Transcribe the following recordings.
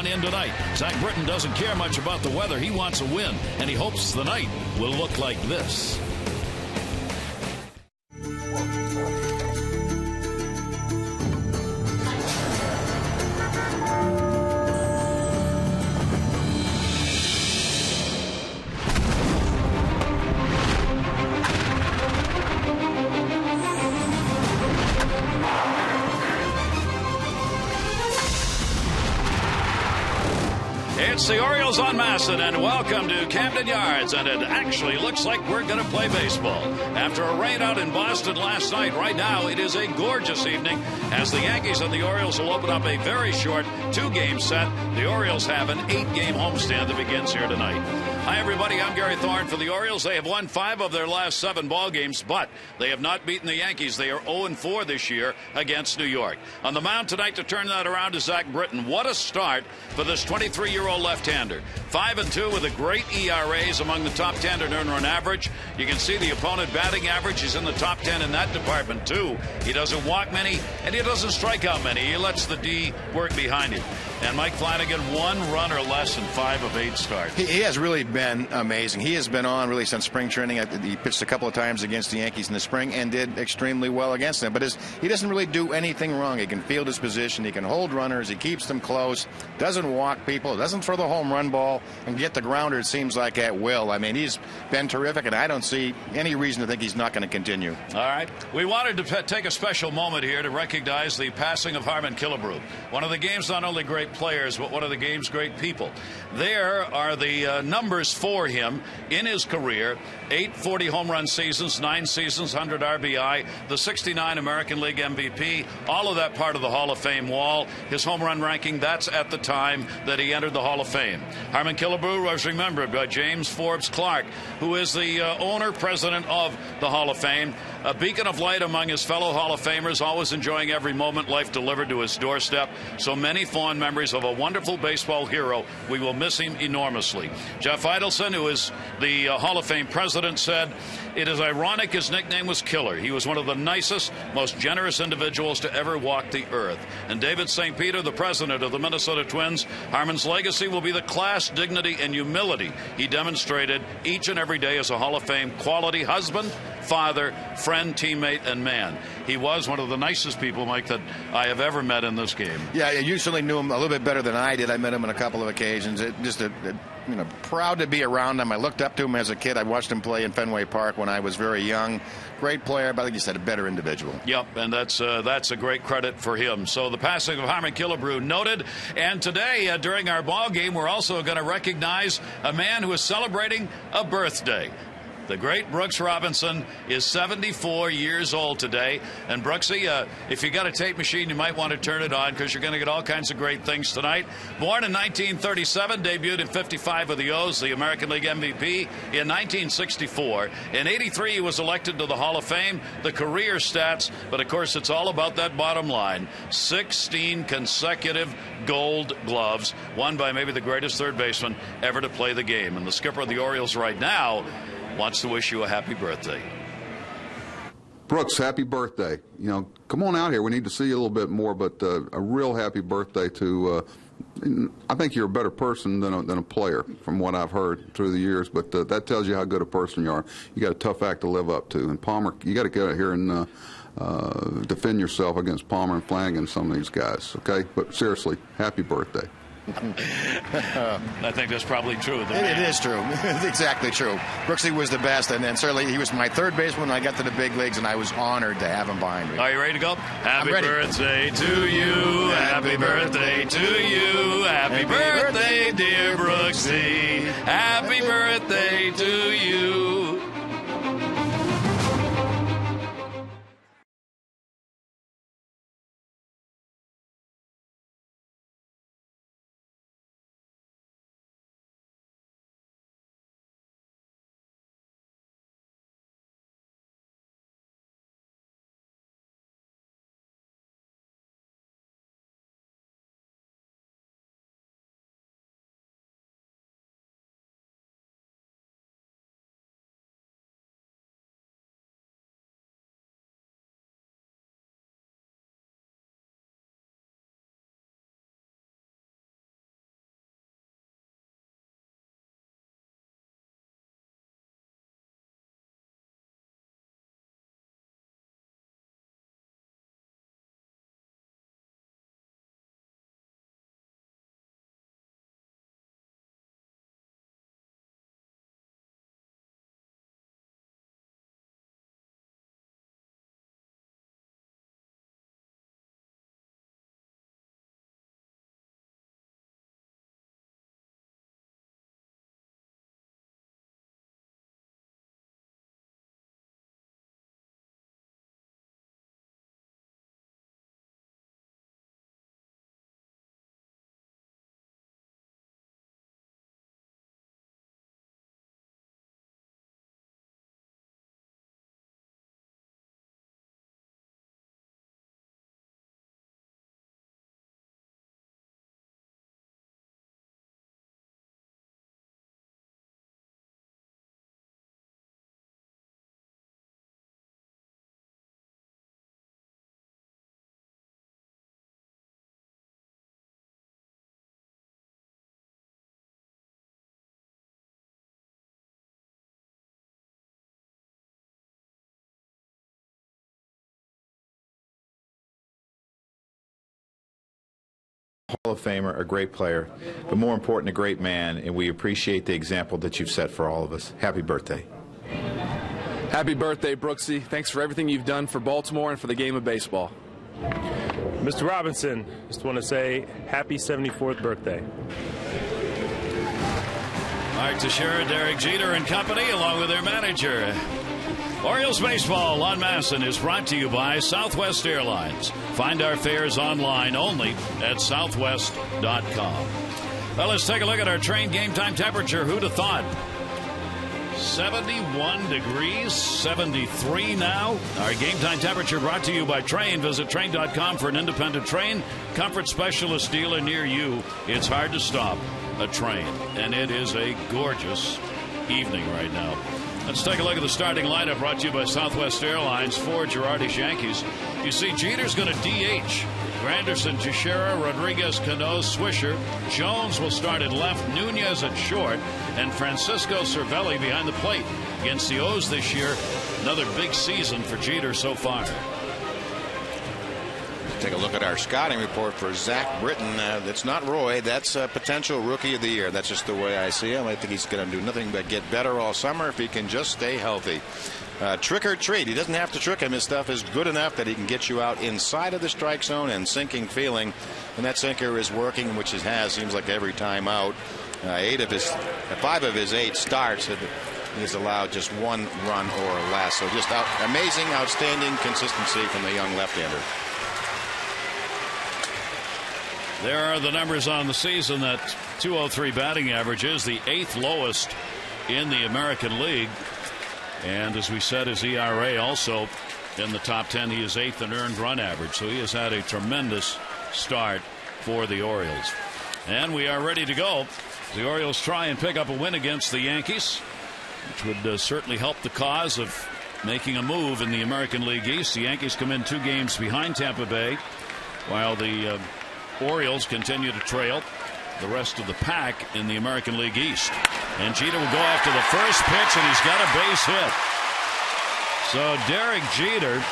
on in tonight. Zach Britton doesn't care much about the weather. He wants a win, and he hopes the night will look like this. It's the Orioles on Masson, and welcome to Camden Yards. And it actually looks like we're going to play baseball. After a rain out in Boston last night, right now it is a gorgeous evening as the Yankees and the Orioles will open up a very short 2-game set. The Orioles have an 8-game homestand that begins here tonight. Hi, everybody. I'm Gary Thorne for the Orioles. They have won 5 of their last 7 ball games, but they have not beaten the Yankees. They are 0-4 this year against New York. On the mound tonight to turn that around is Zach Britton. What a start for this 23-year-old left-hander. 5-2 with a great ERAs among the top 10 in earned run average. You can see the opponent batting average. He's in the top 10 in that department, too. He doesn't walk many, and he doesn't strike out many. He lets the D work behind him. And Mike Flanagan, 1 run or less in 5 of 8 starts. He has really been amazing. He has been on really since spring training. He pitched a couple of times against the Yankees in the spring and did extremely well against them. But he doesn't really do anything wrong. He can field his position. He can hold runners. He keeps them close. Doesn't walk people. Doesn't throw the home run ball and get the grounder, it seems like, at will. I mean, he's been terrific, and I don't see any reason to think he's not going to continue. All right. We wanted to take a special moment here to recognize the passing of Harmon Killebrew. One of the game's not only great players, but one of the game's great people. There are the numbers for him in his career: 8 40 home run seasons, 9 seasons, 100 RBI, the 69 American League MVP, all of that part of the Hall of Fame wall. His home run ranking, that's at the time that he entered the Hall of Fame. Harmon Killebrew was remembered by James Forbes Clark, who is the owner, president of the Hall of Fame. A beacon of light among his fellow Hall of Famers, always enjoying every moment life delivered to his doorstep. So many fond memories of a wonderful baseball hero. We will miss him enormously. Jeff Idelson, who is the Hall of Fame president, said, "It is ironic his nickname was Killer. He was one of the nicest, most generous individuals to ever walk the earth." And David St. Peter, the president of the Minnesota Twins, Harmon's legacy will be the class, dignity, and humility he demonstrated each and every day as a Hall of Fame quality husband, father, friend, teammate, and man. He was one of the nicest people, Mike, that I have ever met in this game. Yeah, you certainly knew him a little bit better than I did. I met him on a couple of occasions. Proud to be around him. I looked up to him as a kid. I watched him play in Fenway Park when I was very young. Great player, but like you said, a better individual. Yep, and that's a great credit for him. So the passing of Harmon Killebrew noted. And today, during our ball game, we're also going to recognize a man who is celebrating a birthday. The great Brooks Robinson is 74 years old today. And Brooksy, if you got a tape machine, you might want to turn it on because you're going to get all kinds of great things tonight. Born in 1937, debuted in 55 with the O's, the American League MVP in 1964. In 83, he was elected to the Hall of Fame. The career stats, but of course, it's all about that bottom line. 16 consecutive Gold Gloves, won by maybe the greatest third baseman ever to play the game. And the skipper of the Orioles right now wants to wish you a happy birthday. Brooks, happy birthday. Come on out here. We need to see you a little bit more, but a real happy birthday to, I think you're a better person than a player from what I've heard through the years, but that tells you how good a person you are. You got a tough act to live up to. And Palmer, you got to get out here and defend yourself against Palmer and Flanagan and some of these guys, okay? But seriously, happy birthday. I think that's probably true. It is true. It's exactly true. Brooksy was the best, and then certainly he was my third baseman when I got to the big leagues, and I was honored to have him behind me. Are you ready to go? Happy ready. Birthday to you. Happy birthday to you. Happy birthday, dear Brooksy. Happy birthday to you. Hall of Famer, a great player, but more important, a great man, and we appreciate the example that you've set for all of us. Happy birthday. Happy birthday, Brooksy. Thanks for everything you've done for Baltimore and for the game of baseball. Mr. Robinson, just want to say happy 74th birthday. Mark Teixeira, Derek Jeter and company, along with their manager. Orioles baseball on Masson is brought to you by Southwest Airlines. Find our fares online only at southwest.com. Well, let's take a look at our train game time temperature. Who'd have thought? 71 degrees, 73 now. Our game time temperature brought to you by Train. Visit train.com for an independent train comfort specialist dealer near you. It's hard to stop a train, and it is a gorgeous evening right now. Let's take a look at the starting lineup brought to you by Southwest Airlines for Girardi's Yankees. You see, Jeter's going to DH. Granderson, Teixeira, Rodriguez, Cano, Swisher. Jones will start at left, Nunez at short, and Francisco Cervelli behind the plate. Against the O's this year, another big season for Jeter so far. Take a look at our scouting report for Zach Britton. That's not Roy. That's a potential rookie of the year. That's just the way I see him. I think he's going to do nothing but get better all summer if he can just stay healthy. Trick or treat. He doesn't have to trick him. His stuff is good enough that he can get you out inside of the strike zone and sinking feeling. And that sinker is working, which it has, seems like every time out. 5 of his 8 starts, he's allowed just 1 run or less. So just amazing, outstanding consistency from the young left-hander. There are the numbers on the season. That .203 batting average is the 8th lowest in the American League. And as we said, his ERA also in the top 10. He is 8th in earned run average. So he has had a tremendous start for the Orioles. And we are ready to go. The Orioles try and pick up a win against the Yankees, which would certainly help the cause of making a move in the American League East. The Yankees come in 2 games behind Tampa Bay, while the Orioles continue to trail the rest of the pack in the American League East. And Jeter will go after the first pitch, and he's got a base hit. So Derek Jeter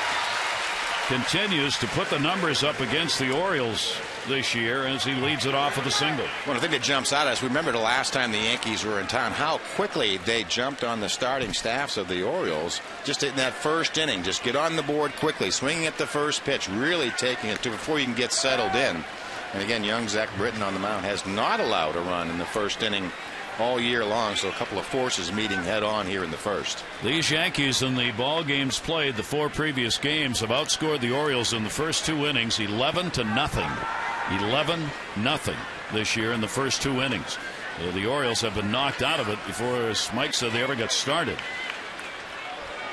continues to put the numbers up against the Orioles this year as he leads it off with a single. One thing that jumps out at us, we remember the last time the Yankees were in town, how quickly they jumped on the starting staffs of the Orioles just in that first inning. Just get on the board quickly, swinging at the first pitch, really taking it to before you can get settled in. And again, young Zach Britton on the mound has not allowed a run in the first inning all year long, so a couple of forces meeting head on here in the first. These Yankees in the ball games played, the 4 previous games, have outscored the Orioles in the first 2 innings 11-0. 11-0 this year in the first 2 innings. The Orioles have been knocked out of it before, as Mike said, they ever got started.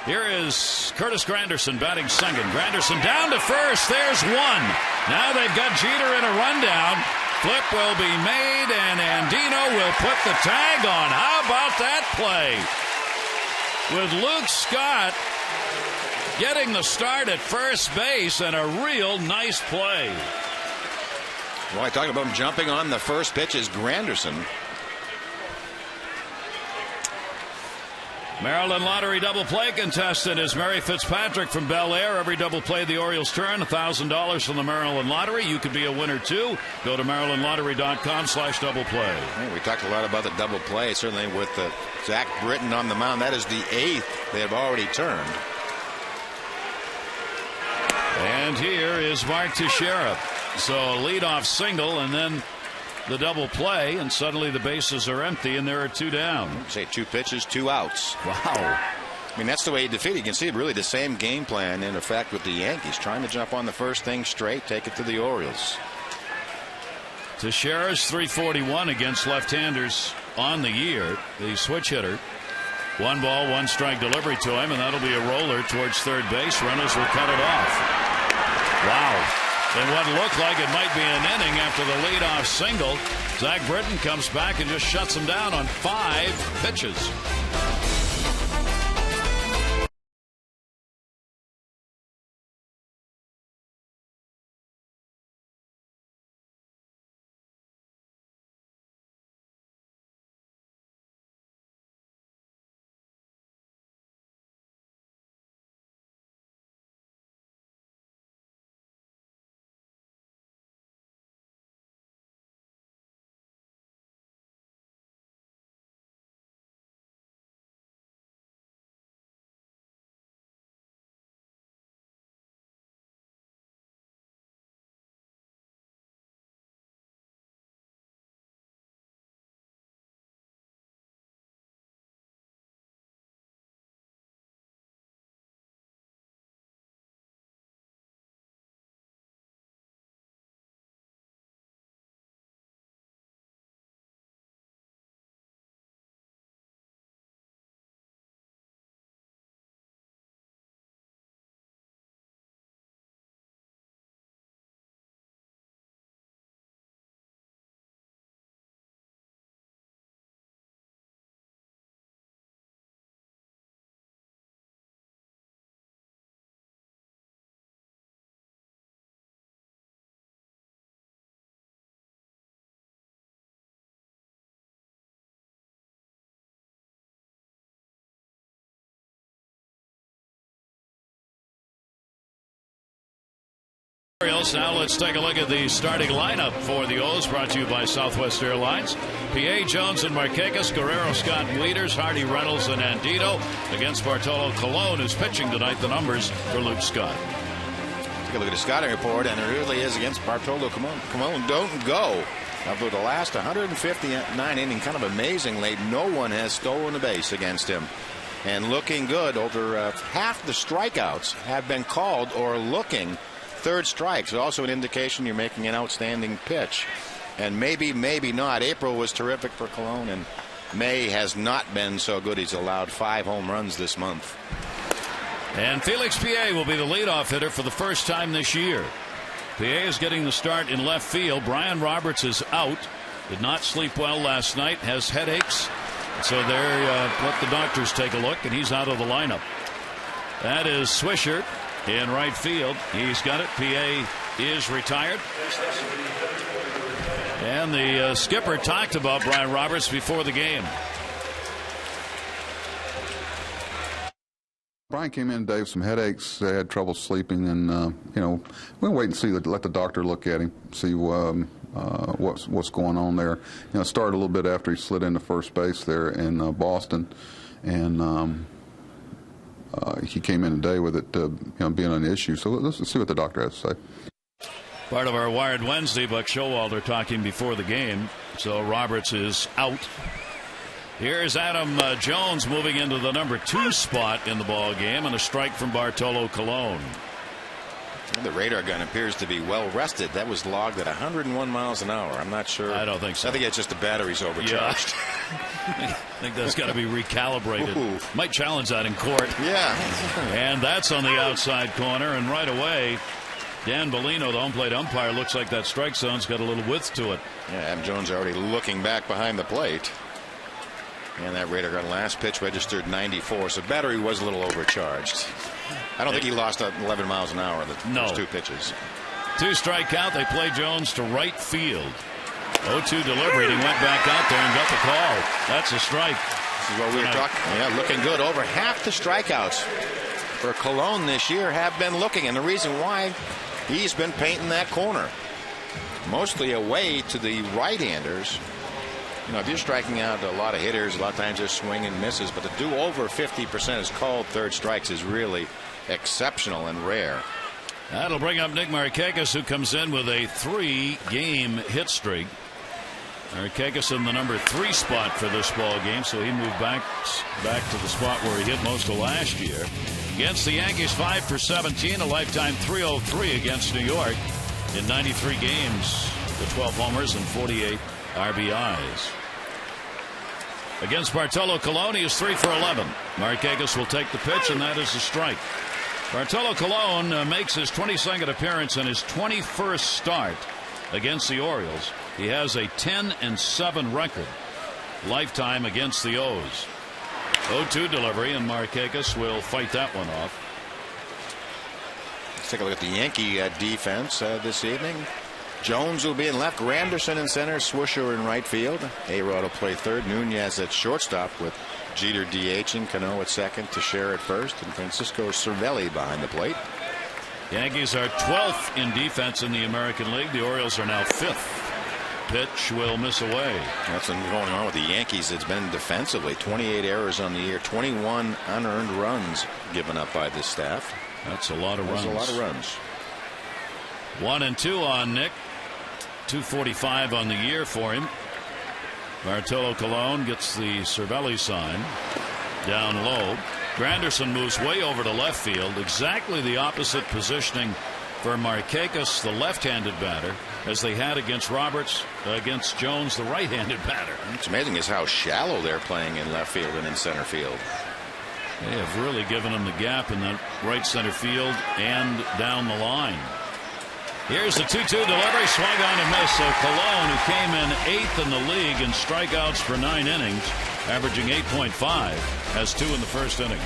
Here is Curtis Granderson batting second. Granderson down to first. There's 1. Now they've got Jeter in a rundown. Flip will be made, and Andino will put the tag on. How about that play? With Luke Scott getting the start at first base, and a real nice play. Well, I talked about him jumping on the first pitch is Granderson. Maryland Lottery double play contestant is Mary Fitzpatrick from Bel Air. Every double play the Orioles turn, $1,000 from the Maryland Lottery. You could be a winner too. Go to marylandlottery.com/double play. We talked a lot about the double play, certainly with Zach Britton on the mound. That is the 8th they have already turned. And here is Mark Teixeira. So leadoff single, and then the double play, and suddenly the bases are empty and there are 2 down. Say 2 pitches, 2 outs. Wow. I mean, that's the way he defeated. You can see really the same game plan in effect with the Yankees, trying to jump on the first thing straight, take it to the Orioles. Teixeira's .341 against left-handers on the year. The switch hitter. 1 ball, 1 strike delivery to him, and that'll be a roller towards third base. Runners will cut it off. Wow. In what looked like it might be an inning after the leadoff single, Zach Britton comes back and just shuts him down on 5 pitches. Orioles. Now let's take a look at the starting lineup for the O's, brought to you by Southwest Airlines. P.A. Jones and Markakis, Guerrero, Scott, Wieters, Hardy, Reynolds, and Andino against Bartolo Colon, who's pitching tonight. The numbers for Luke Scott. Take a look at the scouting report, and it really is against Bartolo Colon. Don't go. Over the last 159 innings, kind of amazingly, no one has stolen a base against him. And looking good. Over half the strikeouts have been called or looking third strikes. Also an indication you're making an outstanding pitch. And maybe not. April was terrific for Colon, and May has not been so good. He's allowed 5 home runs this month. And Felix P.A. will be the leadoff hitter for the first time this year. P.A. is getting the start in left field. Brian Roberts is out. Did not sleep well last night. Has headaches. So let the doctors take a look, and he's out of the lineup. That is Swisher in right field. He's got it. P.A. is retired. And the skipper talked about Brian Roberts before the game. Brian came in today with some headaches. They had trouble sleeping, and we'll wait and see. Let the doctor look at him, see what's going on there. It started a little bit after he slid into first base there in Boston, and he came in today with it being an issue. So let's see what the doctor has to say. Part of our Wired Wednesday, Buck Showalter talking before the game. So Roberts is out. Here's Adam Jones moving into the number 2 spot in the ball game, and a strike from Bartolo Colon. The radar gun appears to be well rested. That was logged at 101 miles an hour. I'm not sure. I don't think so. I think it's just the battery's overcharged. Yeah. I think that's got to be recalibrated. Ooh. Might challenge that in court. Yeah. And that's on the outside corner, and right away Dan Bellino, the home plate umpire, looks like that strike zone's got a little width to it. Yeah, Adam Jones already looking back behind the plate. And that radar gun last pitch registered 94, so battery was a little overcharged. I don't think he lost 11 miles an hour in the first 2 pitches. 2 strike count. They play Jones to right field. 0-2 delivery, and he went back out there and got the call. That's a strike. This is what we were talking. Yeah, looking good. Over half the strikeouts for Colon this year have been looking, and the reason why, he's been painting that corner. Mostly away to the right-handers. If you're striking out a lot of hitters, a lot of times they're swing and misses, but to do over 50% is called third strikes is really exceptional and rare. That'll bring up Nick Markakis, who comes in with a 3-game hit streak. Markakis in the number 3 spot for this ball game, so he moved back to the spot where he hit most of last year. Against the Yankees, 5 for 17, a lifetime .303 against New York in 93 games, with 12 homers and 48 RBIs. Against Bartolo Colon, he is 3 for 11. Markakis will take the pitch, and that is a strike. Bartolo Colon makes his 22nd appearance and his 21st start against the Orioles. He has a 10-7 record lifetime against the O's. 0-2 delivery, and Markakis will fight that one off. Let's take a look at the Yankee defense this evening. Jones will be in left, Granderson in center, Swisher in right field. A-Rod will play third, Nunez at shortstop with Jeter DHing, Cano at second, Teixeira at first, and Francisco Cervelli behind the plate. Yankees are 12th in defense in the American League. The Orioles are now 5th. Pitch will miss away. That's what's going on with the Yankees. It's been defensively 28 errors on the year, 21 unearned runs given up by this staff. That's a lot of runs. That's a lot of runs. 1-2 on Nick. 245 on the year for him. Bartolo Colon gets the Cervelli sign down low. Granderson moves way over to left field, exactly the opposite positioning for Markakis, the left-handed batter, as they had against Roberts, against Jones, the right-handed batter. What's amazing is how shallow they're playing in left field and in center field. They have really given him the gap in that right center field and down the line. Here's the 2-2 delivery, swung on and missed. So Colon, who came in 8th in the league in strikeouts for 9 innings, averaging 8.5, has 2 in the first inning.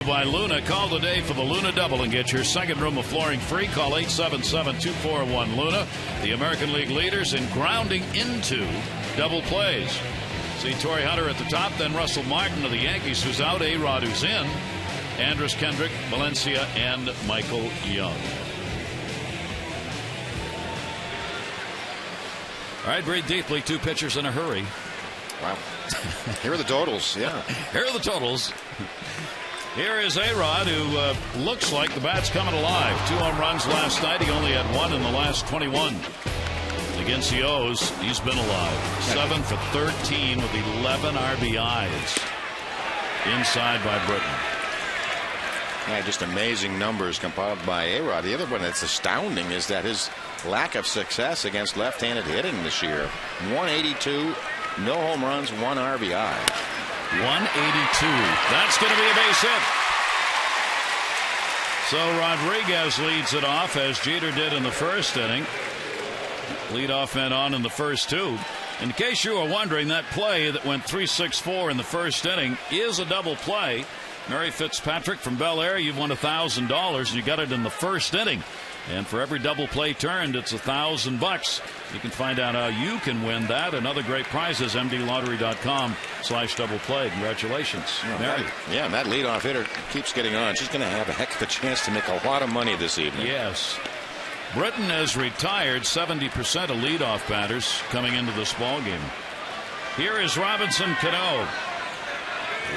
by Luna. Call today for the Luna Double and get your second room of flooring free. Call 877-241-LUNA. The American League leaders in grounding into double plays. See Torrey Hunter at the top, then Russell Martin of the Yankees, who's out, A-Rod, who's in, Andrus Kendrick, Valencia, and Michael Young. All right, breathe deeply. 2 pitchers in a hurry. Wow. Here are the totals. Yeah. Here are the totals. Here is A-Rod, who looks like the bat's coming alive. 2 home runs last night. He only had 1 in the last 21. Against the O's, he's been alive. 7 for 13 with 11 RBIs. Inside by Britton. Yeah, just amazing numbers compiled by A-Rod. The other one that's astounding is that his lack of success against left-handed hitting this year. 182, no home runs, 1 RBI. 182. That's going to be a base hit. So Rodriguez leads it off, as Jeter did in the first inning. Leadoff man on in the first 2. In case you were wondering, that play that went 3-6-4 in the first inning is a double play. Mary Fitzpatrick from Bel Air, you've won $1,000, and you got it in the first inning. And for every double play turned, it's $1,000. You can find out how you can win that and other great prizes. MDLottery.com/double play. Congratulations, Mary. And that leadoff hitter keeps getting on. She's going to have a heck of a chance to make a lot of money this evening. Yes. Britton has retired 70% of leadoff batters coming into this ball game. Here is Robinson Cano.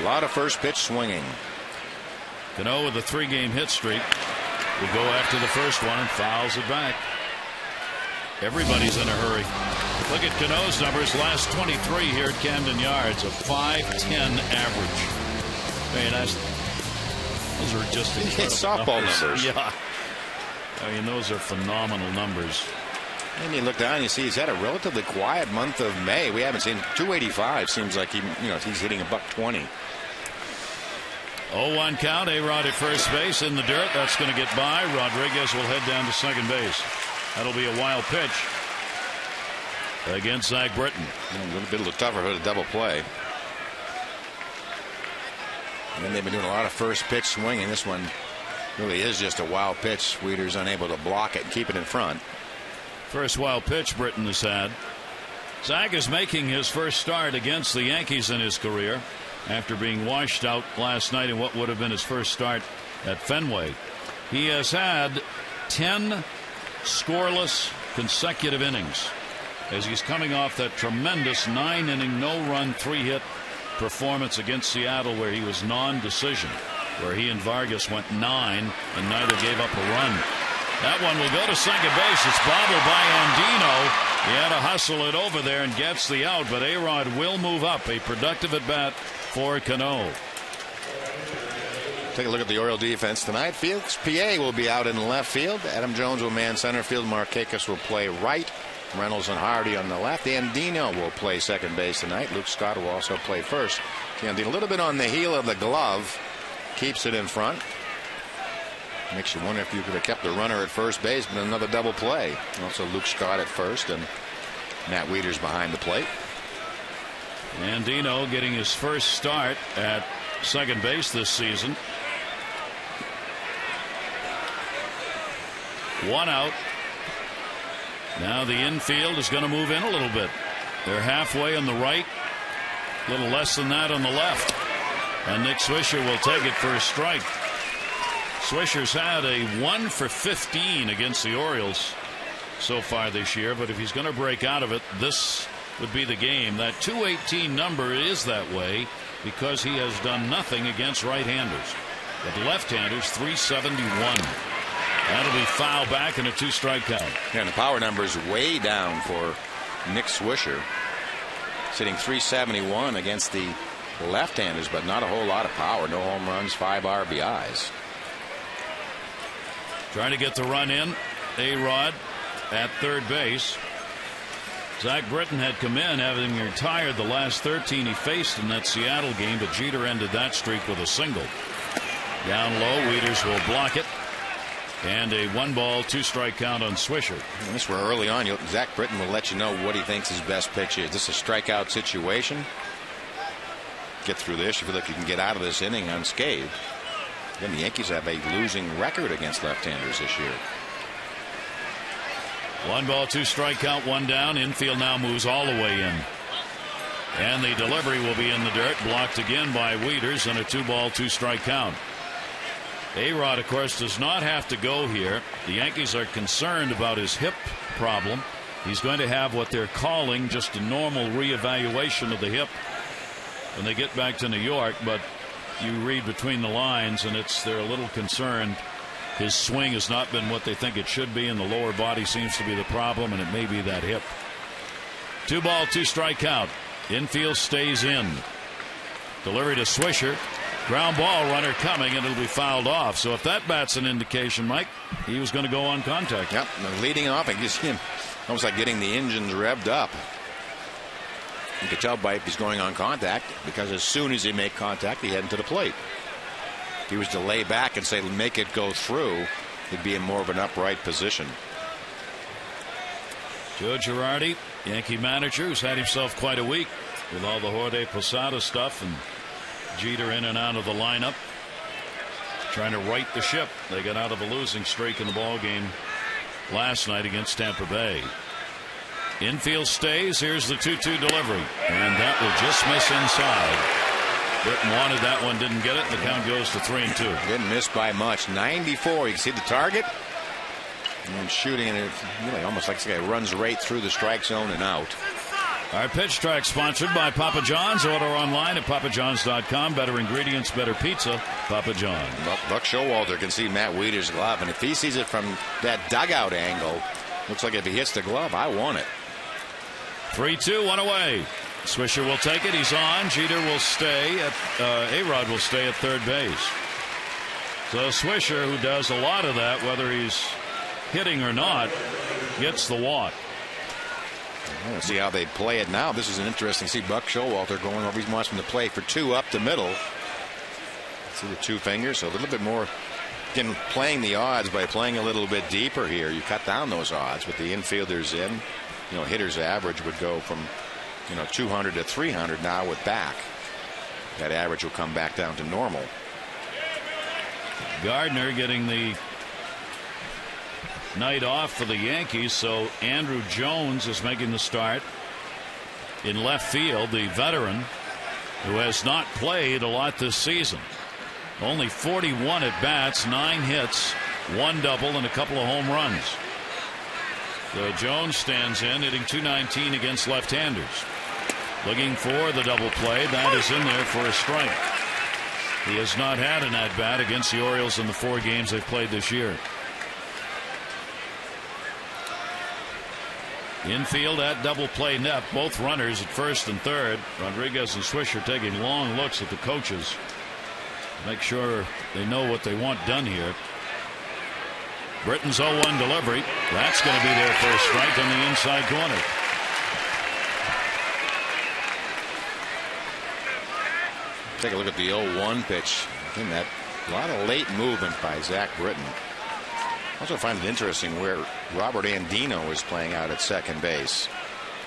A lot of first pitch swinging. Cano with a 3-game hit streak will go after the first one and fouls it back. Everybody's in a hurry. Look at Cano's numbers. Last 23 here at Camden Yards, a .510 average. I mean, those are just incredible softball numbers. Yeah. I mean, those are phenomenal numbers. And you look down and you see he's had a relatively quiet month of May. We haven't seen 285. Seems like he's hitting a .120. 0-1 count. A-Rod at first base in the dirt. That's going to get by. Rodriguez will head down to second base. That'll be a wild pitch against Zach Britton. A little tougher for the double play. And they've been doing a lot of first pitch swinging. This one really is just a wild pitch. Weeder's unable to block it and keep it in front. First wild pitch Britton has had. Zach is making his first start against the Yankees in his career after being washed out last night in what would have been his first start at Fenway. He has had 10 scoreless consecutive innings as he's coming off that tremendous 9-inning no-run 3-hit performance against Seattle, where he was non-decision, where he and Vargas went 9 and neither gave up a run. That one will go to second base. It's bobbled by Andino. He had to hustle it over there and gets the out, but A-Rod will move up. A productive at bat for Cano. Take a look at the Oriole defense tonight. Felix P.A. will be out in left field. Adam Jones will man center field. Markakis will play right. Reynolds and Hardy on the left. Andino will play second base tonight. Luke Scott will also play first. Andino a little bit on the heel of the glove. Keeps it in front. Makes you wonder if you could have kept the runner at first base, but another double play. Also Luke Scott at first and Matt Wieters behind the plate. Andino getting his first start at second base this season. 1 out. Now the infield is going to move in a little bit. They're halfway on the right, a little less than that on the left. And Nick Swisher will take it for a strike. Swisher's had a 1 for 15 against the Orioles so far this year, but if he's going to break out of it, this would be the game. That 218 number is that way because he has done nothing against right-handers. But left-handers, 371. That'll be foul back and a 2-strike count. Yeah, and the power number is way down for Nick Swisher. Sitting 371 against the left-handers, but not a whole lot of power. No home runs, 5 RBIs. Trying to get the run in. A-Rod at third base. Zach Britton had come in having retired the last 13 he faced in that Seattle game, but Jeter ended that streak with a single. Down low, Wieters will block it. And a 1-ball, 2-strike count on Swisher. And this were early on. Zach Britton will let you know what he thinks his best pitch is. This is a strikeout situation. Get through this. You feel like you can get out of this inning unscathed. Again, the Yankees have a losing record against left-handers this year. 1 ball, 2 strike count, 1 down. Infield now moves all the way in. And the delivery will be in the dirt, blocked again by Wieters, and a 2 ball, 2 strike count. A-Rod, of course, does not have to go here. The Yankees are concerned about his hip problem. He's going to have what they're calling just a normal reevaluation of the hip when they get back to New York, but you read between the lines and they're a little concerned. His swing has not been what they think it should be, and the lower body seems to be the problem, and it may be that hip. 2 ball, 2 strike count. Infield stays in. Delivery to Swisher. Ground ball, runner coming, and it'll be fouled off. So if that bat's an indication, Mike, he was going to go on contact. Yep, leading off, it gives him almost like getting the engines revved up. You can tell by if he's going on contact, because as soon as he make contact, he heading to the plate. If he was to lay back and say make it go through, he'd be in more of an upright position. Joe Girardi, Yankee manager, who's had himself quite a week with all the Jorge Posada stuff and Jeter in and out of the lineup, trying to right the ship. They got out of a losing streak in the ball game last night against Tampa Bay. Infield stays. Here's the 2-2 delivery, and that will just miss inside. Britton wanted that one, didn't get it. The count goes to 3-2. Didn't miss by much. 94. You can see the target. And shooting, and it really almost like this guy runs right through the strike zone and out. Our pitch track sponsored by Papa John's. Order online at papajohns.com. Better ingredients, better pizza. Papa John. Buck Showalter can see Matt Wieters' glove, and if he sees it from that dugout angle, looks like if he hits the glove, I want it. 3-2, 1 away. Swisher will take it. He's on. Jeter will stay at A-Rod will stay at third base. So Swisher, who does a lot of that, whether he's hitting or not, gets the walk. We'll see how they play it now. This is an interesting. See Buck Showalter going over. He wants him to play for 2 up the middle. See the 2 fingers, so a little bit more. Again, playing the odds by playing a little bit deeper here. You cut down those odds with the infielders in. You know, hitters average would go from 200 to 300 now with back. That average will come back down to normal. Gardner getting the night off for the Yankees, so Andrew Jones is making the start in left field, the veteran who has not played a lot this season. Only 41 at bats, 9 hits, 1 double, and a couple of home runs. So Jones stands in, hitting .219 against left-handers. Looking for the double play. That is in there for a strike. He has not had an at-bat against the Orioles in the 4 games they've played this year. Infield at double play net. Both runners at first and third. Rodriguez and Swisher taking long looks at the coaches. Make sure they know what they want done here. Britton's 0-1 delivery. That's going to be their first strike on the inside corner. Take a look at the 0-1 pitch. Again, that a lot of late movement by Zach Britton. Also find it interesting where Robert Andino is playing out at second base.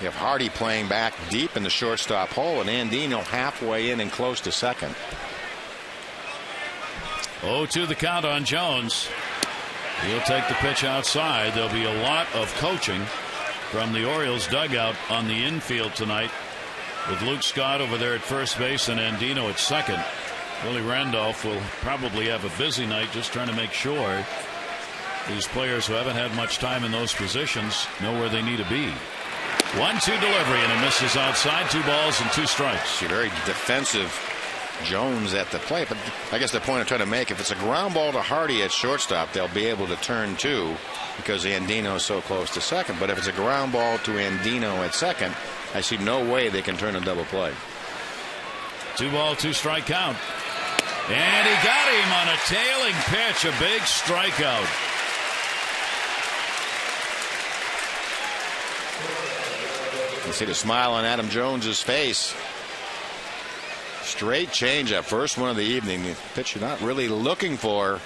You have Hardy playing back deep in the shortstop hole, and Andino halfway in and close to second. 0-2 the count on Jones. He'll take the pitch outside. There'll be a lot of coaching from the Orioles dugout on the infield tonight, with Luke Scott over there at first base and Andino at second. Willie Randolph will probably have a busy night just trying to make sure these players who haven't had much time in those positions know where they need to be. 1-2 delivery, and it misses outside. 2 balls and 2 strikes. Very defensive Jones at the plate, but I guess the point I'm trying to make, if it's a ground ball to Hardy at shortstop, they'll be able to turn 2 because Andino is so close to second. But if it's a ground ball to Andino at second, I see no way they can turn a double play. 2 ball, 2 strike count. And he got him on a tailing pitch, a big strikeout. You see the smile on Adam Jones's face. Straight changeup, first one of the evening. The pitch you're not really looking for.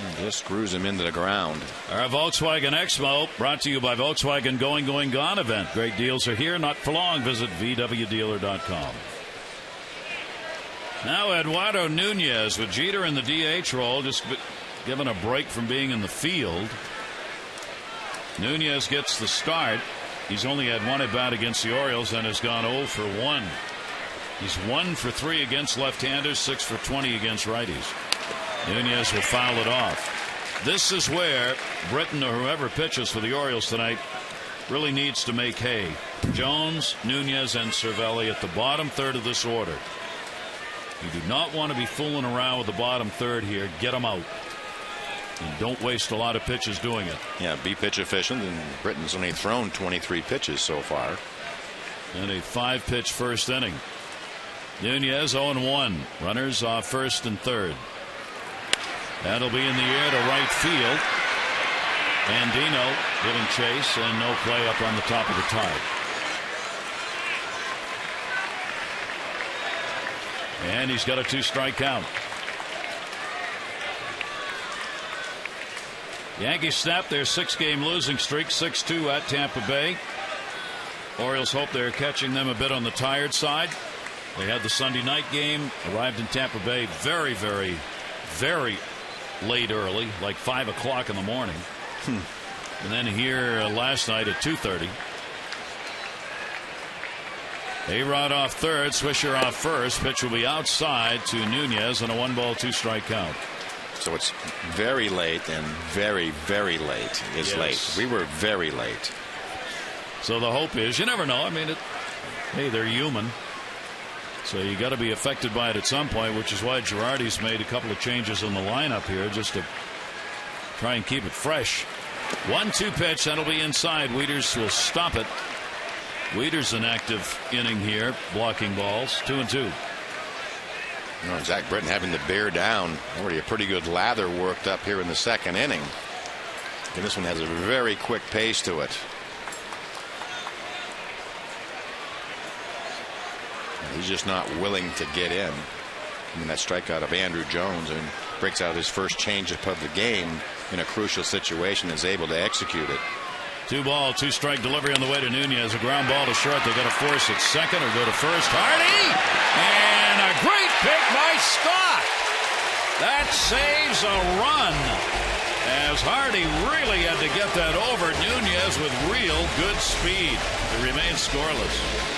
And just screws him into the ground. Our Volkswagen Expo brought to you by Volkswagen Going, Gone event. Great deals are here, not for long. Visit VWDealer.com. Now Eduardo Nunez with Jeter in the DH role, just given a break from being in the field. Nunez gets the start. He's only had one at bat against the Orioles and has gone 0 for 1. He's 1 for 3 against left-handers, 6 for 20 against righties. Nunez will foul it off. This is where Britton or whoever pitches for the Orioles tonight really needs to make hay. Jones, Nunez, and Cervelli at the bottom third of this order. You do not want to be fooling around with the bottom third here. Get them out. And don't waste a lot of pitches doing it. Yeah, be pitch efficient, and Britton's only thrown 23 pitches so far. And a 5-pitch first inning. Nunez 0-1. Runners off first and third. That'll be in the air to right field. Andino giving chase, and no play up on the top of the tide. And he's got a 2-strike count. Yankees snap their 6-game losing streak, 6-2 at Tampa Bay. Orioles hope they're catching them a bit on the tired side. They had the Sunday night game, arrived in Tampa Bay very, very, very late early, like 5 o'clock in the morning. And then here last night at 2:30. A-Rod off third, Swisher off first. Pitch will be outside to Nunez on a 1-ball, 2-strike count. So it's very late, and very, very late is late. We were very late. So the hope is, you never know. I mean, hey, they're human. So you got to be affected by it at some point, which is why Girardi's made a couple of changes in the lineup here just to try and keep it fresh. 1-2 pitch, that'll be inside. Wieters will stop it. Wieters an active inning here, blocking balls. 2-2. You know, Zach Britton having to bear down. Already a pretty good lather worked up here in the second inning. And this one has a very quick pace to it. And he's just not willing to get in. I mean, that strikeout of Andrew Jones, and breaks out his first changeup of the game in a crucial situation, is able to execute it. 2-ball, 2-strike delivery on the way to Nunez. A ground ball to short. They got to force it second or go to first. Hardy! And a great pick by Scott. That saves a run. As Hardy really had to get that over Nunez with real good speed. It remains scoreless.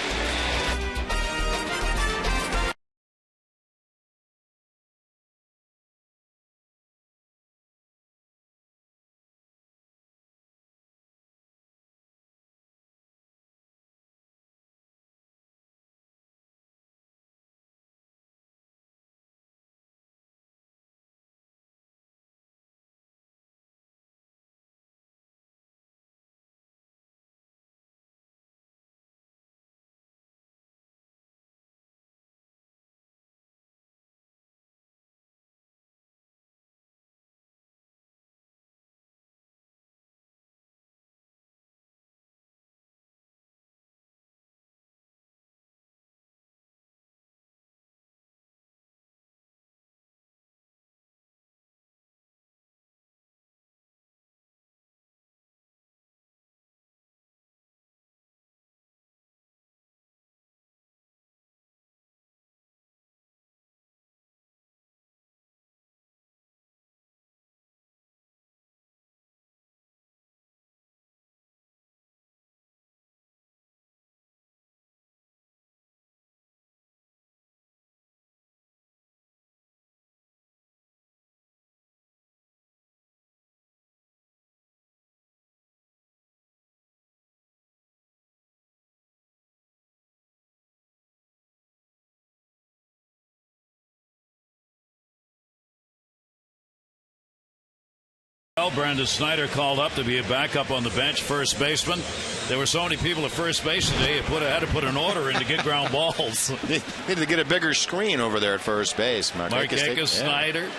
Well, Brandon Snyder called up to be a backup on the bench, first baseman. There were so many people at first base today, had to put an order in to get ground balls. Needed to get a bigger screen over there at first base. Markakis, Snyder.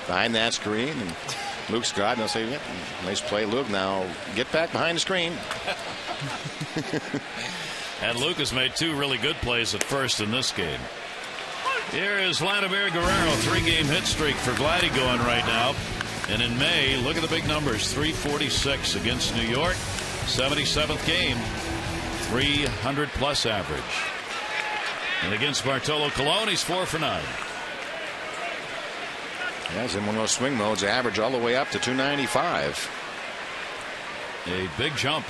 Behind that screen, and Luke Scott, and they'll say, yep, nice play, Luke. Now get back behind the screen. And Luke has made 2 really good plays at first in this game. Here is Vladimir Guerrero, 3-game hit streak for Vladdy going right now. And in May, look at the big numbers. 346 against New York. 77th game. 300-plus average. And against Bartolo Colon, he's 4 for 9. Yeah, he's in one of those swing modes, average all the way up to 295. A big jump.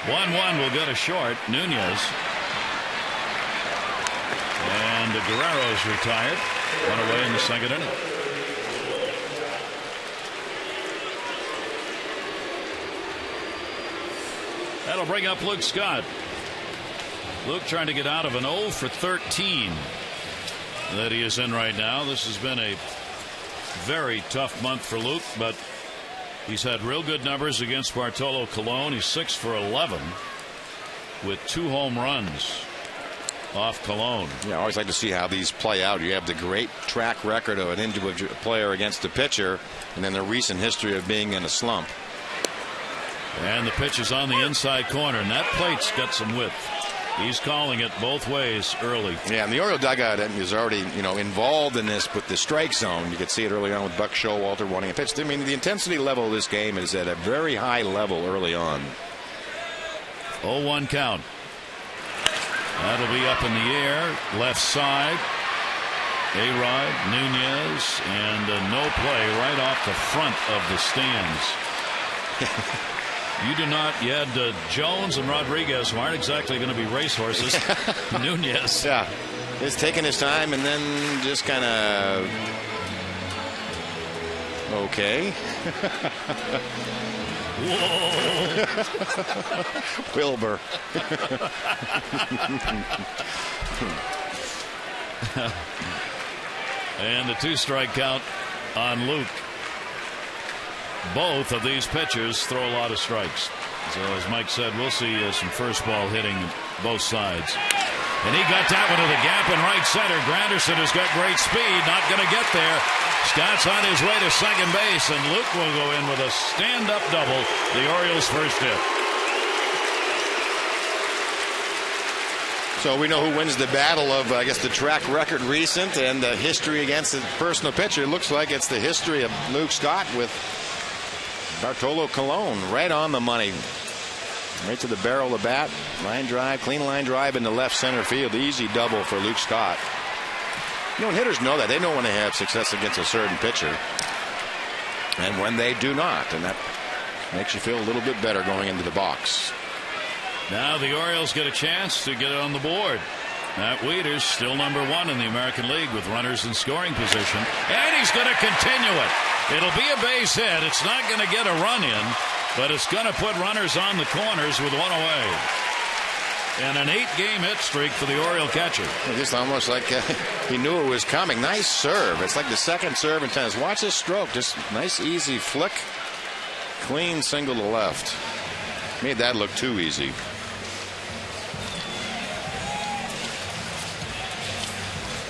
1-1 will go to short. Nunez. And Guerrero's retired. One away in the second inning. That'll bring up Luke Scott. Luke trying to get out of an 0 for 13 that he is in right now. This has been a very tough month for Luke, but he's had real good numbers against Bartolo Colon. He's 6 for 11 with 2 home runs off Colon. Yeah, I always like to see how these play out. You have the great track record of an individual player against a pitcher, and then the recent history of being in a slump. And the pitch is on the inside corner, and that plate's got some width. He's calling it both ways early. Yeah, and the Oriole dugout is already, involved in this with the strike zone. You could see it early on with Buck Showalter wanting a pitch. I mean, the intensity level of this game is at a very high level early on. 0-1 count. That'll be up in the air, left side. A-Rod, Nunez, and no play right off the front of the stands. You do not. You had Jones and Rodriguez, who aren't exactly going to be racehorses. Nunez. Yeah. He's taking his time and then just kind of. Okay. Whoa. Wilbur. And the 2-strike count on Luke. Both of these pitchers throw a lot of strikes. So as Mike said, we'll see some first ball hitting both sides. And he got that one to the gap in right center. Granderson has got great speed, not going to get there. Scott's on his way to second base, and Luke will go in with a stand-up double, the Orioles' first hit. So we know who wins the battle of, I guess, the track record recent and the history against the personal pitcher. It looks like it's the history of Luke Scott with Bartolo Colon. Right on the money. Right to the barrel of the bat. Line drive, clean line drive into left center field. Easy double for Luke Scott. And hitters know that. They know when they have success against a certain pitcher and when they do not. And that makes you feel a little bit better going into the box. Now the Orioles get a chance to get it on the board. Matt Wieters still number 1 in the American League with runners in scoring position. And he's going to continue it. It'll be a base hit. It's not going to get a run in, but it's going to put runners on the corners with 1 away. And an 8-game hit streak for the Oriole catcher. Just almost like he knew it was coming. Nice serve. It's like the second serve in tennis. Watch this stroke. Just nice, easy flick. Clean single to left. Made that look too easy.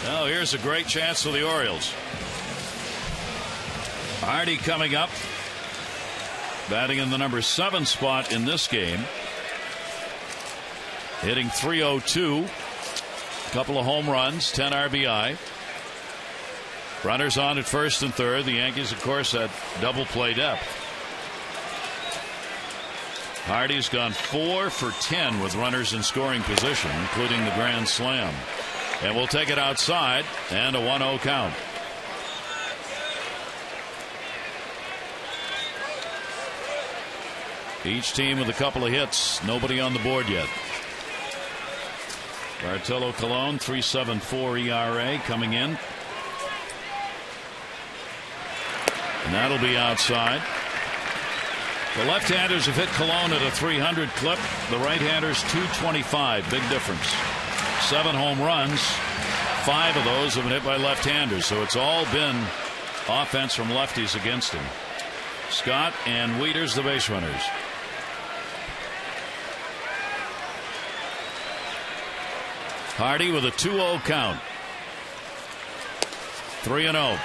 Now here's a great chance for the Orioles. Hardy coming up, batting in the number 7 spot in this game, hitting .302, a couple of home runs, 10 RBI. Runners on at first and third. The Yankees, of course, had double play depth. Hardy's gone 4 for 10 with runners in scoring position, including the grand slam. And we'll take it outside, and a 1-0 count. Each team with a couple of hits. Nobody on the board yet. Bartolo Colon, 3.74 ERA coming in. And that'll be outside. The left-handers have hit Colon at a 300 clip. The right-handers 225. Big difference. 7 home runs. 5 of those have been hit by left-handers. So it's all been offense from lefties against him. Scott and Wieters, the base runners. Hardy with a 2-0 count. 3-0.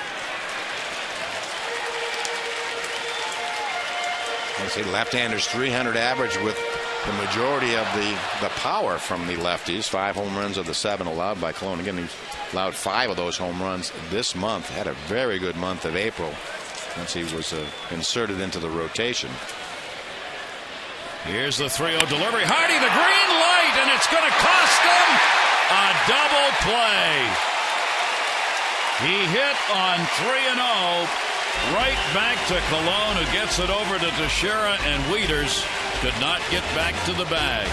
I say left-handers 300 average with the majority of the power from the lefties. 5 home runs of the 7 allowed by Colon. Again, he allowed 5 of those home runs this month. Had a very good month of April once he was inserted into the rotation. Here's the 3-0 delivery. Hardy, the green light, and it's going to cost them a double play. He hit on 3-0. Right back to Cologne, who gets it over to Teixeira, and Wieters could not get back to the bag.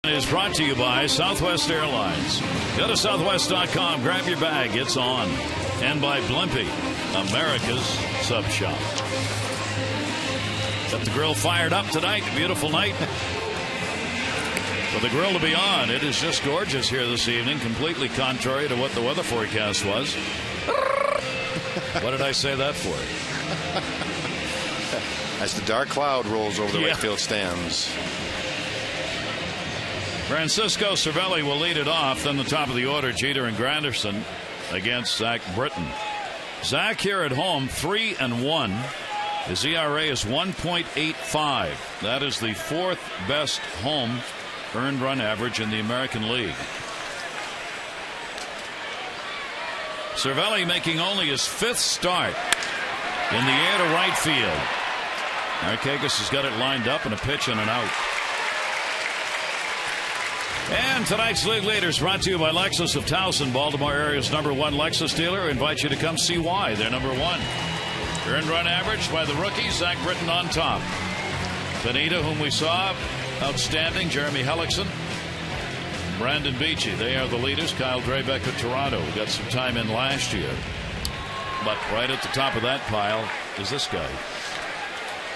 Is brought to you by Southwest Airlines. Go to southwest.com, grab your bag, it's on. And by Blimpie, America's Sub Shop. Got the grill fired up tonight. Beautiful night. For the grill to be on, it is just gorgeous here this evening, completely contrary to what the weather forecast was. What did I say that for? As the dark cloud rolls over the right field stands. Francisco Cervelli will lead it off. Then the top of the order, Jeter and Granderson against Zach Britton. Zach here at home, 3-1. His ERA is 1.85. That is the fourth best home earned run average in the American League. Cervelli making only his fifth start in the air to right field. Markakis has got it lined up, and a pitch and an out. And tonight's league leaders brought to you by Lexus of Towson, Baltimore area's #1 Lexus dealer. We invite you to come see why they're #1. Earned run average by the rookie, Zach Britton on top. Benita, whom we saw, outstanding. Jeremy Hellickson, Brandon Beachy, they are the leaders. Kyle Drabek of Toronto, who got some time in last year. But right at the top of that pile is this guy.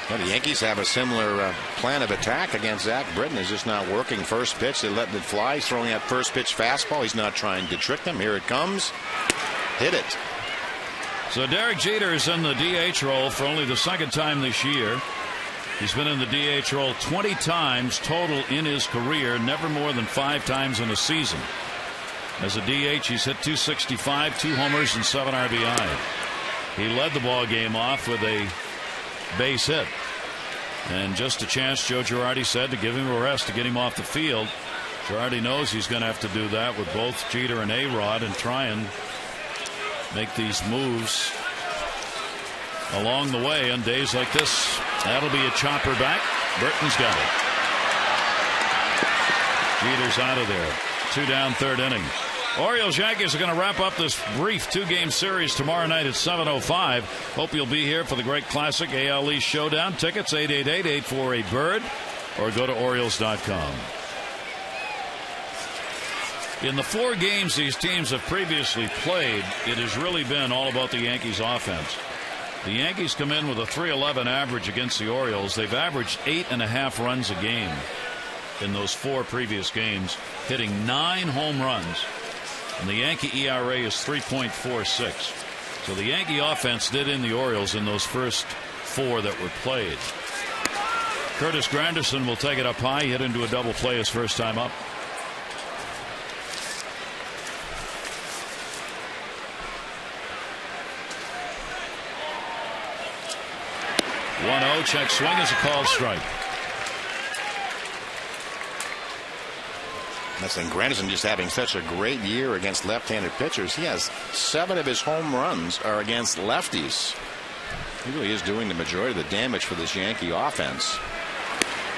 Well, the Yankees have a similar plan of attack against Zach Britton. It's just not working. First pitch, they let it fly. He's throwing that first pitch fastball. He's not trying to trick them. Here it comes. Hit it. So Derek Jeter is in the DH role for only the second time this year. He's been in the DH role 20 times total in his career, never more than 5 times in a season. As a DH, he's hit .265, 2 homers, and 7 RBI. He led the ball game off with a base hit, and just a chance, Joe Girardi said, to give him a rest, to get him off the field. Girardi knows he's going to have to do that with both Jeter and A-Rod and try and make these moves along the way on days like this. That'll be a chopper back. Britton's got it. Jeter's out of there. 2 down, 3rd inning. Orioles Yankees are going to wrap up this brief 2-game series tomorrow night at 7:05. Hope you'll be here for the great classic AL East Showdown. Tickets 888-848-BIRD or go to Orioles.com. In the 4 games these teams have previously played, it has really been all about the Yankees offense. The Yankees come in with a .311 average against the Orioles. They've averaged 8.5 runs a game in those 4 previous games, hitting 9 home runs. And the Yankee ERA is 3.46. So the Yankee offense did in the Orioles in those first 4 that were played. Curtis Granderson will take it up high, hit into a double play his first time up. 1-0. Check swing is a called strike. Listen, Granderson just having such a great year against left-handed pitchers. He has 7 of his home runs are against lefties. He really is doing the majority of the damage for this Yankee offense.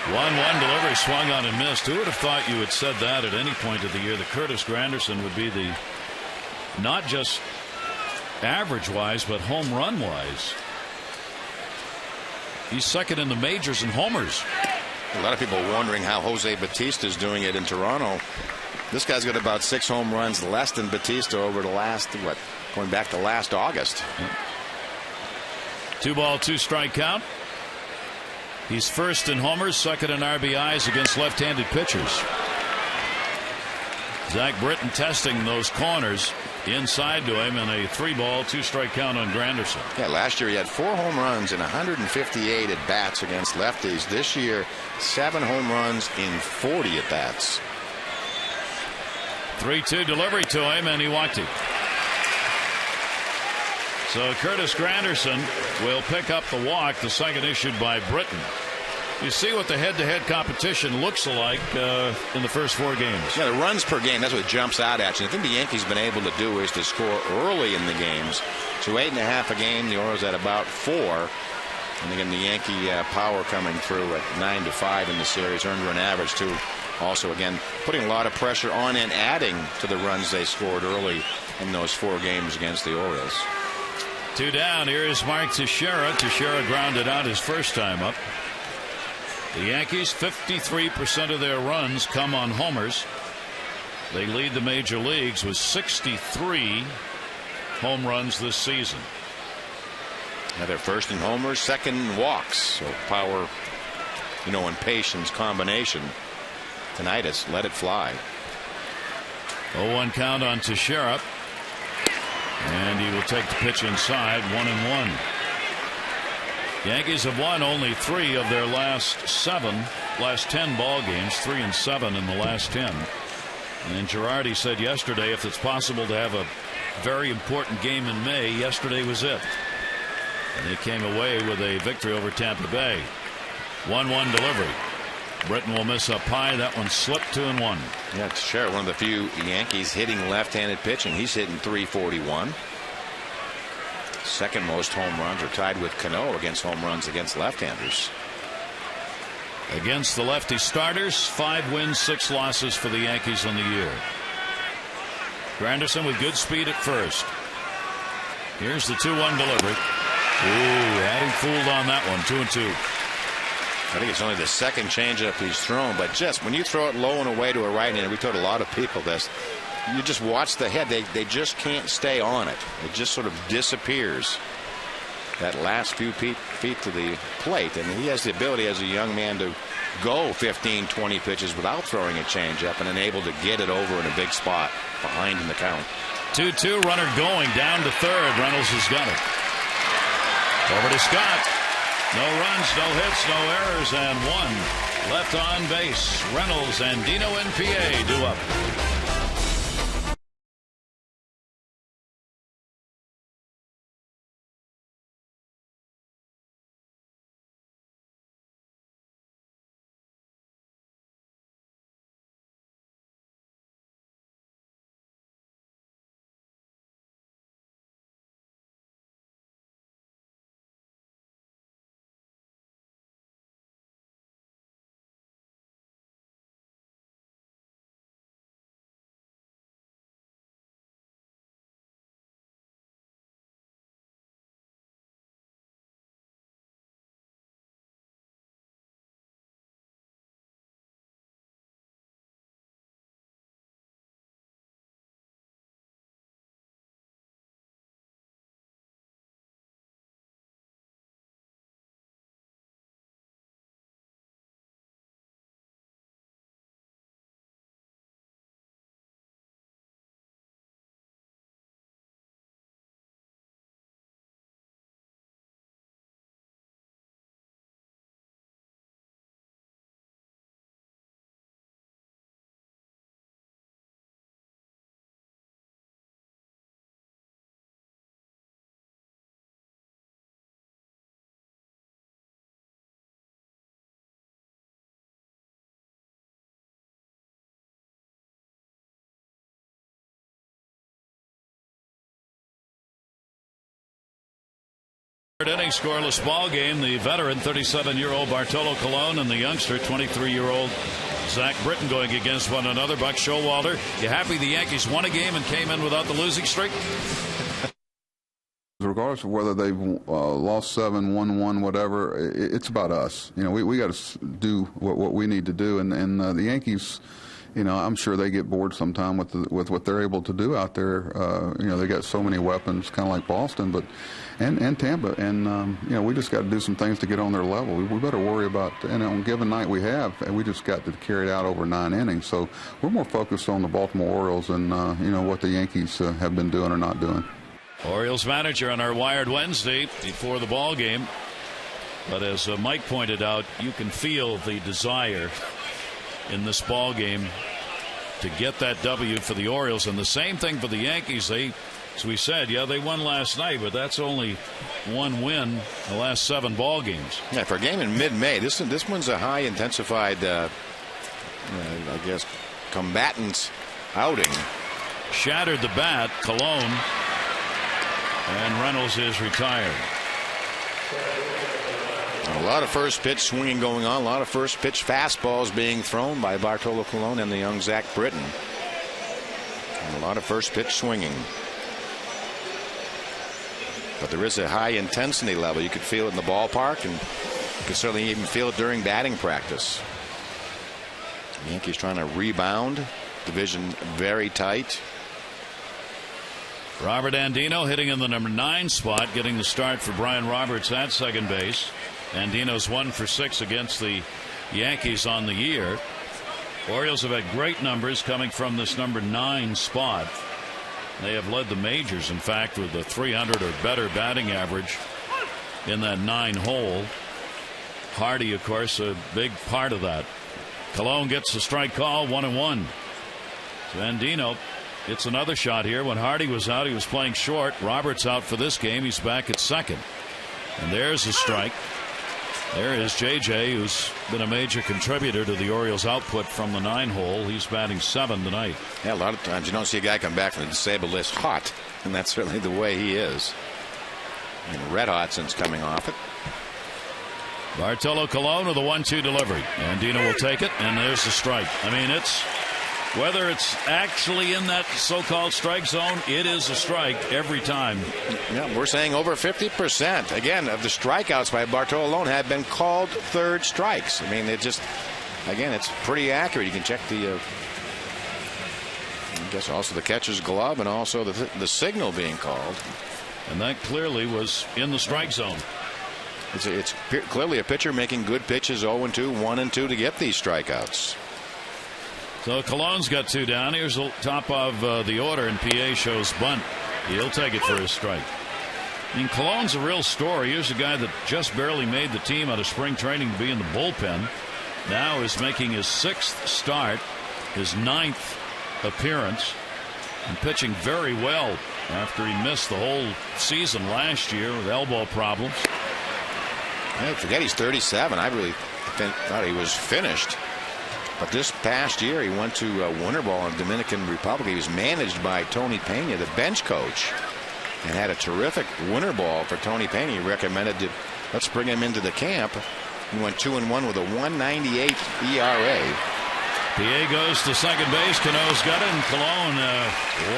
1-1 delivery, swung on and missed. Who would have thought you had said that at any point of the year that Curtis Granderson would be the, not just average-wise, but home run-wise. He's second in the majors in homers. A lot of people wondering how Jose Batista is doing it in Toronto. This guy's got about 6 home runs less than Batista over the last, going back to last August. 2-ball, 2-strike count. He's first in homers, second in RBIs against left-handed pitchers. Zach Britton testing those corners inside to him, and a 3-ball, 2-strike count on Granderson. Yeah, last year he had 4 home runs in 158 at bats against lefties. This year, 7 home runs in 40 at bats. 3-2 delivery to him, and he walked it. So Curtis Granderson will pick up the walk, the second issued by Britton. You see what the head-to-head competition looks like in the first 4 games. Yeah, the runs per game, that's what jumps out at you. I think the Yankees been able to do is to score early in the games. So 8.5 a game, the Orioles at about 4. And again, the Yankee power coming through at 9-5 in the series, earned run average too. Also, again, putting a lot of pressure on and adding to the runs they scored early in those 4 games against the Orioles. 2 down. Here is Mark Teixeira. Teixeira grounded out his first time up. The Yankees, 53% of their runs come on homers. They lead the major leagues with 63 home runs this season. Now they're first in homers, second in walks. So power, and patience combination tonight is let it fly. 0-1 count on Teixeira. And he will take the pitch inside, 1-1. Yankees have won only 3 of their last 10 ball games, 3 and 7 in the last 10. And Girardi said yesterday if it's possible to have a very important game in May, yesterday was it. And they came away with a victory over Tampa Bay. 1-1 delivery. Britton will miss up high. That one slipped 2-1. Yeah, sure. One of the few Yankees hitting left-handed pitching. He's hitting .341. Second most home runs are tied with Cano against home runs against left-handers. Against the lefty starters, 5 wins, 6 losses for the Yankees on the year. Granderson with good speed at first. Here's the 2-1 delivery. Ooh, had him fooled on that one. 2-2. I think it's only the second changeup he's thrown, but just when you throw it low and away to a right-hander, we told a lot of people this, you just watch the head. They just can't stay on it. It just sort of disappears that last few feet to the plate. And he has the ability as a young man to go 15, 20 pitches without throwing a changeup and unable to get it over in a big spot behind in the count. 2-2, runner going down to third. Reynolds has got it. Over to Scott. No runs, no hits, no errors, and 1 left on base. Reynolds and Dino NPA do up. Third inning, scoreless ball game. The veteran, 37-year-old Bartolo Colon, and the youngster, 23-year-old Zach Britton, going against one another. Buck Showalter, you happy the Yankees won a game and came in without the losing streak? Regardless of whether they've lost 7, won 1, whatever, it's about us. We got to do what we need to do, and the Yankees, I'm sure they get bored sometime with what they're able to do out there. They got so many weapons, kind of like Boston, and Tampa, and we just got to do some things to get on their level. We better worry about, and on a given night we just got to carry it out over 9 innings. So we're more focused on the Baltimore Orioles and what the Yankees have been doing or not doing. Orioles manager on our Wired Wednesday before the ball game. But as Mike pointed out, you can feel the desire in this ball game to get that W for the Orioles, and the same thing for the Yankees. As we said, they won last night, but that's only one win in the last 7 ball games. Yeah, for a game in mid-May, this one's a high intensified, combatant outing. Shattered the bat, Colon, and Reynolds is retired. A lot of first pitch swinging going on. A lot of first pitch fastballs being thrown by Bartolo Colon and the young Zach Britton. And a lot of first pitch swinging. But there is a high intensity level. You could feel it in the ballpark, and you could certainly even feel it during batting practice. The Yankees trying to rebound. Division very tight. Robert Andino hitting in the number 9 spot, getting the start for Brian Roberts at second base. Andino's 1 for 6 against the Yankees on the year. Orioles have had great numbers coming from this number 9 spot. They have led the majors, in fact, with a 300 or better batting average in that 9 hole. Hardy, of course, a big part of that. Colon gets the strike call, 1-1. So Andino gets another shot here. When Hardy was out, he was playing short. Roberts out for this game. He's back at second. And there's a strike. There is JJ, who's been a major contributor to the Orioles' output from the 9 hole. He's batting 7 tonight. Yeah, a lot of times you don't see a guy come back from the disabled list hot, and that's certainly the way he is. And red hot since coming off it. Bartolo Colon with a 1-2 delivery. Andino will take it, and there's the strike. I mean, whether it's actually in that so-called strike zone, it is a strike every time. Yeah, we're saying over 50%. Again, of the strikeouts by Bartolo alone had been called third strikes. I mean, it's pretty accurate. You can check I guess also the catcher's glove and also the signal being called. And that clearly was in the strike zone. It's clearly a pitcher making good pitches, 0-2, 1-2 to get these strikeouts. So Colon's got 2 down. Here's the top of the order, and PA shows bunt. He'll take it for his strike. I mean, Colon's a real story. Here's a guy that just barely made the team out of spring training to be in the bullpen. Now is making his 6th start, his 9th appearance, and pitching very well after he missed the whole season last year with elbow problems. I forget he's 37. I really thought he was finished. But this past year, he went to Winter Ball in Dominican Republic. He was managed by Tony Pena, the bench coach, and had a terrific Winter Ball for Tony Pena. He recommended let's bring him into the camp. He went 2-1 with a 1.98 ERA. PA goes to second base. Cano's got it, and Colon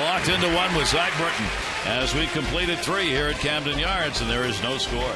locked into one with Zach Britton as we completed 3 here at Camden Yards, and there is no score.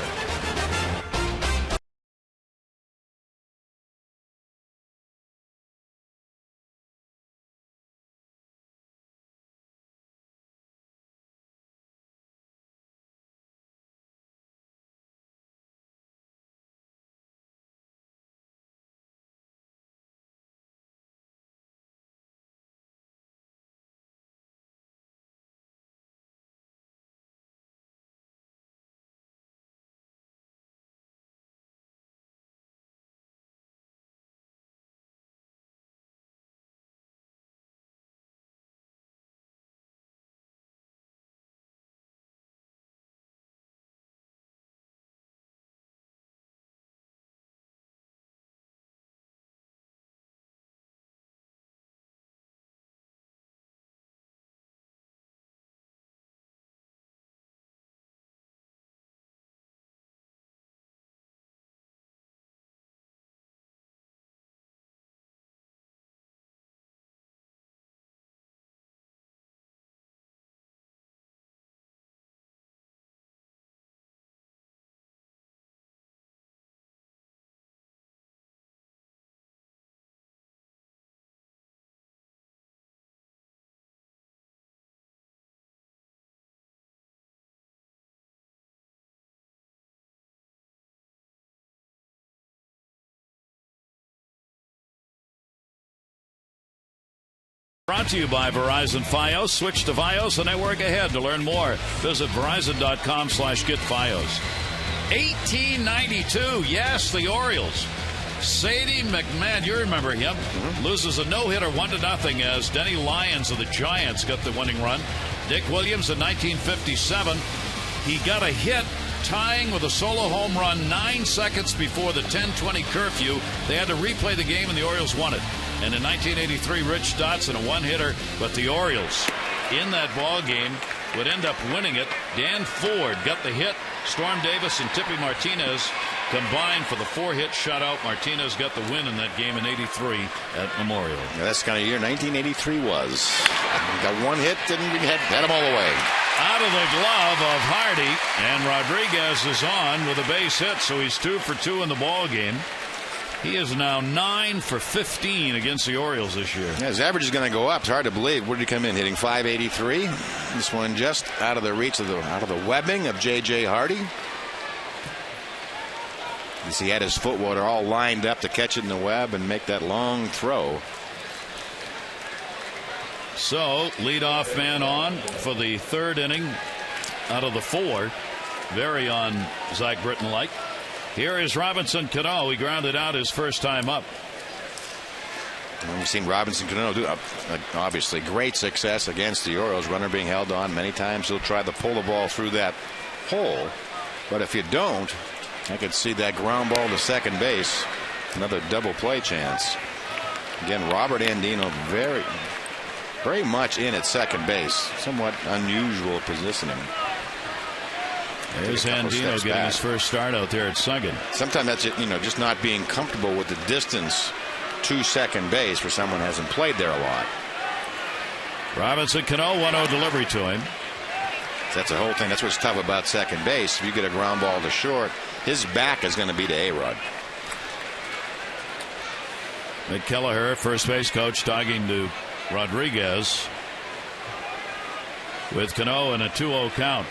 Brought to you by Verizon Fios. Switch to Fios and network ahead. To learn more, visit Verizon.com/getFios. 1892, yes, the Orioles. Sadie McMahon, you remember him, loses a no-hitter 1-0 as Denny Lyons of the Giants got the winning run. Dick Williams in 1957, he got a hit tying with a solo home run 9 seconds before the 10:20 curfew. They had to replay the game and the Orioles won it. And in 1983, Rich Dotson, a one-hitter, but the Orioles in that ball game would end up winning it. Dan Ford got the hit. Storm Davis and Tippy Martinez combined for the 4-hit shutout. Martinez got the win in that game in 83 at Memorial. Yeah, that's the kind of year 1983 was. Got one hit, didn't had him all the way. Out of the glove of Hardy, and Rodriguez is on with a base hit, so he's 2 for 2 in the ball game. He is now 9 for 15 against the Orioles this year. Yeah, his average is going to go up. It's hard to believe. Where did he come in? Hitting .583. This one just out of the reach of the webbing of J.J. Hardy. You see, he had his footwater all lined up to catch it in the web and make that long throw. So, leadoff man on for the 3rd inning out of the 4. Very on Zach Britton-like. Here is Robinson Cano. He grounded out his first time up. And we've seen Robinson Cano do obviously great success against the Orioles. Runner being held on many times. He'll try to pull the ball through that hole. But if you don't, I could see that ground ball to second base. Another double play chance. Again, Robert Andino very much in at second base. Somewhat unusual positioning. There's Andino getting his first start out there at second. Sometimes that's just not being comfortable with the distance to second base for someone who hasn't played there a lot. Robinson Cano, 1-0 delivery to him. That's the whole thing. That's what's tough about second base. If you get a ground ball to short, his back is going to be to A-Rod. Mick Kelleher, first base coach, talking to Rodriguez with Cano in a 2-0 count.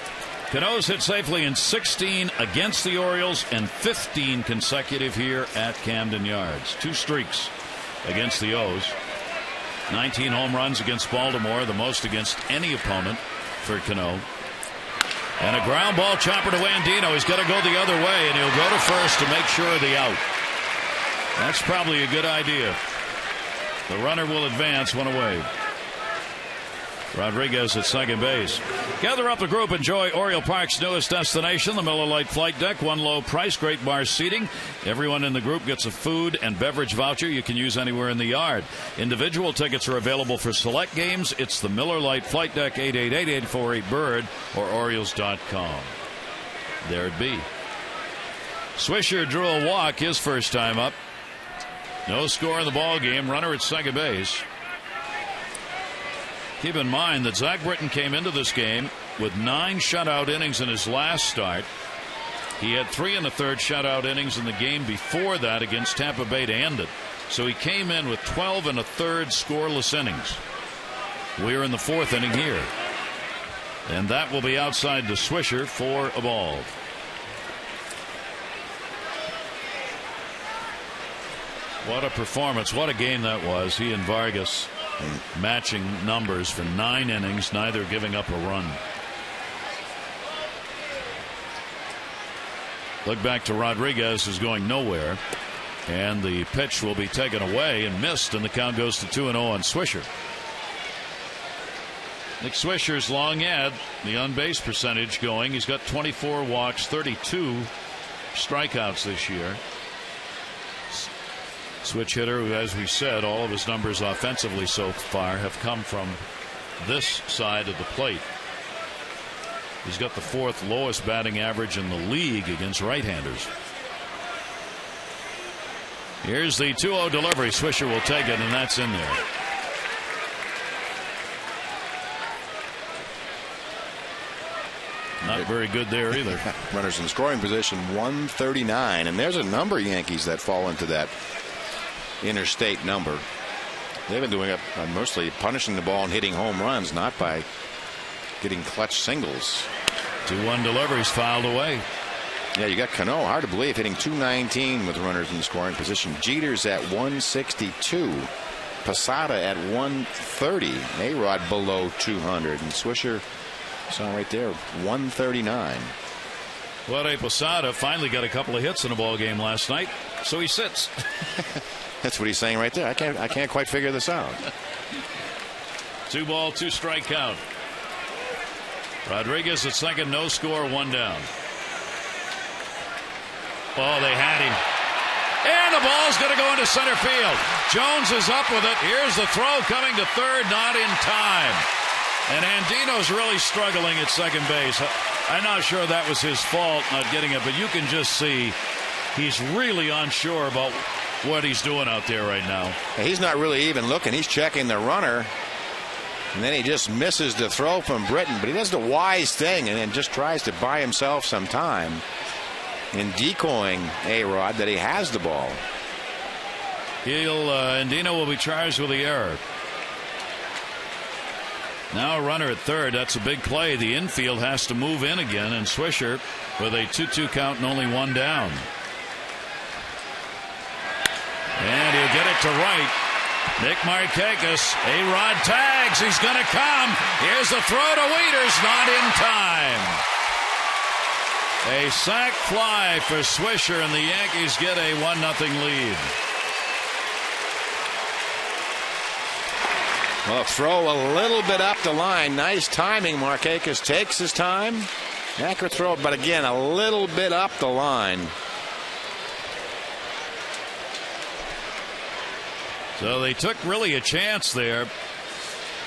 Cano's hit safely in 16 against the Orioles and 15 consecutive here at Camden Yards. 2 streaks against the O's. 19 home runs against Baltimore, the most against any opponent for Cano. And a ground ball chopper to Andino. He's got to go the other way, and he'll go to first to make sure of the out. That's probably a good idea. The runner will advance one away. Rodriguez at second base. Gather up the group. Enjoy Oriole Park's newest destination, the Miller Lite Flight Deck. One low price, great bar seating. Everyone in the group gets a food and beverage voucher you can use anywhere in the yard. Individual tickets are available for select games. It's the Miller Lite Flight Deck, 888-848-BIRD or Orioles.com. There it be. Swisher drew a walk his first time up. No score in the ball game. Runner at second base. Keep in mind that Zach Britton came into this game with 9 shutout innings in his last start. He had 3 1/3 shutout innings in the game before that against Tampa Bay to end it. So he came in with 12 1/3 scoreless innings. We're in the 4th inning here. And that will be outside to Swisher for a ball. What a performance. What a game that was. He and Vargas matching numbers for 9 innings, neither giving up a run. Look back to Rodriguez, who's going nowhere. And the pitch will be taken away and missed, and the count goes to 2-0 on Swisher. Nick Swisher's long ad, the on-base percentage going. He's got 24 walks, 32 strikeouts this year. Switch hitter, who, as we said, all of his numbers offensively so far have come from this side of the plate. He's got the 4th lowest batting average in the league against right-handers. Here's the 2-0 delivery. Swisher will take it, and that's in there. Not very good there either. Runners in scoring position, 139, and there's a number of Yankees that fall into that interstate number. They've been doing it mostly punishing the ball and hitting home runs, not by getting clutch singles. 2-1 deliveries fouled away. Yeah, you got Cano, hard to believe, hitting .219 with runners in scoring position. Jeter's at 162. Posada at 130. A-Rod below 200. And Swisher, saw right there, 139. Well, Posada finally got a couple of hits in a ball game last night, so he sits. That's what he's saying right there. I can't quite figure this out. 2 ball, 2 strike count. Rodriguez at second, no score, 1 down. Oh, they had him. And the ball's going to go into center field. Jones is up with it. Here's the throw coming to third, not in time. And Andino's really struggling at second base. I'm not sure that was his fault not getting it, but you can just see he's really unsure about what he's doing out there right now. He's not really even looking. He's checking the runner. And then he just misses the throw from Britton. But he does the wise thing and then just tries to buy himself some time in decoying A-Rod that he has the ball. Andino will be charged with the error. Now a runner at third. That's a big play. The infield has to move in again, and Swisher with a 2-2 count and only 1 down. And he'll get it to right. Nick Markakis. A-Rod tags. He's going to come. Here's the throw to Wieters. Not in time. A sac fly for Swisher, and the Yankees get a 1-0 lead. Well, throw a little bit up the line. Nice timing. Markakis takes his time. Accurate throw, but again, a little bit up the line. So they took really a chance there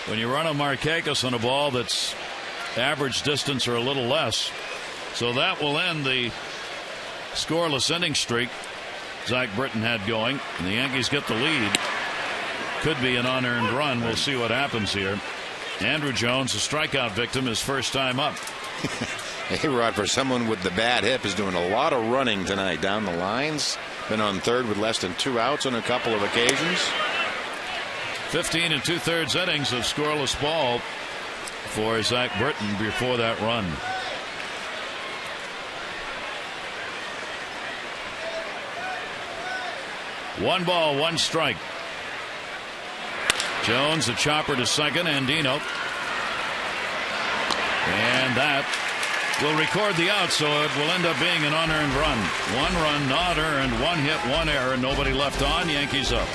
when you run a Markakis on a ball that's average distance or a little less. So that will end the scoreless inning streak Zach Britton had going. And the Yankees get the lead. Could be an unearned run. We'll see what happens here. Andrew Jones, a strikeout victim, his first time up. A-Rod, for someone with the bad hip, is doing a lot of running tonight down the lines. Been on third with less than 2 outs on a couple of occasions. 15 2/3 innings of scoreless ball for Zach Britton before that run. One ball, 1 strike. Jones, a chopper to second. Andino. And that will record the out, so it will end up being an unearned run. 1 run not earned, 1 hit, 1 error, nobody left on. Yankees up.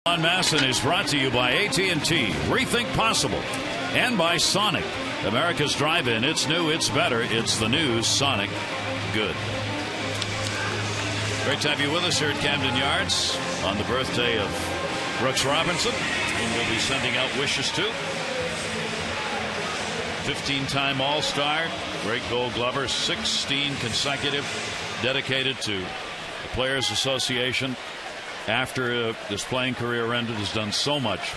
On Masson is brought to you by AT&T, Rethink Possible, and by Sonic, America's drive-in. It's new, it's better, it's the new Sonic Good. Great to have you with us here at Camden Yards on the birthday of Brooks Robinson, whom we'll be sending out wishes to. 15-time All-Star, great Gold Glover, 16 consecutive, dedicated to the Players Association. After this playing career ended, has done so much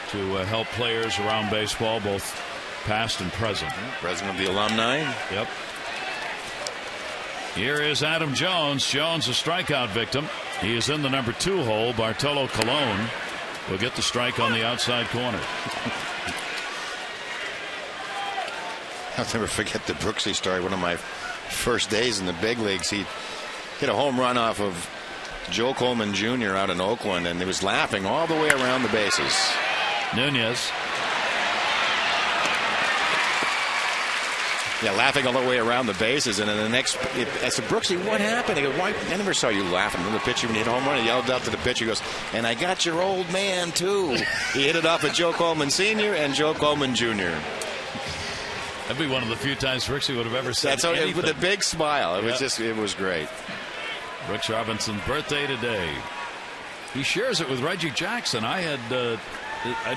to help players around baseball, both past and present. President of the alumni. Yep. Here is Adam Jones. Jones, a strikeout victim. He is in the number 2 hole. Bartolo Colon will get the strike on the outside corner. I'll never forget the Brooksy story. One of my first days in the big leagues, he hit a home run off of Joe Coleman Jr. out in Oakland, and he was laughing all the way around the bases. Nunez. Yeah, laughing all the way around the bases, and then the next, I said, Brooksy, what happened? He goes, why? I never saw you laughing. And the pitcher, when he hit a home run, he yelled out to the pitcher, he goes, and I got your old man, too. He hit it off at Joe Coleman Sr. and Joe Coleman Jr. That'd be one of the few times Brooksy would have ever said That's anything. With a big smile. It was just, it was great. Brooks Robinson's birthday today. He shares it with Reggie Jackson. I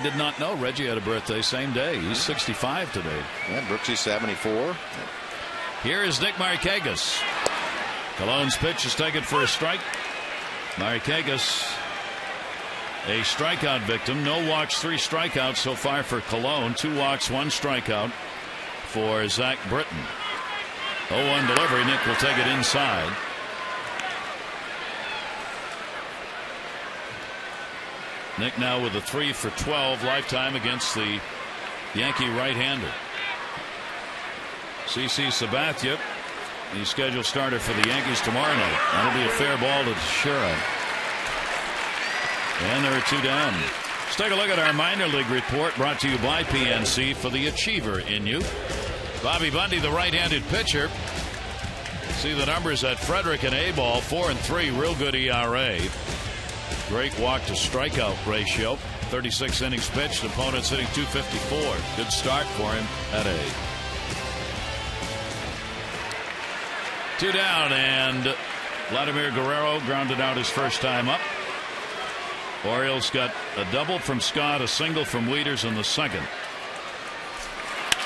did not know Reggie had a birthday same day. He's 65 today. Yeah, Brooksy's 74. Here is Nick Markakis. Colon's pitch is taken for a strike. Markakis, a strikeout victim. No walks, 3 strikeouts so far for Cologne. 2 walks, 1 strikeout for Zach Britton. 0-1 delivery. Nick will take it inside. Nick now with a 3 for 12 lifetime against the Yankee right-hander. CC Sabathia, the scheduled starter for the Yankees tomorrow night. That'll be a fair ball to Teixeira. And there are 2 down. Let's take a look at our minor league report, brought to you by PNC for the achiever in you. Bobby Bundy, the right-handed pitcher. See the numbers at Frederick and A ball, 4-3, real good ERA. Great walk to strikeout ratio. 36 innings pitched. Opponents hitting .254. Good start for him at A. 2 down, and Vladimir Guerrero grounded out his first time up. Orioles got a double from Scott, a single from Wieters in the second.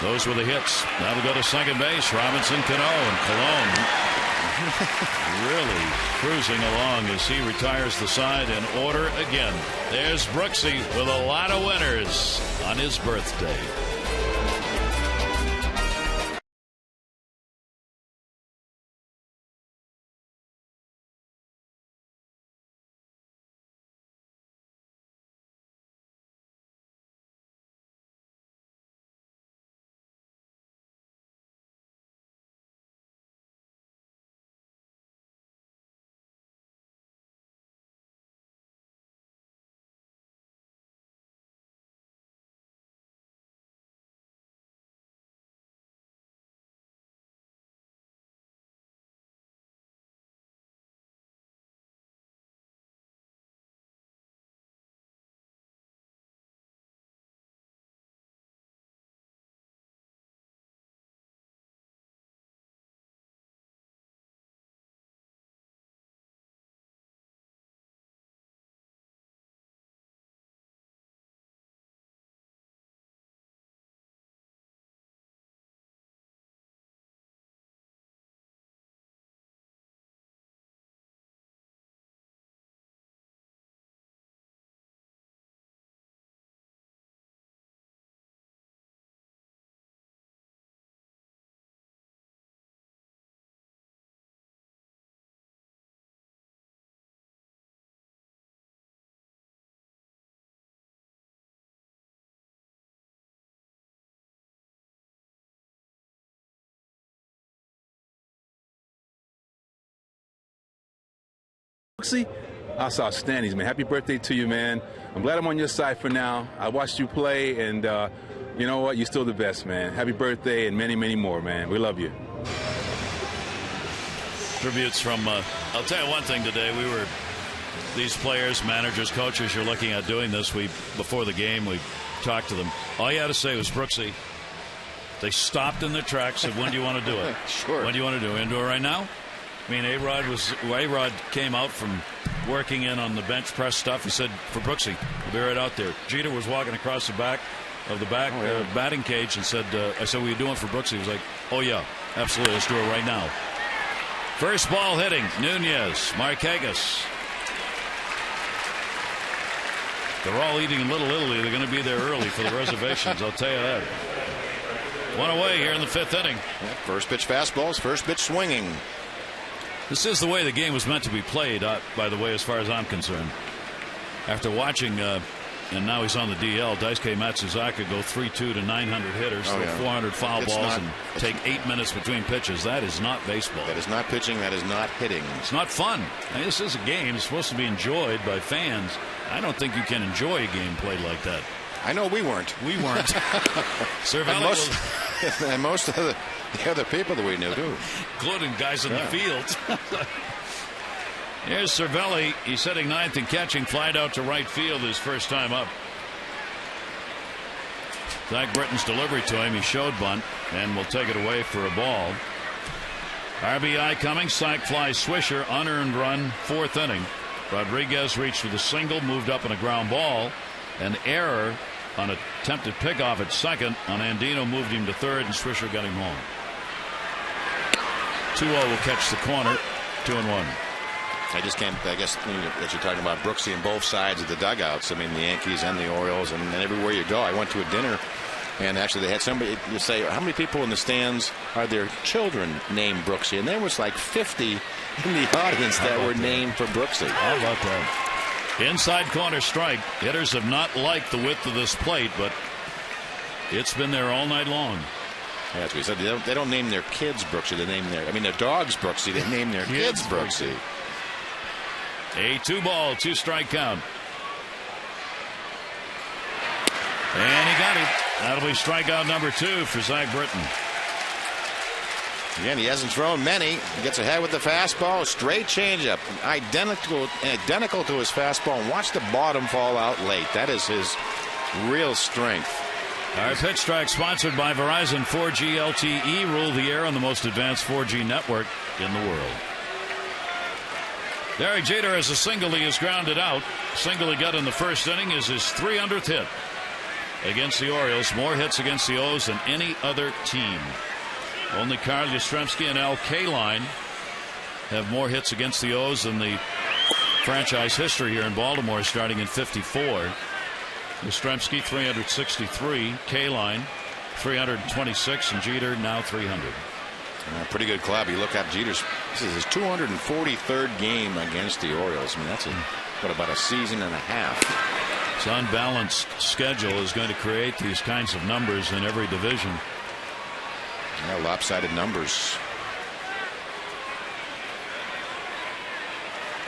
Those were the hits. That'll go to second base. Robinson, Cano, and Colon really cruising along as he retires the side in order again. There's Brooksy with a lot of winners on his birthday. Brooksy, that's outstanding, man. Happy birthday to you, man. I'm glad I'm on your side for now. I watched you play, and you know what? You're still the best, man. Happy birthday and many, many more, man. We love you. Tributes from, I'll tell you one thing today. These players, managers, coaches, you're looking at doing this. Before the game, we talked to them. All you had to say was, Brooksy, they stopped in their tracks, said, when do you want to do it? Sure. When do you want to do it? And do it right now? I mean, A-Rod came out from working in on the bench press stuff. He said, for Brooksy, we'll be right out there. Jeter was walking across the back of the batting cage and said, I said, what are you doing for Brooksy? He was like, oh, yeah, absolutely. Let's do it right now. First ball hitting, Nunez, Markakis. They're all eating in Little Italy. They're going to be there early for the reservations, I'll tell you that. 1 away here in the 5th inning. First pitch fastballs, first pitch swinging. This is the way the game was meant to be played, by the way, as far as I'm concerned. After watching, and now he's on the DL, Daisuke Matsuzaka go 3-2 to 900 hitters, throw 400 foul balls, and take 8 minutes between pitches. That is not baseball. That is not pitching. That is not hitting. It's not fun. I mean, this is a game. It's supposed to be enjoyed by fans. I don't think you can enjoy a game played like that. I know we weren't. We weren't. Cervelli and most of the other people that we knew, too. Including guys in the field. Here's Cervelli. He's hitting ninth and catching. Flied out to right field his first time up. Zach Britton's delivery to him. He showed bunt and will take it away for a ball. RBI coming. Sac fly Swisher. Unearned run. Fourth inning. Rodriguez reached with a single. Moved up on a ground ball. An error on an attempted pickoff at second on Andino, moved him to third, and Swisher got him home. 2-0 will catch the corner. 2-1. I just can't. I guess that you're talking about Brooksy and both sides of the dugouts. I mean, the Yankees and the Orioles, and everywhere you go. I went to a dinner, and actually they had somebody. You say, how many people in the stands are there children named Brooksy? And there was like 50 in the audience that were named for Brooksy. How about that? Inside corner strike. Hitters have not liked the width of this plate, but it's been there all night long. Yeah, that's what he said. They don't name their kids Brooksy. They name their dogs Brooksy. They name their kids Brooksy. A 2-ball, 2-strike count. And he got it. That'll be strikeout number 2 for Zach Britton. Again, he hasn't thrown many. He gets ahead with the fastball. Straight changeup. Identical to his fastball. And watch the bottom fall out late. That is his real strength. Our pitch track sponsored by Verizon 4G LTE. Rule the air on the most advanced 4G network in the world. Derek Jeter has a single. He is grounded out. Single he got in the first inning is his 300th hit against the Orioles. More hits against the O's than any other team. Only Carl Yastrzemski and Al Kaline have more hits against the O's than the franchise history here in Baltimore, starting in '54. Yastrzemski 363, Kaline 326, and Jeter now 300. Pretty good club. You look at Jeter's. This is his 243rd game against the Orioles. I mean, that's about a season and a half. His unbalanced schedule is going to create these kinds of numbers in every division. Yeah, lopsided numbers.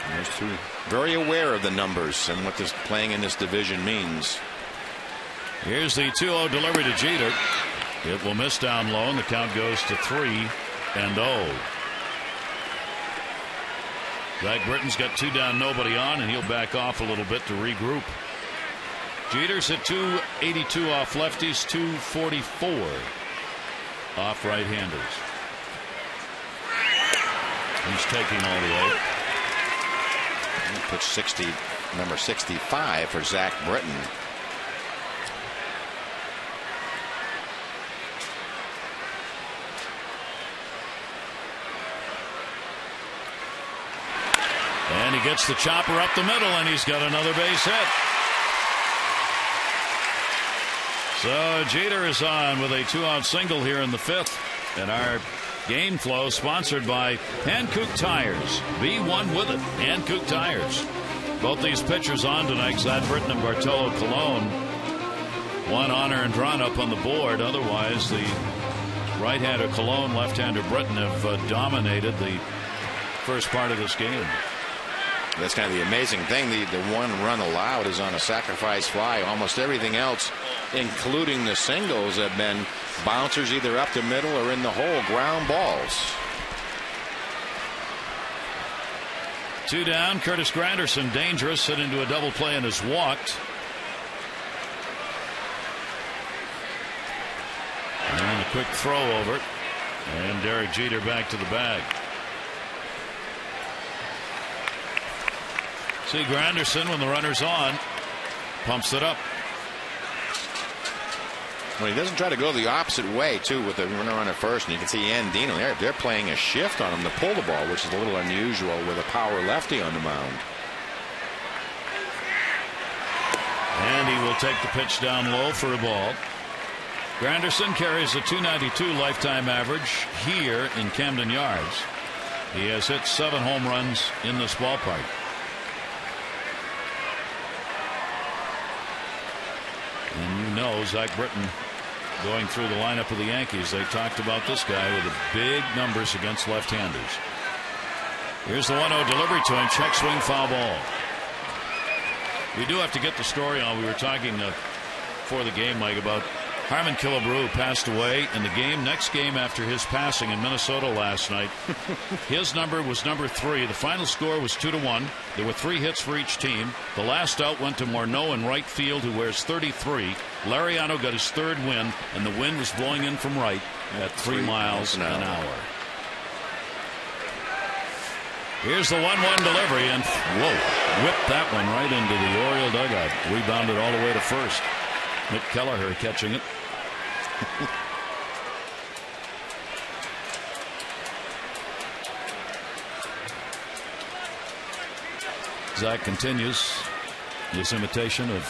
And there's two. Very aware of the numbers and what this playing in this division means. Here's the 2-0 delivery to Jeter. It will miss down low, and the count goes to 3-0. Zach Britton's got 2 down, nobody on, and he'll back off a little bit to regroup. Jeter's hit 282 off lefties, 244 off right-handers. He's taking all the way. Pitch 60, number 65 for Zach Britton. And he gets the chopper up the middle, and he's got another base hit. So Jeter is on with a 2-out single here in the 5th. And our game flow sponsored by Hankook Tires. Be one with it. Hankook Tires. Both these pitchers on tonight, Zach Britton and Bartolo Colon. One honor and run up on the board. Otherwise, the right-hander Colon, left-hander Britton have dominated the first part of this game. That's kind of the amazing thing. The one run allowed is on a sacrifice fly. Almost everything else, including the singles, have been bouncers either up the middle or in the hole, ground balls. 2 down. Curtis Granderson, dangerous, hit into a double play and is walked. And a quick throw over it. And Derek Jeter back to the bag. See Granderson, when the runner's on, pumps it up. Well, he doesn't try to go the opposite way, too, with the runner on at first. And you can see Andino there. They're playing a shift on him to pull the ball, which is a little unusual with a power lefty on the mound. And he will take the pitch down low for a ball. Granderson carries a .292 lifetime average here in Camden Yards. He has hit 7 home runs in this ballpark. And you know, Zach Britton going through the lineup of the Yankees, they talked about this guy with the big numbers against left-handers. Here's the 1-0 delivery to him. Check swing, foul ball. We do have to get the story on. We were talking before the game, Mike, about Harmon Killebrew passed away in the next game after his passing in Minnesota last night. His number was number 3. The final score was 2-1. There were 3 hits for each team. The last out went to Morneau in right field, who wears 33. Lariano got his 3rd win, and the wind was blowing in from right at 3 miles an hour. Here's the 1-1 delivery, and whoa, whipped that one right into the Oriole dugout. Rebounded all the way to first. Mick Kelleher catching it. Zach continues his imitation of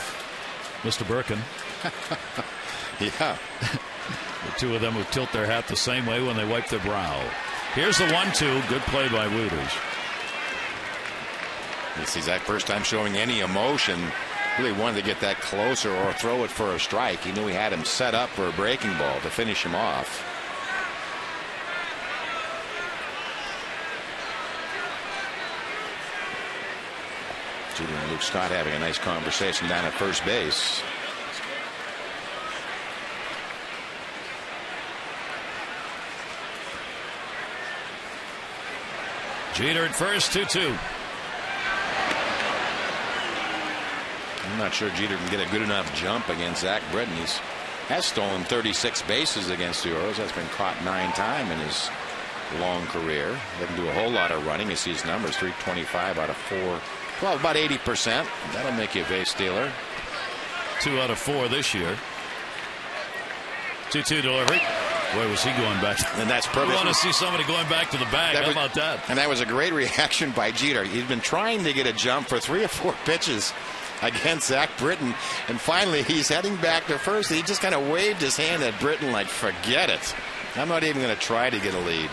Mr. Birkin. Yeah. The two of them would tilt their hat the same way when they wipe their brow. Here's the 1-2. Good play by Wieters. This is that first time showing any emotion. Really wanted to get that closer or throw it for a strike. He knew he had him set up for a breaking ball to finish him off. Jeter and Luke Scott having a nice conversation down at first base. Jeter at first, 2-2. I'm not sure Jeter can get a good enough jump against Zach Britton. He has stolen 36 bases against the Orioles. That's been caught 9 times in his long career. Doesn't do a whole lot of running. You see his numbers, 325 out of 4. Well, about 80%. That'll make you a base stealer. 2 out of 4 this year. 2-2 delivery. Boy, was he going back. And that's perfect. You want to see somebody going back to the bag. How about that? And that was a great reaction by Jeter. He'd been trying to get a jump for 3 or 4 pitches against Zach Britton, and finally he's heading back to first. He just kind of waved his hand at Britton like, forget it. I'm not even going to try to get a lead.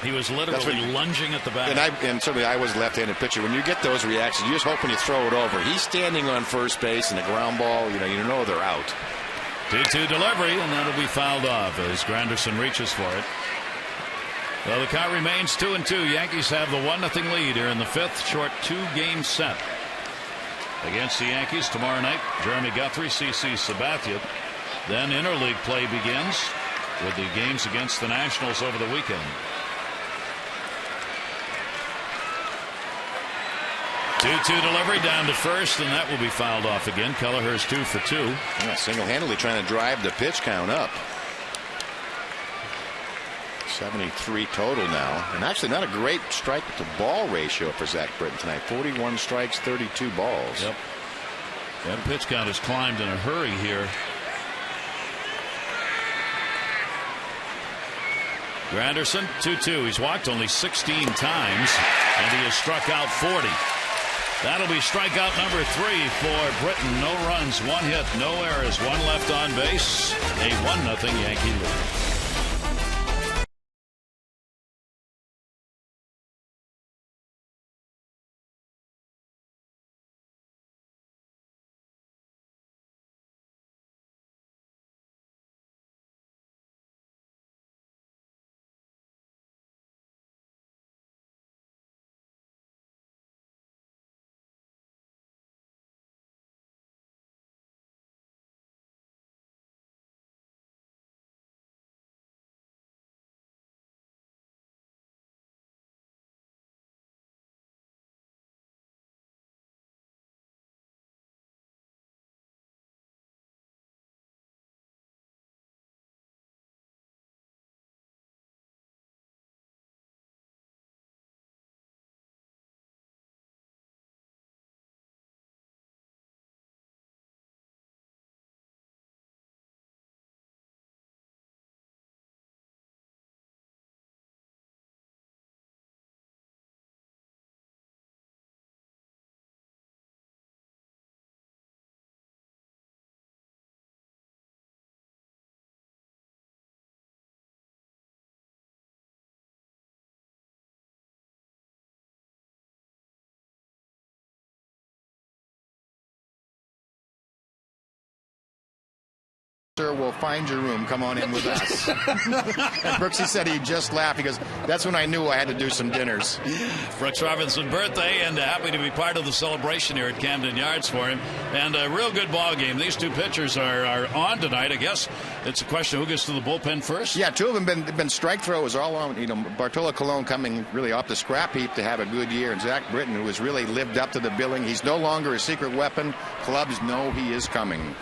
He was literally lunging at the bat. And certainly I was a left-handed pitcher. When you get those reactions, you're just hoping you throw it over. He's standing on first base, and the ground ball, you know they're out. 2-2 delivery, and that'll be fouled off as Granderson reaches for it. Well, the count remains 2-2. Yankees have the 1-0 lead here in the 5th. Short 2-game set against the Yankees tomorrow night. Jeremy Guthrie, CC Sabathia. Then interleague play begins with the games against the Nationals over the weekend. 2-2 delivery down to first, and that will be fouled off again. Kelleher's 2 for 2. Yeah, single-handedly trying to drive the pitch count up. 73 total now, and actually not a great strike to ball ratio for Zach Britton tonight. 41 strikes, 32 balls. Yep. That pitch count has climbed in a hurry here. Granderson 2-2. He's walked only 16 times, and he has struck out 40. That'll be strikeout number 3 for Britton. No runs, 1 hit, no errors, 1 left on base. A 1-0 Yankee lead. sir, we'll find your room. Come on in with us. And Brooksy said he just laughed because that's when I knew I had to do some dinners. Brooks Robinson birthday, and happy to be part of the celebration here at Camden Yards for him. And a real good ball game. These two pitchers are on tonight. I guess it's a question of who gets to the bullpen first. Yeah, two of them been strike throwers all on. You know, Bartolo Colon coming really off the scrap heap to have a good year, and Zach Britton, who has really lived up to the billing. He's no longer a secret weapon. Clubs know he is coming.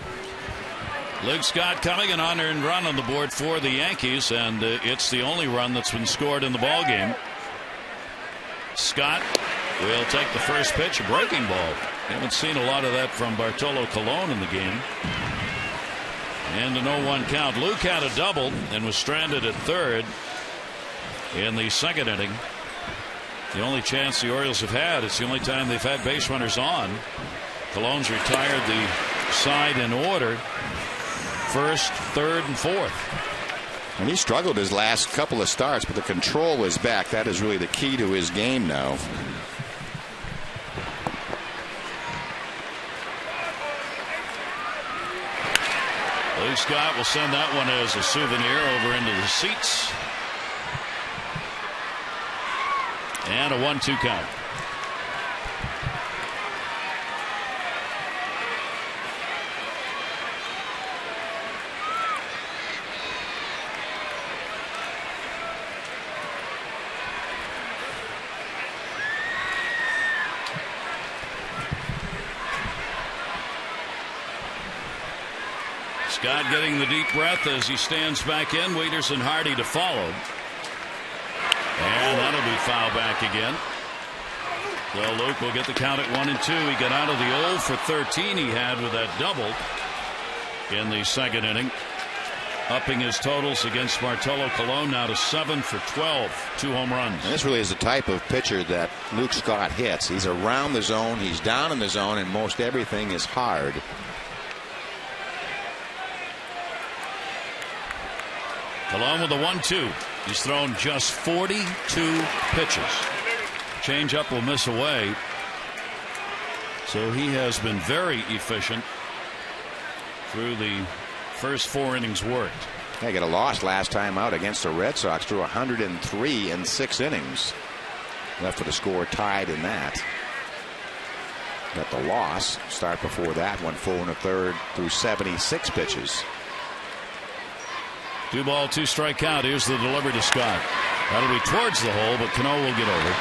Luke Scott coming, an unearned run on the board for the Yankees, and it's the only run that's been scored in the ball game. Scott will take the first pitch, a breaking ball. Haven't seen a lot of that from Bartolo Colon in the game. And a 0-1 count. Luke had a double and was stranded at third in the second inning. The only chance the Orioles have had, it's the only time they've had base runners on. Colon's retired the side in order. First, third, and fourth. And he struggled his last couple of starts, but the control is back. That is really the key to his game now. Luke Scott will send that one as a souvenir over into the seats. And a 1-2 count. Scott getting the deep breath as he stands back in. Wieters and Hardy to follow. And that'll be foul back again. So Luke will get the count at 1-2. He got out of the 0 for 13 he had with that double in the second inning. Upping his totals against Bartolo Colon now to 7 for 12. 2 home runs. And this really is the type of pitcher that Luke Scott hits. He's around the zone. He's down in the zone, and most everything is hard. Colon with a 1-2. He's thrown just 42 pitches. Changeup will miss away. So he has been very efficient through the first 4 innings worked. They got a loss last time out against the Red Sox. Threw 103 in 6 innings. Left with a score tied in that. Got the loss. Start before that, went 4 1/3 through 76 pitches. 2 ball, 2 strike count. Here's the delivery to Scott. That'll be towards the hole, but Cano will get over.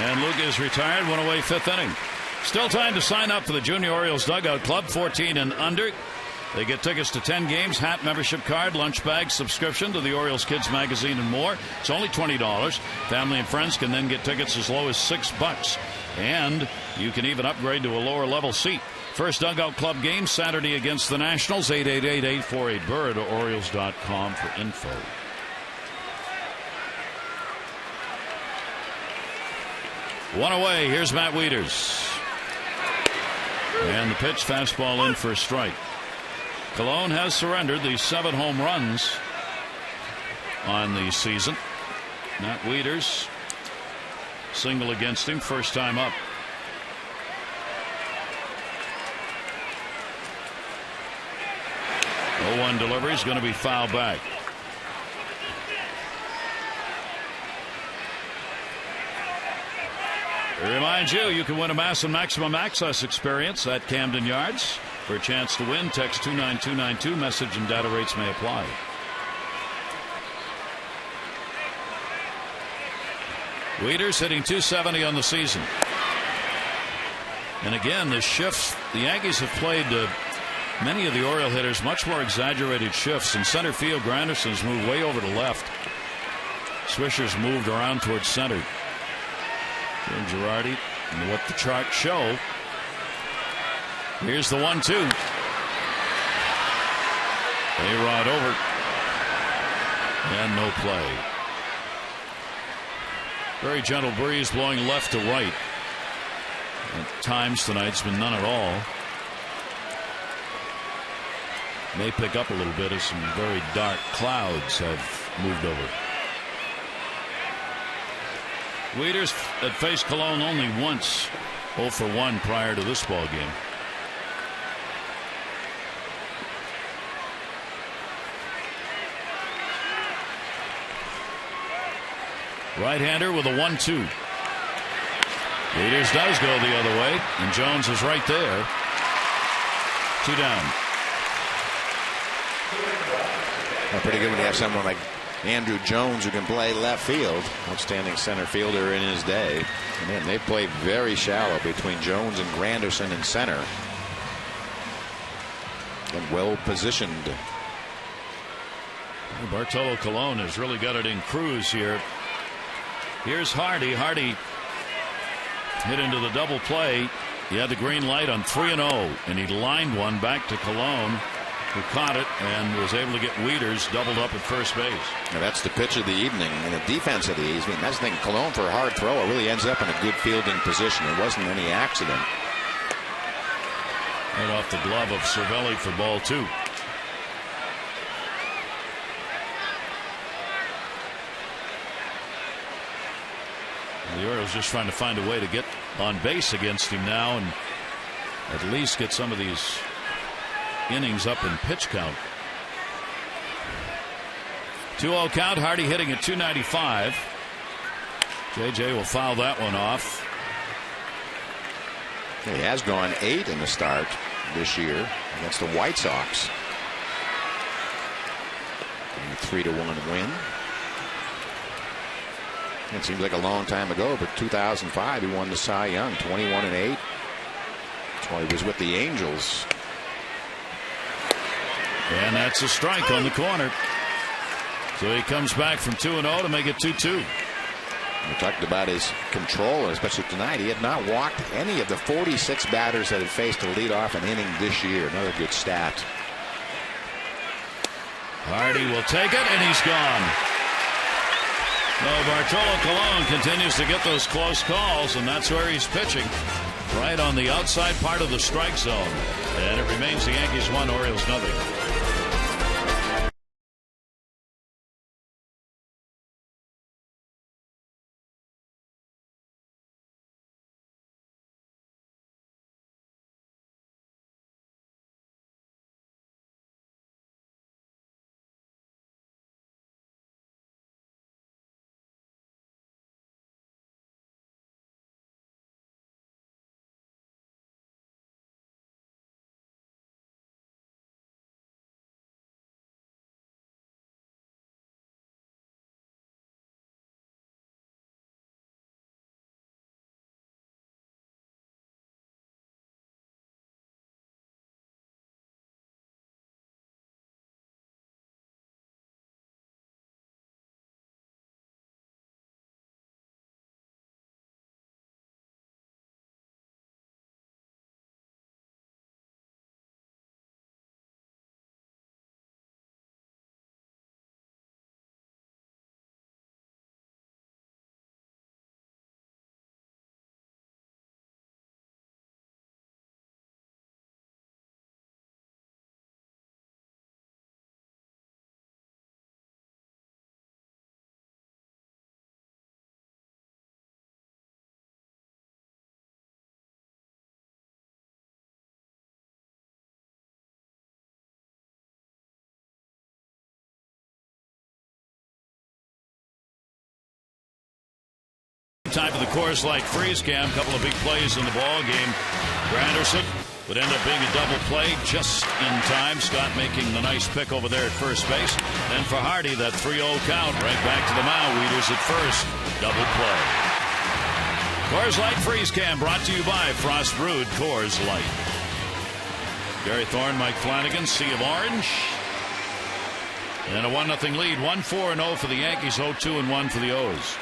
And Luke is retired. 1 away, 5th inning. Still time to sign up for the Junior Orioles Dugout Club, 14 and under. They get tickets to 10 games, hat, membership card, lunch bag, subscription to the Orioles Kids magazine, and more. It's only $20. Family and friends can then get tickets as low as $6. And you can even upgrade to a lower level seat. First Dugout Club game Saturday against the Nationals. 888-848-BIRD or Orioles.com for info. One away. Here's Matt Wieters. And the pitch, fastball in for a strike. Colon has surrendered the 7 home runs on the season. Matt Wieters single against him, first time up. 0-1 delivery is going to be fouled back. It reminds you can win a Mass and Maximum Access experience at Camden Yards. For a chance to win, text 29292. Message and data rates may apply. Wieters hitting .270 on the season. And again, the shifts, the Yankees have played many of the Oriole hitters much more exaggerated shifts. In center field, Granderson's moved way over to left. Swisher's moved around towards center. Joe Girardi, and what the charts show. Here's the 1-2. A-Rod over. And no play. Very gentle breeze blowing left to right. At times tonight it's been none at all. May pick up a little bit as some very dark clouds have moved over. Wieters had faced Colon only once, 0 for 1 prior to this ball game. Right-hander with a 1-2. Leaders does go the other way, and Jones is right there. 2 down. Well, pretty good when you have someone like Andrew Jones who can play left field. Outstanding center fielder in his day. And they play very shallow between Jones and Granderson in center. And well positioned. Bartolo Colon has really got it in Cruz here. Here's Hardy. Hardy hit into the double play. He had the green light on 3-0, and he lined one back to Colon, who caught it and was able to get Wieters doubled up at first base. Now that's the pitch of the evening and the defense of the evening. That's the thing. Colon, for a hard throw, it really ends up in a good fielding position. It wasn't any accident. Right off the glove of Cervelli for ball 2. The Orioles just trying to find a way to get on base against him now and at least get some of these innings up in pitch count. 2-0 count. Hardy hitting at 295. JJ will foul that one off. He has gone 8 in the start this year against the White Sox. A 3-1 win. It seems like a long time ago, but 2005 he won the Cy Young, 21-8. That's why he was with the Angels. And that's a strike on the corner. So he comes back from 2-0 to make it 2-2. We talked about his control, especially tonight. He had not walked any of the 46 batters that had faced to lead off an inning this year. Another good stat. Hardy will take it, and he's gone. No, Bartolo Colon continues to get those close calls, and that's where he's pitching. Right on the outside part of the strike zone. And it remains the Yankees 1, Orioles nothing. Time for the Coors Light freeze cam. Couple of big plays in the ball game. Granderson would end up being a double play just in time. Scott making the nice pick over there at first base. And for Hardy, that 3-0 count right back to the mound. Wieters at first. Double play. Coors Light freeze cam brought to you by Frost Brewed Coors Light. Gary Thorne, Mike Flanagan, Sea of Orange. And a 1-0 lead. 1-4-0 for the Yankees. 0-2-1 for the O's.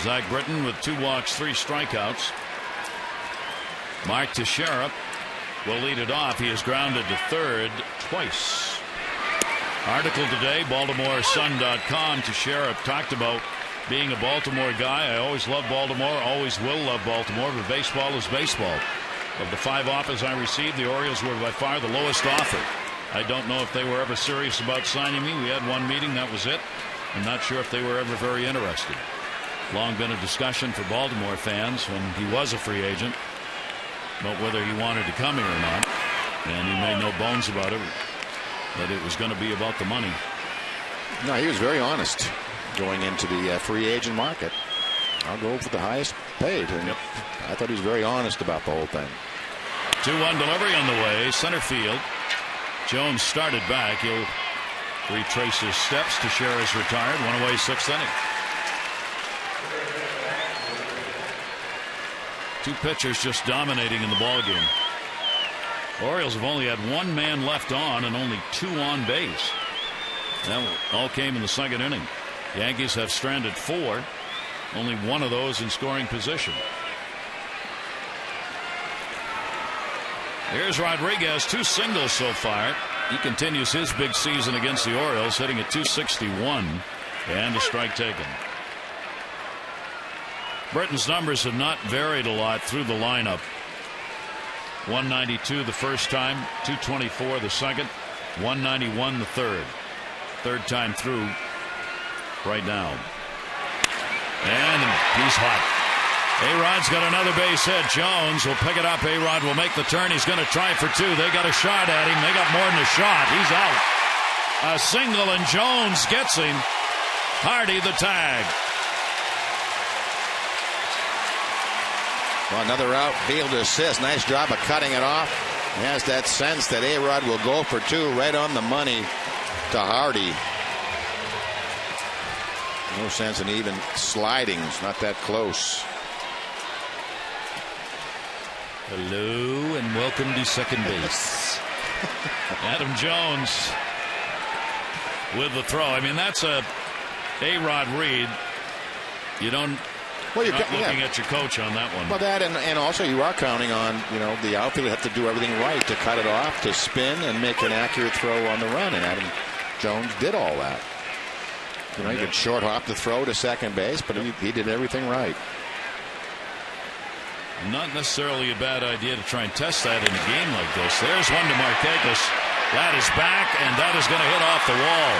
Zach Britton with 2 walks, 3 strikeouts. Mark Teixeira will lead it off. He is grounded to third twice. Article today, BaltimoreSun.com. Teixeira talked about being a Baltimore guy. I always loved Baltimore, always will love Baltimore, but baseball is baseball. Of the 5 offers I received, the Orioles were by far the lowest offer. I don't know if they were ever serious about signing me. We had one meeting, that was it. I'm not sure if they were ever very interested. Long been a discussion for Baltimore fans when he was a free agent about whether he wanted to come here or not, and he made no bones about it, that it was going to be about the money. No, he was very honest going into the free agent market. I'll go for the highest paid. And I thought he was very honest about the whole thing. 2-1 delivery on the way. Center field. Jones started back. He'll retrace his steps. Teixeira's retired. One away, 6th inning. 2 pitchers just dominating in the ballgame. Orioles have only had 1 man left on and only 2 on base. That all came in the 2nd inning. Yankees have stranded 4. Only 1 of those in scoring position. Here's Rodriguez, 2 singles so far. He continues his big season against the Orioles, hitting at .261 and a strike taken. Britton's numbers have not varied a lot through the lineup. 192 the first time, 224 the second, 191 the third. Third time through right now. And he's hot. A-Rod's got another base hit. Jones will pick it up. A-Rod will make the turn. He's going to try for 2. They got a shot at him. They got more than a shot. He's out. A single, and Jones gets him. Hardy the tag. Well, another outfield assist. Nice job of cutting it off. He has that sense that A-Rod will go for 2 right on the money to Hardy. No sense in even sliding. It's not that close. Hello and welcome to second base. Adam Jones with the throw. I mean, that's a A-Rod read. You don't. Well, you're not looking at your coach on that one. Well, that and also you are counting on, the outfielder have to do everything right to cut it off, to spin and make an accurate throw on the run. And Adam Jones did all that. He could short hop the throw to second base, but he did everything right. Not necessarily a bad idea to try and test that in a game like this. There's one to Markakis. That is back, and that is going to hit off the wall.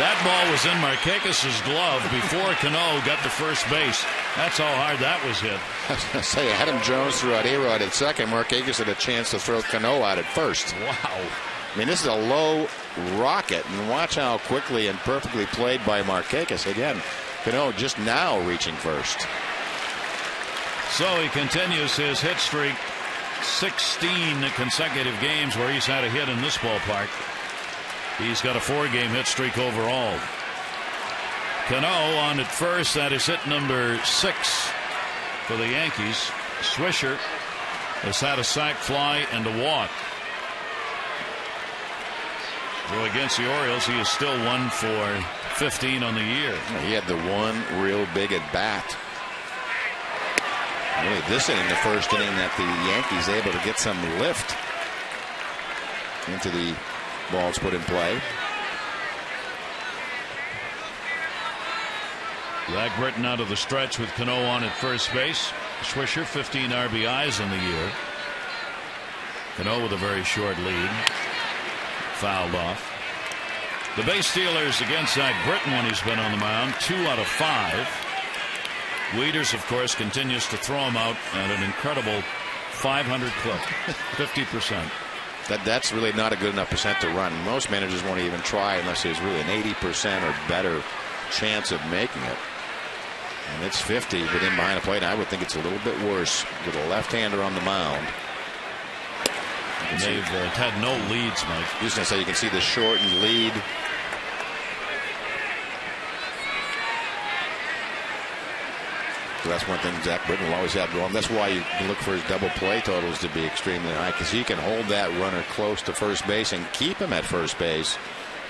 That ball was in Markakis' glove before Cano got to first base. That's how hard that was hit. I was going to say, Adam Jones threw out A-Rod at second. Markakis had a chance to throw Cano out at first. Wow. I mean, this is a low rocket, and watch how quickly and perfectly played by Markakis. Again, Cano just now reaching first. So he continues his hit streak, 16 consecutive games where he's had a hit in this ballpark. He's got a 4-game hit streak overall. Cano on at first. That is hit number 6 for the Yankees. Swisher has had a sac fly and a walk. So against the Orioles, he is still 1 for 15 on the year. He had the one real big at bat. Really, this inning, the first inning, that the Yankees able to get some lift into the balls put in play. Zach Britton out of the stretch with Cano on at first base. Swisher 15 RBIs in the year. Cano with a very short lead. Fouled off. The base stealers against Zach Britton when he's been on the mound, 2 out of 5. Wieters, of course, continues to throw him out at an incredible 500 clip, 50%. That's really not a good enough percent to run. Most managers won't even try unless there's really an 80% or better chance of making it. And it's 50 with him behind the plate. I would think it's a little bit worse with a left-hander on the mound. They've had no leads, Mike. I was going to say, you can see the shortened lead. So that's one thing Zach Britton will always have going. That's why you look for his double play totals to be extremely high, because he can hold that runner close to first base and keep him at first base.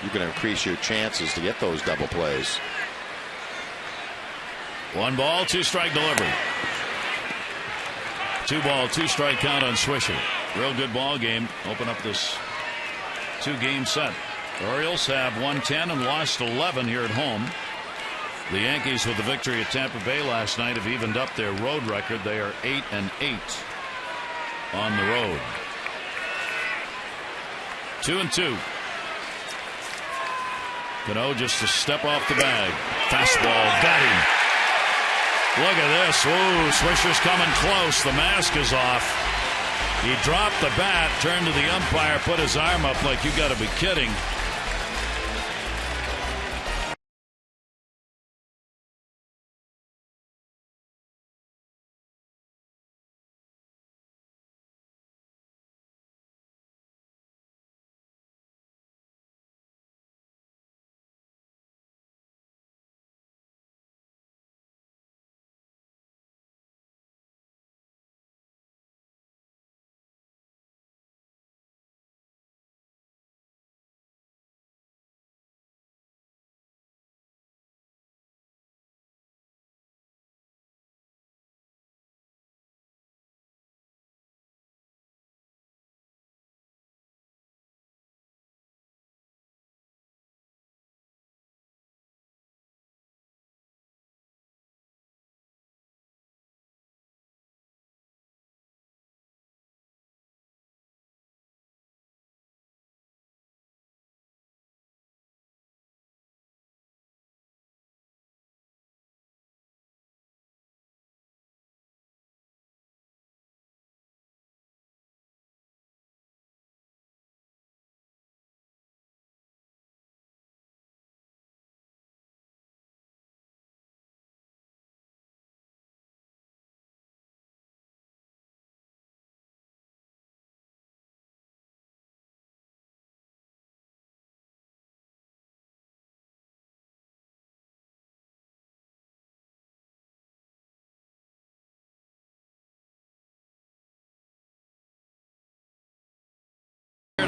You can increase your chances to get those double plays. 1 ball, 2 strike delivery. 2 ball, 2 strike count on Swisher. Real good ball game. Open up this 2-game set. The Orioles have won 10 and lost 11 here at home. The Yankees, with the victory at Tampa Bay last night, have evened up their road record. They are 8-8 on the road. 2-2. Cano just a step off the bag. Fastball, got him. Look at this. Ooh, Swisher's coming close. The mask is off. He dropped the bat, turned to the umpire, put his arm up like, you got to be kidding.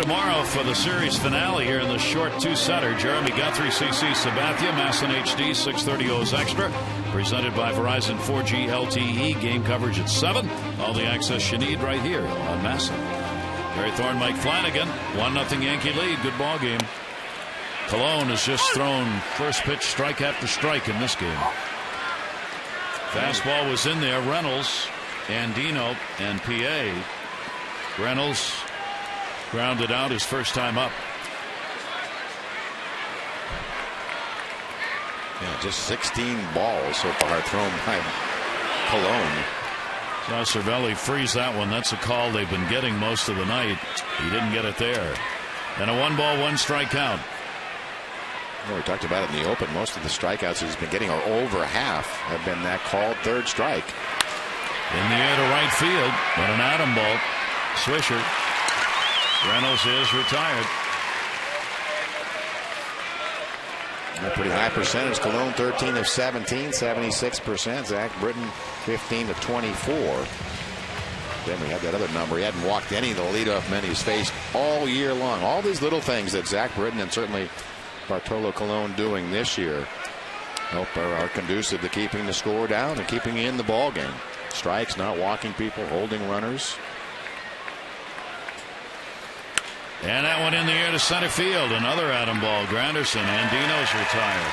tomorrow for the series finale here in the short two-setter. Jeremy Guthrie, CC Sabathia, Masson HD, 6:30 O's Extra. Presented by Verizon 4G LTE. Game coverage at 7. All the access you need right here on Masson. Barry Thorne, Mike Flanagan. 1-0 Yankee lead. Good ball game. Cologne has just thrown first pitch strike after strike in this game. Fastball was in there. Reynolds, Andino, and PA. Reynolds grounded out his first time up. Yeah, just 16 balls so far thrown by Cologne. Saw Cervelli freeze that one. That's a call they've been getting most of the night. He didn't get it there. And a 1-ball, 1-strike count. Well, we talked about it in the open. Most of the strikeouts he's been getting, or over half, have been that called third strike. In the air to right field, but an Adam ball. Swisher. Reynolds is retired. A pretty high percentage. Cologne 13 of 17, 76%. Zach Britton 15 of 24. Then we had that other number. He hadn't walked any of the leadoff men he's faced all year long. All these little things that Zach Britton and certainly Bartolo Colon doing this year are conducive to keeping the score down and keeping in the ball game. Strikes, not walking people, holding runners. And that one in the air to center field. Another Adam ball. Granderson. Andino's retired.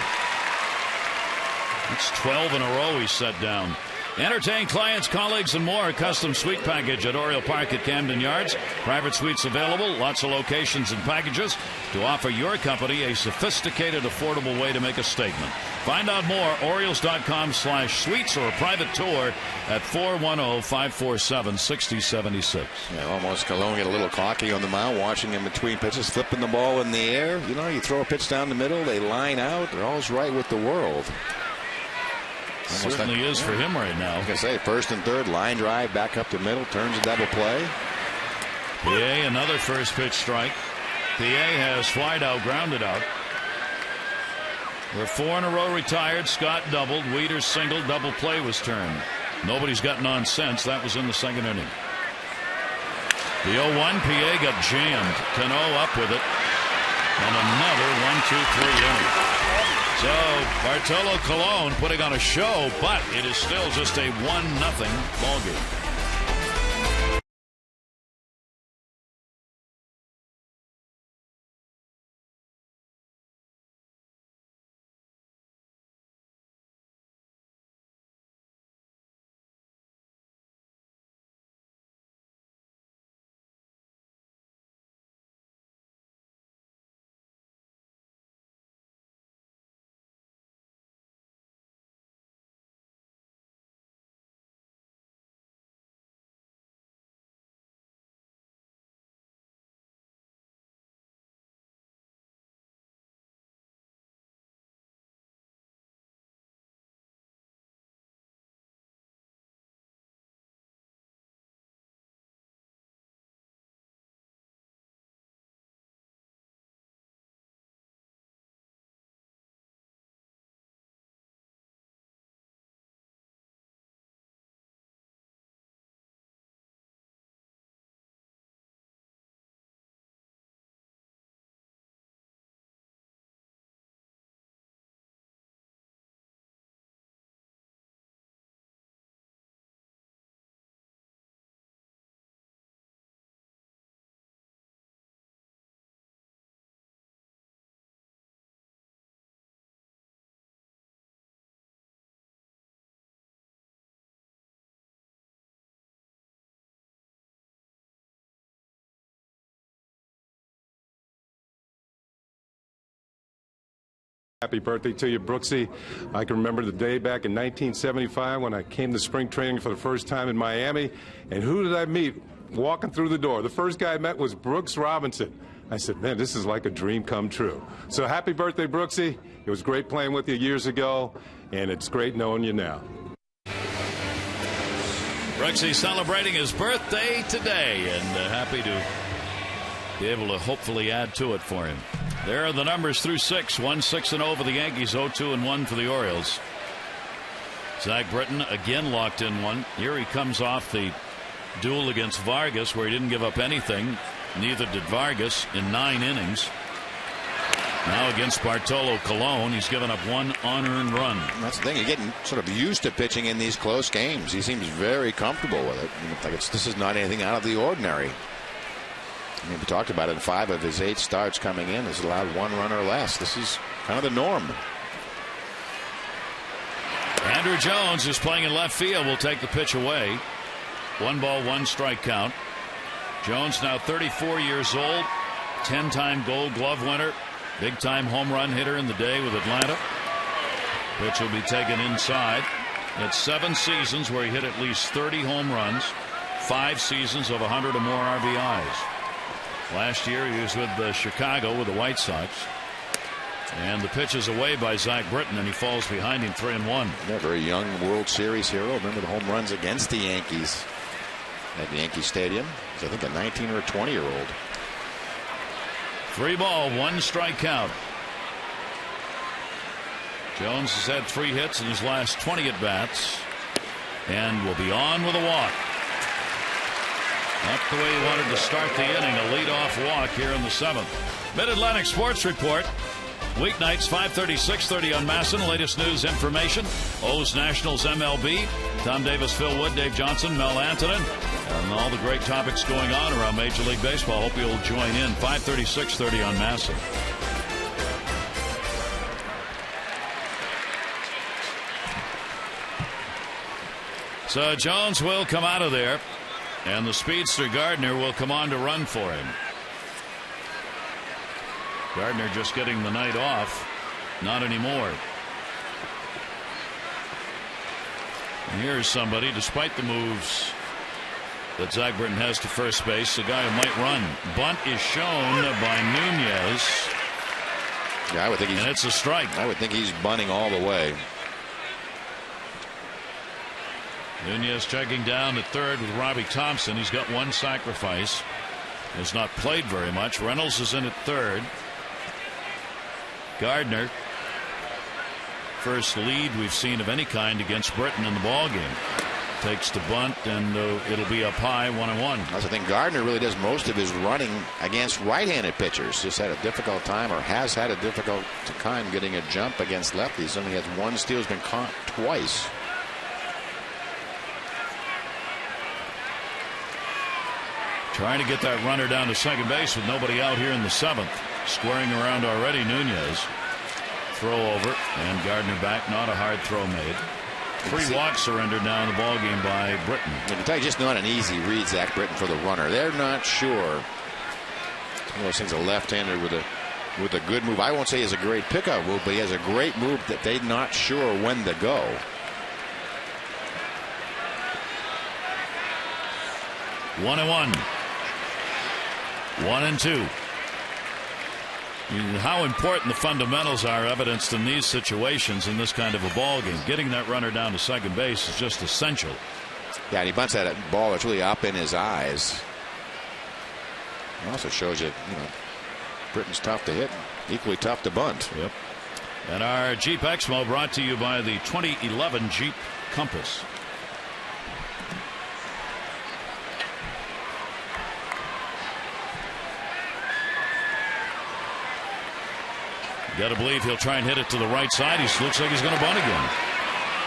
It's 12 in a row he's set down. Entertain clients, colleagues, and more. A custom suite package at Oriole Park at Camden Yards. Private suites available. Lots of locations and packages to offer your company a sophisticated, affordable way to make a statement. Find out more. Orioles.com/suites or a private tour at 410-547-6076. Yeah, almost Cologne get a little cocky on the mound, watching him between pitches, flipping the ball in the air. You know, you throw a pitch down the middle, they line out. They're always right with the world. Certainly is for him right now. Like I say, first and third, line drive, back up the middle, turns a double play. PA, another first pitch strike. PA has flied out, grounded out. We're 4 in a row retired. Scott doubled. Wieters singled. Double play was turned. Nobody's gotten on since. That was in the second inning. The 0-1, PA got jammed. Cano up with it. And another 1-2-3 inning. So Bartolo Colon putting on a show, but it is still just a 1-0 ball game. Happy birthday to you, Brooksy. I can remember the day back in 1975 when I came to spring training for the first time in Miami. And who did I meet walking through the door? The first guy I met was Brooks Robinson. I said, man, this is like a dream come true. So happy birthday, Brooksy. It was great playing with you years ago, and it's great knowing you now. Brooksy celebrating his birthday today, and happy to be able to hopefully add to it for him. There are the numbers through 6. 1-6-0 for the Yankees, 0-2-1 for the Orioles. Zach Britton again locked in one. Here he comes off the duel against Vargas where he didn't give up anything. Neither did Vargas in 9 innings. Now against Bartolo Colon, he's given up 1 unearned run. That's the thing. You're getting sort of used to pitching in these close games. He seems very comfortable with it. Like this is not anything out of the ordinary. I mean, we talked about it in 5 of his 8 starts coming in. He's allowed 1 run or less. This is kind of the norm. Andrew Jones, who's playing in left field, will take the pitch away. 1 ball, 1 strike count. Jones now 34 years old, 10-time Gold Glove winner, big-time home run hitter in the day with Atlanta. Pitch will be taken inside. It's 7 seasons where he hit at least 30 home runs, 5 seasons of 100 or more RBIs. Last year he was with Chicago with the White Sox. And the pitch is away by Zach Britton, and he falls behind him 3-1. Yeah, very young World Series hero. Remember the home runs against the Yankees at the Yankee Stadium. He's, I think, a 19 or a 20-year-old. 3 ball, 1 strike count. Jones has had 3 hits in his last 20 at-bats and will be on with a walk. Not the way he wanted to start the inning. A leadoff walk here in the 7th. Mid-Atlantic Sports Report. Weeknights 5:30, 6:30 on Masson. Latest news, information. O's, Nationals, MLB. Tom Davis, Phil Wood, Dave Johnson, Mel Antonin, and all the great topics going on around Major League Baseball. Hope you'll join in. 5:30, 6:30 on Masson. So Jones will come out of there, and the speedster Gardner will come on to run for him. Gardner just getting the night off. Not anymore. And here's somebody, despite the moves that Zach Britton has to first base, a guy who might run. Bunt is shown by Nunez. Yeah, I would think he's, and it's a strike. I would think he's bunting all the way. Nunez checking down at third with Robbie Thompson. He's got 1 sacrifice. Has not played very much. Reynolds is in at third. Gardner, first lead we've seen of any kind against Britton in the ballgame. Takes the bunt, and it'll be up high, 1-1. That's the thing. Gardner really does most of his running against right-handed pitchers. Just had a difficult time, or has had a difficult time getting a jump against lefties. Only has 1 steal. Has been caught twice. Trying to get that runner down to second base with nobody out here in the 7th. Squaring around already, Nunez. Throw over, and Gardner back. Not a hard throw made. 3 walks surrendered now in the ballgame by Britton. I can tell you, just not an easy read, Zach Britton, for the runner. They're not sure. It's one of those things, a left-hander with a good move. I won't say he has a great pickup move, but he has a great move that they're not sure when to go. One and 1. 1-2. How important the fundamentals are evidenced in these situations in this kind of a ball game. Getting that runner down to second base is just essential. Yeah, and he bunts that ball that's really up in his eyes. It also shows you, Britton's tough to hit, equally tough to bunt. Yep. And our Jeep Exmo brought to you by the 2011 Jeep Compass. Got to believe he'll try and hit it to the right side. He looks like he's going to bunt again.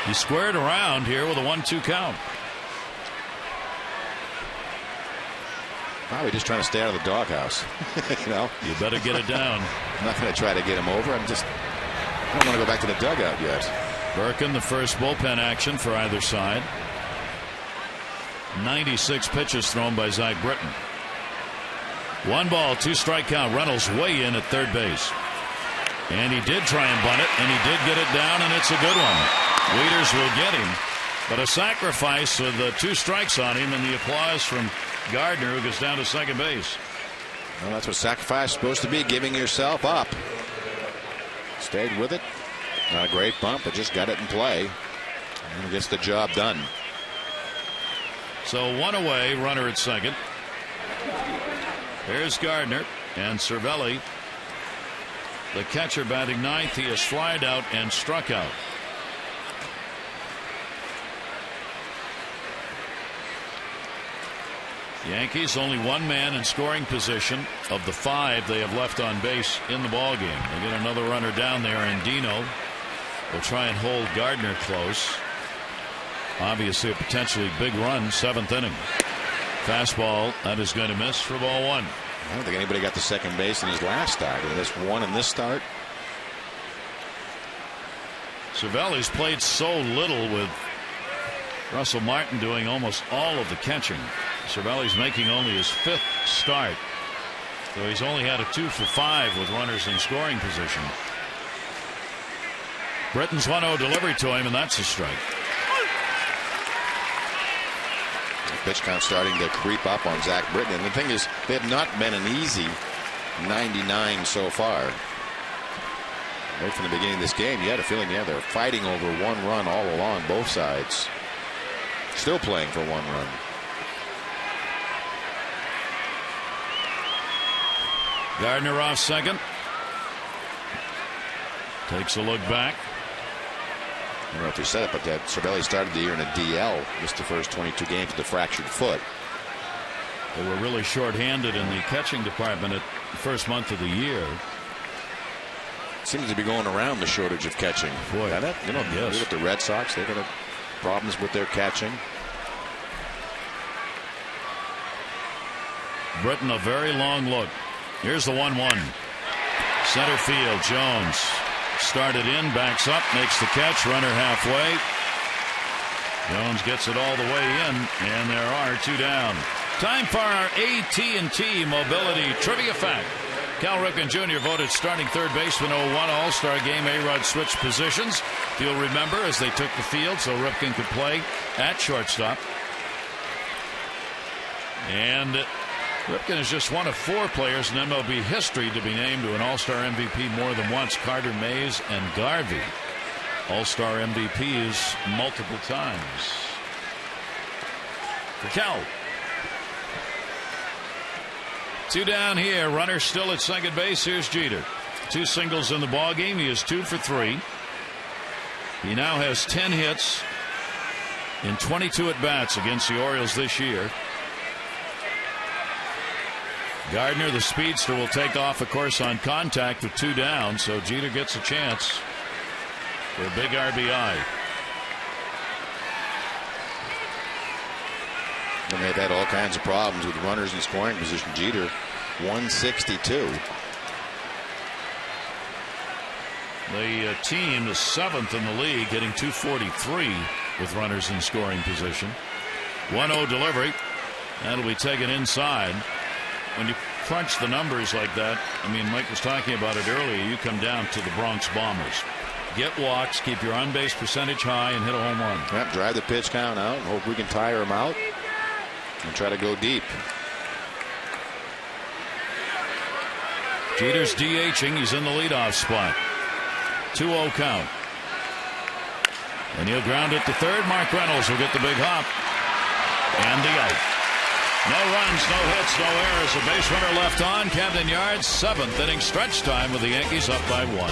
He squared around here with a 1-2 count. Probably just trying to stay out of the doghouse. You better get it down. I'm not going to try to get him over. I don't want to go back to the dugout yet. Birkin, the first bullpen action for either side. 96 pitches thrown by Zach Britton. 1 ball, 2 strike count. Reynolds way in at third base. And he did try and bunt it, and he did get it down, and it's a good one. Wieters will get him. But a sacrifice with 2 strikes on him, and the applause from Gardner, who gets down to second base. Well, that's what sacrifice is supposed to be, giving yourself up. Stayed with it. Not a great bump, but just got it in play. And gets the job done. So 1 away, runner at second. Here's Gardner, and Cervelli, the catcher, batting 9th. He has flied out and struck out. Yankees only one man in scoring position of the 5 they have left on base in the ball game. They get another runner down there, and Dino will try and hold Gardner close. Obviously a potentially big run, 7th inning. Fastball that is going to miss for ball 1. I don't think anybody got to second base in his last start. And this one in this start. Cervelli's played so little, with Russell Martin doing almost all of the catching. Cervelli's making only his 5th start, so he's only had a 2 for 5 with runners in scoring position. Britton's 1-0 delivery to him, and that's a strike. The pitch count starting to creep up on Zach Britton, and the thing is, they have not been an easy 99 so far. Right from the beginning of this game, you had a feeling, yeah, they're fighting over 1 run all along, both sides. Still playing for 1 run. Gardner off second. Takes a look back. I don't know if you said it, but that Cervelli started the year in a DL. Missed the first 22 games with a fractured foot. They were really short-handed in the catching department at the first month of the year. Seems to be going around, the shortage of catching. Boy, you know, yes. Look at the Red Sox. They've got problems with their catching. Britton, a very long look. Here's the 1-1. Center field, Jones started in, backs up, makes the catch, runner halfway. Jones gets it all the way in, and there are 2 down. Time for our AT&T Mobility Trivia Fact. Cal Ripken Jr. voted starting third baseman 01 All-Star game. A-Rod switched positions. If you'll remember, as they took the field so Ripken could play at shortstop. And Ripken is just one of 4 players in MLB history to be named to an All-Star MVP more than once. Carter Mays and Garvey, All-Star MVPs multiple times. For Cal. 2 down here. Runner still at second base. Here's Jeter. 2 singles in the ball game. He is 2 for 3. He now has 10 hits in 22 at bats against the Orioles this year. Gardner, the speedster, will take off, of course, on contact with 2 down, so Jeter gets a chance for a big RBI. And they've had all kinds of problems with runners in scoring position. Jeter, 162. The team is 7th in the league, hitting 243 with runners in scoring position. 1-0 delivery. That'll be taken inside. When you crunch the numbers like that, I mean, Mike was talking about it earlier, you come down to the Bronx Bombers. Get walks, keep your on-base percentage high, and hit a home run. Yep, drive the pitch count out and hope we can tire him out and try to go deep. Jeter's DHing. He's in the leadoff spot. 2-0 count. And he'll ground it to third. Mark Reynolds will get the big hop. And the out. No runs, no hits, no errors. A base runner left on. Camden Yards, 7th inning stretch time with the Yankees up by 1.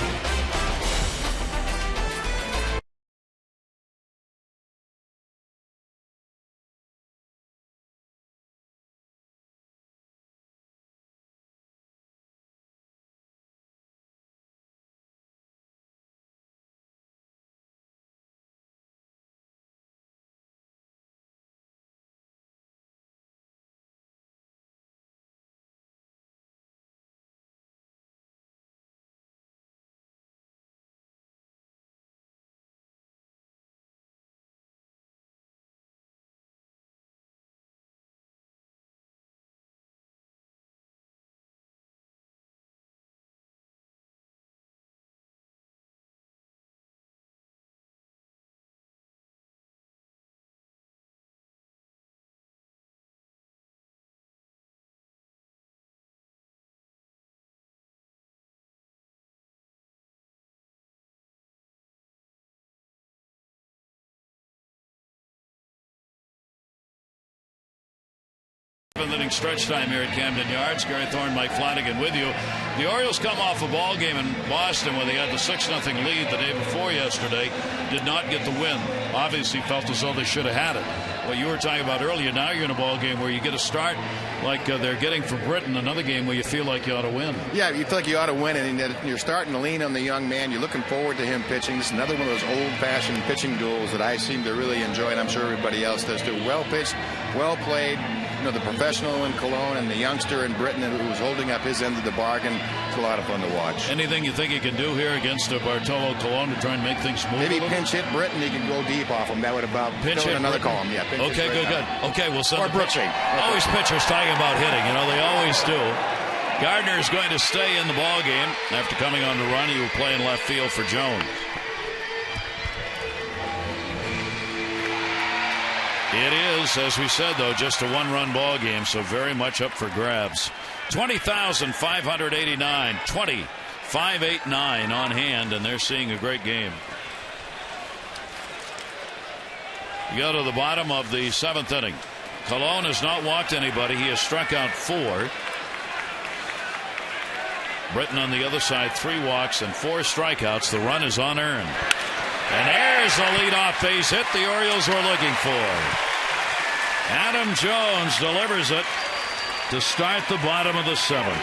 Inning stretch time here at Camden Yards. Gary Thorne, Mike Flanagan with you. The Orioles come off a ball game in Boston where they had the 6-0 lead the day before yesterday, did not get the win. Obviously felt as though they should have had it. What you were talking about earlier, now you're in a ball game where you get a start like they're getting for Britain, another game where you feel like you ought to win. Yeah, you feel like you ought to win, and you're starting to lean on the young man. You're looking forward to him pitching. This is another one of those old-fashioned pitching duels that I seem to really enjoy, and I'm sure everybody else does too. Well pitched, well played. You know, the professional in Cologne and the youngster in Britain who was holding up his end of the bargain. It's a lot of fun to watch. Anything you think he can do here against Bartolo Colon to try and make things move? Maybe pinch hit Britain. He can go deep off him. That would about pinch hit another Britain. column. Yeah. Okay, good. Okay, we'll send or the pitcher. Always pitchers talking about hitting. You know, they always do. Gardner is going to stay in the ball game after coming on the run. He will play in left field for Jones. It is, as we said, though, just a one-run ball game, so very much up for grabs. 20,589, 20,589 on hand, and they're seeing a great game. You go to the bottom of the 7th inning. Colon has not walked anybody. He has struck out 4. Britain on the other side, 3 walks and 4 strikeouts. The run is unearned. And there's the leadoff base hit the Orioles were looking for. Adam Jones delivers it to start the bottom of the 7th.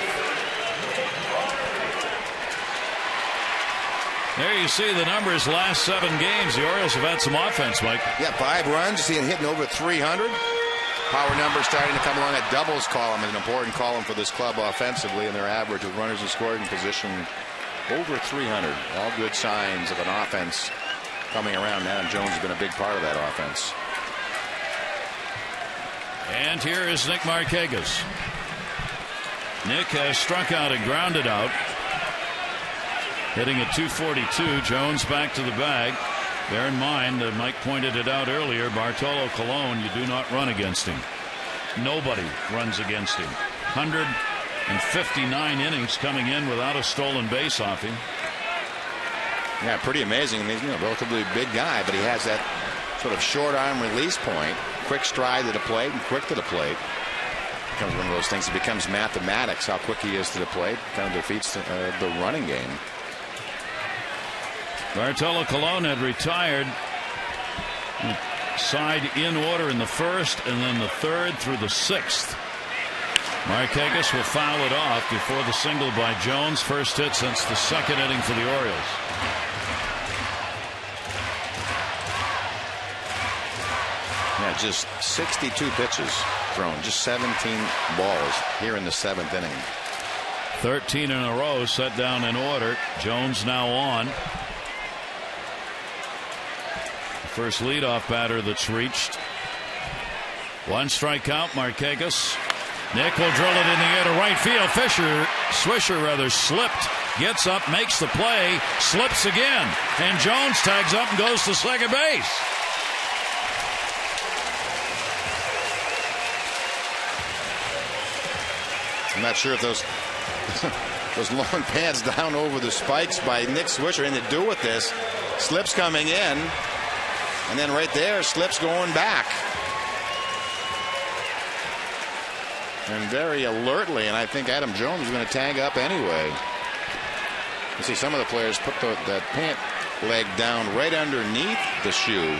There you see the numbers last 7 games. The Orioles have had some offense, Mike. Yeah, 5 runs. You see it hitting over 300. Power numbers starting to come along. That doubles column is an important column for this club offensively, and their average with runners in scoring position over 300. All good signs of an offense coming around now, and Jones has been a big part of that offense. And here is Nick Markakis. Nick has struck out and grounded out. Hitting at 242. Jones back to the bag. Bear in mind, Mike pointed it out earlier, Bartolo Colon, you do not run against him. Nobody runs against him. 159 innings coming in without a stolen base off him. Yeah, pretty amazing. He's a relatively big guy, but he has that sort of short arm release point. Quick stride to the plate and quick to the plate. Becomes one of those things that becomes mathematics, how quick he is to the plate. Kind of defeats the running game. Bartolo Colon had retired side in order in the 1st and then the 3rd through the 6th. Markakis will foul it off before the single by Jones. First hit since the 2nd inning for the Orioles. Yeah, just 62 pitches thrown, just 17 balls here in the 7th inning. 13 in a row set down in order. Jones now on. First leadoff batter that's reached. 1 strikeout, Markakis. Nick will drill it in the air to right field. Swisher slipped, gets up, makes the play, slips again, and Jones tags up and goes to second base. I'm not sure if those long pads down over the spikes by Nick Swisher anything to do with this. Slips coming in, and then right there, Slips going back. And very alertly, and I think Adam Jones is going to tag up anyway. You see some of the players put that pant leg down right underneath the shoe,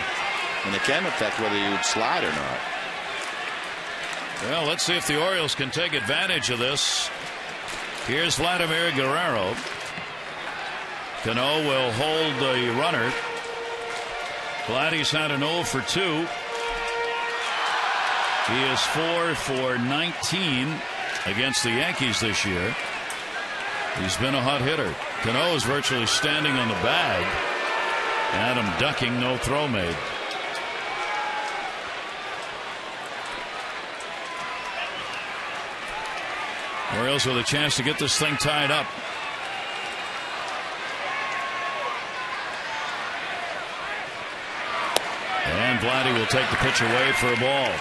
and it can affect whether you would slide or not. Well, let's see if the Orioles can take advantage of this. Here's Vladimir Guerrero. Cano will hold the runner. Vladdy's had an 0 for 2. He is 4 for 19 against the Yankees this year. He's been a hot hitter. Cano is virtually standing on the bag. Adam ducking, no throw made. Orioles with a chance to get this thing tied up. And Vladdy will take the pitch away for a ball.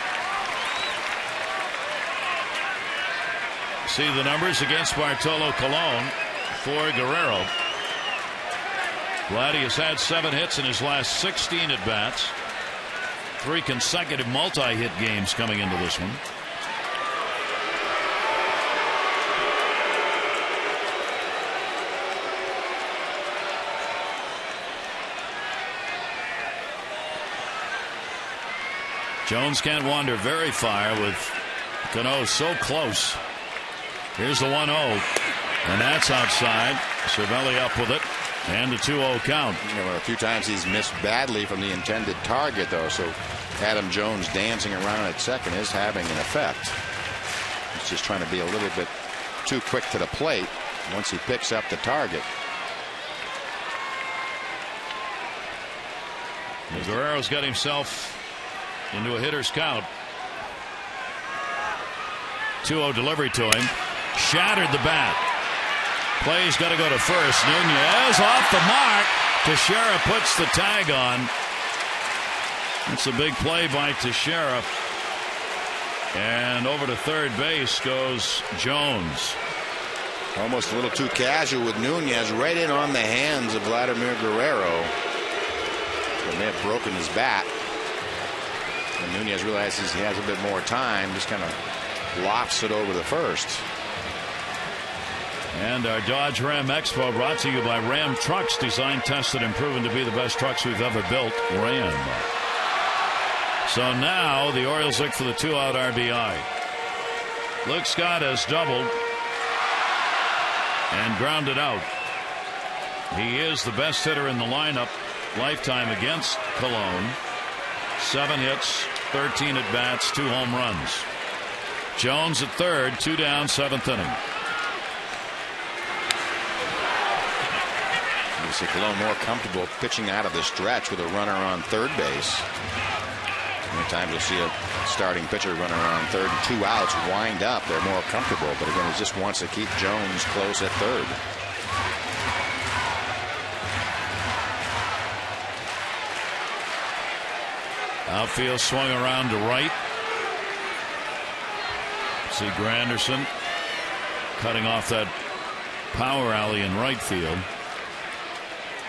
See the numbers against Bartolo Colon for Guerrero. Vladdy has had 7 hits in his last 16 at bats. 3 consecutive multi-hit games coming into this one. Jones can't wander very far with Cano so close. Here's the 1-0, and that's outside. Cervelli up with it, and a 2-0 count. A few times he's missed badly from the intended target, though, so Adam Jones dancing around at second is having an effect. He's just trying to be a little bit too quick to the plate once he picks up the target. Guerrero's got himself into a hitter's count. 2-0 delivery to him. Shattered the bat. Play's got to go to first. Nunez off the mark. Teixeira puts the tag on. It's a big play by Teixeira. And over to third base goes Jones. Almost a little too casual with Nunez right in on the hands of Vladimir Guerrero. He may have broken his bat. And Nunez realizes he has a bit more time. Just kind of lofts it over the first. And our Dodge Ram Expo brought to you by Ram Trucks, designed, tested, and proven to be the best trucks we've ever built. Ram. So now the Orioles look for the 2-out RBI. Luke Scott has doubled and grounded out. He is the best hitter in the lineup lifetime against Cologne. 7 hits, 13 at bats, 2 home runs. Jones at third, 2 down, 7th inning. You see Cologne more comfortable pitching out of the stretch with a runner on third base. Many times you'll see a starting pitcher running around third and 2 outs, wind up. They're more comfortable, but again, he just wants to keep Jones close at third. Outfield swung around to right. See Granderson cutting off that power alley in right field.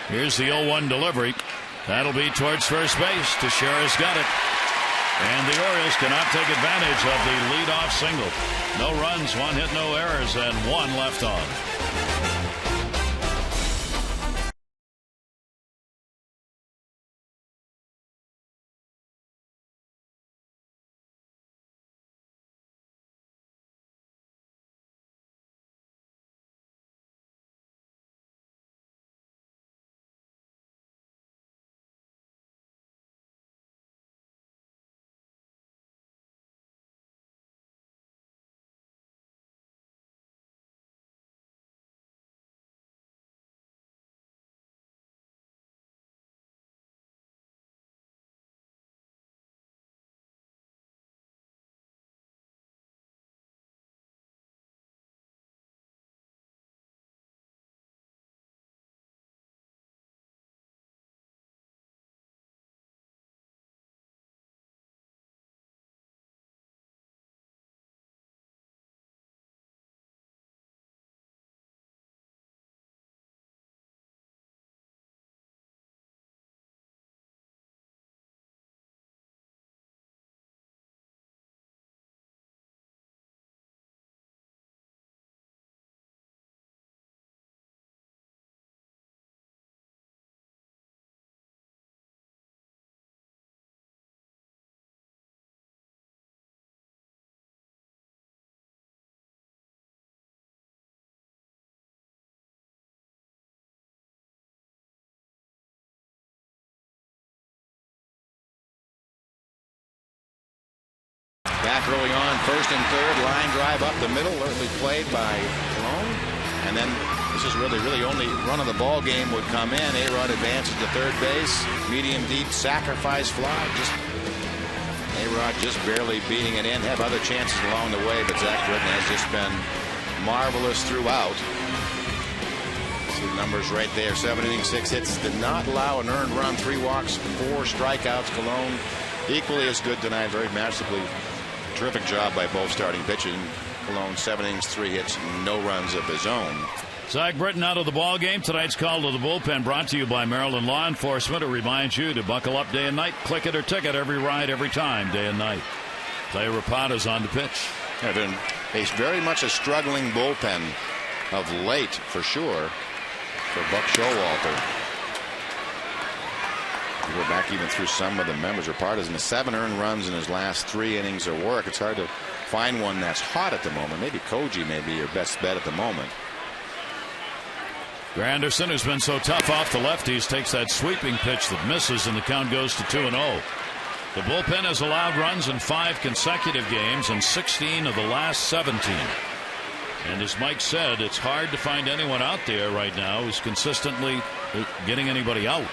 Here's the 0-1 delivery. That'll be towards first base. Teixeira's got it. And the Orioles cannot take advantage of the leadoff single. No runs, 1 hit, no errors, and 1 left on. Back early on, first and third, line drive up the middle, early played by Cologne. And then this is really only run of the ball game would come in. A-Rod advances to third base, medium deep sacrifice fly. A-Rod just barely beating it in. Have other chances along the way, but Zach Britton has just been marvelous throughout. See the numbers right there. 7 innings, 6 hits. Did not allow an earned run, 3 walks, 4 strikeouts. Cologne equally as good tonight. Very masterfully. Terrific job by both starting pitchers. Cologne 7 innings, 3 hits, no runs of his own. Zach Britton out of the ball game. Tonight's call to the bullpen brought to you by Maryland Law Enforcement. It reminds you to buckle up day and night. Click it or ticket. Every ride, every time, day and night. Clay Rapata's on the pitch. Yeah, been very much a struggling bullpen of late, for sure, for Buck Showalter. Go back even through some of the members or part in the 7 earned runs in his last 3 innings of work. It's hard to find one that's hot at the moment. Maybe Koji may be your best bet at the moment. Granderson, who's been so tough off the lefties, takes that sweeping pitch that misses, and the count goes to 2-0. The bullpen has allowed runs in 5 consecutive games and 16 of the last 17. And as Mike said, it's hard to find anyone out there right now who's consistently getting anybody out.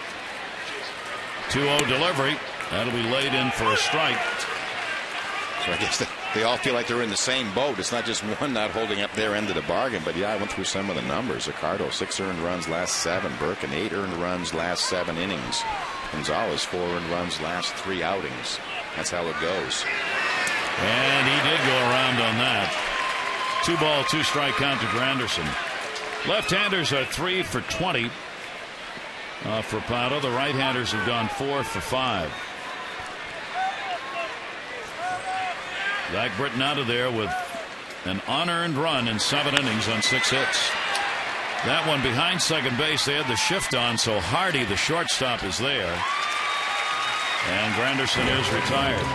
2-0 delivery. That'll be laid in for a strike. So I guess they all feel like they're in the same boat. It's not just one not holding up their end of the bargain. But yeah, I went through some of the numbers. Ricardo, 6 earned runs last 7. Birkin, 8 earned runs last 7 innings. Gonzalez, 4 earned runs last 3 outings. That's how it goes. And he did go around on that. 2-ball, 2-strike count to Granderson. Left-handers are 3 for 20 for Pato. The right-handers have gone 4 for 5. Zach Britton out of there with an unearned run in 7 innings on 6 hits. That one behind second base. They had the shift on, so Hardy, the shortstop, is there. And Granderson is retired.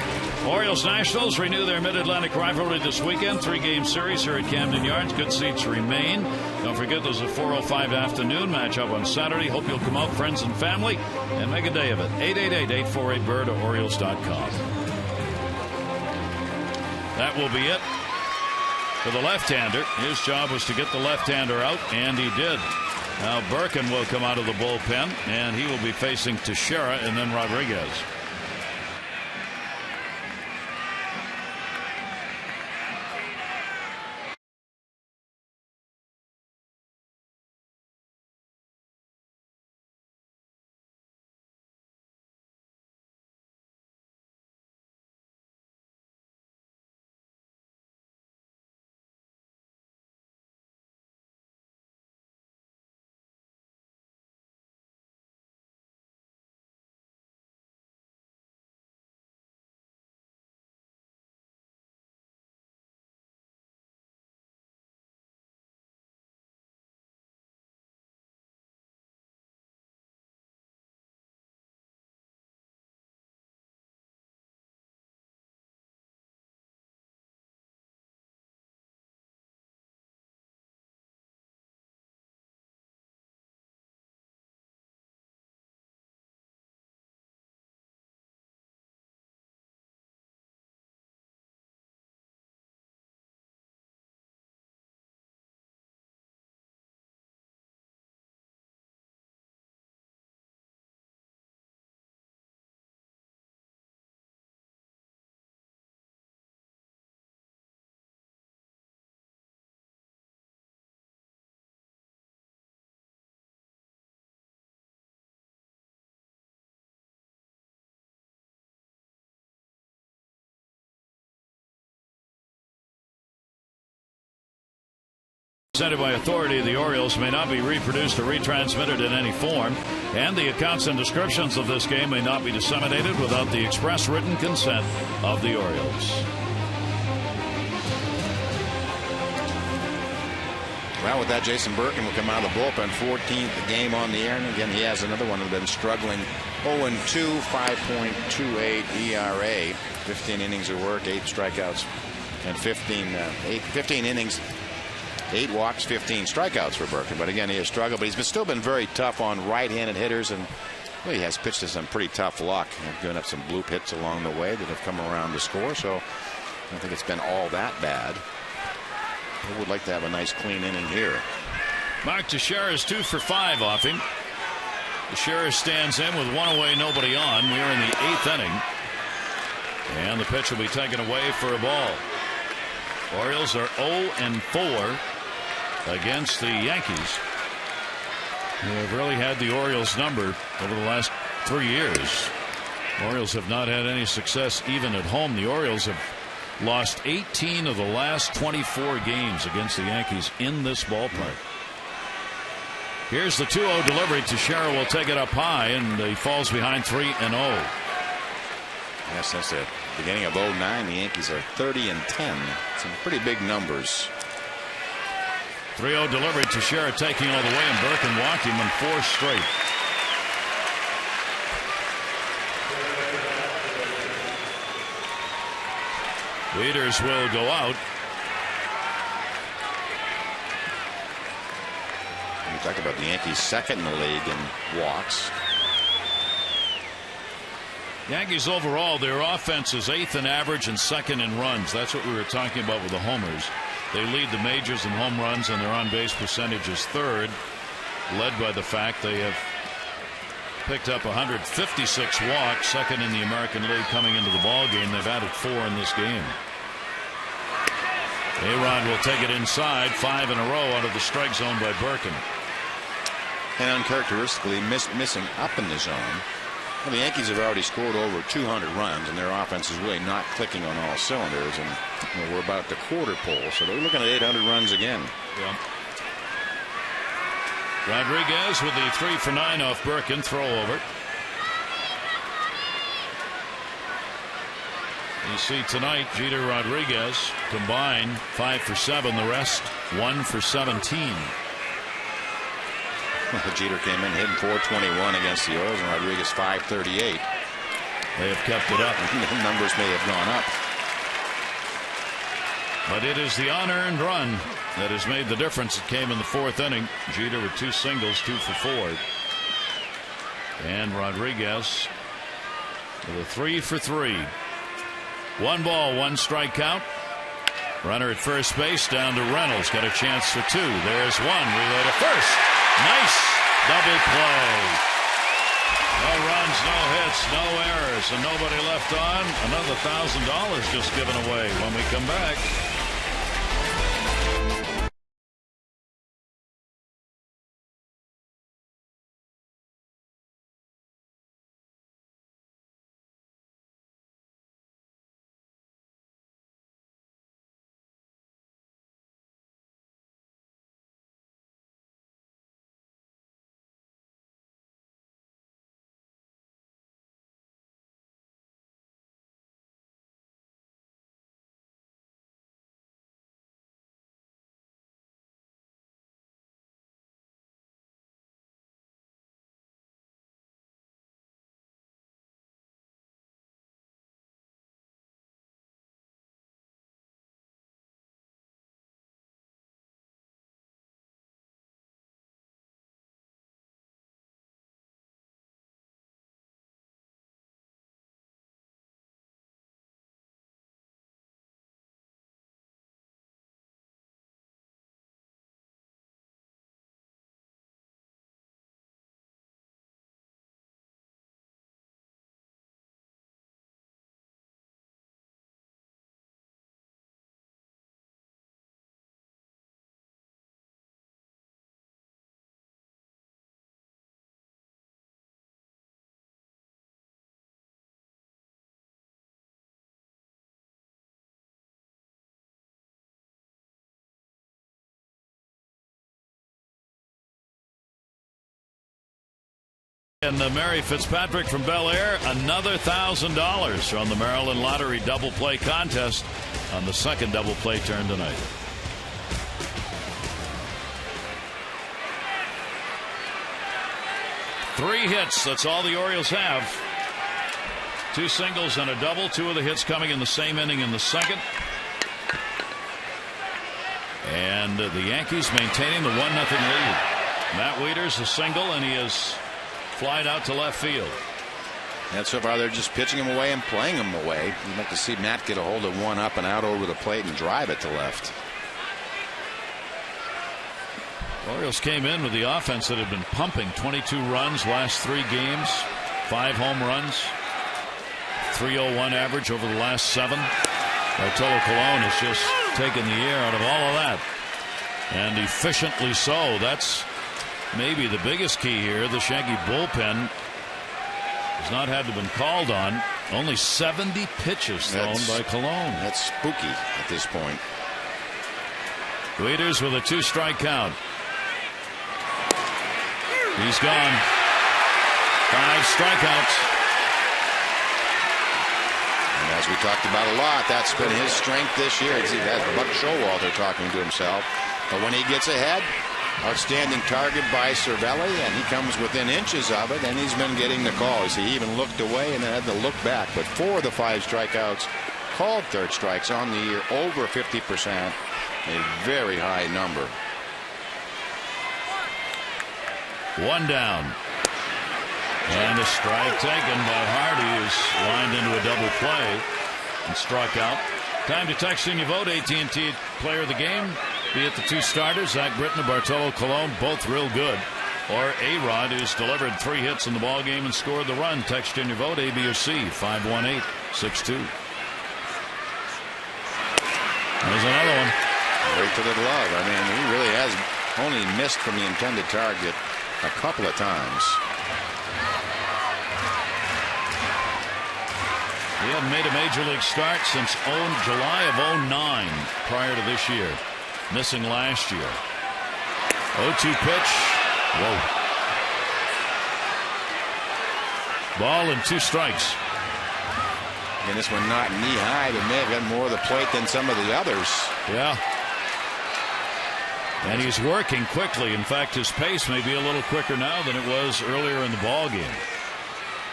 Orioles Nationals renew their Mid-Atlantic rivalry this weekend. 3-game series here at Camden Yards. Good seats remain. Don't forget there's a 4:05 afternoon matchup on Saturday. Hope you'll come out, friends and family, and make a day of it. 888-848-BIRD or Orioles.com. That will be it for the left-hander. His job was to get the left-hander out, and he did. Now Birkin will come out of the bullpen, and he will be facing Teixeira and then Rodriguez. Presented by authority, the Orioles may not be reproduced or retransmitted in any form, and the accounts and descriptions of this game may not be disseminated without the express written consent of the Orioles. Well, with that, Jason Birkin will come out of the bullpen, 14th game on the air, and again, he has another one that's been struggling. 0-2, 5.28 ERA, 15 innings of work, 8 strikeouts, and 15 innings. 8 walks, 15 strikeouts for Birkin. But again, he has struggled. But he's still been very tough on right-handed hitters. And well, he has pitched to some pretty tough luck. And given up some bloop hits along the way that have come around to score. So I don't think it's been all that bad. He would like to have a nice clean inning here. Mark Teixeira is 2 for 5 off him. Teixeira stands in with 1 away, nobody on. We are in the 8th inning. And the pitch will be taken away for a ball. Orioles are 0-4 against the Yankees, who have really had the Orioles number over the last 3 years. Orioles have not had any success even at home. The Orioles have lost 18 of the last 24 games against the Yankees in this ballpark. Here's the 2-0 delivery. Teixeira will take it up high, and he falls behind 3-0. Yes, that's it. Beginning of 2009, the Yankees are 30-10. Some pretty big numbers. 3-0 delivery. Teixeira taking all the way, and Birkin walked him in 4 straight. Leaders will go out. We talked about the Yankees second in the league in walks. Yankees overall, their offense is 8th in average and 2nd in runs. That's what we were talking about with the homers. They lead the majors in home runs, and their on-base percentage is 3rd, led by the fact they have picked up 156 walks, 2nd in the American League coming into the ball game. They've added 4 in this game. A-Rod will take it inside, 5 in a row out of the strike zone by Birkin. And uncharacteristically missing up in the zone. Well, the Yankees have already scored over 200 runs, and their offense is really not clicking on all cylinders. And we're about the quarter pole, so they're looking at 800 runs again. Yeah. Rodriguez with the 3 for 9 off Birkin throw over. You see tonight, Jeter, Rodriguez combined 5 for 7. The rest 1 for 17. Jeter came in hitting .421 against the Orioles, and Rodriguez .538. They have kept it up. The numbers may have gone up. But it is the unearned run that has made the difference. It came in the 4th inning. Jeter with 2 singles, 2 for 4. And Rodriguez with a 3 for 3. 1 ball, 1 strike count. Runner at first base down to Reynolds. Got a chance for 2. There's 1. Relay to first. Nice double play. No runs, no hits, no errors, and nobody left on. Another $1,000 just given away when we come back. And Mary Fitzpatrick from Bel Air, another $1,000 from the Maryland Lottery double play contest on the second double play turn tonight. Three hits, that's all the Orioles have. 2 singles and a double. 2 of the hits coming in the same inning in the second. And the Yankees maintaining the 1-0 lead. Matt Wieters a single, and he is flied out to left field. And so far they're just pitching him away and playing him away. You'd like to see Matt get a hold of one up and out over the plate and drive it to left. Orioles came in with the offense that had been pumping. 22 runs last 3 games, 5 home runs, 301 average over the last 7. Bartolo Colon has just taken the air out of all of that, and efficiently so. That's maybe the biggest key here. The Yankee bullpen has not had to been called on. Only 70 pitches thrown by Colon. That's spooky at this point. Wieters with a 2-strike count. He's gone. 5 strikeouts. And as we talked about a lot, that's been his strength this year. He has Buck Showalter talking to himself. But when he gets ahead, outstanding target by Cervelli, and he comes within inches of it, and he's been getting the calls. He even looked away and had to look back. But 4 of the 5 strikeouts called third strikes on the year, over 50%, a very high number. One down. And a strike taken by Hardy, who's lined into a double play and struck out. Time to text in your vote. AT&T player of the game. Be it the two starters, Zach Britton and Bartolo Colon, both real good. Or A-Rod, who's delivered 3 hits in the ball game and scored the run. Text in your vote, A, B, or C, 518-62. There's another one. Right to the glove. I mean, he really has only missed from the intended target a couple of times. He hadn't made a major league start since July of 2009, prior to this year. Missing last year. 0-2 pitch. Whoa. Ball and 2 strikes. And this one not knee high, but may have got more of the plate than some of the others. Yeah. And he's working quickly. In fact, his pace may be a little quicker now than it was earlier in the ball game.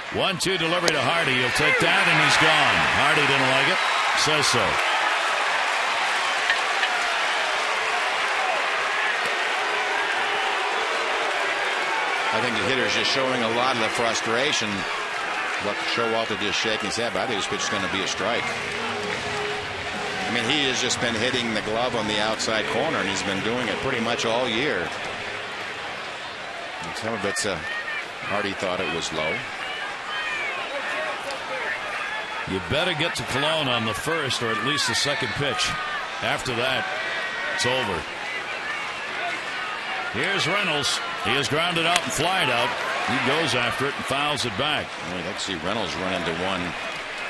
1-2 delivery to Hardy. He'll take that, and he's gone. Hardy didn't like it. Says so. I think the hitter's just showing a lot of the frustration. Look, Showalter just shaking his head, but I think this pitch is going to be a strike. I mean, he has just been hitting the glove on the outside corner, and he's been doing it pretty much all year. And some of it's Hardy thought it was low. You better get to Colon on the first or at least the second pitch. After that, it's over. Here's Reynolds. He is grounded out and flied out. He goes after it and fouls it back. I'd like to see Reynolds run into one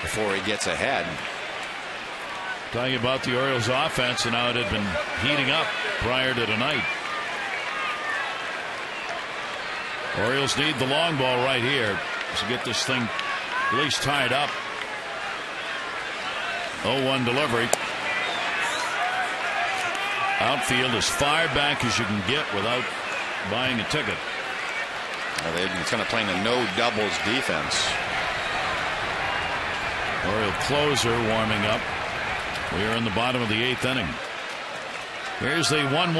before he gets ahead. Telling you about the Orioles offense and how it had been heating up prior to tonight. Orioles need the long ball right here to get this thing at least tied up. 0-1 delivery. Outfield as far back as you can get without buying a ticket. They're kind of playing a no doubles defense. Oriole closer warming up. We are in the bottom of the 8th inning. Here's the 1-1.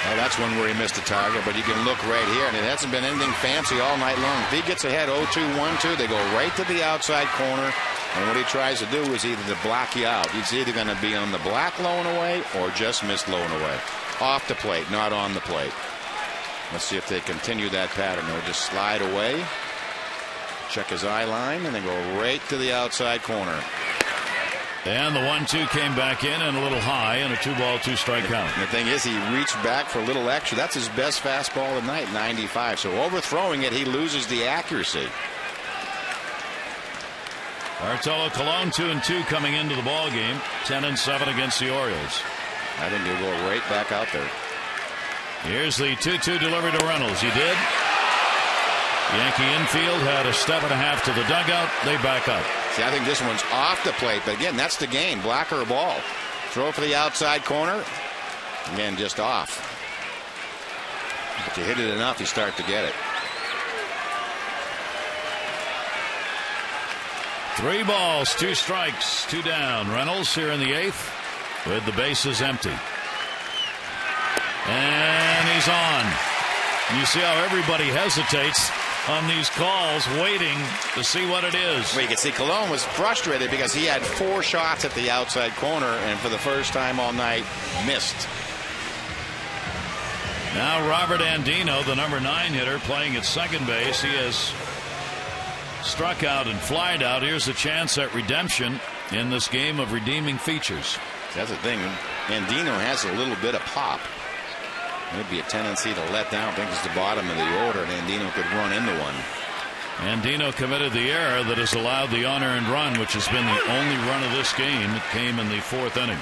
Well, that's one where he missed a target, but you can look right here, and it hasn't been anything fancy all night long. If he gets ahead 0-2, 1-2, they go right to the outside corner, and what he tries to do is either to block you out. He's either going to be on the black low and away or just missed low and away. Off the plate, not on the plate. Let's see if they continue that pattern. They'll just slide away, check his eye line, and then go right to the outside corner. And the 1-2 came back in and a little high, and a 2-ball, 2-strike count. The thing is, he reached back for a little extra. That's his best fastball of the night, 95. So overthrowing it, he loses the accuracy. Bartolo Colon 2-2 coming into the ball game, 10-7 against the Orioles. I think he'll go right back out there. Here's the 2-2 delivery to Reynolds. He did. Yankee infield had a step and a half to the dugout. They back up. See, I think this one's off the plate, but again, that's the game. Block or a ball. Throw for the outside corner. Again, just off. But you hit it enough, you start to get it. 3 balls, 2 strikes, 2 down. Reynolds here in the 8th with the bases empty. And he's on. You see how everybody hesitates on these calls, waiting to see what it is. Well, you can see Colon was frustrated because he had 4 shots at the outside corner, and for the first time all night, missed. Now Robert Andino, the number 9 hitter, playing at second base. He has struck out and flied out. Here's a chance at redemption in this game of redeeming features. That's the thing. Andino has a little bit of pop. Maybe a tendency to let down. I think it's the bottom of the order, and Andino could run into one. Andino committed the error that has allowed the unearned run, which has been the only run of this game. It came in the 4th inning.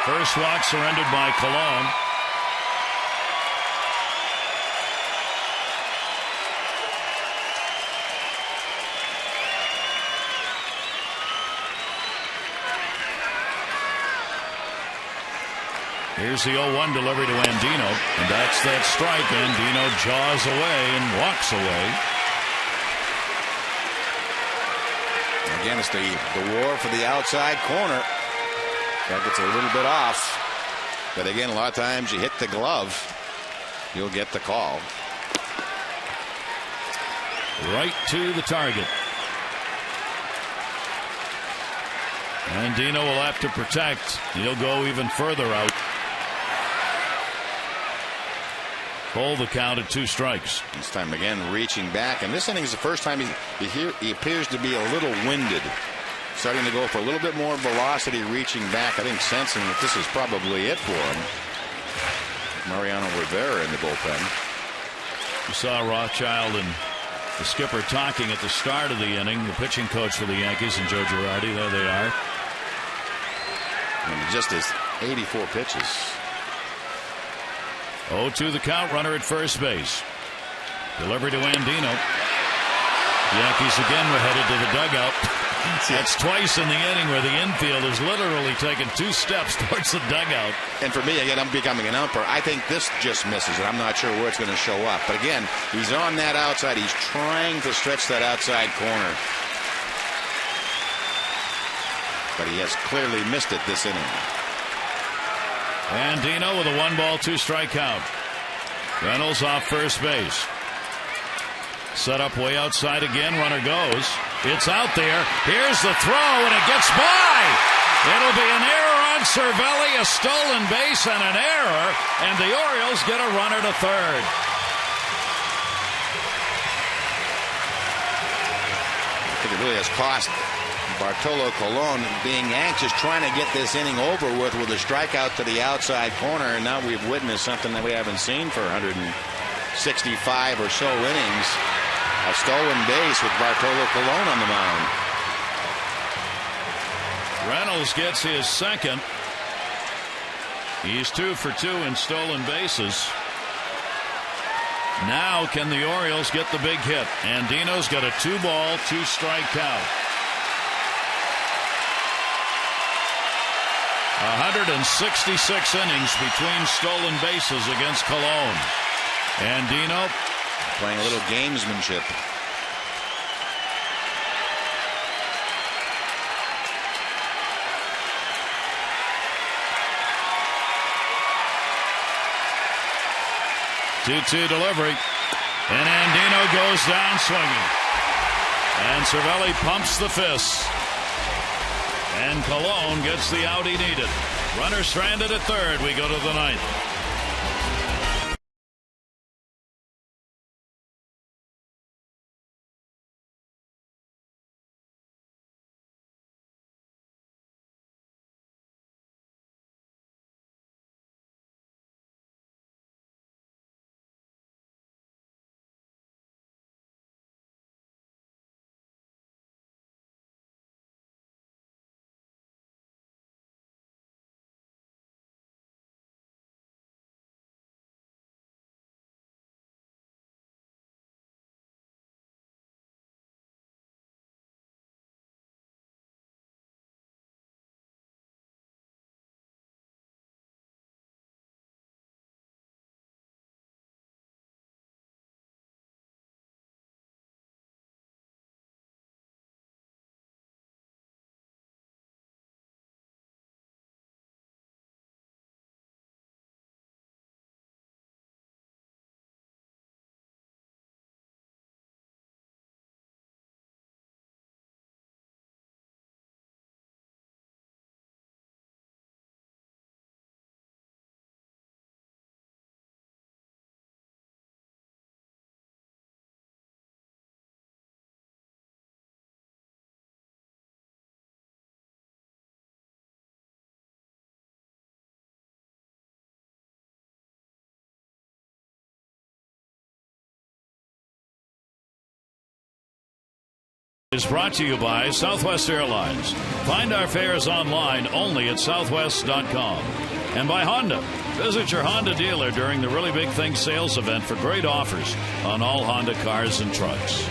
First walk surrendered by Colon. Here's the 0-1 delivery to Andino, and that's that strike. Andino jaws away and walks away. Again, it's the war for the outside corner. That gets a little bit off. But again, a lot of times you hit the glove, you'll get the call. Right to the target. Andino will have to protect. He'll go even further out. Hold the count at 2 strikes. This time again reaching back, and this inning is the first time he appears to be a little winded, starting to go for a little bit more velocity reaching back. I think sensing that this is probably it for him. Mariano Rivera in the bullpen. You saw Rothschild and the skipper talking at the start of the inning, the pitching coach for the Yankees and Joe Girardi. There they are. And just his 84 pitches. 0-2 the count, runner at first base. Delivery to Andino. The Yankees again were headed to the dugout. That's twice in the inning where the infield has literally taken 2 steps towards the dugout. And for me, again, I'm becoming an umpire. I think this just misses it. I'm not sure where it's going to show up. But again, he's on that outside. He's trying to stretch that outside corner. But he has clearly missed it this inning. Andino with a 1-ball, 2-strike count. Reynolds off first base. Set up way outside again. Runner goes. It's out there. Here's the throw, and it gets by. It'll be an error on Cervelli, a stolen base, and an error, and the Orioles get a runner to third. I think it really has cost Bartolo Colon being anxious, trying to get this inning over with a strikeout to the outside corner, and now we've witnessed something that we haven't seen for 165 or so innings. A stolen base with Bartolo Colon on the mound. Reynolds gets his second. He's 2 for 2 in stolen bases. Now can the Orioles get the big hit? Andino's got a 2-ball, 2-strike count. 166 innings between stolen bases against Cologne. Andino playing a little gamesmanship. Two delivery, and Andino goes down swinging, and Cervelli pumps the fist, and Cologne gets the out he needed. Runner stranded at third. We go to the 9th. Is brought to you by Southwest Airlines. Find our fares online only at southwest.com. And by Honda. Visit your Honda dealer during the Really Big Things sales event for great offers on all Honda cars and trucks.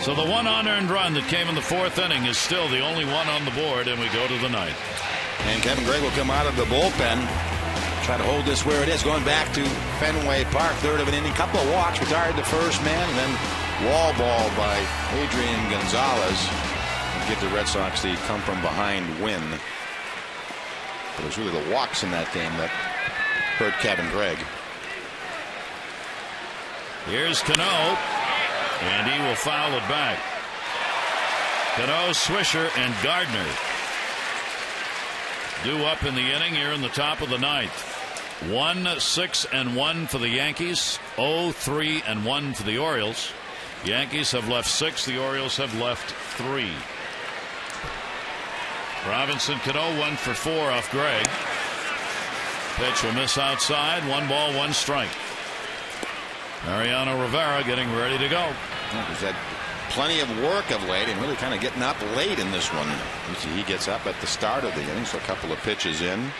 So the one unearned run that came in the 4th inning is still the only one on the board, and we go to the 9th. And Kevin Gregg will come out of the bullpen. Try to hold this where it is. Going back to Fenway Park, third of an inning. Couple of walks, retired the first man, and then wall ball by Adrian Gonzalez. And give the Red Sox the come from behind win. But it was really the walks in that game that hurt Kevin Gregg. Here's Cano, and he will foul it back. Cano, Swisher, and Gardner due up in the inning here in the top of the ninth. 1-6-1 for the Yankees. 0-3-1 for the Orioles. Yankees have left 6. The Orioles have left 3. Robinson Cano 1 for 4 off Gregg. Pitch will miss outside. 1 ball, 1 strike. Mariano Rivera getting ready to go. He's had plenty of work of late and really kind of getting up late in this one. You see he gets up at the start of the inning, so a couple of pitches in.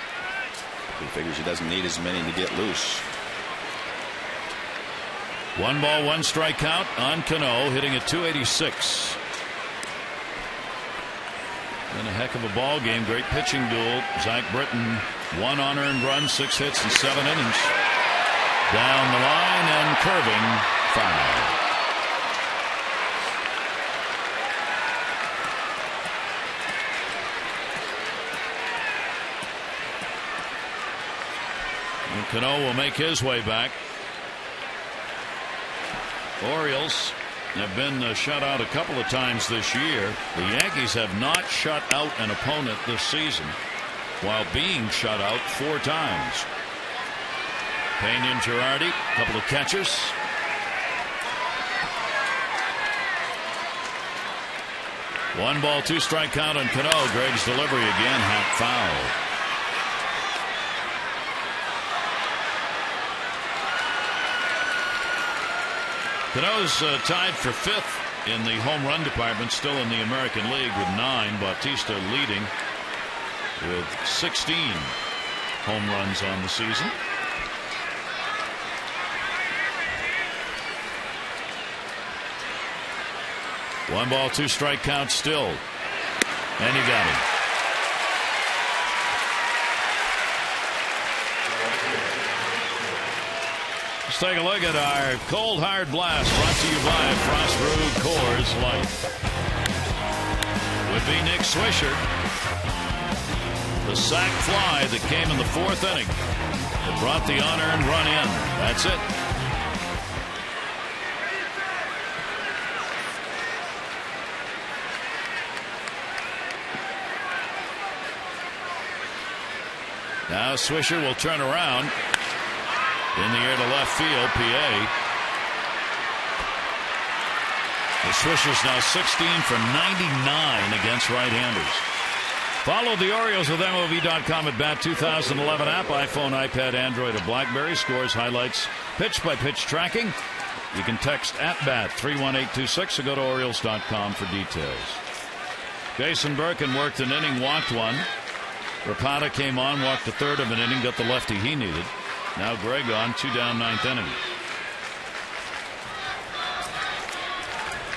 He figures he doesn't need as many to get loose. 1 ball, 1 strike count on Cano, hitting at .286. And a heck of a ball game. Great pitching duel. Zach Britton, 1 unearned run, 6 hits in 7 innings. Down the line and curving foul. And Cano will make his way back. Orioles have been shut out a couple of times this year. The Yankees have not shut out an opponent this season, while being shut out 4 times. Pena and Girardi, a couple of catches. One ball, 2 strike count on Cano. Gregg's delivery again, half foul. Cano's tied for 5th in the home run department, still in the American League with 9. Bautista leading with 16 home runs on the season. One ball, 2 strike count still. And he got him. Let's take a look at our Cold Hard Blast, brought to you by Frost Brewed Coors Light. Would be Nick Swisher. The sac fly that came in the 4th inning. It brought the unearned run in. That's it. Now Swisher will turn around. In the air to left field, PA. The Swisher's now 16 for 99 against right-handers. Follow the Orioles with MLB.com at Bat 2011 app, iPhone, iPad, Android, or BlackBerry. Scores, highlights, pitch-by-pitch tracking. You can text at Bat 31826 or go to Orioles.com for details. Jason Birkin worked an inning, walked 1. Rapata came on, walked the 3rd of an inning, got the lefty he needed. Now Gregg on, 2 down, 9th inning.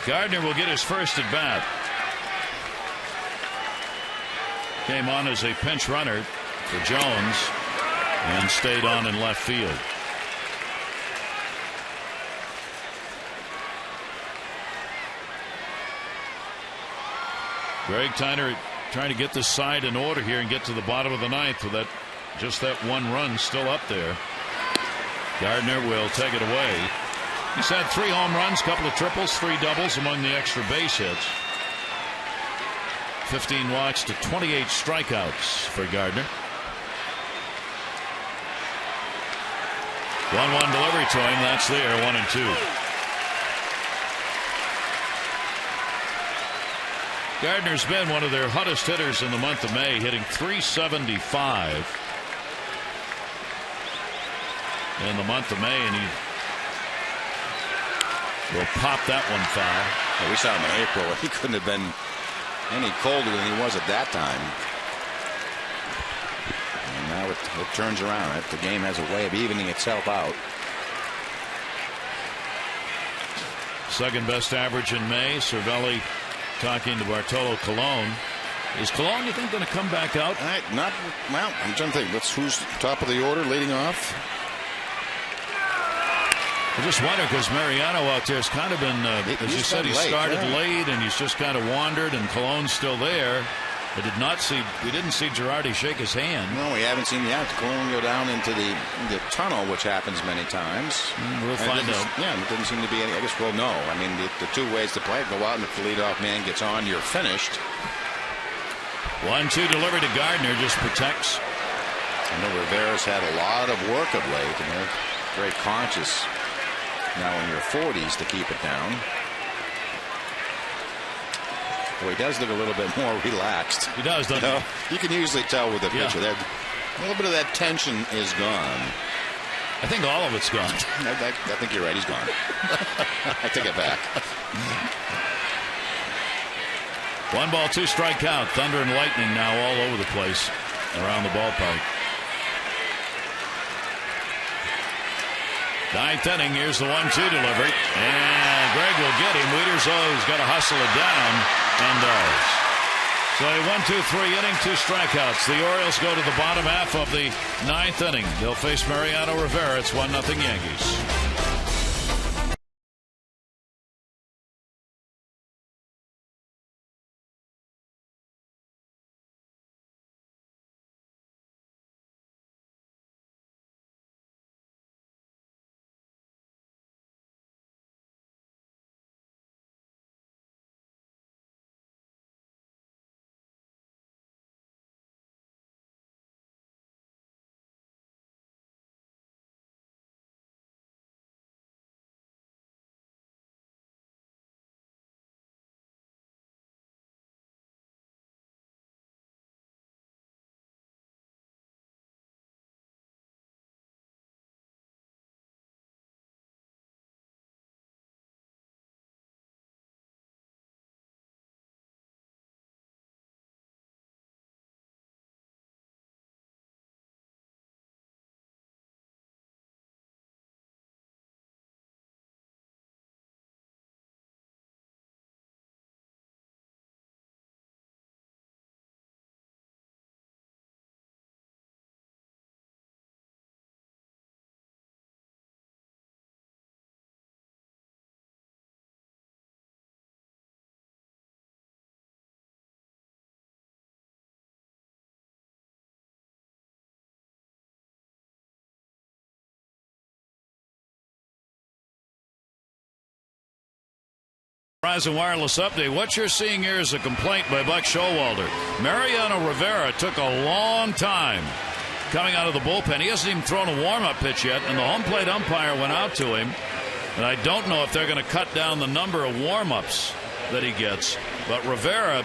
Gardner will get his first at bat. Came on as a pinch runner for Jones and stayed on in left field. Greg Tyner trying to get this side in order here and get to the bottom of the 9th with that. Just that 1 run still up there. Gardner will take it away. He's had 3 home runs, couple of triples, 3 doubles among the extra base hits. 15 walks to 28 strikeouts for Gardner. 1-1 delivery to him. That's there. 1-2. Gardner's been one of their hottest hitters in the month of May, hitting .375. in the month of May, and he will pop that one foul. Yeah, we saw him in April. He couldn't have been any colder than he was at that time. And now it turns around. The game has a way of evening itself out. Second best average in May. Cervelli talking to Bartolo Colon. Is Cologne, you think, going to come back out? Not well. I'm trying to think. Who's top of the order, leading off? I just wonder because Mariano out there has kind of been, as you said, he started late and he's just kind of wandered, and Cologne's still there. We didn't see Girardi shake his hand. No, we haven't seen yet. Cologne go down into the tunnel, which happens many times. We'll find out. Yeah, it doesn't seem to be any. I guess we'll know. I mean, the two ways to play it: go out and if the leadoff man gets on, you're finished. 1-2 delivery to Gardner, just protects. I know Rivera's had a lot of work of late, and they're very conscious now in your 40s to keep it down. Well, he does look a little bit more relaxed. He does, doesn't he? You can usually tell with the pitcher. A little bit of that tension is gone. I think all of it's gone. I think you're right. He's gone. I take it back. 1 ball, 2 strike count. Thunder and lightning now all over the place around the ballpark. 9th inning. Here's the 1-2 delivery. And Greg will get him. Wieters, he's got to hustle it down and does. So a 1-2-3 inning, 2 strikeouts. The Orioles go to the bottom half of the 9th inning. They'll face Mariano Rivera. It's 1-0 Yankees. Verizon Wireless update. What you're seeing here is a complaint by Buck Showalter. Mariano Rivera took a long time coming out of the bullpen. He hasn't even thrown a warm-up pitch yet, and the home plate umpire went out to him. And I don't know if they're going to cut down the number of warm-ups that he gets. But Rivera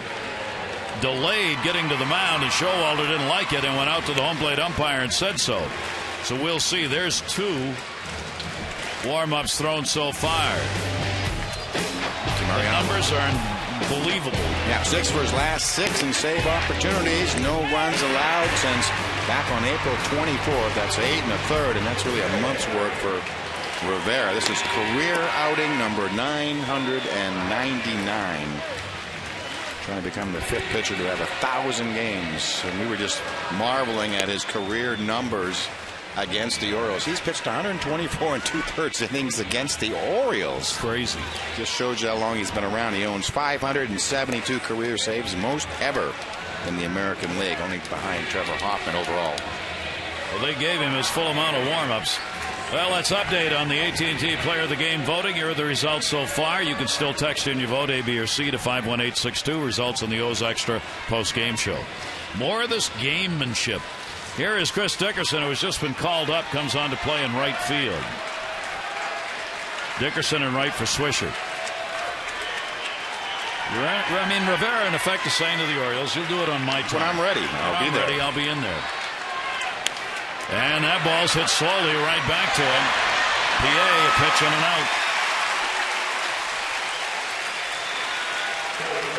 delayed getting to the mound, and Showalter didn't like it and went out to the home plate umpire and said so. So we'll see. There's 2 warm-ups thrown so far. The numbers are unbelievable. Yeah, 6 for his last 6 in save opportunities. No runs allowed since back on April 24th. That's 8 1/3, and that's really a month's work for Rivera. This is career outing number 999. Trying to become the 5th pitcher to have 1,000 games. And we were just marveling at his career numbers against the Orioles. He's pitched 124 2/3 innings against the Orioles. Crazy. Just shows you how long he's been around. He owns 572 career saves, most ever in the American League, only behind Trevor Hoffman overall. Well, they gave him his full amount of warm-ups. Well, let's update on the AT&T Player of the Game voting. Here are the results so far. You can still text in your vote, A, B, or C, to 51862. Results on the O's Extra post-game show. More of this gamemanship. Here is Chris Dickerson, who has just been called up, comes on to play in right field. Dickerson in right for Swisher. I mean, Rivera, in effect, is saying to the Orioles, you'll do it on my time. When I'm ready, I'll be there. Ready, I'll be in there. And that ball's hit slowly right back to him. PA, a pitch and an out.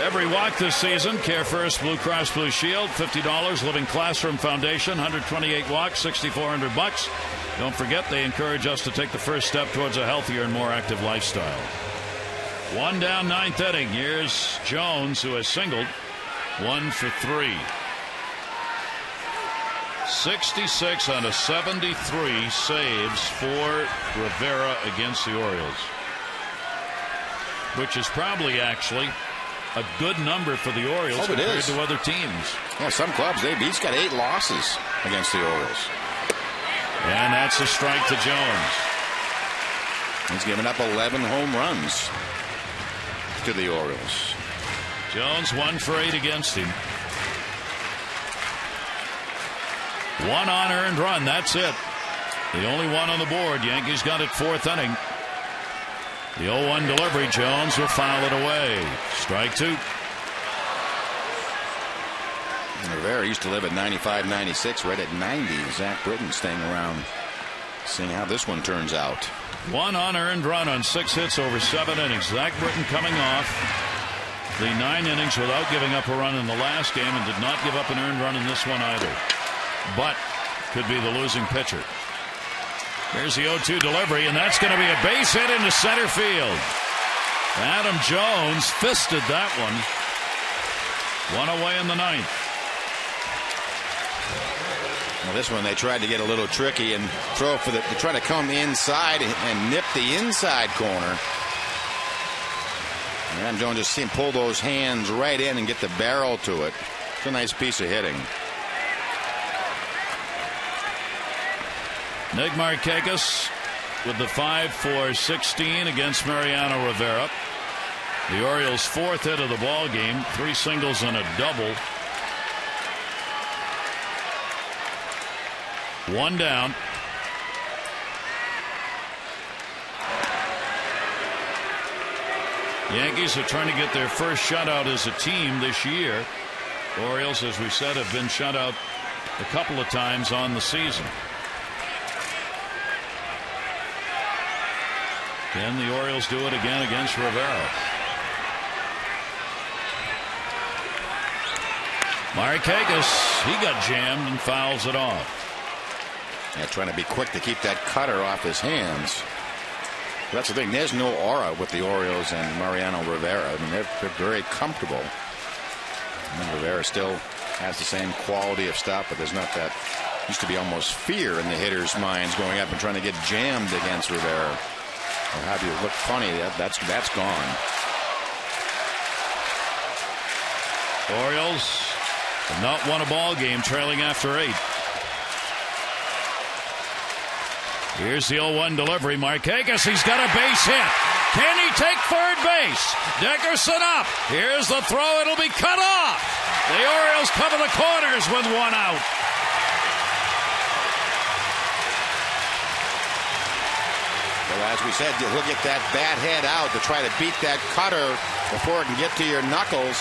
Every walk this season, Care First Blue Cross Blue Shield, $50. Living Classroom Foundation, 128 walks, $6,400. Don't forget, they encourage us to take the first step towards a healthier and more active lifestyle. 1 down, 9th inning. Here's Jones, who has singled. 1 for 3. 66 on a 73 saves for Rivera against the Orioles, which is probably actually a good number for the Orioles compared to other teams. Yeah, some clubs, he's got 8 losses against the Orioles. And that's a strike to Jones. He's given up 11 home runs to the Orioles. Jones 1 for 8 against him. 1 unearned run, that's it. The only one on the board. Yankees got it 4th inning. The 0-1 delivery. Jones will foul it away. Strike 2. Rivera used to live at 95, 96, right at 90. Zach Britton staying around, seeing how this one turns out. 1 unearned run on 6 hits over 7 innings. Zach Britton coming off the 9 innings without giving up a run in the last game, and did not give up an earned run in this one either. But could be the losing pitcher. Here's the 0-2 delivery, and that's going to be a base hit into center field. Adam Jones fisted that one. 1 away in the 9th. Well, this one they tried to get a little tricky and throw for to try to come inside and nip the inside corner. And Adam Jones just pull those hands right in and get the barrel to it. It's a nice piece of hitting. Nick Markakis with the 5 for 16 against Mariano Rivera. The Orioles' 4th hit of the ball game. 3 singles and a double. 1 down. Yankees are trying to get their first shutout as a team this year. Orioles, as we said, have been shut out a couple of times on the season. Can the Orioles do it again against Rivera? Markakis, he got jammed and fouls it off. Yeah, trying to be quick to keep that cutter off his hands. That's the thing. There's no aura with the Orioles and Mariano Rivera. I mean, they're very comfortable. And Rivera still has the same quality of stuff, but there's not that. Used to be almost fear in the hitters' minds going up and trying to get jammed against Rivera. Or have you look funny? That's gone. Orioles have not won a ball game, trailing after 8. Here's the 0-1 delivery. Markakis, he's got a base hit. Can he take third base? Dickerson up. Here's the throw. It'll be cut off. The Orioles cover the corners with 1 out. Well, as we said, he'll get that bat head out to try to beat that cutter before it can get to your knuckles.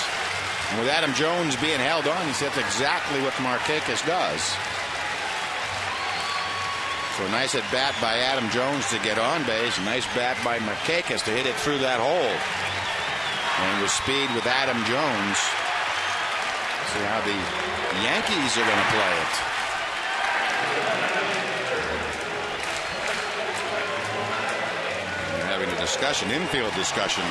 And with Adam Jones being held on, he said that's exactly what Markakis does. So a nice at bat by Adam Jones to get on base. A nice bat by Markakis to hit it through that hole. And with speed with Adam Jones. See how the Yankees are going to play it. They're having a discussion, infield discussion.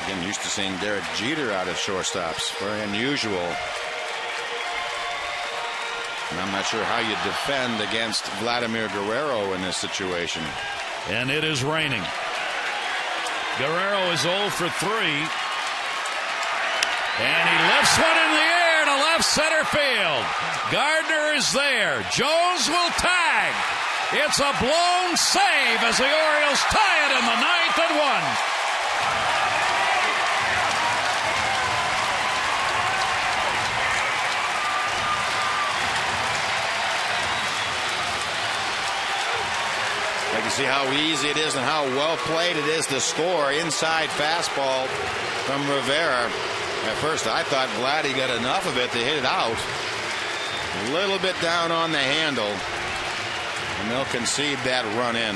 Again, used to seeing Derek Jeter out at shortstops. Very unusual. And I'm not sure how you defend against Vladimir Guerrero in this situation. And it is raining. Guerrero is 0 for 3. And he lifts one in the air to left center field. Gardner is there. Jones will tag. It's a blown save as the Orioles tie it in the 9th at 1. You can see how easy it is and how well played it is to score. Inside fastball from Rivera. At first I thought Vladdy got enough of it to hit it out. A little bit down on the handle. And they'll concede that run in.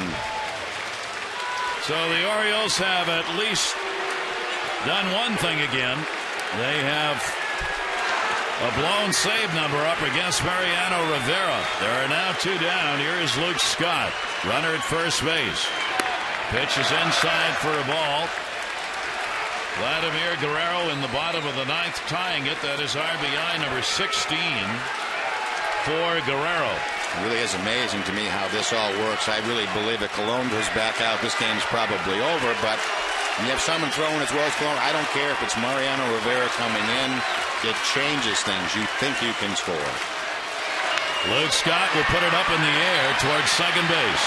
So the Orioles have at least done one thing again. They have a blown save number up against Mariano Rivera. There are now 2 down. Here is Luke Scott, runner at first base. Pitch is inside for a ball. Vladimir Guerrero in the bottom of the ninth, tying it. That is RBI number 16 for Guerrero. It really is amazing to me how this all works. I really believe that Colon goes back out. This game's probably over, but when you have someone throwing as well as Colon, I don't care if it's Mariano Rivera coming in. It changes things. You think you can score. Luke Scott will put it up in the air towards second base.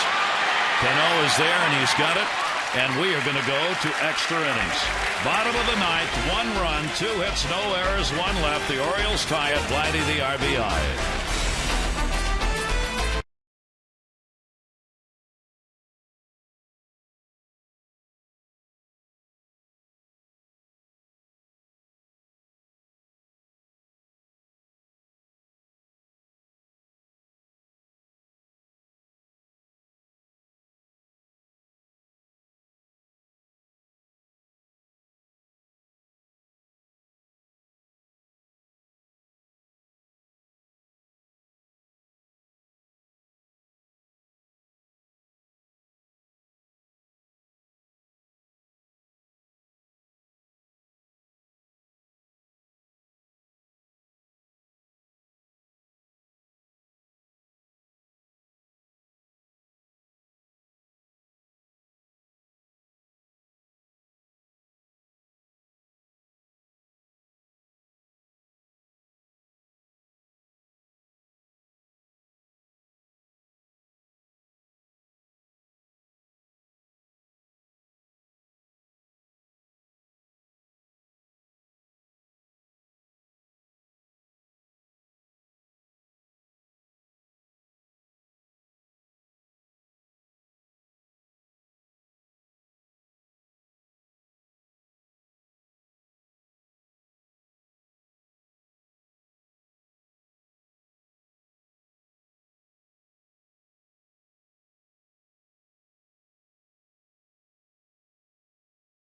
Cano is there, and he's got it. And we are going to go to extra innings. Bottom of the ninth, 1 run, 2 hits, no errors, 1 left. The Orioles tie it. Vladdy the RBI.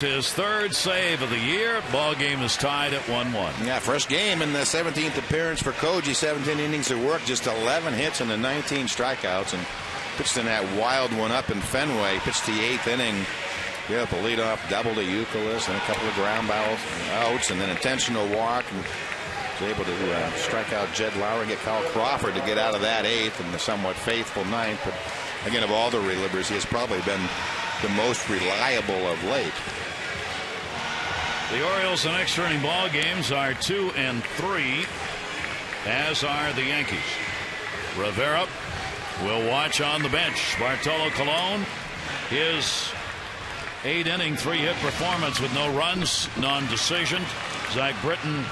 His third save of the year. Ball game is tied at 1-1. Yeah, first game in the 17th appearance for Koji. 17 innings of work, just 11 hits and the 19 strikeouts, and pitched in that wild one up in Fenway. Pitched the 8th inning. Yeah, the leadoff double to Euclid and a couple of ground balls, outs, and then intentional walk. And was able to strike out Jed Lowry, get Kyle Crawford to get out of that 8th and the somewhat faithful 9th. But again, of all the relievers, he has probably been the most reliable of late. The Orioles in extra inning ball games are 2 and 3, as are the Yankees. Rivera will watch on the bench. Bartolo Colon, his 8-inning, 3-hit performance with no runs, non-decision. Zach Britton,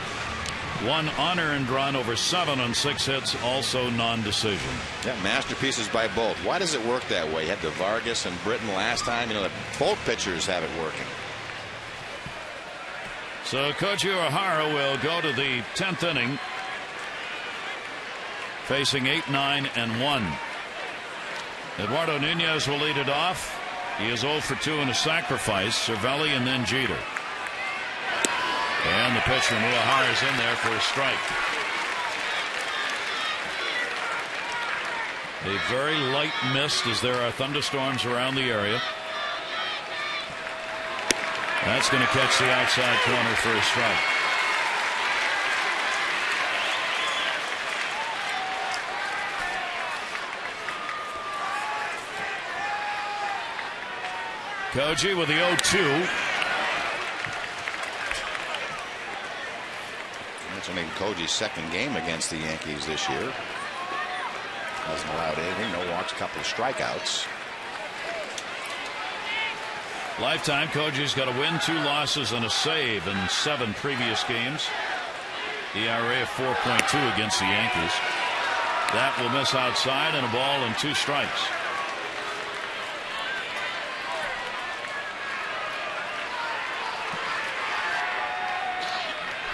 1 unearned run over 7 on 6 hits, also non-decision. Yeah, masterpieces by both. Why does it work that way? You had the Vargas and Britton last time. You know, both pitchers have it working. So Koji Uehara will go to the 10th inning, facing 8, 9, and 1. Eduardo Nunez will lead it off. He is 0 for 2 in a sacrifice. Cervelli and then Jeter. And the pitch from Uehara is in there for a strike. A very light mist as there are thunderstorms around the area. That's going to catch the outside corner for a strike. Koji with the 0-2. That's only Koji's second game against the Yankees this year. Hasn't allowed anything. No walks, couple of strikeouts. Lifetime, Koji's got a win, 2 losses, and a save in 7 previous games. ERA of 4.2 against the Yankees. That will miss outside, and a ball and 2 strikes.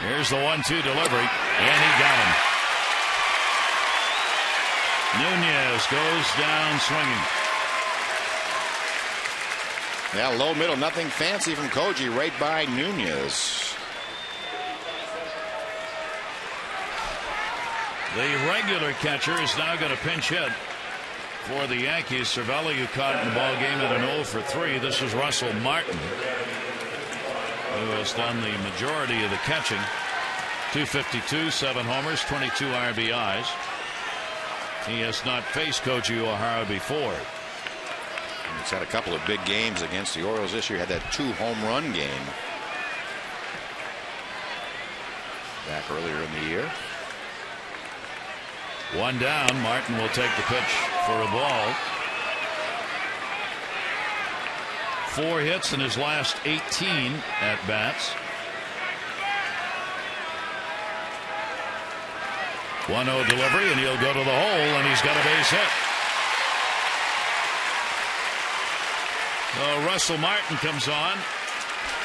Here's the 1-2 delivery, and he got him. Nunez goes down swinging. Yeah, low middle, nothing fancy from Koji, right by Nunez. The regular catcher is now going to pinch hit for the Yankees. Cervelli, who caught in the ball game at an 0 for 3. This is Russell Martin. who has done the majority of the catching. 252, 7 homers, 22 RBIs. He has not faced Koji O'Hara before. He's had a couple of big games against the Orioles this year. Had that 2-home-run game back earlier in the year. 1 down. Martin will take the pitch for a ball. 4 hits in his last 18 at bats. 1-0 delivery, and he'll go to the hole, and he's got a base hit. Russell Martin comes on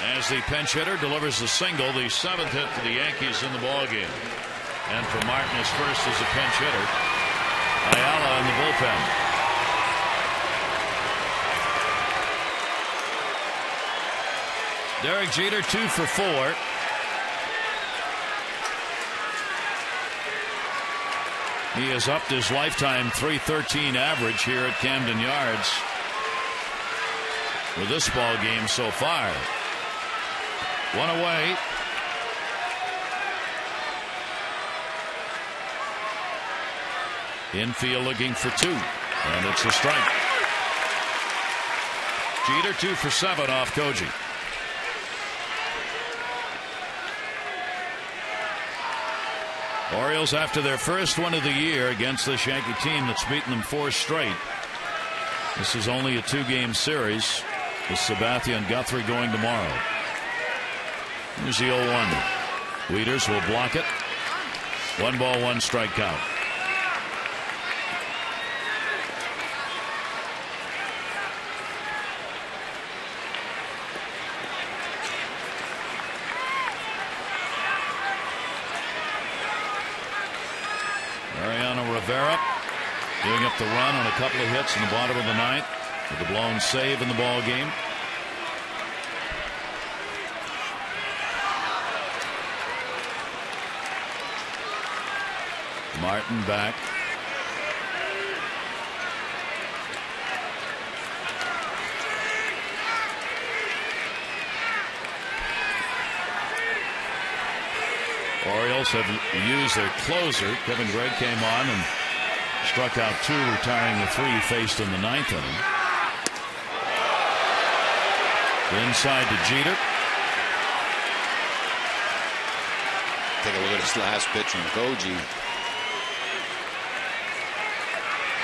as the pinch hitter, delivers the single, the 7th hit for the Yankees in the ballgame. And for Martin, his first as a pinch hitter. Ayala in the bullpen. Derek Jeter 2 for 4. He has upped his lifetime .313 average here at Camden Yards with this ball game so far. 1 away. Infield looking for 2, and it's a strike. Jeter 2 for 7 off Koji. Orioles after their first one of the year against this Yankee team that's beaten them 4 straight. This is only a 2-game series with Sabathia and Guthrie going tomorrow. Here's the 0-1. Wieters will block it. 1 ball, 1 strike count. Rivera giving up the run on a couple of hits in the bottom of the 9th with a blown save in the ball game. Martin back. Orioles have used their closer. Kevin Gregg came on and struck out 2, retiring the 3 he faced in the 9th inning. Inside to Jeter. Take a look at his last pitch from Koji.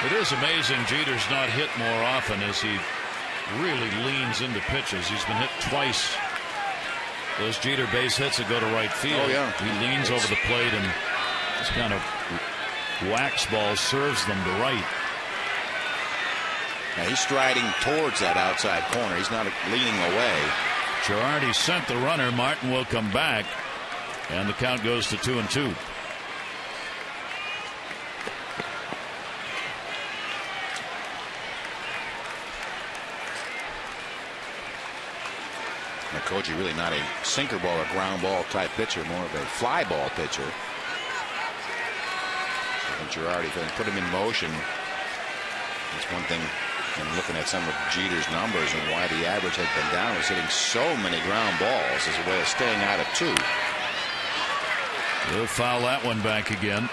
It is amazing Jeter's not hit more often as he really leans into pitches. He's been hit twice. Those Jeter base hits that go to right field. Oh, yeah. He leans over the plate and this kind of wax ball serves them to right. Now he's striding towards that outside corner. He's not leaning away. Girardi sent the runner. Martin will come back, and the count goes to 2-2. Koji really not a sinker ball or ground ball type pitcher, more of a fly ball pitcher. And Girardi can put him in motion. That's one thing. And looking at some of Jeter's numbers and why the average has been down, is hitting so many ground balls as a way of staying out of 2. He'll foul that one back again.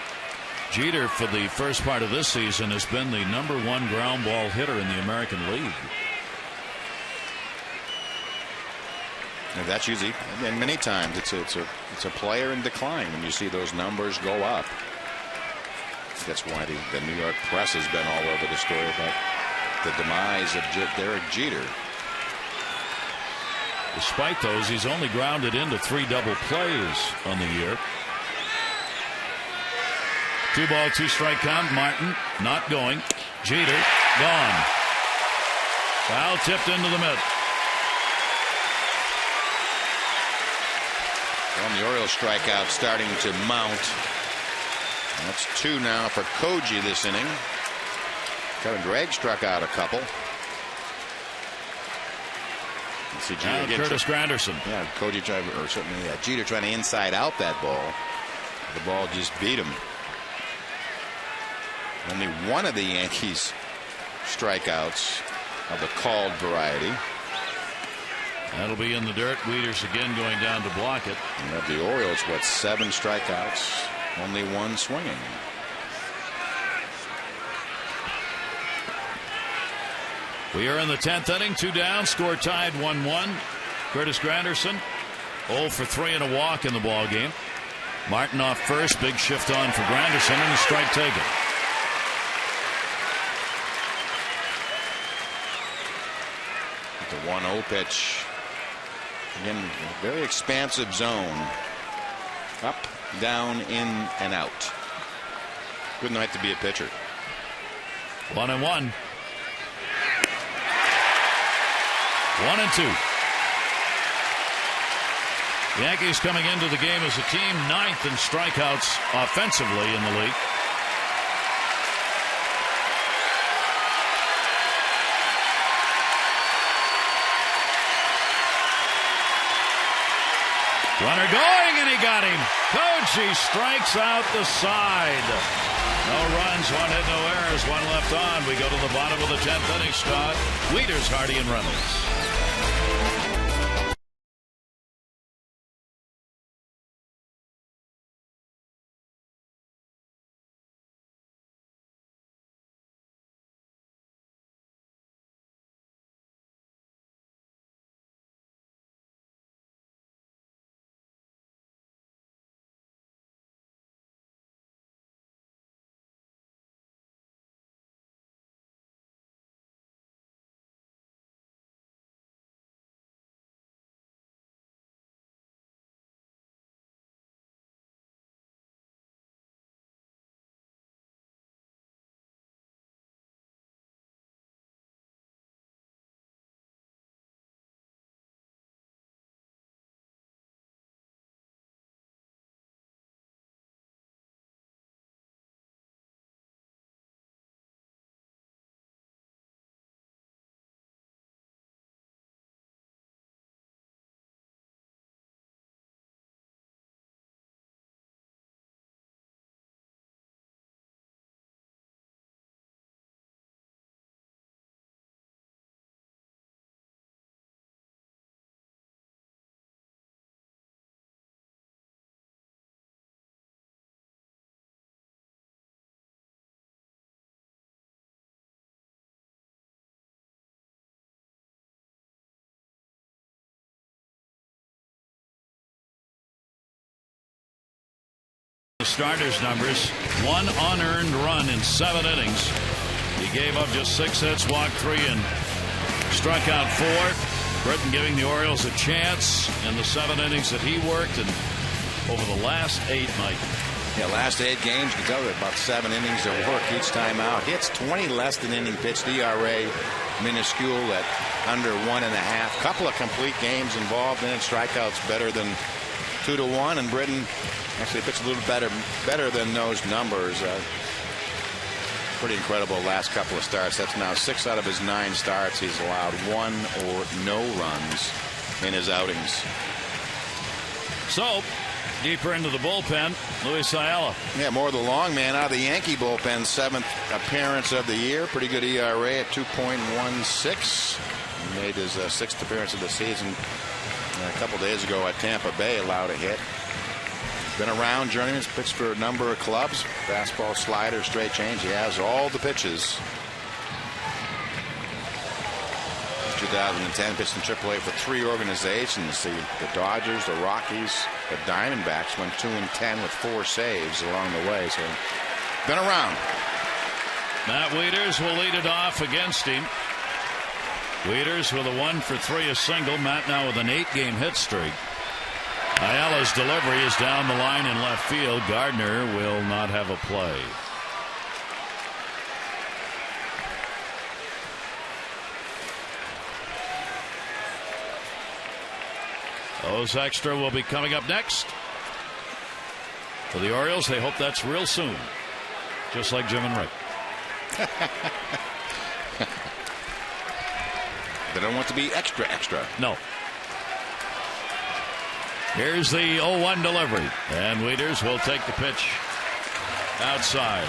Jeter, for the first part of this season, has been the #1 ground ball hitter in the American League. And that's usually, and many times it's a player in decline when you see those numbers go up. That's why the New York press has been all over the story about the demise of Derek Jeter. Despite those, he's only grounded into 3 double plays on the year. 2 ball, 2 strike count. Martin not going. Jeter gone. Foul tipped into the middle. Well, the Orioles strikeout starting to mount. That's 2 now for Koji this inning. Kevin Gregg struck out a couple. See Jeter now Curtis Granderson. Yeah, Koji tried, or certainly Jeter trying to inside out that ball. The ball just beat him. Only one of the Yankees strikeouts of the called variety. That'll be in the dirt. Wieters again going down to block it. And the Orioles, 7 strikeouts, only 1 swinging. We are in the 10th inning, 2 down, score tied 1-1. Curtis Granderson 0 for 3 and a walk in the ball game. Martin off first, big shift on for Granderson, and a strike taken. The 1-0 pitch. Again, very expansive zone. Up, down, in, and out. Good night to be a pitcher. 1-1. 1-2. The Yankees coming into the game as a team 9th in strikeouts offensively in the league. Runner going, and he got him. Koji strikes out the side. No runs, 1 hit, no errors, 1 left on. We go to the bottom of the 10th inning, Scott. Wieters, Hardy, and Reynolds. The starters numbers, 1 unearned run in 7 innings. He gave up just 6 hits, walked 3, and struck out 4. Britton giving the Orioles a chance in the 7 innings that he worked, and over the last 8, Mike. Yeah, last 8 games, you can tell about 7 innings of work each time out. Hits 20 less than inning pitched, ERA minuscule at under 1.5. Couple of complete games involved in it. Strikeouts better than 2-1, and Britton actually pitched a little better than those numbers. Pretty incredible last couple of starts. That's now 6 out of his 9 starts. He's allowed 1 or no runs in his outings. So, deeper into the bullpen, Luis Ayala. Yeah, more of the long man out of the Yankee bullpen. 7th appearance of the year. Pretty good ERA at 2.16. He made his 6th appearance of the season a couple days ago at Tampa Bay. Allowed a hit. Been around journeyman's, pitched for a number of clubs. Fastball, slider, straight change. He has all the pitches. 2010 pitched in AAA for 3 organizations. The Dodgers, the Rockies, the Diamondbacks went 2-10 with 4 saves along the way. So been around. Matt Wieters will lead it off against him. Wieters with a 1 for 3, a single. Matt now with an 8-game hit streak. Ayala's delivery is down the line in left field. Gardner will not have a play. Those extra will be coming up next. For the Orioles, they hope that's real soon. Just like Jim and Rick. They don't want to be extra. No. Here's the 0-1 delivery. And Wieters will take the pitch outside.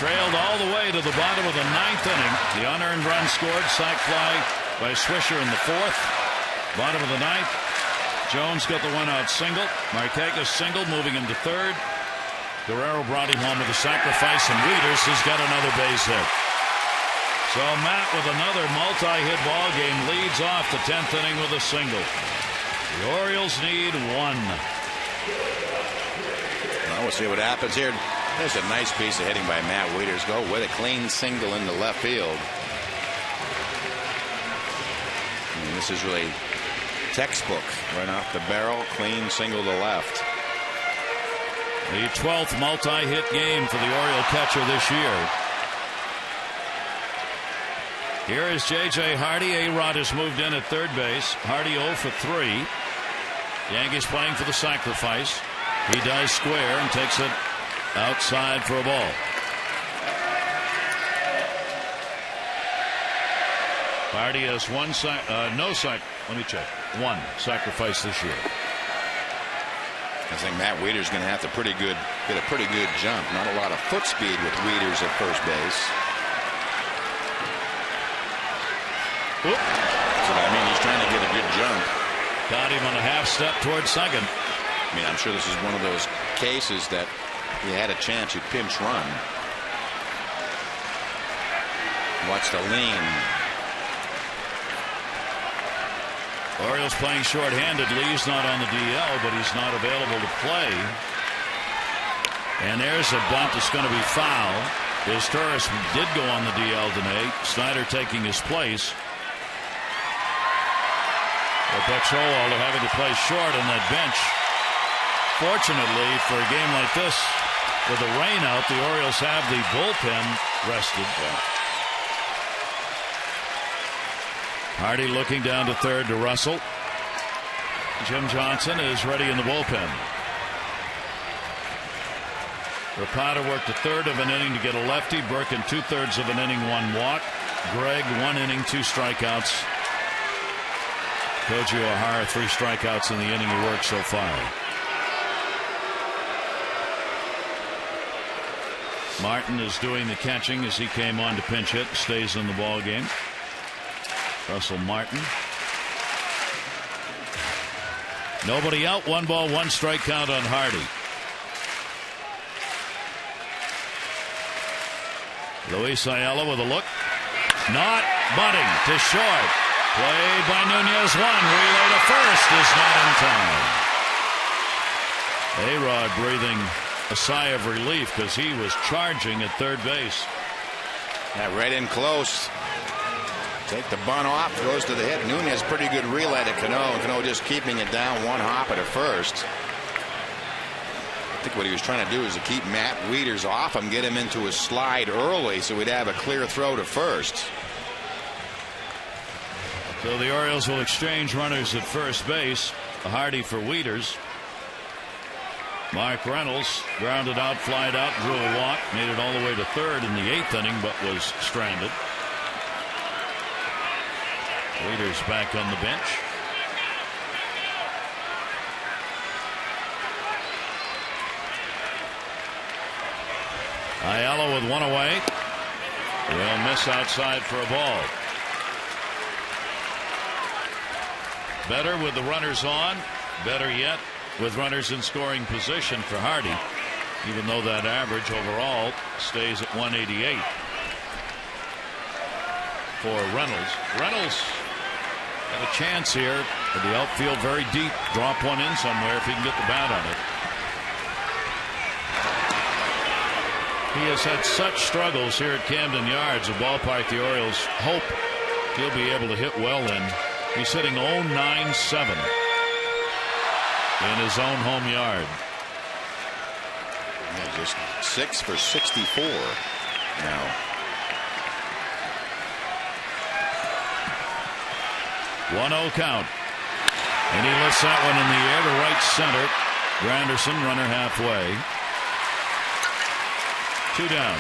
Trailed all the way to the bottom of the 9th inning. The unearned run scored, sac fly by Swisher in the fourth. Bottom of the ninth. Jones got the one-out single. Markakis single, moving into third. Guerrero brought him home with a sacrifice, and Wieters has got another base hit. So Matt, with another multi-hit ball game, leads off the 10th inning with a single. The Orioles need one. Well, we'll see what happens here. There's a nice piece of hitting by Matt Wieters. Go with a clean single into left field. And this is really textbook. Right off the barrel, clean single to left. The 12th multi-hit game for the Oriole catcher this year. Here is J.J. Hardy. A-Rod has moved in at third base. Hardy 0 for 3. Yankees playing for the sacrifice. He does square and takes it outside for a ball. Hardy has one let me check. One sacrifice this year. I think Matt Wieters going to have to get a pretty good jump. Not a lot of foot speed with Wieters at first base. Oop. That's what I mean. He's trying to get a good jump. Got him on a half step towards second. I mean, I'm sure this is one of those cases that he had a chance he'd pinch run. Watch the lean. Orioles playing short-handed. Lee's not on the DL, but he's not available to play. And there's a bunt that's going to be foul. His Torres did go on the DL today. Snyder taking his place. Petrol having to play short on that bench. Fortunately for a game like this, with the rain out, the Orioles have the bullpen rested. Hardy looking down to third to Russell. Jim Johnson is ready in the bullpen. Rapata worked a third of an inning to get a lefty. Burke in 2/3 of an inning, 1 walk. Gregg 1 inning, 2 strikeouts. Koji O'Hara 3 strikeouts in the inning he worked so far. Martin is doing the catching as he came on to pinch hit. Stays in the ball game. Russell Martin. Nobody out. 1 ball, 1 strike count on Hardy. Luis Ayala with a look. Not bunting to short. Played by Nunez. 1. Relay to first is not in time. A-Rod breathing a sigh of relief because he was charging at third base. Right in close. Take the bunt off. Goes to the hit. Nunez pretty good relay to Cano. Cano just keeping it down 1 hop at first. I think what he was trying to do is to keep Matt Wieters off him, get him into a slide early so we'd have a clear throw to first. So the Orioles will exchange runners at first base. Hardy for Wieters. Mark Reynolds grounded out, flied out, drew a walk, made it all the way to third in the 8th inning, but was stranded. Wieters back on the bench. Ayala with 1 away. Will miss outside for a ball. Better with the runners on. Better yet with runners in scoring position for Hardy, even though that average overall stays at 188 for Reynolds. Reynolds had a chance here at the outfield, very deep. Drop one in somewhere if he can get the bat on it. He has had such struggles here at Camden Yards, a ballpark the Orioles hope he'll be able to hit well in. He's hitting 0.97 in his own home yard. Yeah, just 6 for 64 now. One 0 count. And he lifts that one in the air to right center. Granderson, runner halfway. 2 down.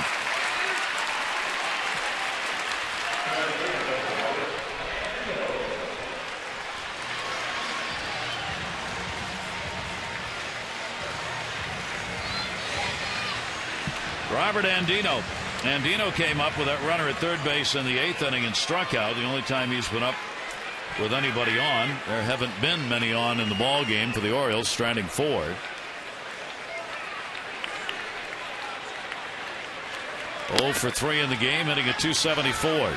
Robert Andino Andino came up with that runner at third base in the 8th inning and struck out. The only time he's been up with anybody on. There haven't been many on in the ball game for the Orioles, stranding 4. Oh for 3 in the game, hitting at .274.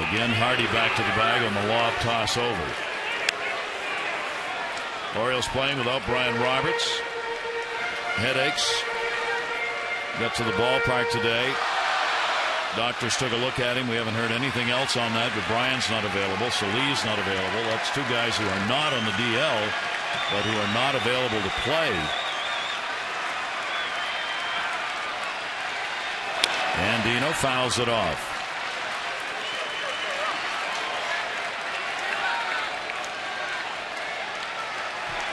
Again, Hardy back to the bag on the lob toss over. Orioles playing without Brian Roberts. Headaches. Got to the ballpark today. Doctors took a look at him. We haven't heard anything else on that, but Brian's not available, so Lee's not available. That's 2 guys who are not on the DL, but who are not available to play. Andino fouls it off.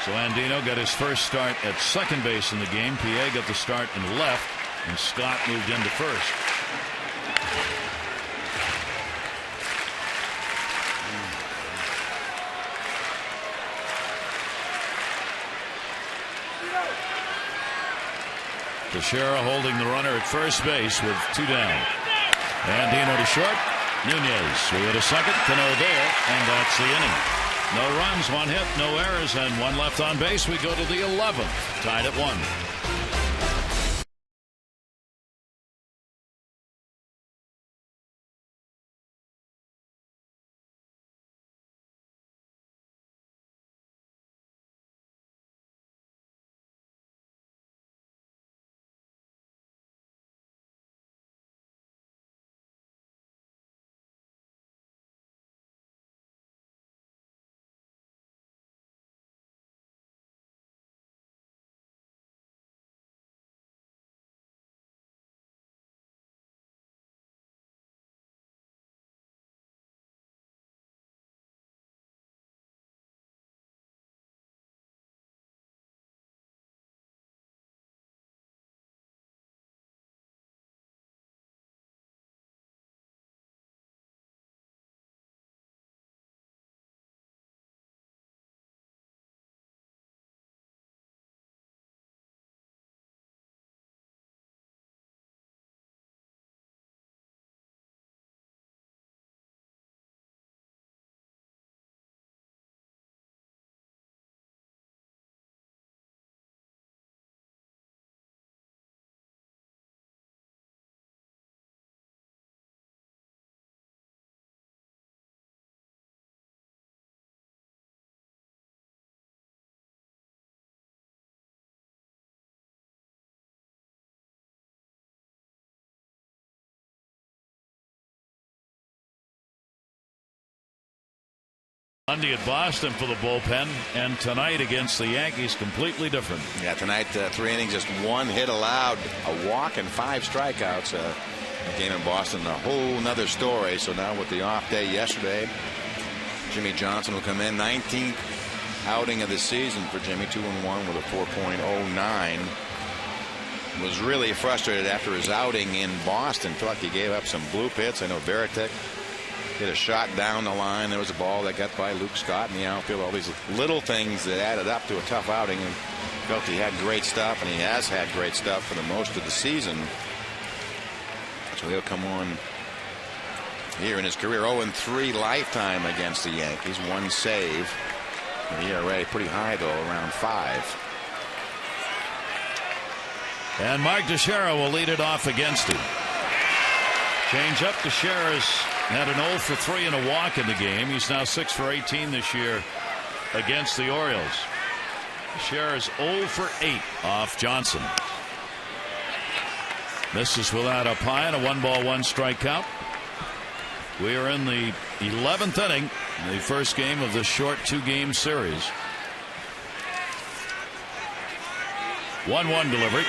So Andino got his first start at second base in the game. P.A. got the start in left, and Scott moved into first. Teixeira holding the runner at first base with 2 down. Andino to short. Nunez. We had a second. Cano there, and that's the inning. No runs, 1 hit, no errors, and 1 left on base. We go to the 11th, tied at 1. Monday at Boston for the bullpen, and tonight against the Yankees completely different. Yeah, tonight 3 innings, just 1 hit allowed, a walk and 5 strikeouts. A game in Boston, a whole nother story. So now with the off day yesterday, Jimmy Johnson will come in. 19th outing of the season for Jimmy, 2-1 with a 4.09. Was really frustrated after his outing in Boston. Felt like he gave up some bloop hits. I know Veritek hit a shot down the line. There was a ball that got by Luke Scott in the outfield. All these little things that added up to a tough outing. And felt he had great stuff, and he has had great stuff for the most of the season. So he'll come on here in his career. 0-3 lifetime against the Yankees. 1 save. The ERA pretty high though, around 5. And Mark Teixeira will lead it off against him. Change up. Teixeira's had an 0 for 3 and a walk in the game. He's now 6 for 18 this year against the Orioles. Teixeira's 0 for 8 off Johnson. Misses without up high and a 1-ball 1-strike count. We are in the 11th inning, the first game of this short 2-game series. 1-1 delivery.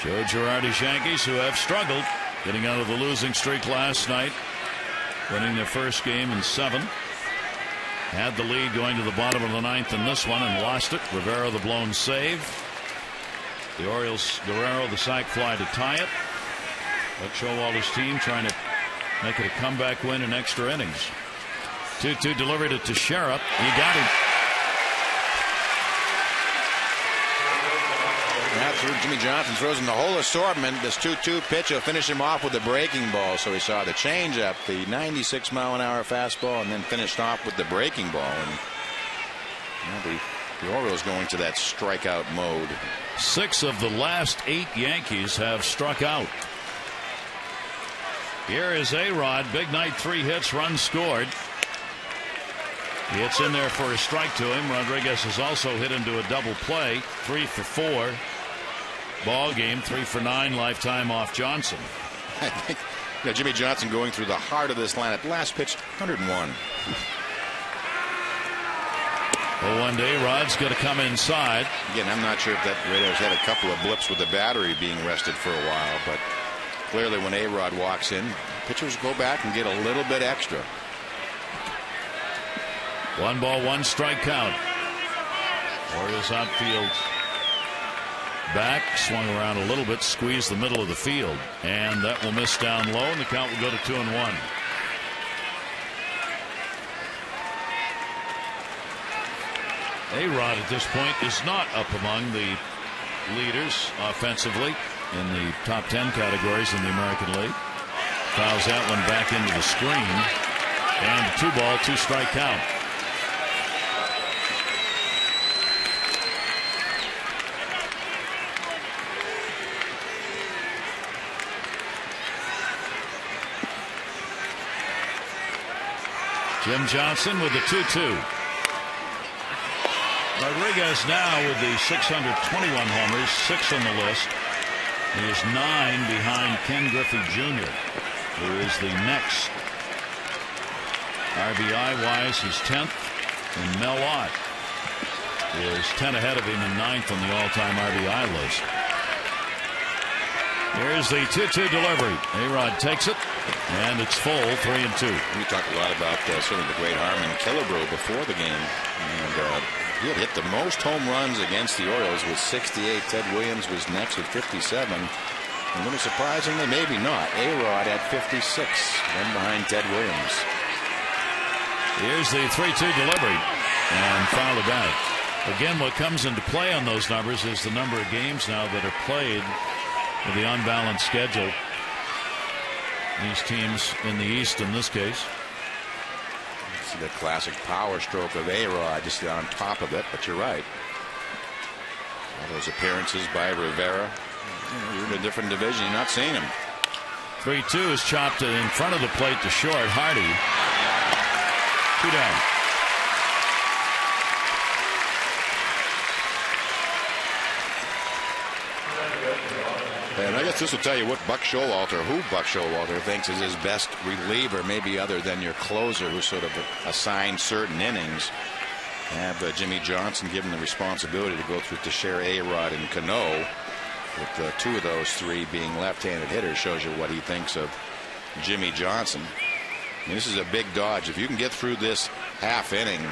Joe Girardi's Yankees, who have struggled getting out of the losing streak last night, winning their first game in 7. Had the lead going to the bottom of the 9th in this one and lost it. Rivera the blown save. The Orioles, Guerrero the sac fly to tie it. Buck Showalter's team trying to make it a comeback win in extra innings. 2-2 delivered it to Sheriff. He got him. Now Jimmy Johnson throws in the whole assortment. This 2-2 pitch will finish him off with a breaking ball. So he saw the changeup, the 96-mile-an-hour fastball, and then finished off with the breaking ball. And the Orioles going to that strikeout mode. 6 of the last 8 Yankees have struck out. Here is A-Rod. Big night, 3 hits, runs scored. He hits in there for a strike to him. Rodriguez has also hit into a double play. 3 for 4. Ball game, 3 for 9 lifetime off Johnson. I think Jimmy Johnson going through the heart of this lineup. Last pitch, 101. Well, one day Rod's going to come inside. Again, I'm not sure if that Raiders had a couple of blips with the battery being rested for a while, but clearly when A-Rod walks in, pitchers go back and get a little bit extra. 1 ball, 1 strike count. Orioles outfield back, swung around a little bit, squeezed the middle of the field, and that will miss down low, and the count will go to 2-1. A-Rod at this point is not up among the leaders offensively in the top 10 categories in the American League. Fouls that one back into the screen, and a 2 ball, 2 strike count. Jim Johnson with the 2-2. Rodriguez now with the 621 homers, 6 on the list. He is 9 behind Ken Griffey Jr., who is the next. RBI-wise, he's 10th, and Mel Ott is 10 ahead of him and 9th on the all-time RBI list. Here's the 2-2 delivery. A-Rod takes it, and it's full, 3-2. We talked a lot about certainly the great Harmon Killebrew before the game, and he had hit the most home runs against the Orioles with 68. Ted Williams was next with 57. A little surprisingly, maybe not, A-Rod at 56, one behind Ted Williams. Here's the 3-2 delivery, and fouled it out. Again, what comes into play on those numbers is the number of games now that are played with the unbalanced schedule. These teams in the East in this case. See the classic power stroke of A-Rod just on top of it, but you're right. All those appearances by Rivera. You're in a different division. You're not seeing him. 3-2 is chopped in front of the plate to short. Hardy. 2 down. And I guess this will tell you what Buck Showalter, thinks is his best reliever, maybe other than your closer, who's sort of assigned certain innings. Have Jimmy Johnson given the responsibility to go through to share A-Rod and Cano, with 2 of those 3 being left-handed hitters, shows you what he thinks of Jimmy Johnson. I mean, this is a big dodge. If you can get through this half inning,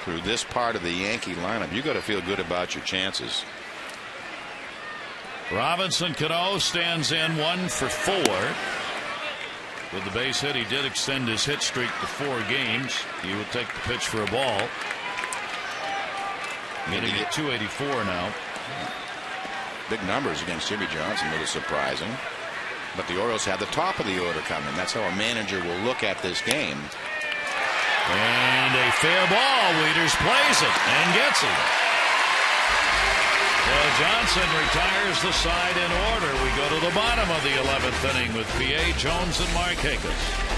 through this part of the Yankee lineup, you got to feel good about your chances. Robinson Cano stands in 1 for 4. With the base hit, he did extend his hit streak to 4 games. He would take the pitch for a ball. Getting at 284 now. Big numbers against Jimmy Johnson, a little surprising. But the Orioles have the top of the order coming. That's how a manager will look at this game. And a fair ball. Wieters plays it and gets it. Well, Johnson retires the side in order. We go to the bottom of the 11th inning with P.A. Jones and Markakis.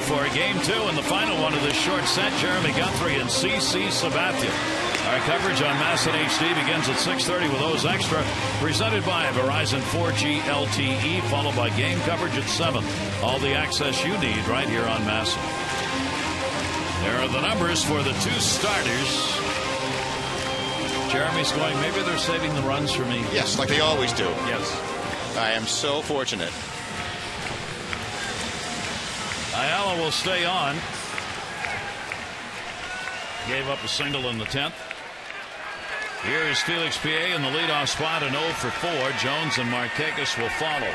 For game 2 and the final one of this short set, Jeremy Guthrie and CC Sabathia. Our coverage on Mass and HD begins at 6:30 with O's Extra, presented by Verizon 4G LTE, followed by game coverage at 7. All the access you need right here on Mass. There are the numbers for the 2 starters. Jeremy's going, maybe they're saving the runs for me. Yes, like they always do. Yes. I am so fortunate. Ayala will stay on. Gave up a single in the 10th. Here is Felix Piet in the leadoff spot, an 0 for 4. Jones and Markakis will follow.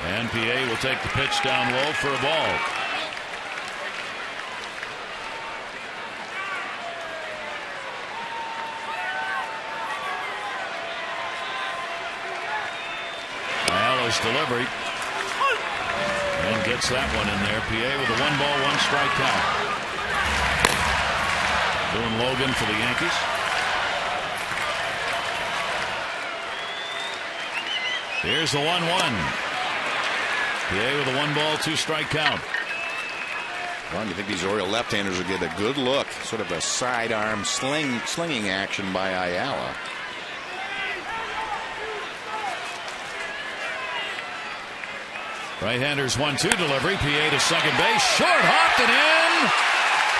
And Piet will take the pitch down low for a ball. Delivery and gets that one in there. Piet with a 1-ball, 1-strike count. Doing Logan for the Yankees. Here's the 1-1. Piet with a 1-ball, 2-strike count. Well, you think these Oriole left-handers will get a good look, sort of a sidearm slinging action by Ayala. Right-handers 1-2 delivery. Piet to second base. Short hopped it in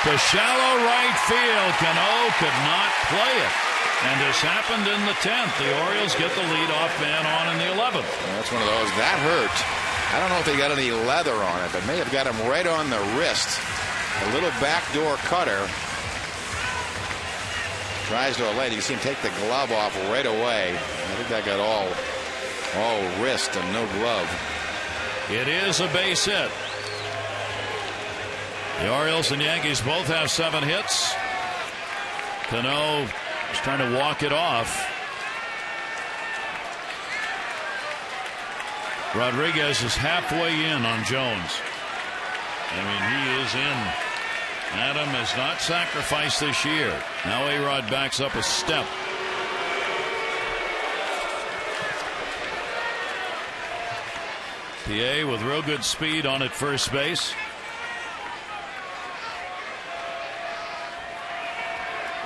to shallow right field. Cano could not play it. And this happened in the 10th. The Orioles get the leadoff man on in the 11th. Well, that's one of those. That hurt. I don't know if they got any leather on it, but may have got him right on the wrist. A little backdoor cutter. Tries to allay. You can see him take the glove off right away. I think that got all wrist and no glove. It is a base hit. The Orioles and Yankees both have 7 hits. Cano is trying to walk it off. Rodriguez is halfway in on Jones. I mean, he is in. Adam has not sacrificed this year. Now A-Rod backs up a step. Piet with real good speed on at first base.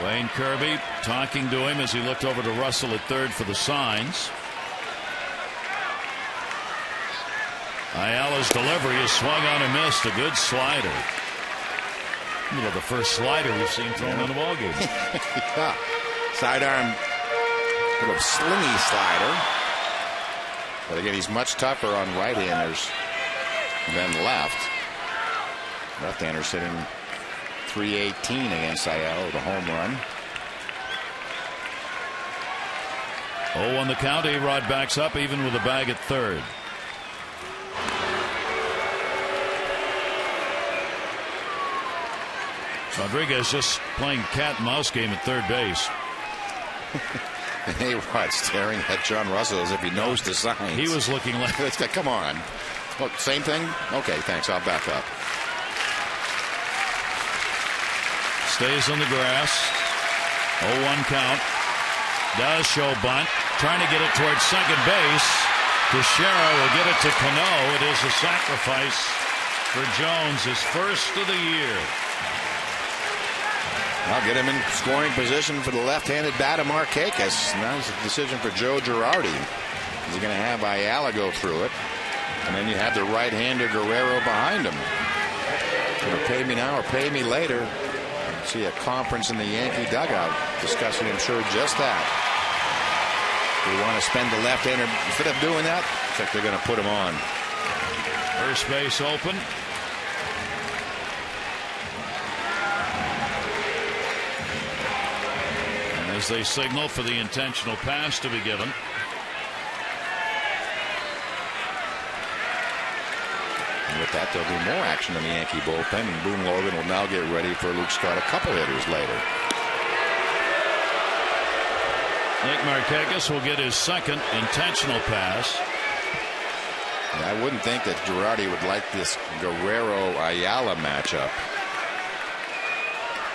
Wayne Kirby talking to him as he looked over to Russell at third for the signs. Ayala's delivery is swung on and missed. A good slider. The first slider we've seen thrown in a ballgame. Yeah. Sidearm, sort of slingy slider. But again, he's much tougher on right-handers than left. Left-handers hitting .318 against Ayala with a home run. 0 on the count. A-Rod backs up even with a bag at third. Rodriguez just playing cat and mouse game at third base. A-Rod staring at John Russell as if he knows the signs. He was looking like, come on. Look, same thing? Okay, thanks. I'll back up. Stays on the grass. 0-1 count. Does show bunt. Trying to get it towards second base. Teixeira will get it to Cano. It is a sacrifice for Jones, his first of the year. I'll get him in scoring position for the left-handed bat of Markakis. Now it's a decision for Joe Girardi. He's going to have Ayala go through it. And then you have the right-hander Guerrero behind him. Going to pay me now or pay me later. See a conference in the Yankee dugout discussing, I'm sure, just that. We want to spend the left-hander. Instead of doing that, I think they're going to put him on. First base open. As they signal for the intentional pass to be given. And with that, there'll be more action in the Yankee bullpen, and Boone Logan will now get ready for Luke Scott a couple hitters later. Nick Markakis will get his second intentional pass. And I wouldn't think that Girardi would like this Guerrero-Ayala matchup.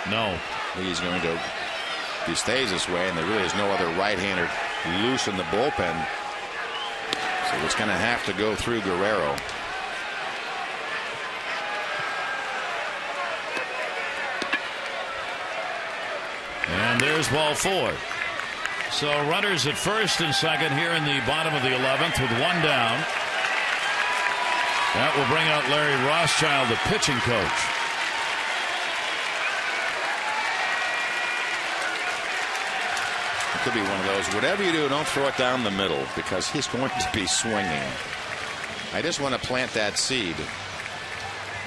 No. He's going to, if he stays this way, and there really is no other right-hander loose in the bullpen, so it's going to have to go through Guerrero. And there's ball 4. So runners at first and second here in the bottom of the 11th with one down. That will bring out Larry Rothschild, the pitching coach. It could be one of those, whatever you do, don't throw it down the middle, because he's going to be swinging. I just want to plant that seed.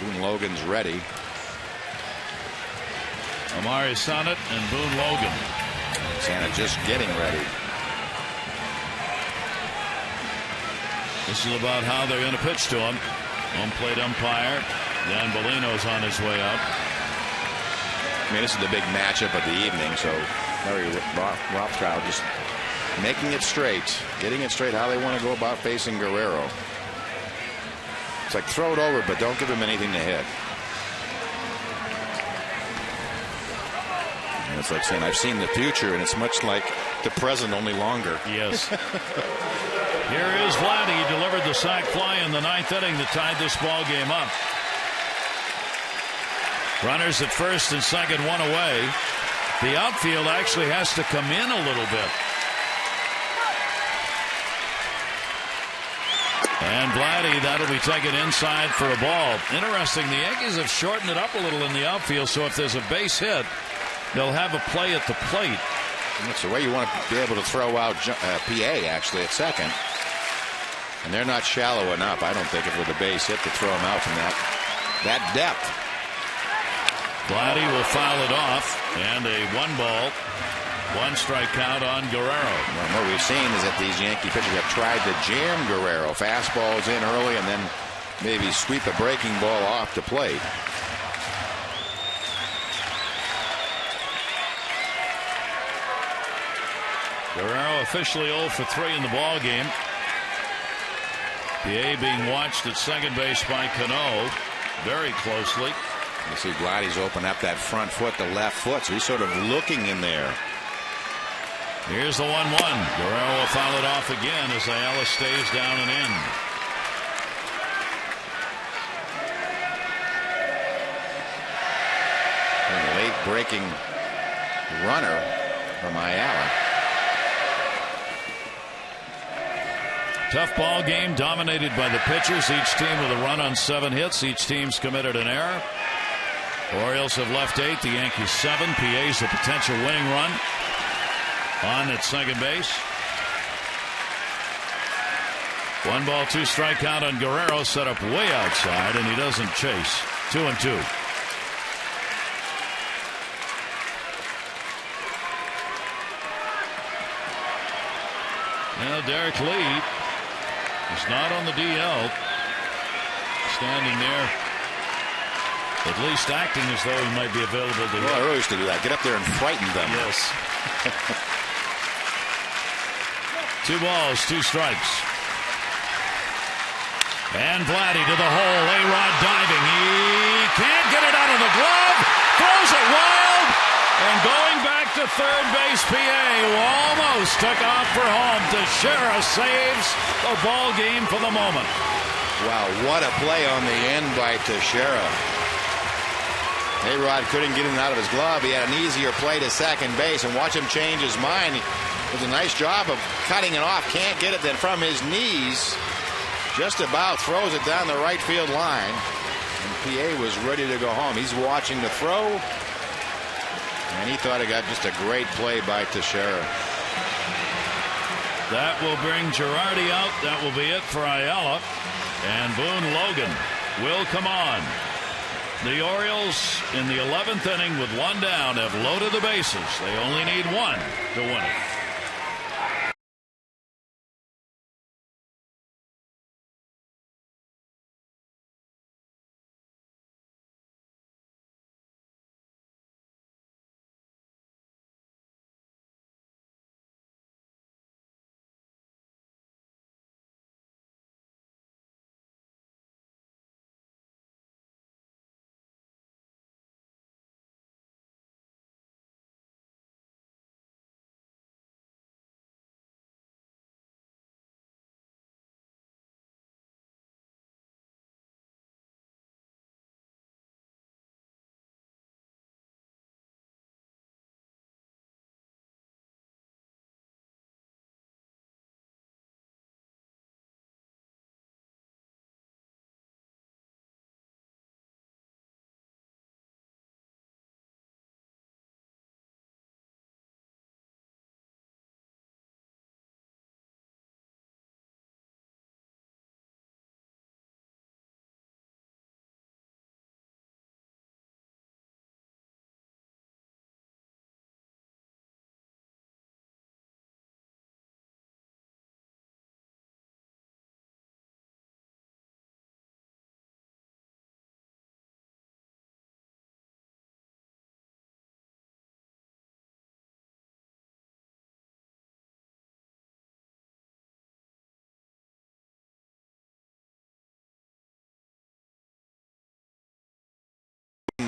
Boone Logan's ready. Amari Sonnett and Boone Logan. Santa just getting ready. This is about how they're going to pitch to him. Home plate umpire Dan Bellino's on his way out. I mean, this is the big matchup of the evening, so Larry Rothschild just making it straight, getting it straight how they want to go about facing Guerrero. It's like throw it over, but don't give him anything to hit. And it's like saying I've seen the future, and it's much like the present, only longer. Yes. Here is Vladdy. He delivered the sac fly in the 9th inning that tied this ball game up. Runners at first and second, one away. The outfield actually has to come in a little bit. And Vladdy, that'll be taken inside for a ball. Interesting, the Yankees have shortened it up a little in the outfield, so if there's a base hit, they'll have a play at the plate. And that's the way you want to be able to throw out PA actually at second. And they're not shallow enough, I don't think, if with a base hit to throw him out from that depth. Vladdy will foul it off, and a 1-ball, 1-strike count on Guerrero. Well, what we've seen is that these Yankee pitchers have tried to jam Guerrero. Fastballs in early and then maybe sweep a breaking ball off the plate. Guerrero officially 0 for 3 in the ball game. PA being watched at second base by Cano very closely. You see Vladdy's open up that front foot, the left foot, so he's sort of looking in there. Here's the 1-1. Guerrero will foul it off again as Ayala stays down and in. A late breaking runner from Ayala. Tough ball game dominated by the pitchers. Each team with a run on 7 hits. Each team's committed an error. Orioles have left 8. The Yankees 7. PA's a potential winning run on at second base. 1 ball, 2-strike count on Guerrero, set up way outside, and he doesn't chase. 2-2. Now Derek Lee is not on the DL. Standing there, at least acting as though he might be available to hit. Well, I used to do that. Get up there and frighten them. Yes. 2 balls, 2 strikes. And Vladdy to the hole. A-Rod diving. He can't get it out of the glove. Throws it wild. And going back to third base, PA, who almost took off for home. Teixeira saves the ball game for the moment. Wow, what a play on the end by Teixeira. A-Rod couldn't get it out of his glove. He had an easier play to second base, and watch him change his mind. It was a nice job of cutting it off. Can't get it, then from his knees, just about throws it down the right field line. And PA was ready to go home. He's watching the throw, and he thought he got just a great play by Teixeira. That will bring Girardi out. That will be it for Ayala. And Boone Logan will come on. The Orioles in the 11th inning with 1 down have loaded the bases. They only need 1 to win it.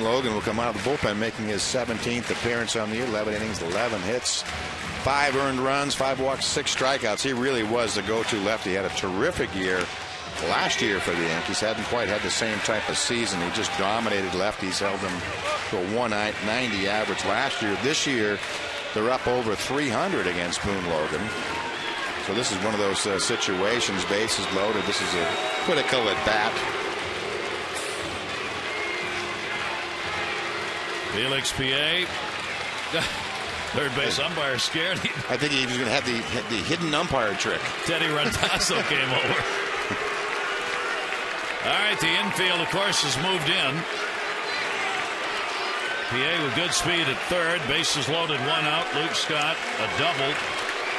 Logan will come out of the bullpen, making his 17th appearance on the year. 11 innings, 11 hits, 5 earned runs, 5 walks, 6 strikeouts. He really was the go-to lefty. He had a terrific year last year for the Yankees. Hadn't quite had the same type of season. He just dominated lefties, held them to a 190 average last year. This year, they're up over 300 against Boone Logan. So this is one of those situations, bases loaded. This is a critical at bat. Felix P.A. Third base umpire scared. I think he was going to have the hidden umpire trick. Teddy Randazzo came over. All right, the infield, of course, has moved in. P.A. with good speed at third. Bases loaded, 1 out. Luke Scott, a double.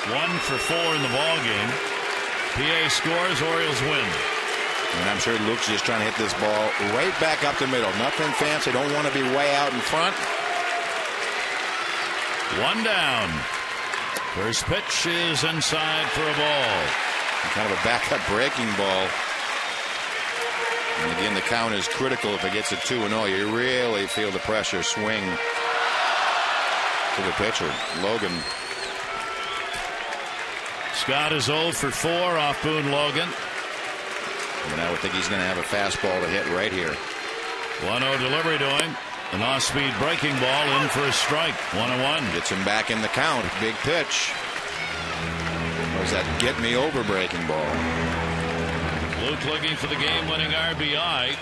1 for 4 in the ball game. P.A. scores, Orioles win. And I'm sure Luke's just trying to hit this ball right back up the middle. Nothing fancy. Don't want to be way out in front. 1 down. First pitch is inside for a ball. Kind of a backup breaking ball. And again, the count is critical. If it gets a 2-0, you really feel the pressure swing to the pitcher. Logan. Scott is 0 for 4 off Boone Logan. And I would think he's going to have a fastball to hit right here. 1-0 delivery to him. An off-speed breaking ball in for a strike. 1-1. Gets him back in the count. Big pitch. Was that get me over breaking ball? Luke looking for the game-winning RBI.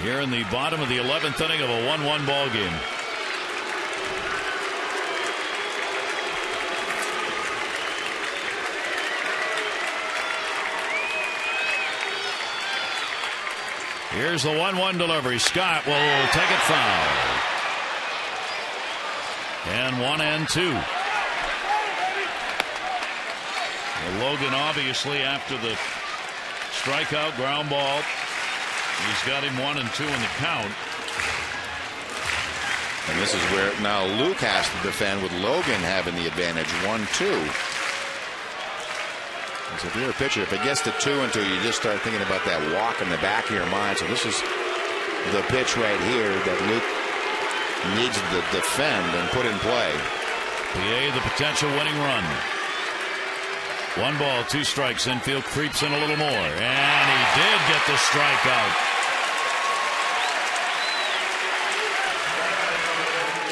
Here in the bottom of the 11th inning of a 1-1 ball game. Here's the 1-1 delivery. Scott will take it foul. And 1-2. Well, Logan obviously after the strikeout ground ball. He's got him 1-2 in the count. And this is where now Luke has to defend with Logan having the advantage. 1-2. So if you're a pitcher, if it gets to 2-2, you just start thinking about that walk in the back of your mind. So this is the pitch right here that Luke needs to defend and put in play. PA the potential winning run. 1 ball, 2 strikes. Infield creeps in a little more, and he did get the strikeout.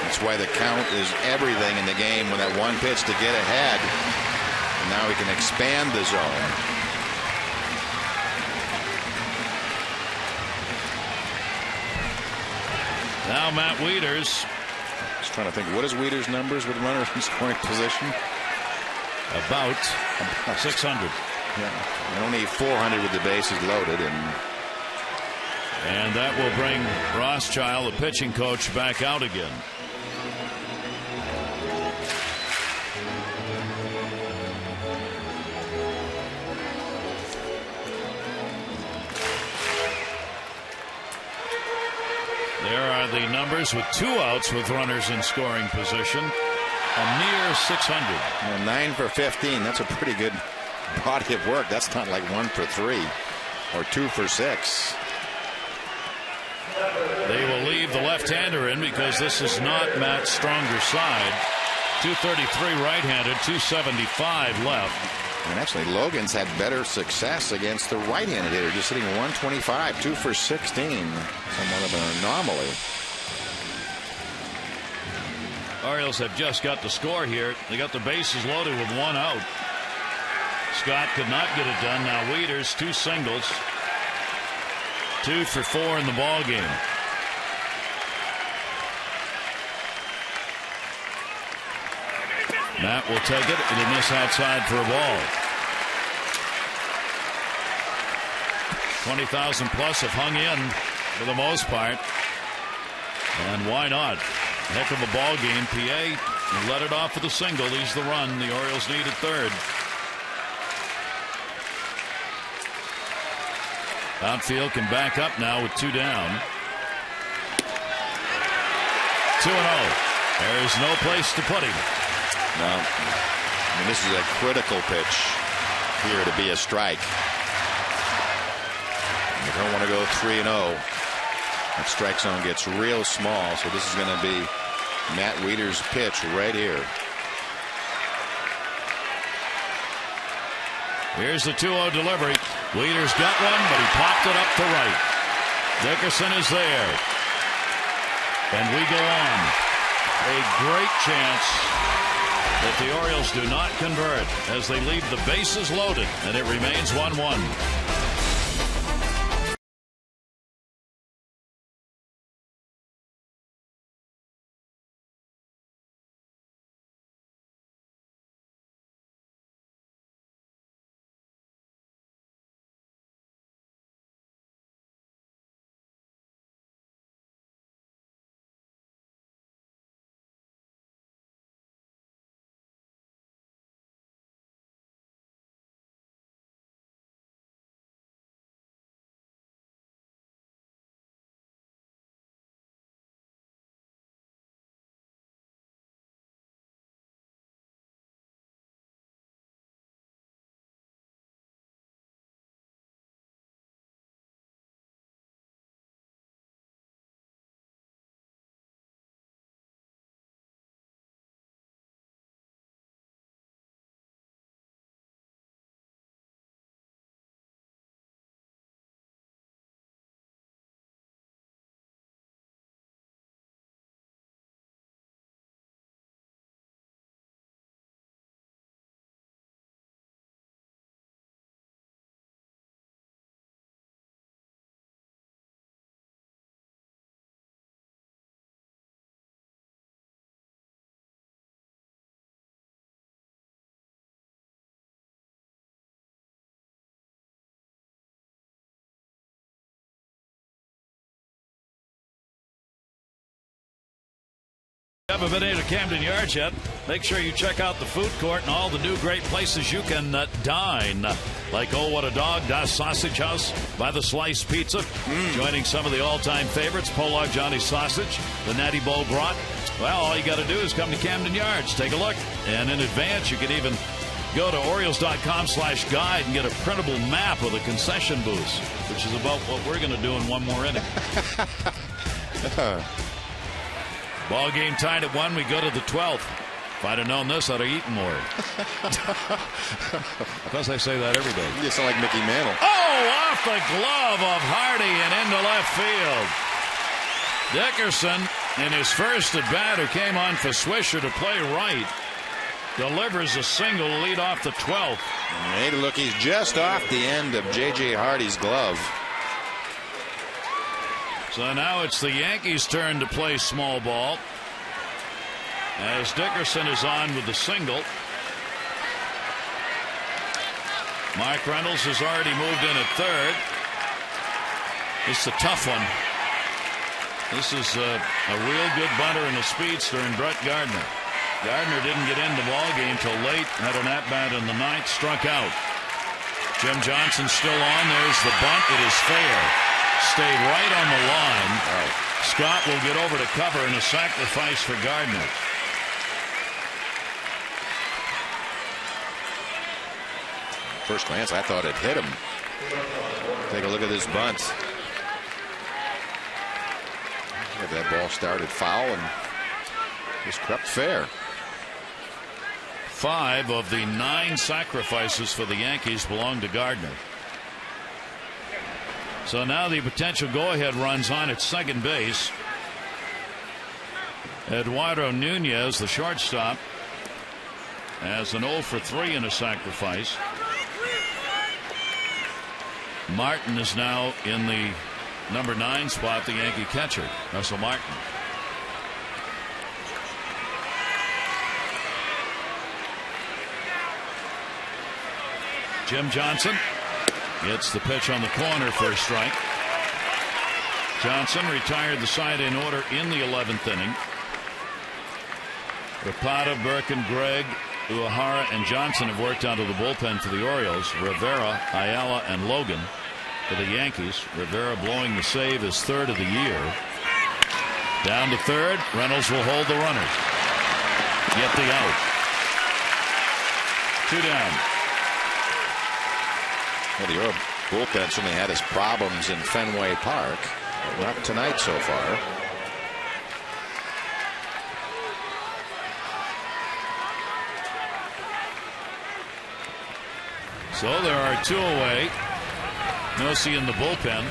That's why the count is everything in the game. With that 1 pitch to get ahead. Now we can expand the zone. Now Matt Wieters. Just trying to think, what is Wieters' numbers with runners in scoring position? About 600. Yeah, and only 400 with the bases loaded. And that will bring Rothschild, the pitching coach, back out again. There are the numbers with 2 outs with runners in scoring position. A near 600. Well, 9 for 15. That's a pretty good body of work. That's not like 1 for 3 or 2 for 6. They will leave the left-hander in because this is not Matt's stronger side. 233 right-handed, 275 left. And actually, Logan's had better success against the right-handed hitter, just hitting 125, 2 for 16. Somewhat of an anomaly. Orioles have just got the score here. They got the bases loaded with 1 out. Scott could not get it done. Now Wieters, 2 singles. 2 for 4 in the ball game. Matt will take it. It'll miss outside for a ball. 20,000 plus have hung in for the most part. And why not? Heck of a ball game. PA let it off with a single. He's the run the Orioles need at third. Outfield can back up now with 2 down. 2-0. There's no place to put him. No. I mean, this is a critical pitch here to be a strike. You don't want to go 3-0. That strike zone gets real small, so this is going to be Matt Wieters' pitch right here. Here's the 2-0 delivery. Wieters got one, but he popped it up to right. Dickerson is there. And we go on. A great chance that the Orioles do not convert as they leave the bases loaded, and it remains 1-1. Haven't been into Camden Yards yet? Make sure you check out the food court and all the new great places you can dine. Like Oh What a Dog, Das Sausage House by the Slice Pizza. Joining some of the all-time favorites, Polar Johnny Sausage, the Natty Bowl Brat. Well, all you got to do is come to Camden Yards. Take a look. And in advance, you can even go to Orioles.com/guide and get a printable map of the concession booths, which is about what we're going to do in one more inning. Ball game tied at 1. We go to the 12th. If I'd have known this, I'd have eaten more. Because I say that every day. You sound like Mickey Mantle. Oh, off the glove of Hardy and into left field. Dickerson, in his first at bat, who came on for Swisher to play right, delivers a single to lead off the 12th. Hey, look, he's just off the end of J.J. Hardy's glove. So now it's the Yankees' turn to play small ball as Dickerson is on with the single. Mark Reynolds has already moved in at third. It's a tough one. This is a real good bunter and a speedster in Brett Gardner. Gardner didn't get in the ball game till late. Had an at-bat in the 9th, struck out. Jim Johnson still on. There's the bunt. It is fair. Stayed right on the line. Right. Scott will get over to cover in a sacrifice for Gardner. First glance, I thought it hit him. Take a look at this bunt. If that ball started foul and just crept fair. 5 of the 9 sacrifices for the Yankees belong to Gardner. So now the potential go-ahead runs on at second base. Eduardo Nunez, the shortstop, has an 0 for 3 in a sacrifice. Martin is now in the number 9 spot, the Yankee catcher, Russell Martin. Jim Johnson gets the pitch on the corner for a strike. Johnson retired the side in order in the 11th inning. Rapata, Birkin, Gregg, Uehara, and Johnson have worked out of the bullpen for the Orioles. Rivera, Ayala, and Logan for the Yankees. Rivera blowing the save, his 3rd of the year. Down to 3rd. Reynolds will hold the runner. Get the out. 2 down. Well, the Bullpen certainly had his problems in Fenway Park. Not tonight so far. So there are 2 away. Nosey in the bullpen.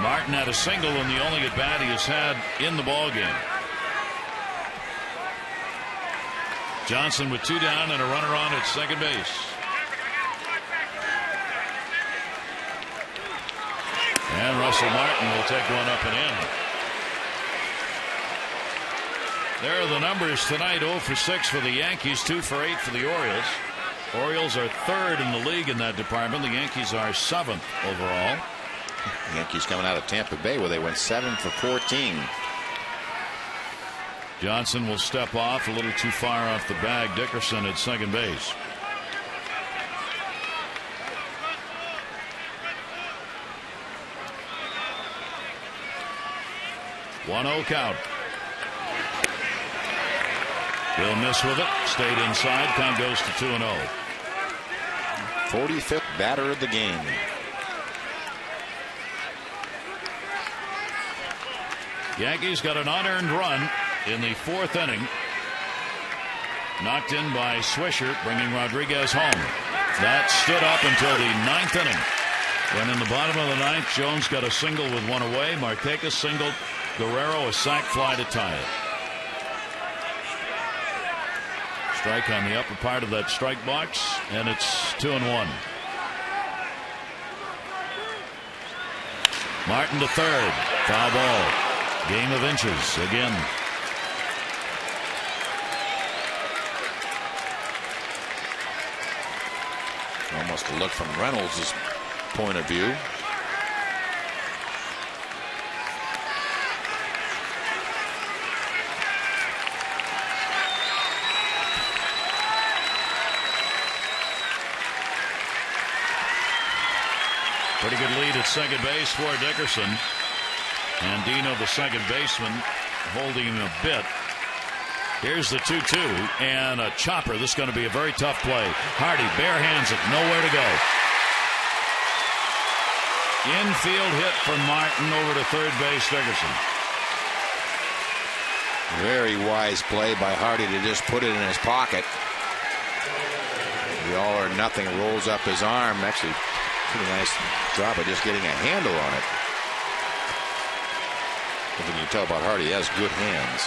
Martin had a single and the only at bat he has had in the ball game. Johnson with 2 down and a runner on at second base. And Russell Martin will take one up and in. There are the numbers tonight. 0 for 6 for the Yankees, 2 for 8 for the Orioles. Orioles are 3rd in the league in that department. The Yankees are 7th overall. Yankees coming out of Tampa Bay where they went 7 for 14. Johnson will step off a little too far off the bag. Dickerson at second base. One 0 count. He'll miss with it. Stayed inside. Count goes to 2-0. 45th batter of the game. Yankees got an unearned run in the 4th inning. Knocked in by Swisher, bringing Rodriguez home. That stood up until the 9th inning. When in the bottom of the 9th, Jones got a single with 1 away. Markakis singled. Guerrero a sac fly to tie it. Strike on the upper part of that strike box, and it's 2-1. Martin to third. Foul ball. Game of inches again. Almost a look from Reynolds' point of view. Pretty good lead at second base for Dickerson. And Dino, the second baseman, holding him a bit. Here's the 2-2 and a chopper. This is going to be a very tough play. Hardy bare hands it, nowhere to go. Infield hit from Martin over to third base. Dickerson. Very wise play by Hardy to just put it in his pocket. The all or nothing rolls up his arm. Actually, pretty nice job of just getting a handle on it. I think you can tell about Hardy, he has good hands.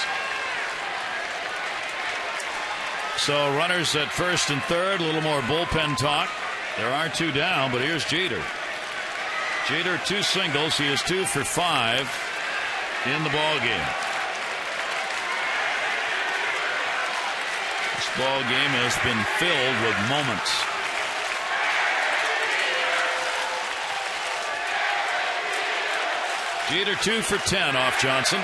So runners at first and third, a little more bullpen talk. There are 2 down, but here's Jeter. Jeter 2 singles. He is 2 for 5 in the ball game. This ball game has been filled with moments. Jeter 2 for 10 off Johnson.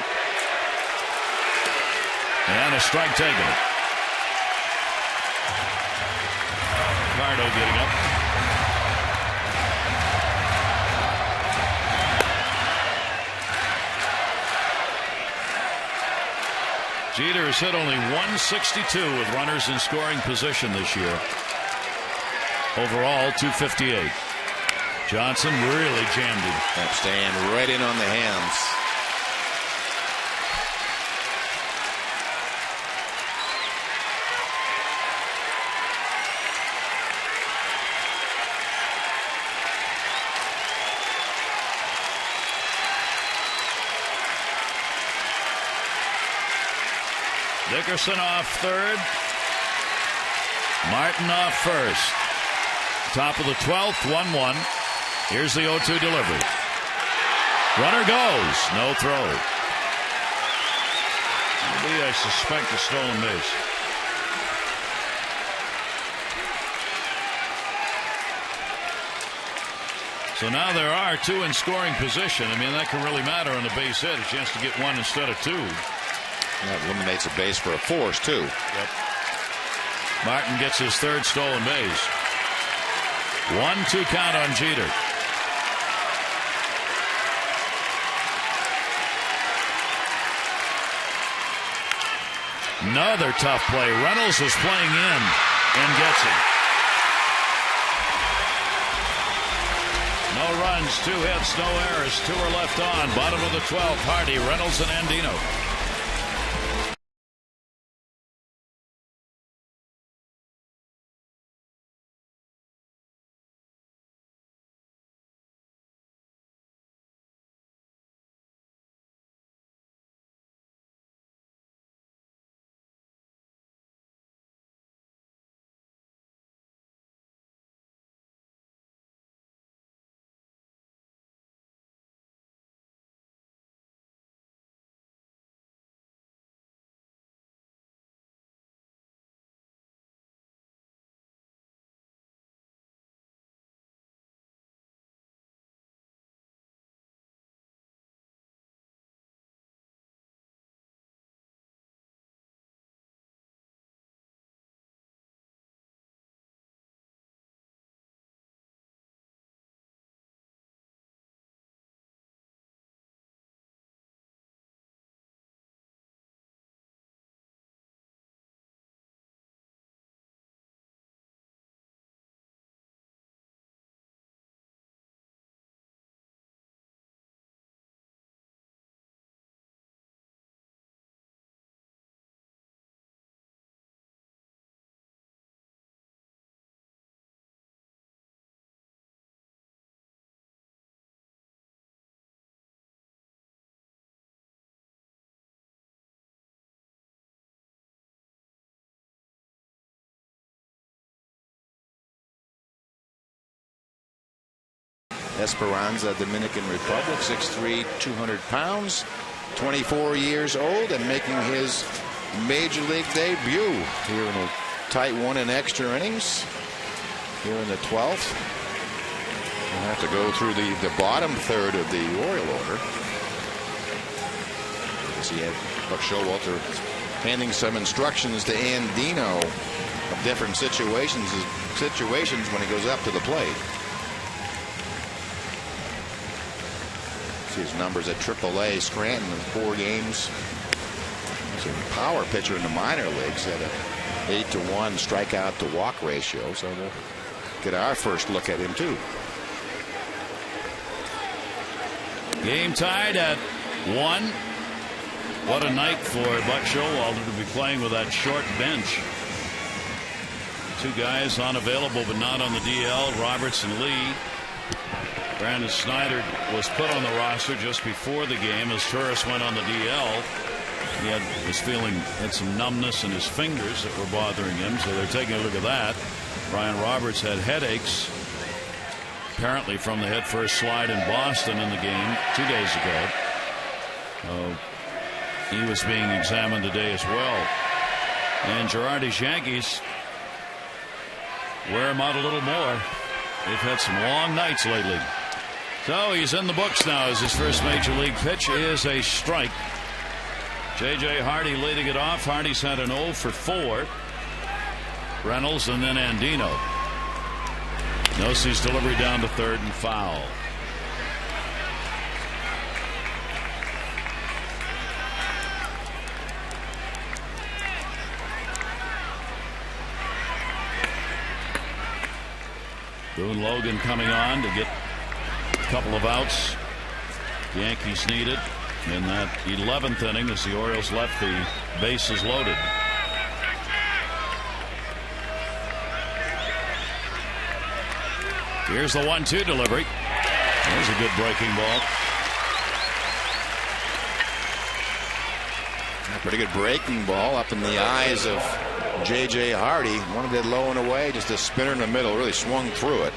And a strike taken. Ricardo getting up. Jeter has hit only 162 with runners in scoring position this year. Overall, 258. Johnson really jammed him. Staying right in on the hands. Dickerson off third. Martin off first. Top of the 12th, 1-1. Here's the 0-2 delivery. Runner goes. No throw. Maybe I suspect a stolen base. So now there are 2 in scoring position. I mean, that can really matter on the base hit. A chance to get 1 instead of 2. That eliminates a base for a force, too. Yep. Martin gets his third stolen base. 1-2 count on Jeter. Another tough play. Reynolds is playing in and gets it. innings, 2 hits, no errors, 2 are left on. Bottom of the 12th, Hardy, Reynolds, and Andino. Esperanza, Dominican Republic, 6'3", 200 pounds, 24 years old, and making his major league debut here in a tight 1 in extra innings here in the 12th. We'll have to go through the bottom third of the Oriole order. As he had Buck Showalter handing some instructions to Andino of different situations when he goes up to the plate. His numbers at AAA Scranton in 4 games. He's a power pitcher in the minor leagues at a 8-to-1 strikeout to walk ratio. So we'll get our first look at him too. Game tied at 1. What a night for Buck Showalter to be playing with that short bench. 2 guys unavailable but not on the DL, Roberts and Lee. Brandon Snyder was put on the roster just before the game as Torres went on the DL. He had some numbness in his fingers that were bothering him, so they're taking a look at that. Brian Roberts had headaches, apparently from the headfirst slide in Boston in the game 2 days ago. He was being examined today as well. And Girardi's Yankees wear him out a little more. They've had some long nights lately. So he's in the books now as his first major league pitch is a strike. J.J. Hardy leading it off. Hardy's had an 0 for 4. Reynolds and then Andino. Nosi's delivery down to third and foul. Boone Logan coming on to get a couple of outs. The Yankees needed in that 11th inning as the Orioles left the bases loaded. Here's the 1-2 delivery. There's a good breaking ball. A pretty good breaking ball up in the eyes of J.J. Hardy. Wanted it low and away, just a spinner in the middle, really swung through it.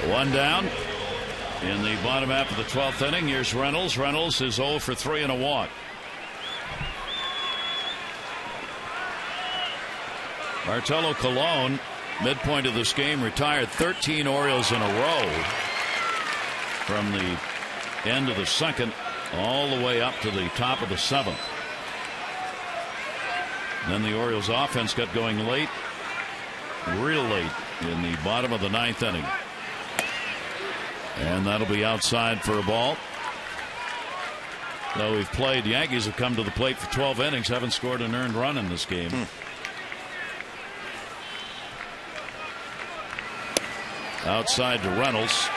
1 down in the bottom half of the 12th inning. Here's Reynolds. Reynolds is 0 for 3 and a walk. Martelo Colon, midpoint of this game, retired 13 Orioles in a row from the end of the 2nd all the way up to the top of the 7th. Then the Orioles offense got going late, real late in the bottom of the 9th inning. And that'll be outside for a ball. Though we've played, the Yankees have come to the plate for 12 innings, haven't scored an earned run in this game. Outside to Reynolds.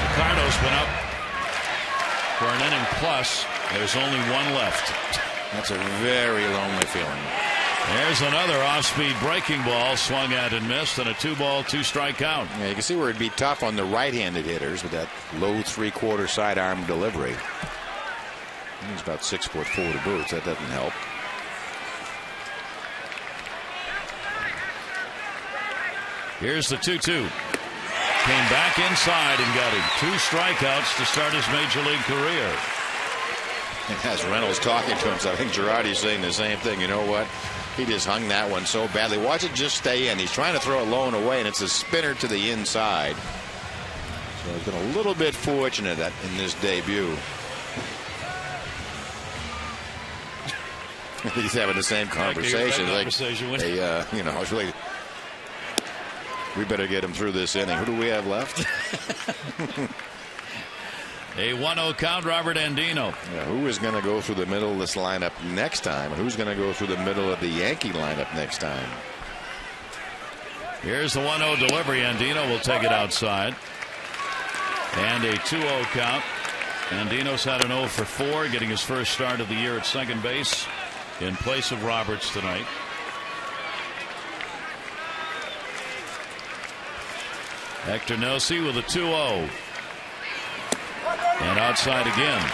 Ricardo's been up for an inning plus. There's only one left. That's a very lonely feeling. There's another off-speed breaking ball swung at and missed, and a 2-ball, 2-strike count. Yeah, you can see where it'd be tough on the right-handed hitters with that low 3/4 sidearm delivery. He's about 6'4" to boot. That doesn't help. Here's the 2-2. Came back inside and got him. 2 strikeouts to start his major league career. As Reynolds talking to him, so I think Girardi's saying the same thing. You know what? He just hung that one so badly. Watch it just stay in. He's trying to throw it low and away, and it's a spinner to the inside. So he's been a little bit fortunate in this debut. He's having the same conversation. Hey, you know, it's really. We better get him through this inning. Who do we have left? A 1-0 count, Robert Andino. Yeah, who is going to go through the middle of this lineup next time? And who's going to go through the middle of the Yankee lineup next time? Here's the 1-0 delivery. Andino will take it outside. And a 2-0 count. Andino's had an 0 for 4, getting his first start of the year at second base in place of Roberts tonight. Hector Nossi with a 2-0. And outside again.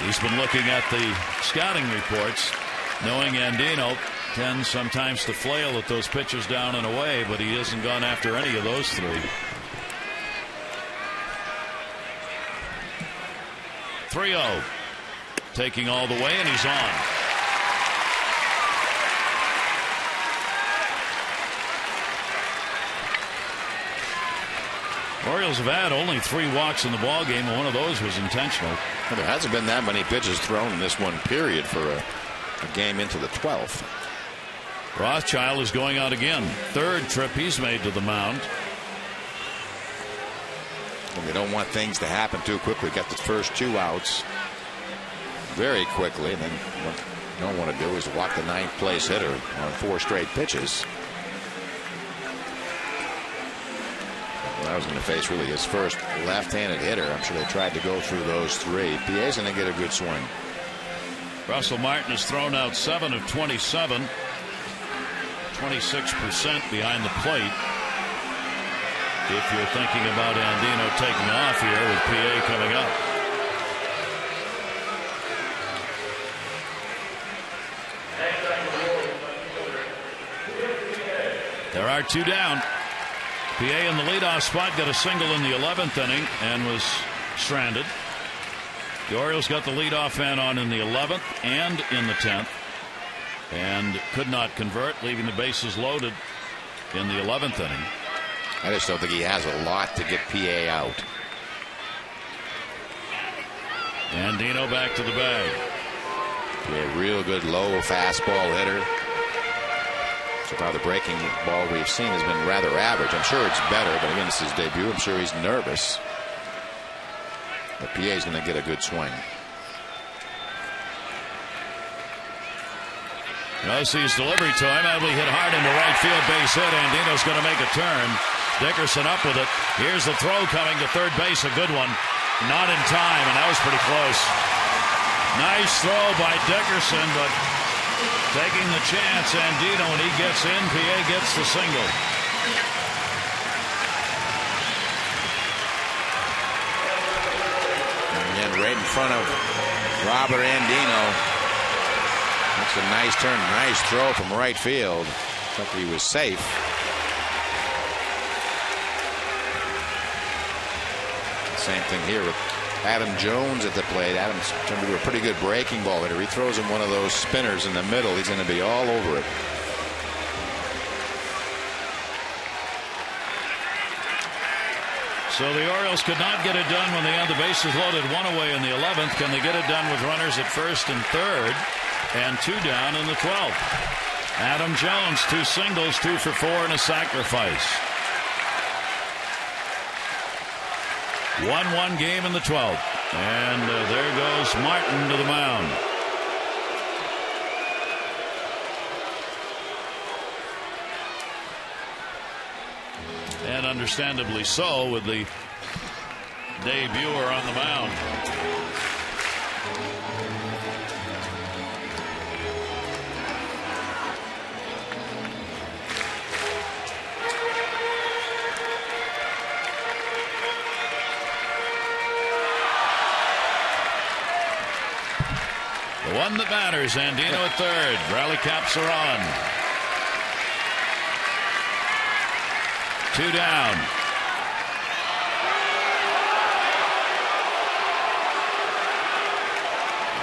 He's been looking at the scouting reports, knowing Andino tends sometimes to flail at those pitches down and away, but he hasn't gone after any of those 3. 3-0. Taking all the way, and he's on. Orioles have had only 3 walks in the ball game, and one of those was intentional. Well, there hasn't been that many pitches thrown in this one period for a game into the 12th. Rothschild is going out again. 3rd trip he's made to the mound. And they don't want things to happen too quickly. Got the first 2 outs very quickly, and then what you don't want to do is walk the 9th place hitter on 4 straight pitches. I was going to face really his first left-handed hitter. I'm sure they tried to go through those 3. PA's going to get a good swing. Russell Martin has thrown out 7 of 27. 26% behind the plate. If you're thinking about Andino taking off here with PA coming up. There are 2 down. PA in the leadoff spot got a single in the 11th inning and was stranded. The Orioles got the leadoff man on in the 11th and in the 10th and could not convert, leaving the bases loaded in the 11th inning. I just don't think he has a lot to get PA out. Andino back to the bag. A real good low fastball hitter. So far the breaking ball we've seen has been rather average. I'm sure it's better, but again, this is his debut. I'm sure he's nervous. But PA's going to get a good swing. Nossi's delivery to him. That'll be hit hard into right field, base hit. Andino's going to make a turn. Dickerson up with it. Here's the throw coming to third base. A good one. Not in time, and that was pretty close. Nice throw by Dickerson, but taking the chance, Andino, and he gets in. PA gets the single. And then right in front of Robert Andino. That's a nice turn, nice throw from right field. Looks like he was safe. Same thing here with Adam Jones at the plate. Adam's turned into a pretty good breaking ball hitter. He throws him one of those spinners in the middle. He's going to be all over it. So the Orioles could not get it done when they had the bases loaded, 1 away in the 11th. Can they get it done with runners at first and third and 2 down in the 12th? Adam Jones, 2 singles, 2 for 4 and a sacrifice. 1-1 game in the 12th. And there goes Martin to the mound. And understandably so, with the debuter on the mound. The one that matters, Andino at third. Rally caps are on. 2 down.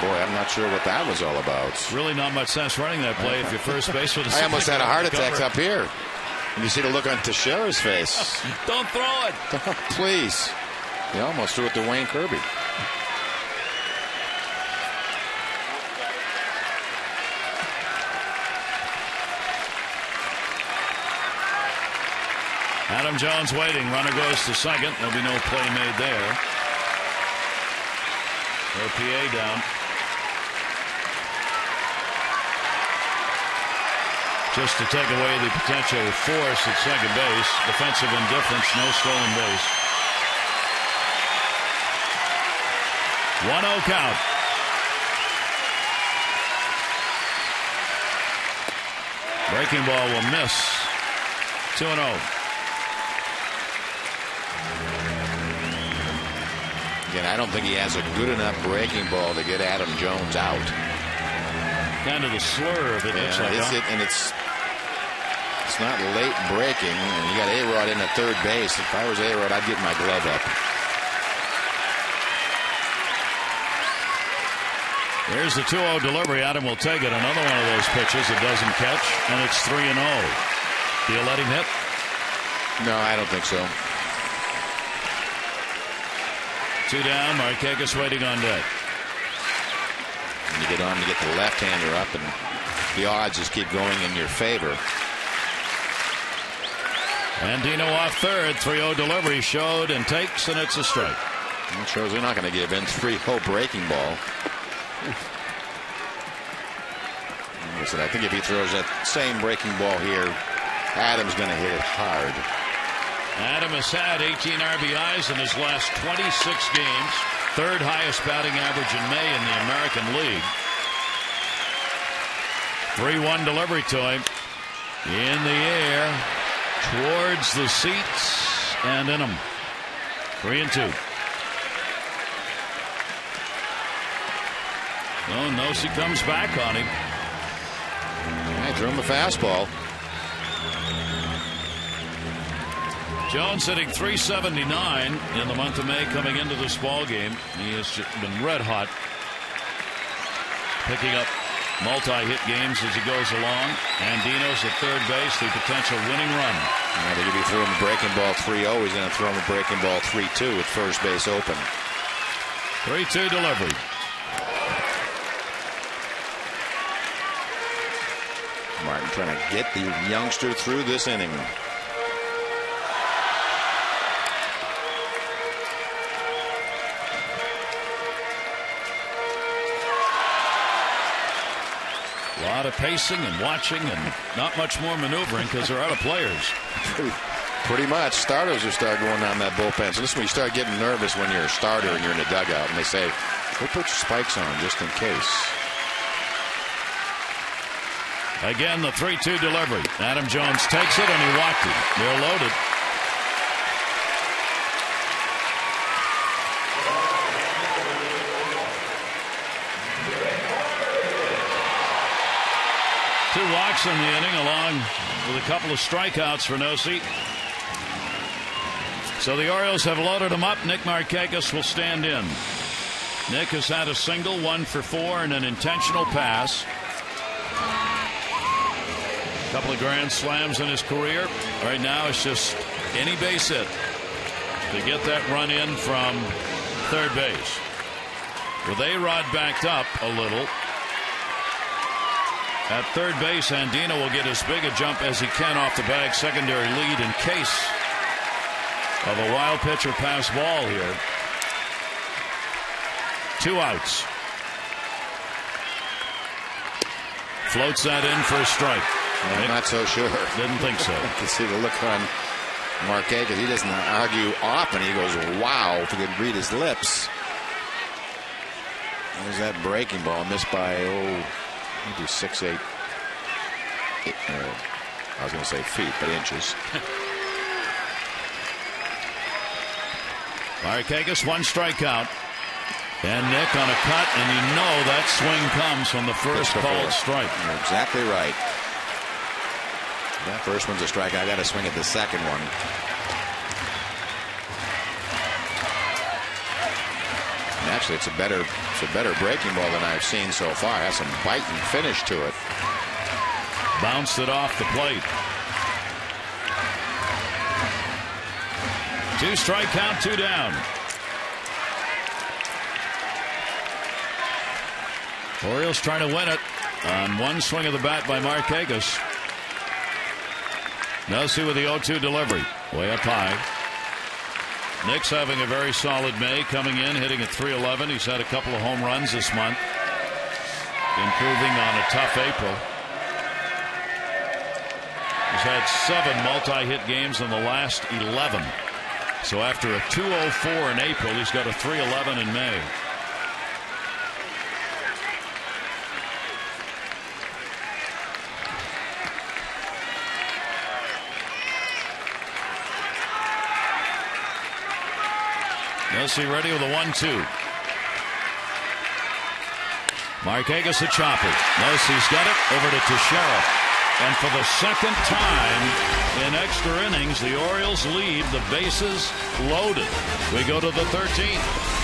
Boy, I'm not sure what that was all about. Really not much sense running that play if your first baseman is. I almost had a heart attack up here. And you see the look on Teixeira's face. Don't throw it. Please. He almost threw it to Wayne Kirby. Adam Jones waiting. Runner goes to second. There'll be no play made there. No PA down. Just to take away the potential force at second base. Defensive indifference. No stolen base. 1-0 count. Breaking ball will miss. 2-0. Again, I don't think he has a good enough breaking ball to get Adam Jones out. Kind of the slur of it looks like. It's not late breaking, and you got A-Rod in at third base. If I was A-Rod, I'd get my glove up. There's the 2-0 delivery. Adam will take it. Another one of those pitches that doesn't catch, and it's 3-0. Do you let him hit? No, I don't think so. 2 down. Markakis waiting on deck. You get on to get the left-hander up, and the odds just keep going in your favor. Andino off third. 3-0 delivery showed and takes, and it's a strike. It shows they're not going to give in. 3-0 breaking ball. Like I said, I think if he throws that same breaking ball here, Adam's going to hit it hard. Adam has had 18 RBIs in his last 26 games. Third highest batting average in May in the American League. 3-1 delivery to him. In the air. Towards the seats. And in them. 3-2. Oh, Nosey comes back on him. I threw him a fastball. Jones hitting .379 in the month of May coming into this ball game. He has been red hot, picking up multi-hit games as he goes along. Andino's at third base, the potential winning run. I think if he threw him a breaking ball 3-0, he's going to throw him a breaking ball 3-2 with first base open. 3-2 delivery. Martin trying to get the youngster through this inning. A lot of pacing and watching and not much more maneuvering because they're out of players. Pretty much. Starters will start going down that bullpen. So this is when you start getting nervous when you're a starter and you're in the dugout and they say, we'll put your spikes on just in case. Again, the 3-2 delivery. Adam Jones takes it and he walked it. They're loaded. Two walks in the inning along with a couple of strikeouts for Nosey. So the Orioles have loaded him up. Nick Markakis will stand in. Nick has had a single, 1 for 4, and an intentional pass. A couple of grand slams in his career. Right now it's just any base hit to get that run in from third base. With A-Rod backed up a little. At third base, Andino will get as big a jump as he can off the bag secondary lead in case of a wild pitch or pass ball here. 2 outs. Floats that in for a strike. I'm not so sure. Didn't think so. You see the look on Markakis, he doesn't argue often. He goes, wow, if you could read his lips. There's that breaking ball missed by, maybe 6, 8. I was going to say feet, but inches. Markakis, 1 strikeout. And Nick on a cut, and you know that swing comes from the first called strike. You're exactly right. That first one's a strike. I got to swing at the second one. And actually, it's a better breaking ball than I've seen so far. It has some bite and finish to it. Bounced it off the plate. 2 strike count, 2 down. Orioles trying to win it on 1 swing of the bat by Markakis. Nelsie with the 0-2 delivery. Way up high. Nick's having a very solid May, coming in, hitting at .311. He's had a couple of home runs this month. Improving on a tough April. He's had 7 multi-hit games in the last 11. So after a 2.04 in April, he's got a .311 in May. Nelsie ready with a 1-2. Markakis a chopper. Nelsie's got it over to Teixeira. And for the second time in extra innings, the Orioles lead, the bases loaded. We go to the 13th.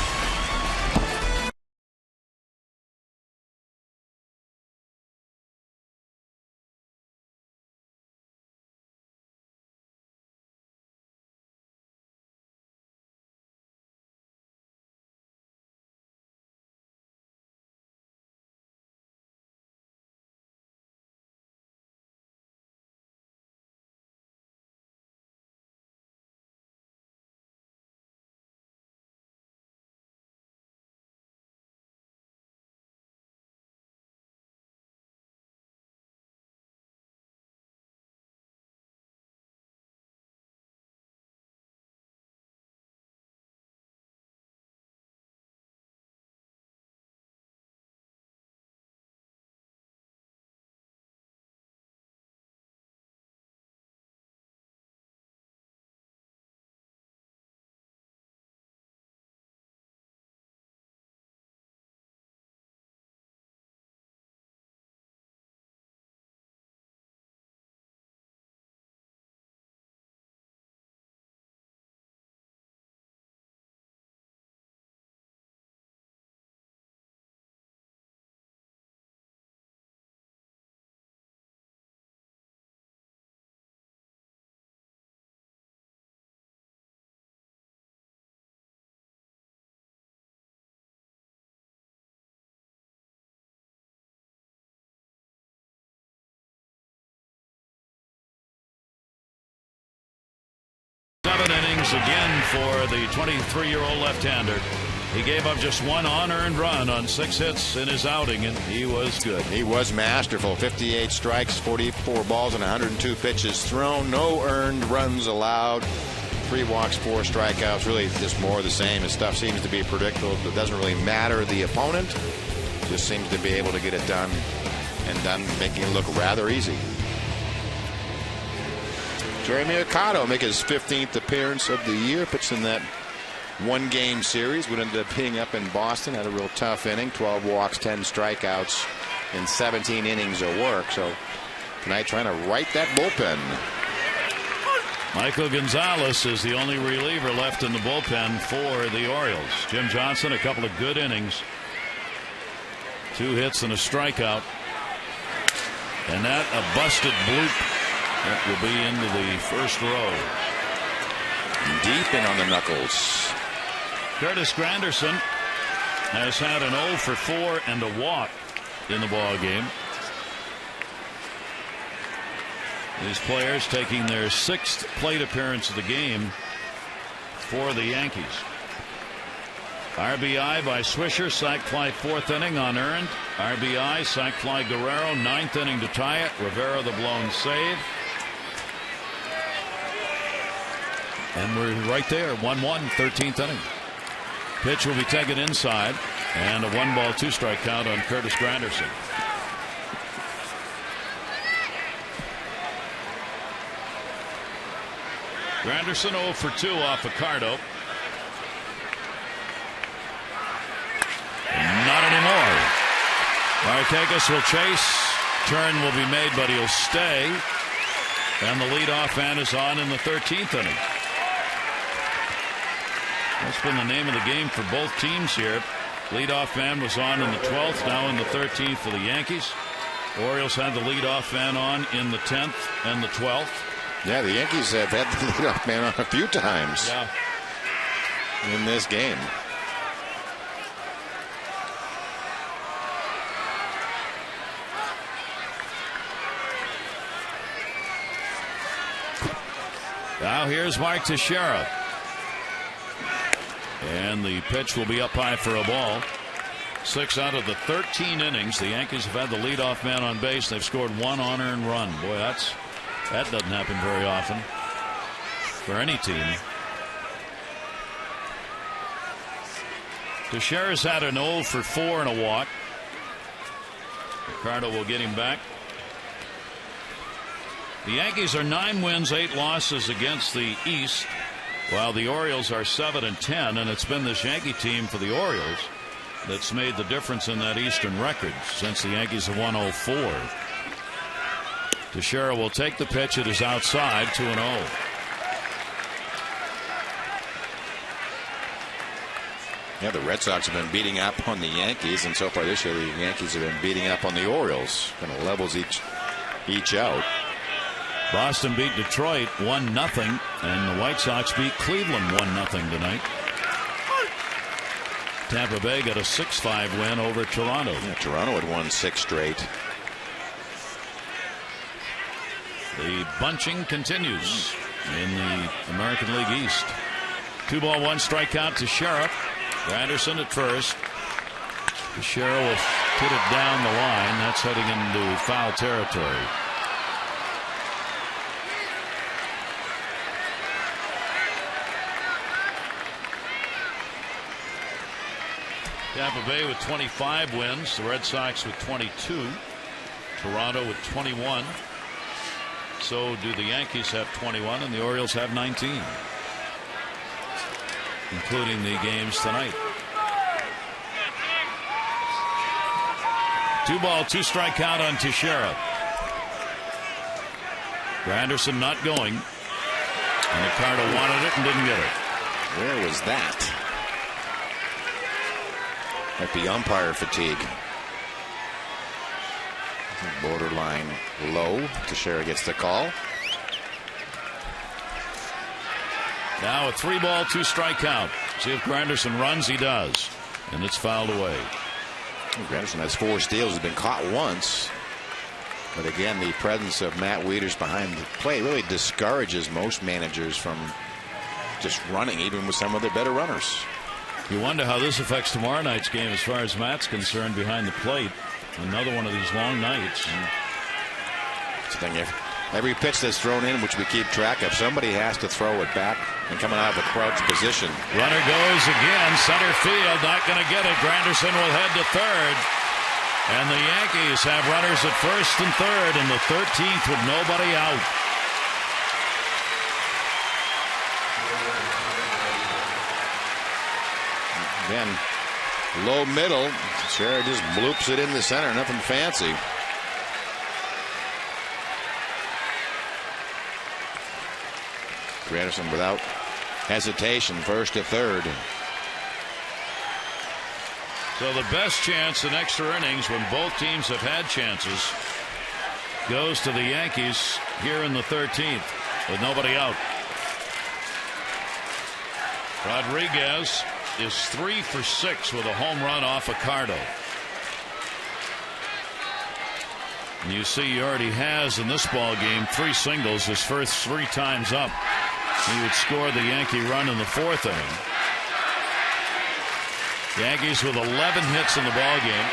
Innings again for the 23-year-old left-hander. He gave up just 1 unearned run on 6 hits in his outing, and he was good. He was masterful. 58 strikes, 44 balls, and 102 pitches thrown. No earned runs allowed. 3 walks, 4 strikeouts. Really just more of the same. His stuff seems to be predictable. It doesn't really matter the opponent. Just seems to be able to get it done, and done making it look rather easy. Jeremy Mercado make his 15th appearance of the year. Pitched in that 1-game series. Would end up being up in Boston. Had a real tough inning. 12 walks, 10 strikeouts in 17 innings of work. So tonight trying to right that bullpen. Michael Gonzalez is the only reliever left in the bullpen for the Orioles. Jim Johnson, a couple of good innings. 2 hits and a strikeout. And that a busted bloop. That will be into the first row. Deep in on the knuckles. Curtis Granderson has had an 0 for 4 and a walk in the ball game. These players taking their 6th plate appearance of the game for the Yankees. RBI by Swisher, sac fly 4th inning unearned. RBI, sac fly Guerrero, 9th inning to tie it. Rivera the blown save. And we're right there, 1-1, 13th inning. Pitch will be taken inside, and a 1-ball, 2-strike count on Curtis Granderson. Granderson 0 for 2 off Accardo. Not anymore. Markakis will chase. Turn will be made, but he'll stay. And the leadoff man is on in the 13th inning. That's been the name of the game for both teams here. Leadoff man was on in the 12th, now in the 13th for the Yankees. Orioles had the leadoff man on in the 10th and the 12th. Yeah, the Yankees have had the leadoff man on a few times in this game. Now here's Mark Teixeira. And the pitch will be up high for a ball. 6 out of the 13 innings, the Yankees have had the leadoff man on base. They've scored 1 unearned run. Boy, that doesn't happen very often for any team. Teixeira's had an 0 for 4 and a walk. Ricardo will get him back. The Yankees are 9 wins, 8 losses against the East, while the Orioles are 7-10, and it's been this Yankee team for the Orioles that's made the difference in that Eastern record since the Yankees have won 0-4. Teixeira will take the pitch. It is outside, 2-0. Yeah, the Red Sox have been beating up on the Yankees, and so far this year the Yankees have been beating up on the Orioles. Kind of levels each out. Boston beat Detroit 1-0, and the White Sox beat Cleveland 1-0 tonight. Tampa Bay got a 6-5 win over Toronto. Yeah, Toronto had won 6 straight. The bunching continues in the American League East. 2-ball, 1 strikeout to Teixeira. Granderson at first. Teixeira will hit it down the line. That's heading into foul territory. Tampa Bay with 25 wins. The Red Sox with 22. Toronto with 21. So do the Yankees have 21, and the Orioles have 19, including the games tonight. 2-ball, 2-strike count on Teixeira. Granderson not going. And Ricardo wanted it and didn't get it. Where was that? Might be umpire fatigue. Borderline low. Teixeira gets the call. Now a 3-ball, 2-strike count. See if Granderson runs. He does. And it's fouled away. Granderson has 4 steals. Has been caught once. But again, the presence of Matt Wieters behind the plate really discourages most managers from just running, even with some of their better runners. You wonder how this affects tomorrow night's game as far as Matt's concerned behind the plate. Another one of these long nights. It's the thing, every pitch that's thrown in, which we keep track of, somebody has to throw it back and coming out of a crouch position. Runner goes again, center field, not going to get it. Granderson will head to third. And the Yankees have runners at first and third in the 13th with nobody out. Again, low middle. Teixeira just bloops it in the center. Nothing fancy. Granderson without hesitation, first to third. So the best chance in extra innings when both teams have had chances goes to the Yankees here in the 13th with nobody out. Rodriguez is 3 for 6 with a home run off Accardo. And you see he already has in this ball game 3 singles his first 3 times up. He would score the Yankee run in the 4th inning. Yankees with 11 hits in the ball game.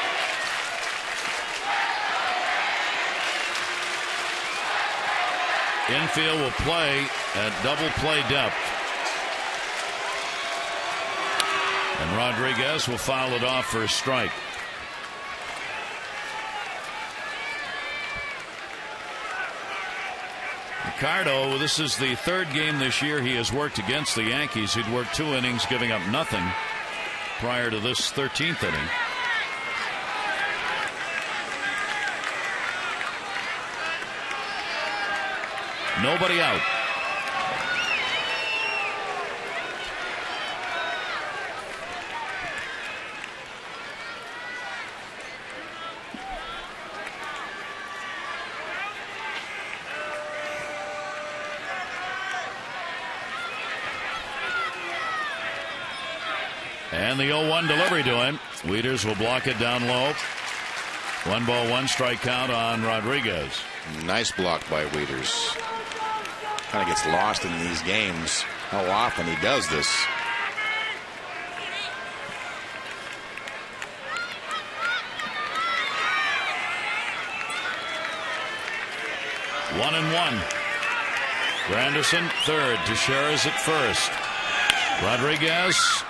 Infield will play at double play depth. And Rodriguez will foul it off for a strike. Ricardo, this is the third game this year he has worked against the Yankees. He'd worked 2 innings, giving up nothing prior to this 13th inning. Nobody out. And the 0-1 delivery to him. Wieters will block it down low. 1 ball, 1 strike count on Rodriguez. Nice block by Wieters. Kind of gets lost in these games how often he does this. One and one. Granderson third. Teixeira's at first. Rodriguez.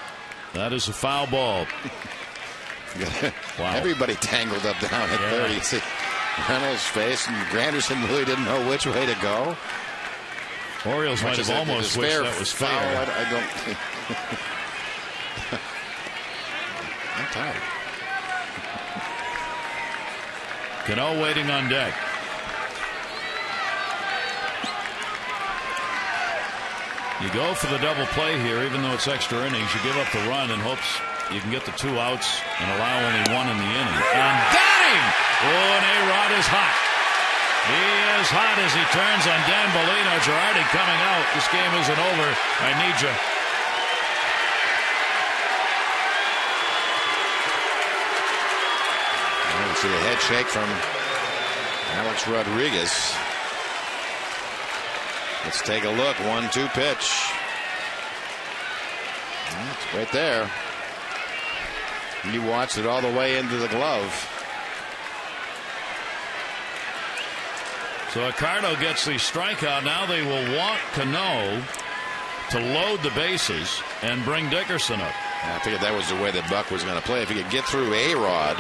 That is a foul ball. Wow. Everybody tangled up down at third. You see Reynolds' face, and Granderson really didn't know which way to go. Orioles might have almost wished that was fair. I don't think. I'm tired. Cano waiting on deck. You go for the double play here, even though it's extra innings. You give up the run in hopes you can get the 2 outs and allow only 1 in the inning. And got him! Oh, and A-Rod is hot. He is hot as he turns on Dan Bellino. Girardi coming out. This game isn't over. I need you. You see the head shake from Alex Rodriguez. Let's take a look. 1-2 pitch. It's right there. He watched it all the way into the glove. So Ricardo gets the strikeout. Now they will want Cano to load the bases and bring Dickerson up. I figured that was the way that Buck was going to play. If he could get through A-Rod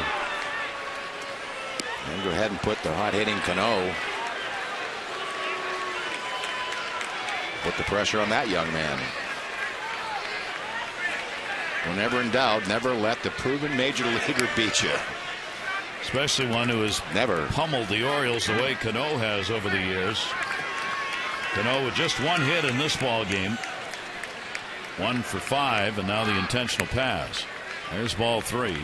and go ahead and put the hot-hitting Cano. Put the pressure on that young man. Whenever in doubt, never let the proven major leaguer beat you. Especially one who has never pummeled the Orioles the way Cano has over the years. Cano with just 1 hit in this ball game. 1 for 5, and now the intentional pass. There's ball 3.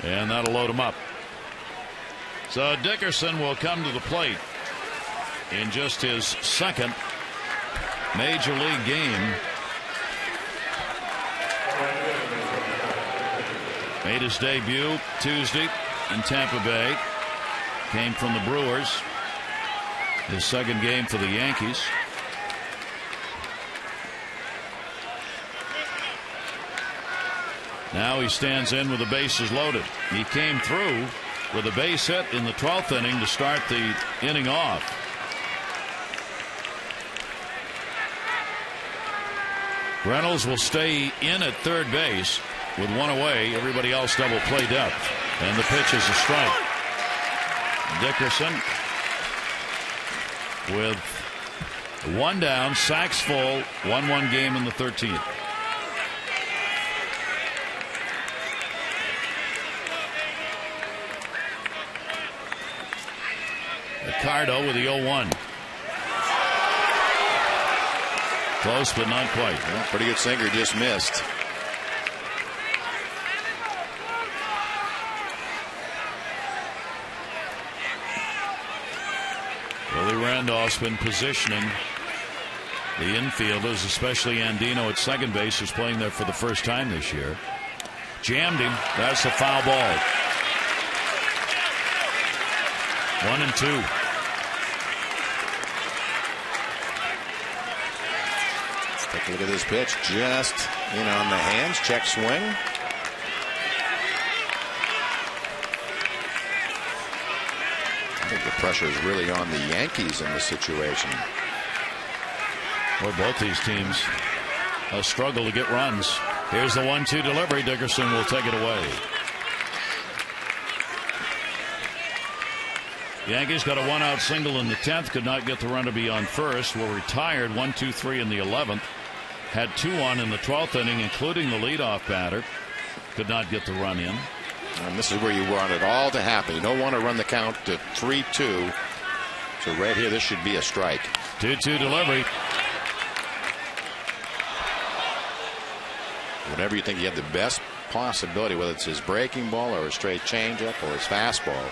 And that'll load him up. So Dickerson will come to the plate in just his second major league game. Made his debut Tuesday in Tampa Bay. Came from the Brewers. His second game for the Yankees. Now he stands in with the bases loaded. He came through with a base hit in the 12th inning to start the inning off. Reynolds will stay in at third base with 1 away. Everybody else double play depth. And the pitch is a strike. Dickerson with 1 down, sacks full, 1-1 game in the 13th. Ricardo with the 0-1. Close, but not quite. Well, pretty good sinker, just missed. Willie Randolph's been positioning the infielders, especially Andino at second base, who's playing there for the first time this year. Jammed him. That's a foul ball. 1-2. Take a look at this pitch. Just in on the hands. Check swing. think the pressure is really on the Yankees in this situation. Well, both these teams struggle to get runs. Here's the 1-2 delivery. Dickerson will take it away. Yankees got a 1-out single in the 10th. Could not get the runner beyond first. Were retired 1-2-3 in the 11th. Had 2 on in the 12th inning, including the leadoff batter. Could not get the run in. And this is where you want it all to happen. You don't want to run the count to 3-2. So right here, this should be a strike. 2-2 delivery. Whenever you think you have the best possibility, whether it's his breaking ball or a straight changeup or his fastball,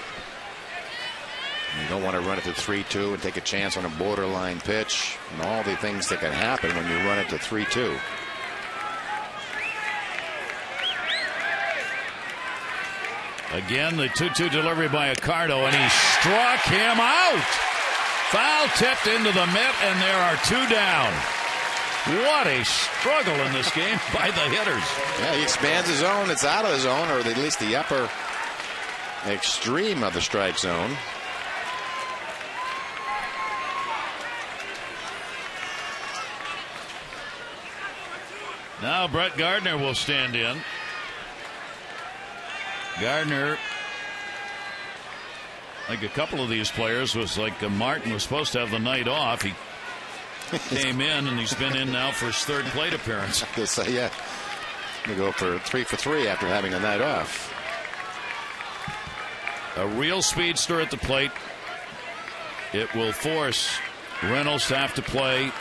you don't want to run it to 3-2 and take a chance on a borderline pitch and all the things that can happen when you run it to 3-2. Again, the 2-2 delivery by Accardo, and he struck him out. Foul tipped into the mitt, and there are 2 down. What a struggle in this game by the hitters. Yeah, he expands his zone. It's out of the zone, or at least the upper extreme of the strike zone. Now Brett Gardner will stand in. Gardner, like a couple of these players, was like Martin was supposed to have the night off. He came in, and he's been in now for his 3rd plate appearance. Yeah, they go for 3 for 3 after having a night off. A real speedster at the plate. It will force Reynolds to have to play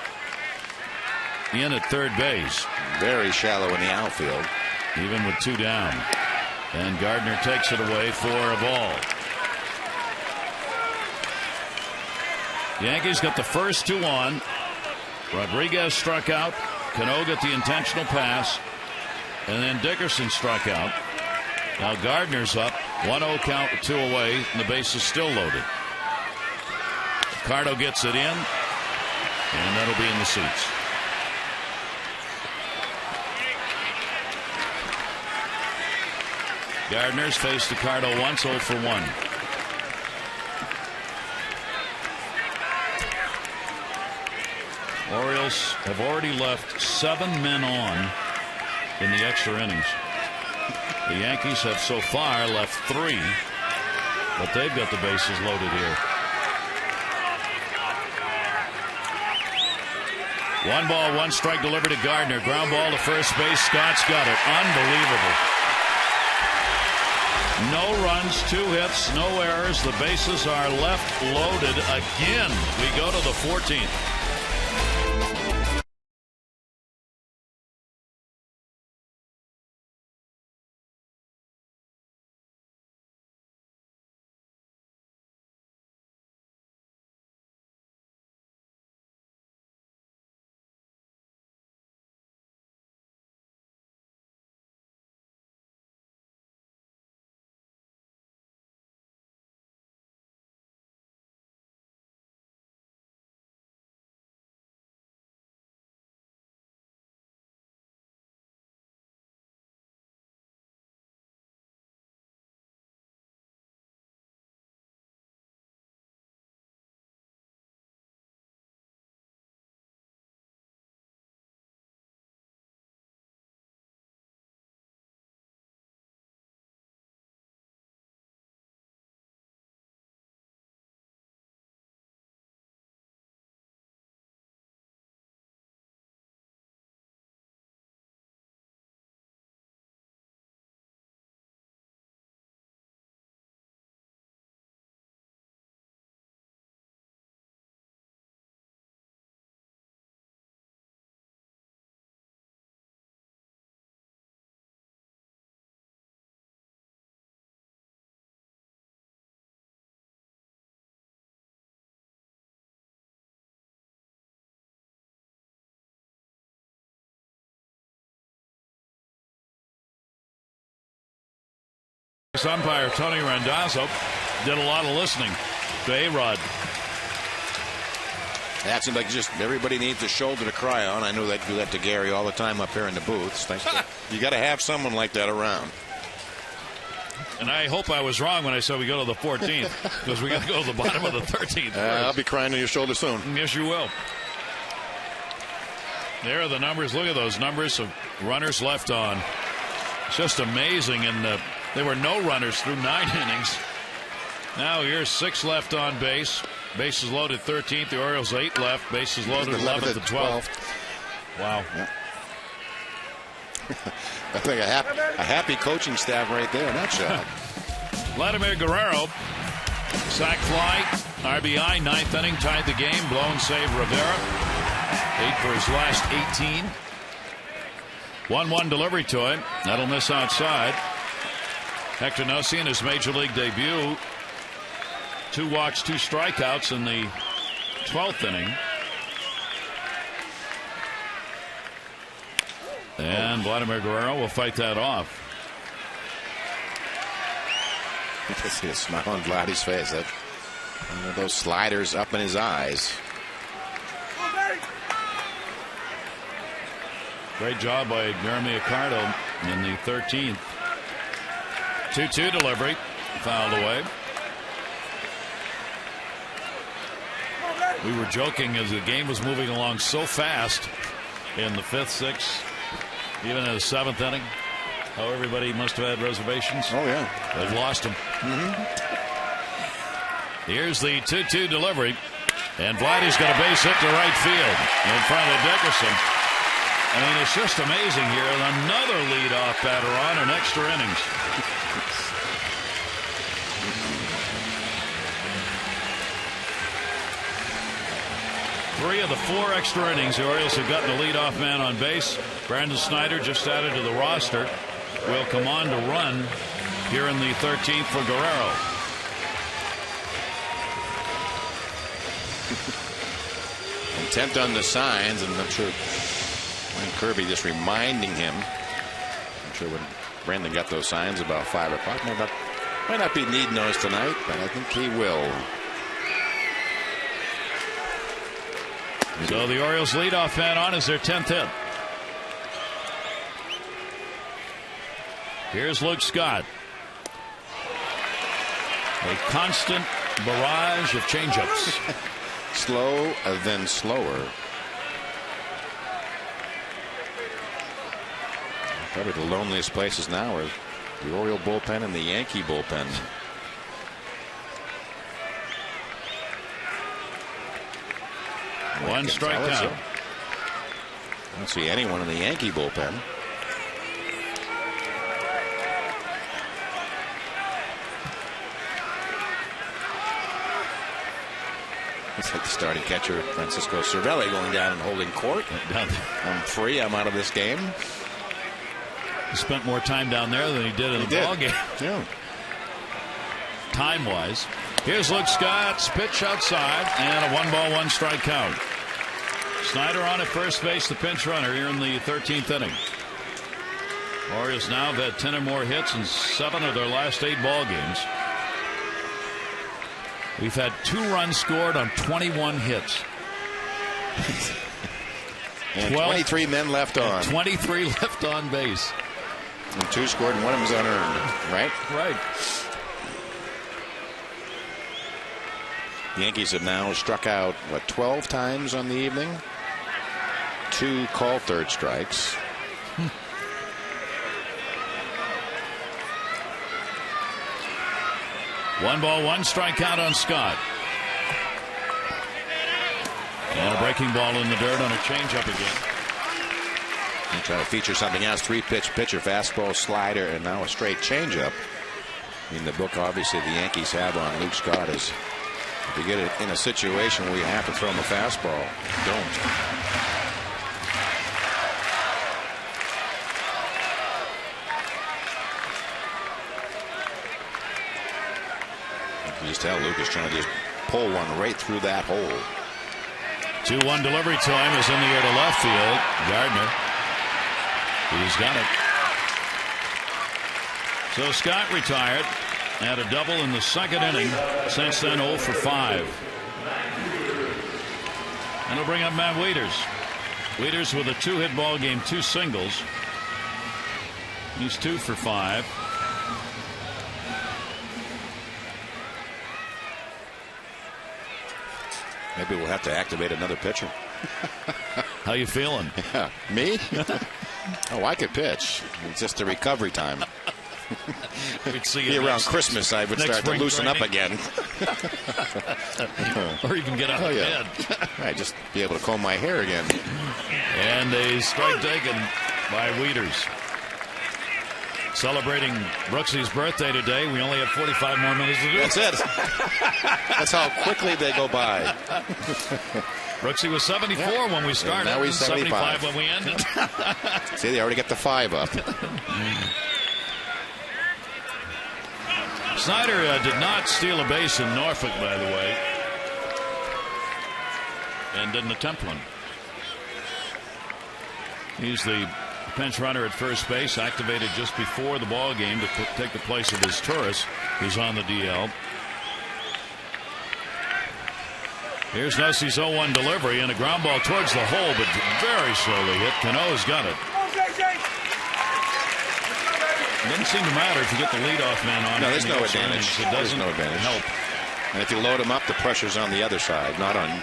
in at third base. Very shallow in the outfield, even with 2 down. And Gardner takes it away for a ball. Yankees got the first 2 on. Rodriguez struck out. Cano got the intentional pass. And then Dickerson struck out. Now Gardner's up. 1-0 count with 2 away. And the base is still loaded. Accardo gets it in. And that'll be in the seats. Gardner's faced Accardo once, 0 for 1. Orioles have already left 7 men on in the extra innings. The Yankees have so far left 3, but they've got the bases loaded here. 1 ball, 1 strike delivered to Gardner. Ground ball to first base. Scott's got it. Unbelievable. No runs, 2 hits, no errors. The bases are left loaded again. We go to the 14th. Umpire Tony Randazzo did a lot of listening to A-Rod. That seems like just everybody needs a shoulder to cry on. I know they do that to Gary all the time up here in the booths. You got to have someone like that around. And I hope I was wrong when I said we go to the 14th, because we got to go to the bottom of the 13th. I'll be crying on your shoulder soon. Yes, you will. There are the numbers. Look at those numbers of runners left on. It's just amazing. And there were no runners through 9 innings. Now here's 6 left on base. Bases loaded 13th. The Orioles 8 left. Bases loaded 11th to 12th. Wow. Yeah. I think a happy coaching staff right there in that shot. Vladimir Guerrero, sac fly, RBI, 9th inning, tied the game. Blown save Rivera. 8 for his last 18. 1-1 delivery to him. That'll miss outside. Hector Nossi in his major league debut. 2 walks, 2 strikeouts in the 12th inning. And Vladimir Guerrero will fight that off. You can see a smile on Vladdy's face. That one of those sliders up in his eyes. Great job by Jeremy Accardo in the 13th. 2-2 delivery. Fouled away. We were joking as the game was moving along so fast in the 5th, 6th, even in the 7th inning. How everybody must have had reservations. Oh, yeah. They've lost them. Here's the 2-2 delivery. And Vladdy's got a base hit to right field in front of Dickerson. I mean, it's just amazing here. Another leadoff batter on in extra innings. Three of the 4 extra innings, the Orioles have gotten a leadoff man on base. Brandon Snyder, just added to the roster, will come on to run here in the 13th for Guerrero. Intent on the signs, and I'm sure Wayne Kirby just reminding him. I'm sure when Brandon got those signs about 5 o'clock, might not be needing those tonight, but I think he will. So the Orioles leadoff man on is their 10th hit. Here's Luke Scott. A constant barrage of changeups. Slow, then slower. Probably the loneliest places now are the Oriole bullpen and the Yankee bullpen. One strikeout. I don't see anyone in the Yankee bullpen. It's like the starting catcher, Francisco Cervelli, going down and holding court. I'm free. I'm out of this game. He spent more time down there than he did in the ball game. Yeah. Time-wise. Here's Luke Scott's pitch outside, and a 1-1 strike count. Snyder on at first base, the pinch runner here in the 13th inning. Orioles now have had 10 or more hits in 7 of their last 8 ball games. We've had 2 runs scored on 21 hits. And 23 men left on. 23 left on base. And 2 scored, and one of them was unearned, right? Right. The Yankees have now struck out, 12 times on the evening? 2 called third strikes. One ball, 1 strikeout on Scott. And a breaking ball in the dirt on a changeup again. And trying to feature something else. 3-pitch pitcher, fastball, slider, and now a straight changeup. In the book, obviously, the Yankees have on Luke Scott is if you get it in a situation where you have to throw him a fastball, don't. You just tell Luke is trying to just pull one right through that hole. 2-1 delivery time is in the air to left field. Gardner. He's got it. So Scott retired. Had a double in the 2nd inning. Since then 0 for 5. And he'll bring up Matt Wieters. Wieters with a 2-hit ball game, 2 singles. He's 2 for 5. Maybe we'll have to activate another pitcher. How you feeling? Yeah. Me? Oh, I could pitch. It's just the recovery time. We'd see you around Christmas, I would start to loosen up again. Or even get out of bed. I'd just be able to comb my hair again. And a strike taken by Wieters. Celebrating Brooksy's birthday today. We only have 45 more minutes to do. That's it. That's how quickly they go by. Brooksy was 74 when we started. And now he's 75 when we ended. See, they already got the 5 up. Snyder did not steal a base in Norfolk, by the way, and didn't attempt one. He's the pinch runner at first base, activated just before the ball game to take the place of his Turris, who's on the DL. Here's Nussey's 0-1 delivery and a ground ball towards the hole, but very slowly hit. Cano's got it. It doesn't seem to matter if you get the leadoff man on. No, there's no advantage. It doesn't help. And if you load him up, the pressure's on the other side, not on, And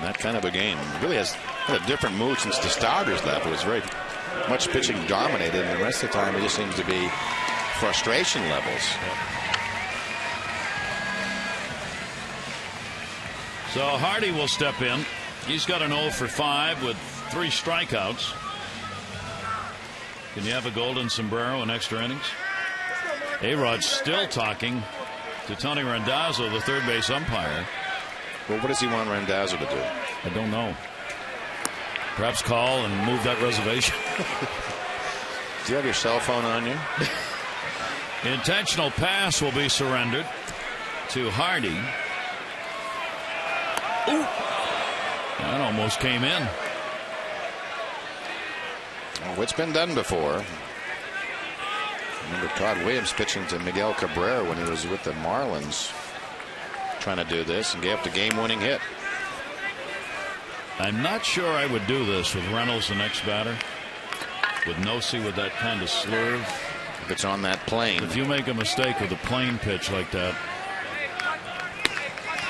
that kind of a game really has had a different mood since the starters left. It was very much pitching dominated, and the rest of the time it just seems to be frustration levels. So Hardy will step in. He's got an 0 for 5 with 3 strikeouts. Can you have a golden sombrero in extra innings? A-Rod's still talking to Tony Randazzo, the third base umpire. Well, what does he want Randazzo to do? I don't know. Perhaps call and move that reservation. Do you have your cell phone on you? Intentional pass will be surrendered to Hardy. Ooh. That almost came in. Oh, it's been done before. Remember Todd Williams pitching to Miguel Cabrera when he was with the Marlins, trying to do this and gave up the game-winning hit. I'm not sure I would do this with Reynolds, the next batter, with Nosey with that kind of slurve. If it's on that plane. If you make a mistake with a plane pitch like that,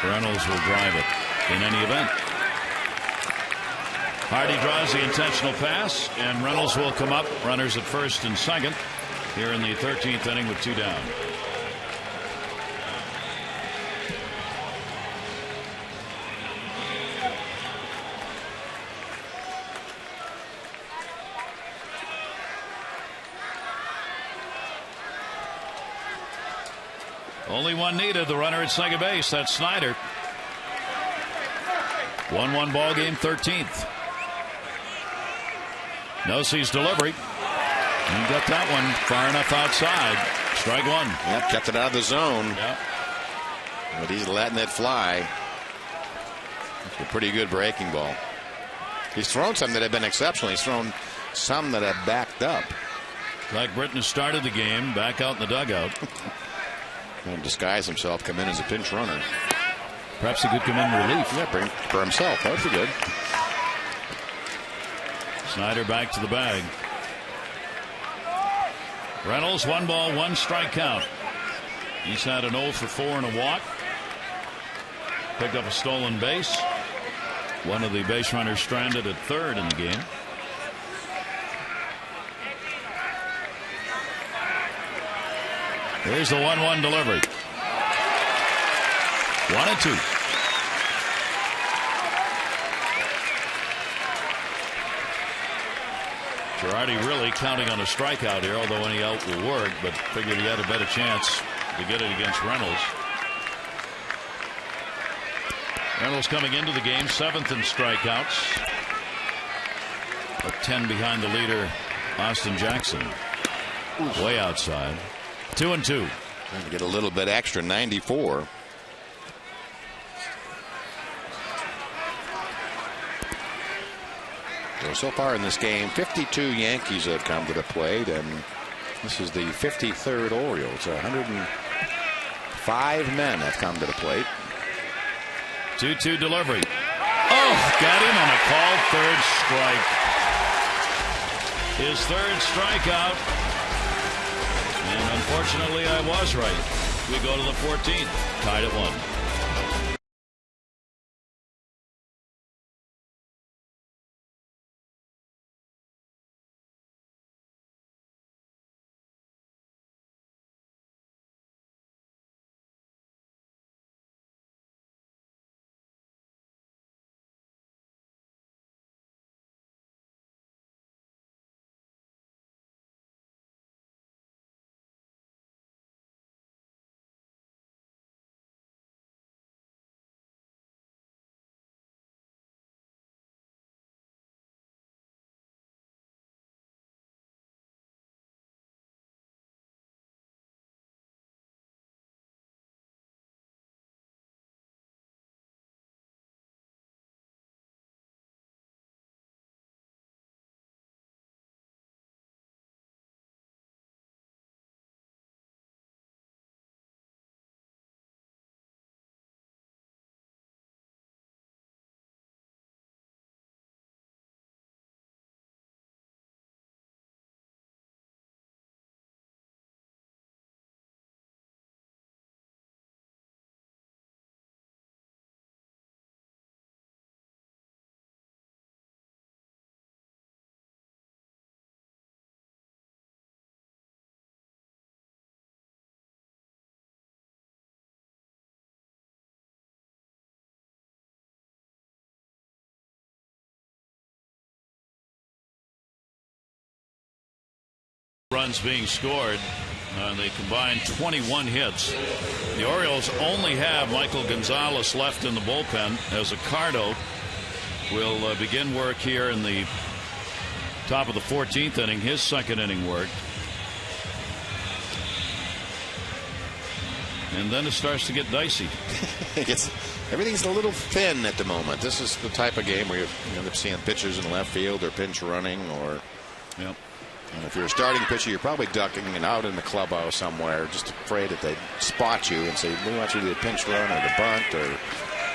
Reynolds will drive it in any event. Hardy draws the intentional pass, and Reynolds will come up. Runners at first and second here in the 13th inning with 2 down. Only one needed. The runner at second base. That's Snyder. 1-1 ball game, 13th. Nosey's delivery. He got that one far enough outside. Strike 1. Yep, kept it out of the zone. Yep. But he's letting it fly. It's a pretty good breaking ball. He's thrown some that have been exceptional. He's thrown some that have backed up. Like Britton has started the game, back out in the dugout. And disguise himself, come in as a pinch runner. Perhaps he could come in relief. Yeah, for himself. That would be good. Snyder back to the bag. Reynolds, 1 ball, 1 strike count. He's had an 0 for 4 and a walk. Picked up a stolen base. One of the base runners stranded at third in the game. Here's the 1-1 delivery. 1-2. Girardi really counting on a strikeout here, although any out will work, but figured he had a better chance to get it against Reynolds. Reynolds coming into the game 7th in strikeouts, but 10 behind the leader Austin Jackson. Way outside. 2-2. Trying to get a little bit extra. 94. So far in this game, 52 Yankees have come to the plate, and this is the 53rd Orioles. 105 men have come to the plate. 2-2 delivery. Oh, got him on a called third strike. His third strikeout. And unfortunately, I was right. We go to the 14th, tied at 1. Runs being scored. They combined 21 hits. The Orioles only have Michael Gonzalez left in the bullpen, as Accardo will begin work here in the top of the 14th inning, his second inning work. And then it starts to get dicey. Everything's a little thin at the moment. This is the type of game where you end up seeing pitchers in left field or pinch running, or if you're a starting pitcher, you're probably ducking and out in the clubhouse somewhere, just afraid that they spot you and say, we want you to do the pinch run or the bunt or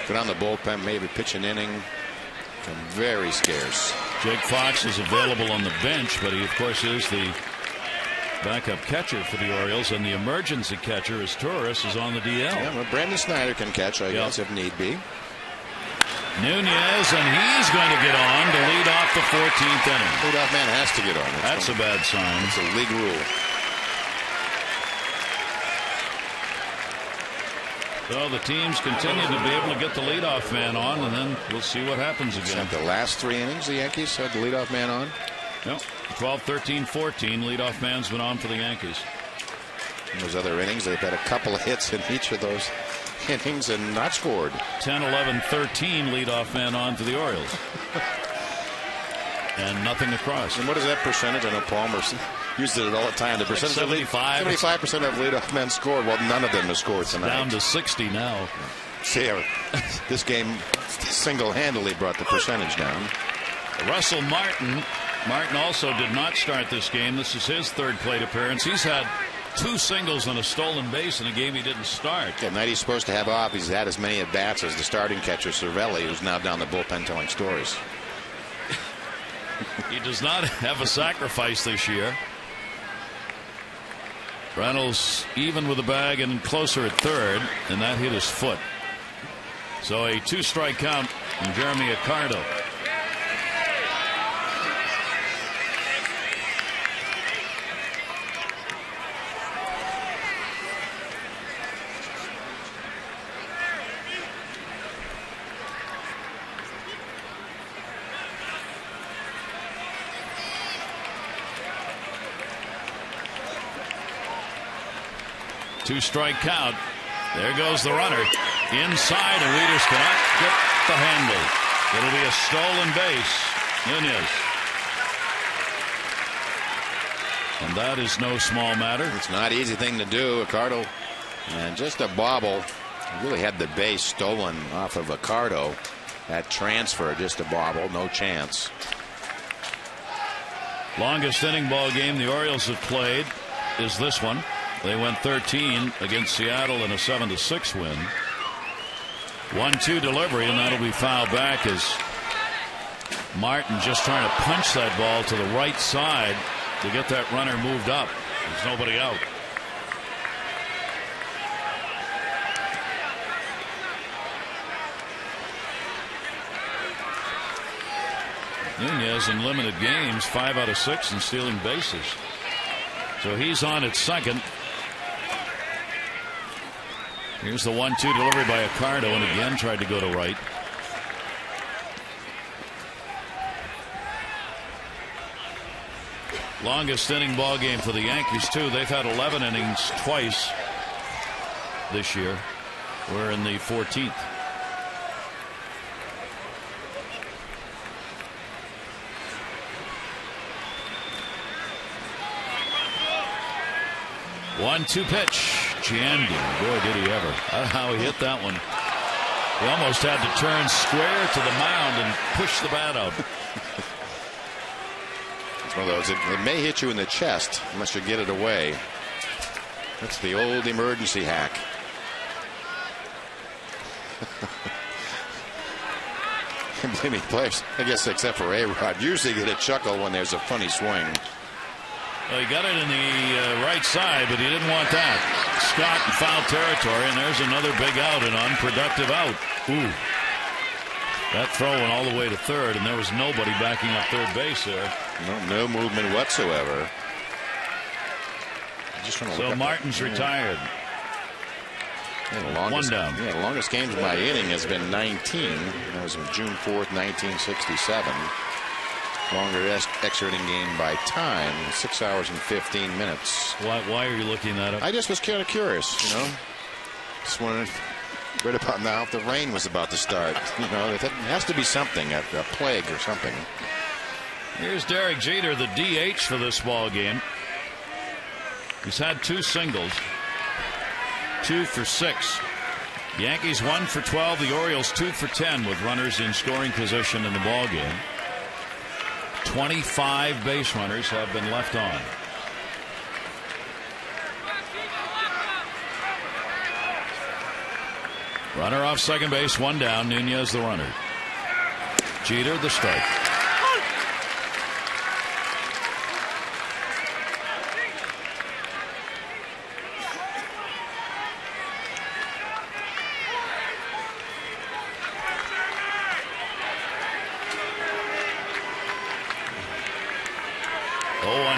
go down the bullpen, maybe pitch an inning. Become very scarce. Jake Fox is available on the bench, but he, of course, is the backup catcher for the Orioles, and the emergency catcher is Torres, is on the DL. Yeah, well, Brandon Snyder can catch, I guess, if need be. Nunez, and he's going to get on to lead off the 14th inning. Leadoff man has to get on. That's a bad sign. It's a league rule. So the teams continue to be able to get the leadoff man on, and then we'll see what happens again. The last 3 innings, the Yankees had the leadoff man on. Yep. 12, 13, 14. Leadoff man's been on for the Yankees. In those other innings, they've had a couple of hits in each of those innings and not scored. 10, 11, 13 leadoff man on to the Orioles. And nothing across. And what is that percentage? I know Palmer used it all the time. The percentage 75% of leadoff men scored. Well, none of them have scored tonight. Down to 60 now. This game single-handedly brought the percentage down. Russell Martin. Martin also did not start this game. This is his third plate appearance. He's had 2 singles and a stolen base in a game he didn't start. The night he's supposed to have off, he's had as many at bats as the starting catcher Cervelli, who's now down the bullpen telling stories. He does not have a sacrifice this year. Reynolds even with the bag and closer at third, and that hit his foot. So a 2-strike count from Jeremy Accardo. Two-strike count. There goes the runner inside, and Wieters cannot get the handle. It'll be a stolen base. Nunez. And that is no small matter. It's not an easy thing to do. Accardo, and just a bobble. He really had the base stolen off of Accardo. That transfer, just a bobble, no chance. Longest inning ball game the Orioles have played is this one. They went 13 against Seattle in a 7-6 win. 1-2 delivery, and that'll be fouled back as Martin just trying to punch that ball to the right side to get that runner moved up. There's nobody out. Nunez in limited games, 5 out of 6 in stealing bases. So he's on at second. Here's the 1-2 delivery by Accardo, and again tried to go to right. Longest inning ball game for the Yankees, too. They've had 11 innings twice this year. We're in the 14th. One-two pitch. Giandy. Boy, did he ever. How he hit that one. He almost had to turn square to the mound and push the bat out. It's one of those, it may hit you in the chest unless you get it away. That's the old emergency hack. Believe me, players, I guess except for A-Rod, usually get a chuckle when there's a funny swing. Well, he got it in the right side, but he didn't want that. Scott in foul territory, and there's another big out, an unproductive out. Ooh. That throw went all the way to third, and there was nobody backing up third base there. No movement whatsoever. So Martin's retired. Yeah, One down. Yeah, the longest games by inning has been 19. That was on June 4th, 1967. Longer extra inning game by time, 6 hours and 15 minutes. Why are you looking that up? I just was kind of curious, you know. Just wondering right about now if the rain was about to start. You know, it has to be something, a plague or something. Here's Derek Jeter, the DH for this ball game. He's had 2 singles, 2 for 6. Yankees 1 for 12. The Orioles 2 for 10 with runners in scoring position in the ball game. 25 base runners have been left on. Runner off second base, 1 down. Nunez the runner. Jeter the strike.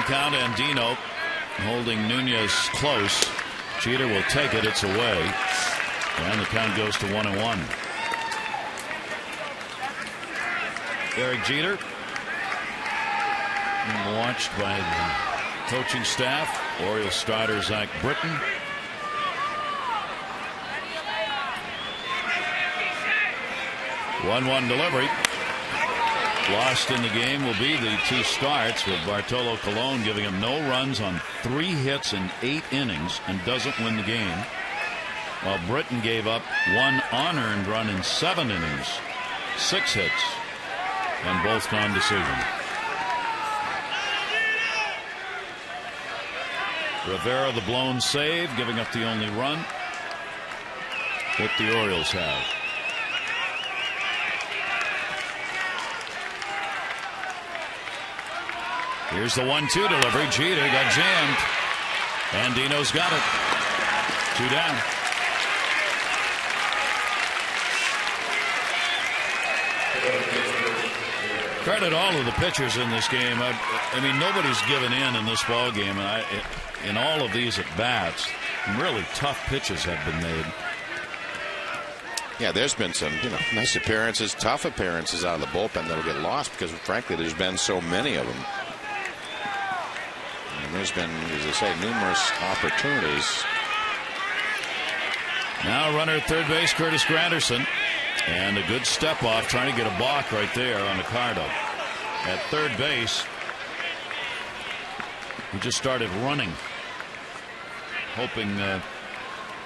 Count, Andino holding Nunez close. Jeter will take it. It's away. And the count goes to 1-1. Derek Jeter, watched by the coaching staff. Orioles starter Zach Britton. One delivery. Lost in the game will be the 2 starts, with Bartolo Colon giving him no runs on 3 hits in 8 innings and doesn't win the game, while Britton gave up 1 unearned run in 7 innings, 6 hits, and both gone decision. Rivera the blown save, giving up the only run that the Orioles have. Here's the 1-2 delivery. Jeter got jammed. And Dino's got it. 2 down. Credit all of the pitchers in this game. I mean, nobody's given in this ball game. And in all of these at bats, really tough pitches have been made. Yeah, there's been some, nice appearances, tough appearances out of the bullpen that'll get lost because, frankly, there's been so many of them. There's been, as I say, numerous opportunities. Now runner at third base, Curtis Granderson. And a good step off, trying to get a balk right there on Accardo. At third base, he just started running, hoping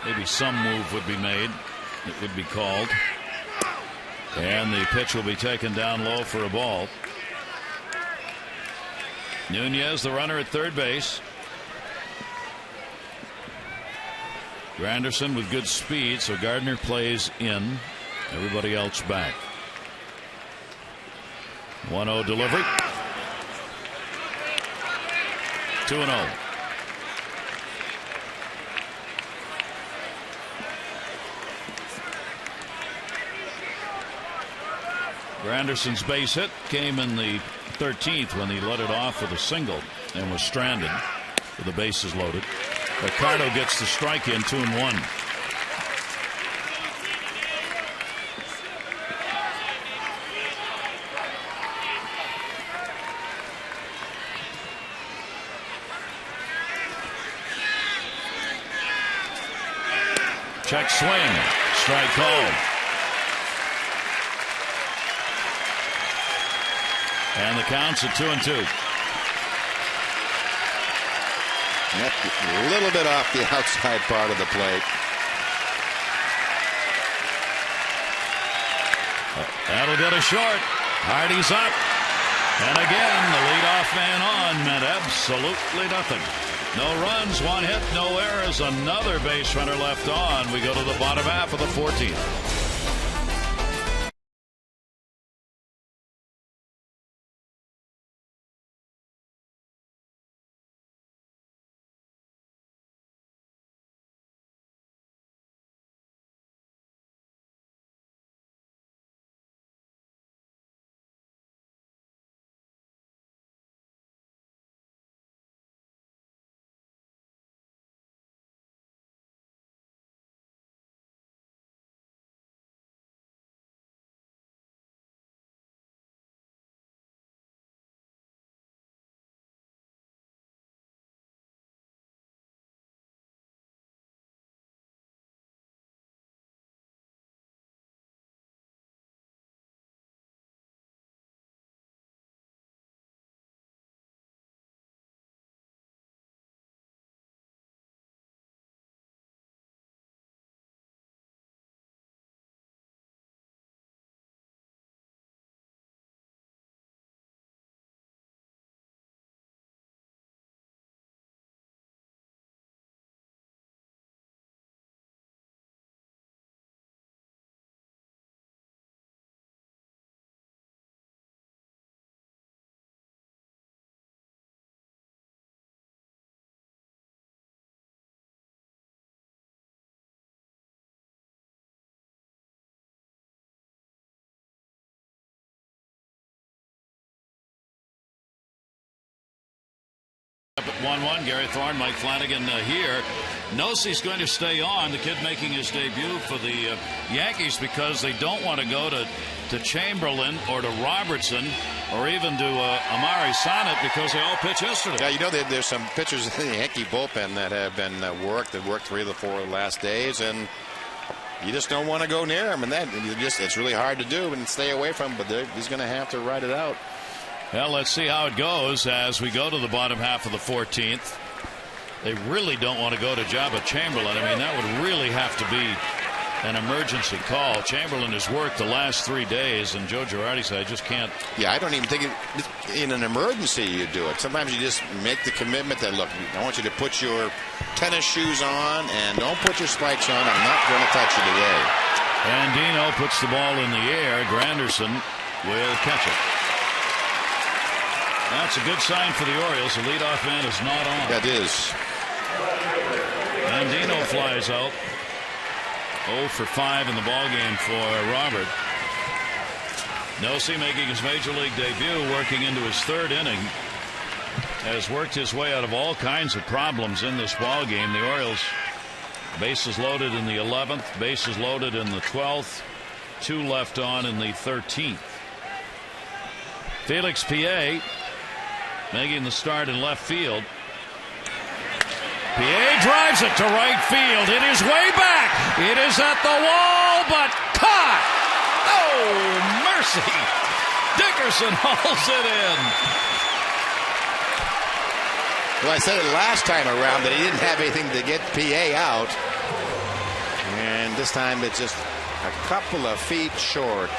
maybe some move would be made. It would be called. And the pitch will be taken down low for a ball. Nunez, the runner at third base. Granderson with good speed, so Gardner plays in. Everybody else back. 1-0 delivery. 2-0. Granderson's base hit came in the 13th when he let it off with a single and was stranded with the bases loaded. Ricardo gets the strike in, 2-1. Check swing. Strike called. And the count's at 2-2. A little bit off the outside part of the plate. That'll get a short. Hardy's up. And again, the leadoff man on meant absolutely nothing. No runs, one hit, no errors, another base runner left on. We go to the bottom half of the 14th. Up at 1-1, Gary Thorne, Mike Flanagan here. Nosey's going to stay on, the kid making his debut for the Yankees, because they don't want to go to Chamberlain or to Robertson or even to Amari Sonnet, because they all pitched yesterday. Yeah, you know, there's some pitchers in the Yankee bullpen that have been worked 3 of the 4 last days, and you just don't want to go near him, and it's really hard to do and stay away from him, but he's going to have to ride it out. Well, let's see how it goes as we go to the bottom half of the 14th. They really don't want to go to Jabba Chamberlain. I mean, that would really have to be an emergency call. Chamberlain has worked the last 3 days, and Joe Girardi said, I just can't. Yeah, I don't even think in an emergency you do it. Sometimes you just make the commitment that, look, I want you to put your tennis shoes on and don't put your spikes on. I'm not going to touch you today. And Dino puts the ball in the air. Granderson will catch it. That's a good sign for the Orioles. The leadoff man is not on. That is. And Dino flies out. 0 for 5 in the ballgame for Robert. Nosey making his major league debut, working into his 3rd inning. Has worked his way out of all kinds of problems in this ballgame. The Orioles, bases loaded in the 11th, bases loaded in the 12th, 2 left on in the 13th. Felix Piet making the start in left field. Piet drives it to right field. It is way back. It is at the wall, but caught. Oh, mercy. Dickerson hauls it in. Well, I said it last time around that he didn't have anything to get Piet out. And this time it's just a couple of feet short.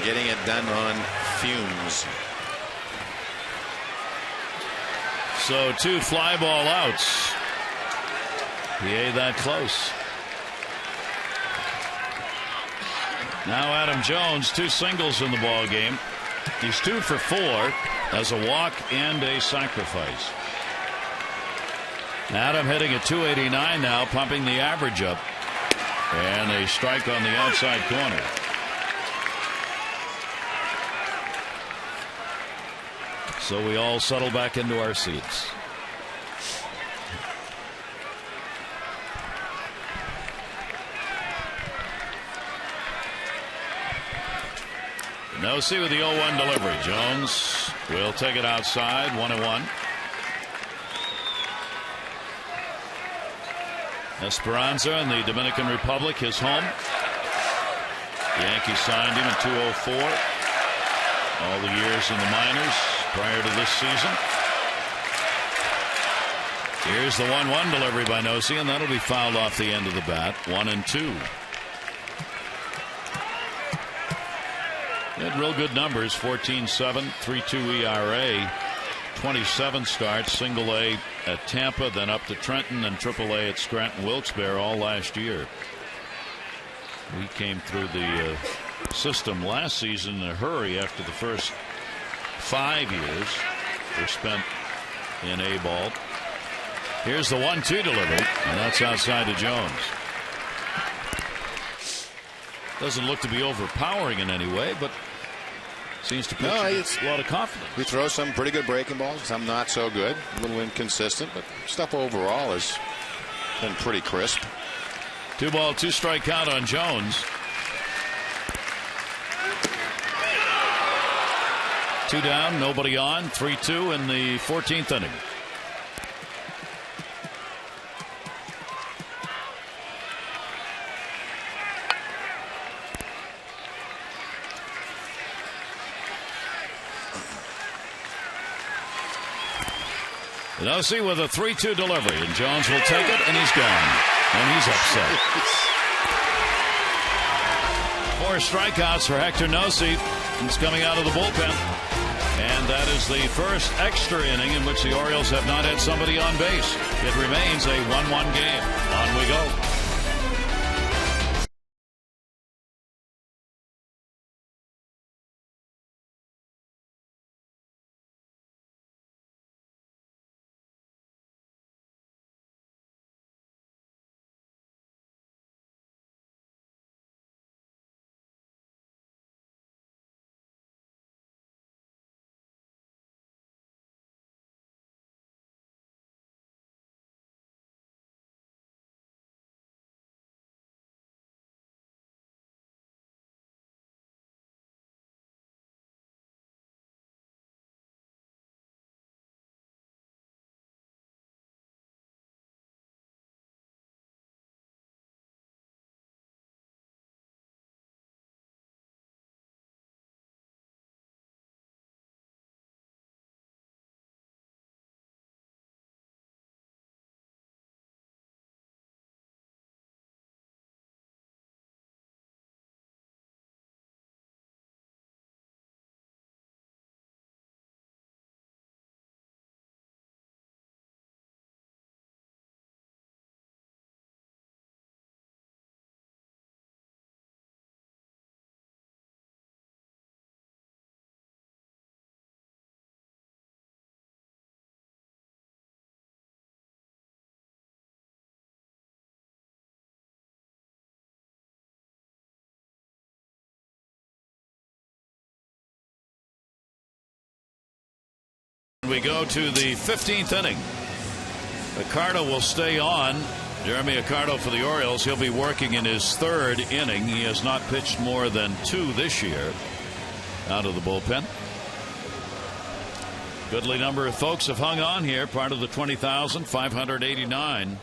Getting it done on fumes. So 2 fly ball outs. Piet that close. Now Adam Jones, 2 singles in the ball game. He's 2 for 4 as a walk and a sacrifice. Adam hitting at 289 now, pumping the average up. And a strike on the outside corner. So we all settle back into our seats. Nosey with the 0-1 delivery. Jones will take it outside, 1-1. Esperanza in the Dominican Republic, his home. The Yankees signed him in 2004. All the years in the minors prior to this season. Here's the 1-1 delivery by Nosey, and that'll be fouled off the end of the bat. 1-2. He had real good numbers, 14.7, 3.2 ERA, 27 starts, single A at Tampa, then up to Trenton, and triple A at Scranton Wilkes-Barre all last year. We came through the system last season in a hurry after the first 5 years were spent in A ball. Here's the 1-2 delivery, and that's outside to Jones. Doesn't look to be overpowering in any way, but seems to pitch a lot of confidence. He throws some pretty good breaking balls, some not so good, a little inconsistent, but stuff overall has been pretty crisp. 2-ball, 2-strike count on Jones. 2 down, nobody on, 3-2 in the 14th inning. Nosey with a 3-2 delivery, and Jones will take it, and he's gone. And he's upset. 4 strikeouts for Hector Nosey. He's coming out of the bullpen. And that is the first extra inning in which the Orioles have not had somebody on base. It remains a 1-1 game. On we go. We go to the 15th inning. Accardo will stay on. Jeremy Accardo for the Orioles. He'll be working in his 3rd inning. He has not pitched more than 2 this year out of the bullpen. Goodly number of folks have hung on here, part of the 20,589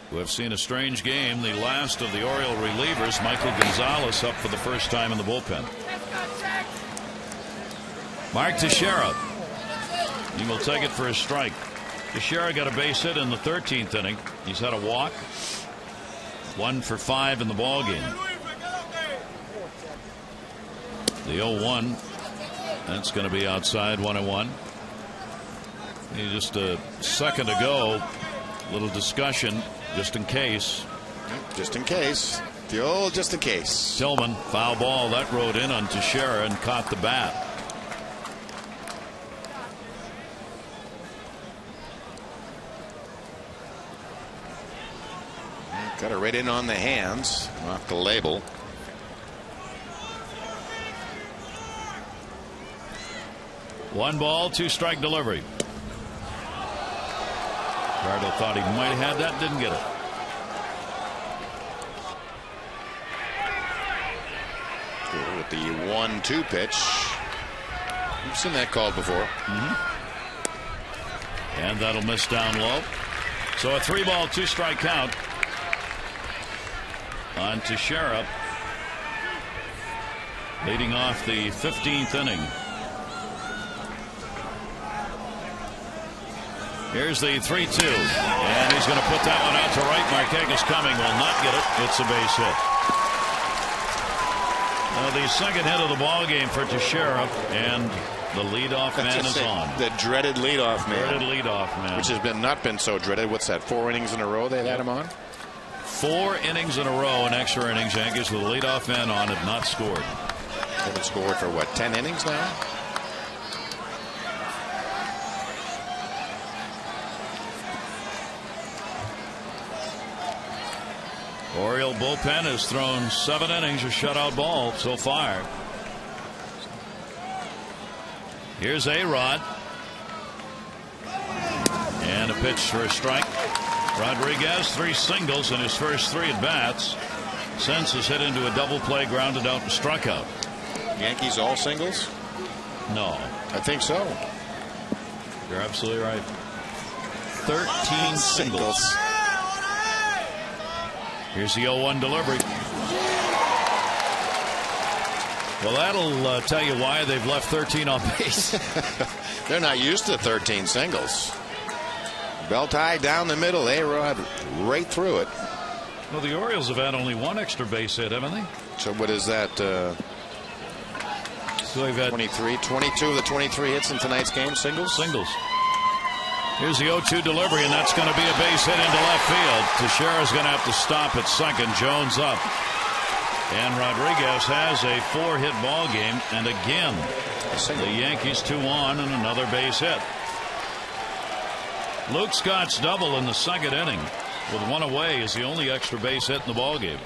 who have seen a strange game. The last of the Oriole relievers, Michael Gonzalez, up for the first time in the bullpen. Mark Teixeira. He will take it for a strike. Teixeira got a base hit in the 13th inning. He's had a walk. 1 for 5 in the ball game. The 0-1. That's going to be outside, 1-1. Just a second ago, a little discussion, just in case. Just in case. The old just in case. Tillman, foul ball. That rode in on Teixeira and caught the bat. Got it right in on the hands, off the label. One ball, 2-strike delivery. Ricardo thought he might have had that, didn't get it. With the 1-2 pitch. You've seen that called before. And that'll miss down low. So a 3-ball, 2-strike count on Teixeira, leading off the 15th inning. Here's the 3-2, and he's going to put that one out to right. Marquez coming, will not get it. It's a base hit. Now the second hit of the ball game for Teixeira, and the leadoff man is on. The dreaded leadoff man. Dreaded leadoff man. Which has not been so dreaded. What's that? 4 innings in a row they've had him on? 4 innings in a row in extra innings. Yankees with the leadoff man on, have not scored. Haven't scored for what, 10 innings now? Oriole bullpen has thrown 7 innings of shutout ball so far. Here's A-Rod. And a pitch for a strike. Rodriguez 3 singles in his first 3 at-bats. Since has hit into a double play, grounded out, and struck out. Yankees all singles? No. I think so. You're absolutely right. 13 singles. Here's the 0-1 delivery. Well, that'll tell you why they've left 13 on base. They're not used to 13 singles. Belt high down the middle. A-Rod right through it. Well, the Orioles have had only 1 extra base hit, haven't they? So what is that? So they've had 23, 22 of the 23 hits in tonight's game, singles? Singles. Here's the 0-2 delivery, and that's going to be a base hit into left field. Teixeira's going to have to stop at second. Jones up. And Rodriguez has a 4-hit ball game, and again, the Yankees 2 on and another base hit. Luke Scott's double in the second inning with 1 away is the only extra base hit in the ball game.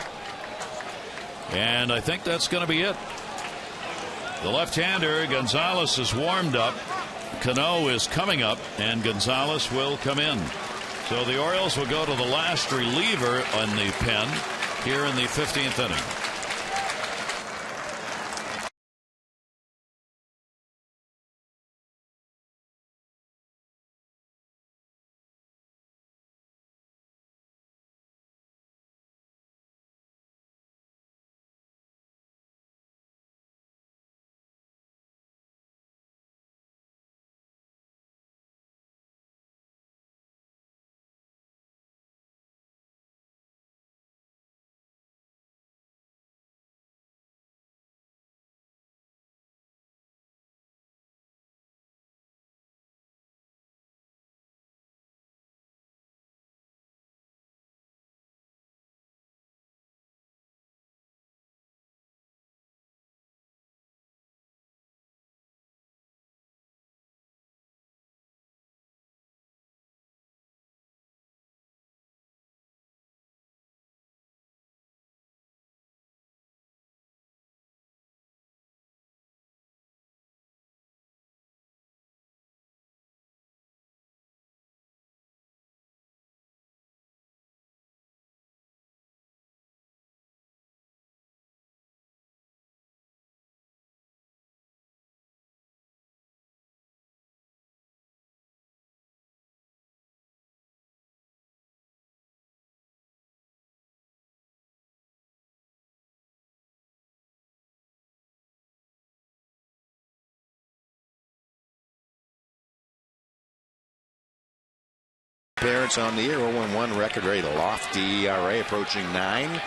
And I think that's going to be it. The left-hander Gonzalez is warmed up. Cano is coming up, and Gonzalez will come in. So the Orioles will go to the last reliever on the pen here in the 15th inning. Appearance on the year, 0-1 record, very lofty ERA, approaching 9.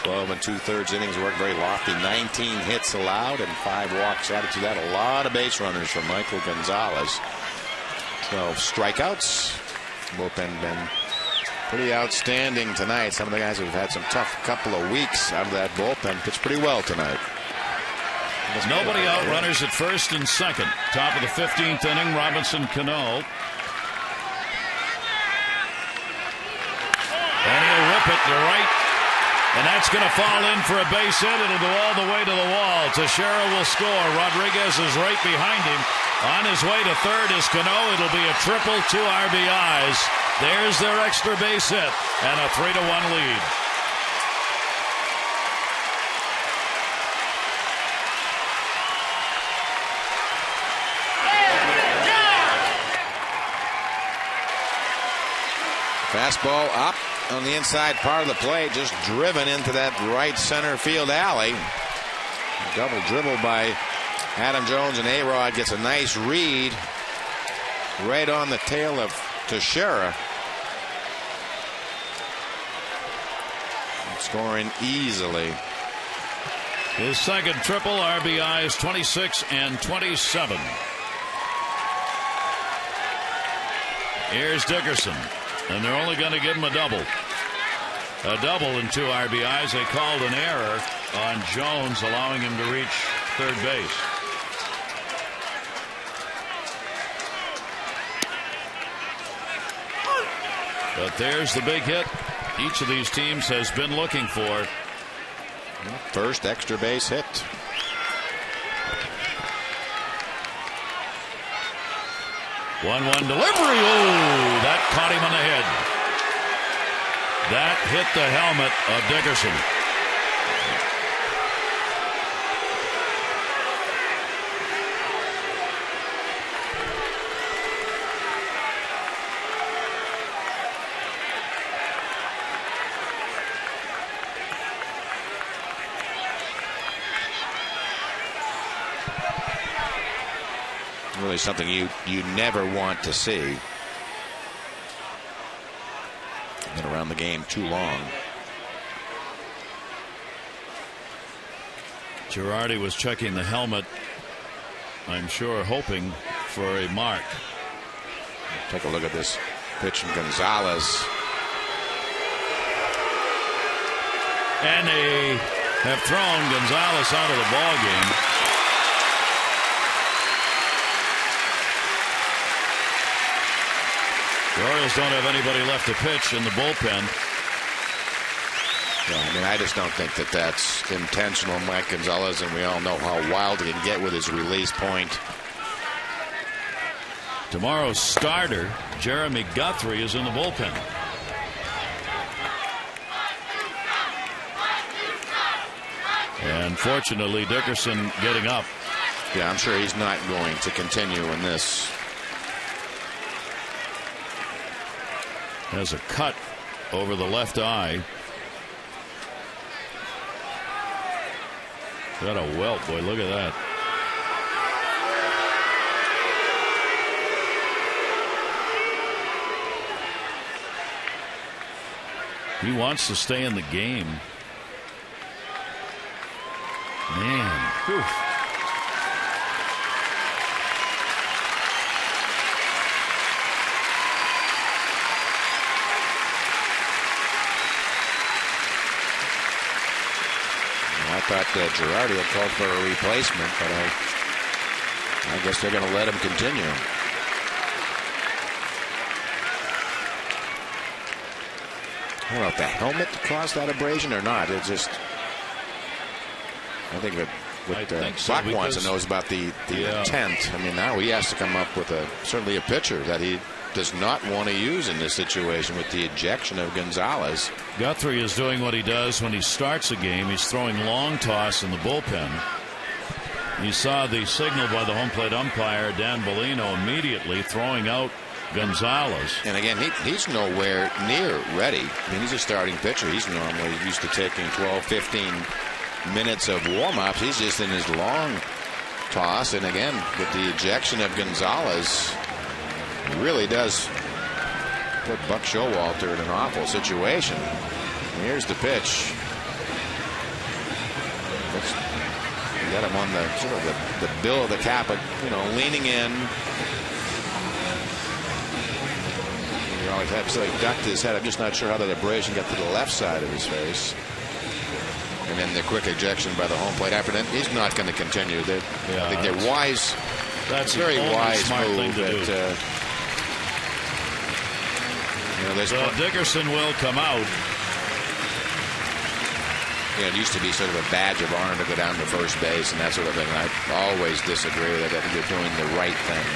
12 2/3 innings work, very lofty. 19 hits allowed and 5 walks added to that. A lot of base runners from Michael Gonzalez. 12 strikeouts. Bullpen been pretty outstanding tonight. Some of the guys have had some tough couple of weeks out of that bullpen. Pitched pretty well tonight. Nobody out, runners at first and second. Top of the 15th inning, Robinson Cano. And he'll rope it to right. And that's going to fall in for a base hit. It'll go all the way to the wall. Teixeira will score. Rodriguez is right behind him. On his way to third is Cano. It'll be a triple, 2 RBIs. There's their extra base hit and a 3-1 lead. Fastball up on the inside part of the plate, just driven into that right center field alley. Double dribble by Adam Jones, and A-Rod gets a nice read right on the tail of Teixeira. Scoring easily. His second triple, RBIs 26 and 27. Here's Dickerson. And they're only going to give him a double. A double and 2 RBIs. They called an error on Jones, allowing him to reach third base. But there's the big hit each of these teams has been looking for. First extra base hit. 1-1 delivery. Oh, that caught him on the head. That hit the helmet of Dickerson. Really something you never want to see. Been around the game too long. Girardi was checking the helmet, I'm sure hoping for a mark. Take a look at this pitch from Gonzalez. And they have thrown Gonzalez out of the ball game. The Orioles don't have anybody left to pitch in the bullpen. Yeah, I mean, I just don't think that that's intentional. Mike Gonzalez, and we all know how wild he can get with his release point. Tomorrow's starter, Jeremy Guthrie, is in the bullpen. And fortunately, Dickerson getting up. Yeah, I'm sure he's not going to continue in this. Has a cut over the left eye. Got a welt, boy. Look at that. He wants to stay in the game. Man. Whew. I thought Girardi had called for a replacement, but I guess they're going to let him continue. I don't know if the helmet caused that abrasion or not. It's just, I think that what Buck wants to know is about the intent. I mean, now he has to come up with certainly a pitcher that he does not want to use in this situation with the ejection of Gonzalez. Guthrie is doing what he does when he starts a game. He's throwing long toss in the bullpen. You saw the signal by the home plate umpire, Dan Bellino, immediately throwing out Gonzalez. And again, he's nowhere near ready. I mean, he's a starting pitcher. He's normally used to taking 12, 15 minutes of warm-ups. He's just in his long toss. And again, with the ejection of Gonzalez, really does put Buck Showalter in an awful situation. And here's the pitch. You got him on the sort of the bill of the cap, leaning in. You always have to ducked his head. I'm just not sure how that abrasion got to the left side of his face. And then the quick ejection by the home plate after that. He's not going to continue. I think they're wise. That's a very wise smart move thing to do. So Dickerson will come out. it used to be sort of a badge of honor to go down to first base and that sort of thing. And I always disagree with it. I think they're doing the right thing.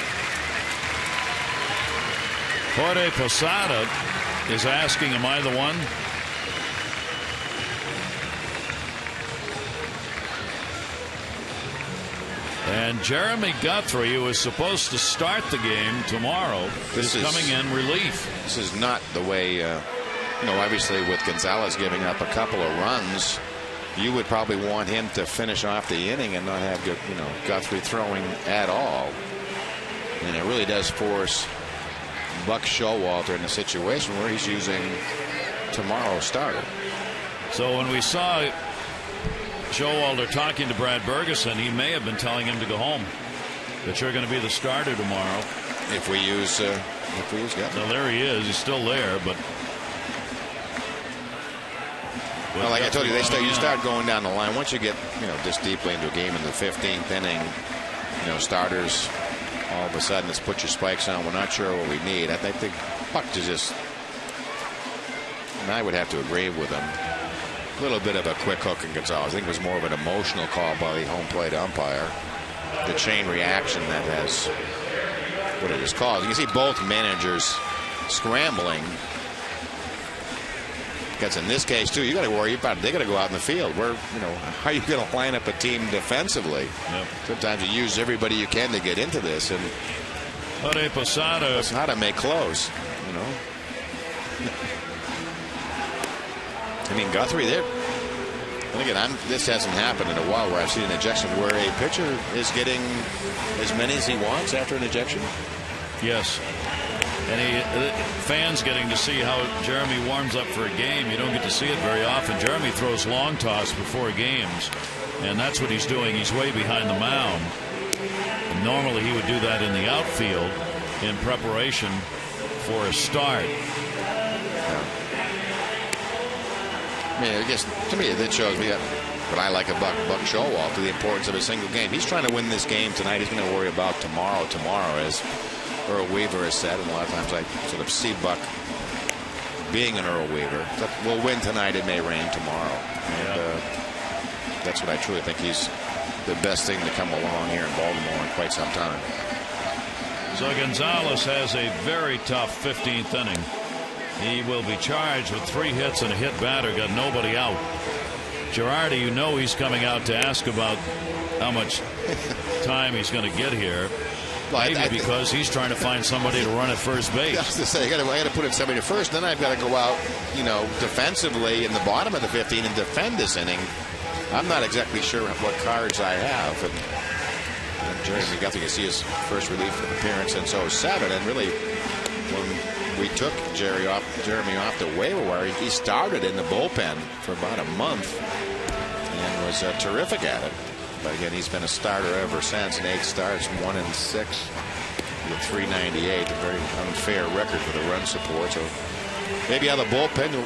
Jorge Posada is asking, am I the one? And Jeremy Guthrie, who is supposed to start the game tomorrow, is coming in relief. This is not the way, obviously with Gonzalez giving up a couple of runs, you would probably want him to finish off the inning and not have, Guthrie throwing at all. And it really does force Buck Showalter in a situation where he's using tomorrow's starter. So when we saw Showalter talking to Brad Bergeson, he may have been telling him to go home, that you're going to be the starter tomorrow. If we use Guthrie. Now there he is. He's still there, but. Well, like I told you, you start going down the line. Once you get this deeply into a game in the 15th inning, starters all of a sudden let's put your spikes on. We're not sure what we need. I think Buck is just. And I would have to agree with him. A little bit of a quick hook in Gonzalez. I think it was more of an emotional call by the home plate umpire. The chain reaction that has what it has caused. You can see both managers scrambling. Because in this case too, you got to worry about they got to go out in the field. Where how are you going to line up a team defensively? Yep. Sometimes you use everybody you can to get into this, and Jorge Posada may close. I mean, Guthrie there. And again, this hasn't happened in a while where I've seen an ejection where a pitcher is getting as many as he wants after an ejection. Yes. And fans getting to see how Jeremy warms up for a game. You don't get to see it very often. Jeremy throws long toss before games, and that's what he's doing. He's way behind the mound. And normally he would do that in the outfield in preparation for a start. I mean, I guess to me that shows me what I like about Buck Showalter, the importance of a single game. He's trying to win this game tonight. He's going to worry about tomorrow, as Earl Weaver has said. And a lot of times I sort of see Buck being an Earl Weaver. We'll win tonight. It may rain tomorrow. And that's what I truly think. He's the best thing to come along here in Baltimore in quite some time. So Gonzalez has a very tough 15th inning. He will be charged with 3 hits and a hit batter. Got nobody out. Girardi, he's coming out to ask about how much time he's going to get here. Maybe because he's trying to find somebody to run at first base. I was to say, I got to put in somebody to first. Then I've got to go out, defensively in the bottom of the 15 and defend this inning. I'm not exactly sure what cards I have. And Jeremy Guthrie, you see his first relief appearance in 07, and really when we took Jeremy off the waiver wire, he started in the bullpen for about a month and was terrific at it. But again, he's been a starter ever since, and 8 starts, 1-6 with 398. A very unfair record for the run support. So maybe out of the bullpen, you'll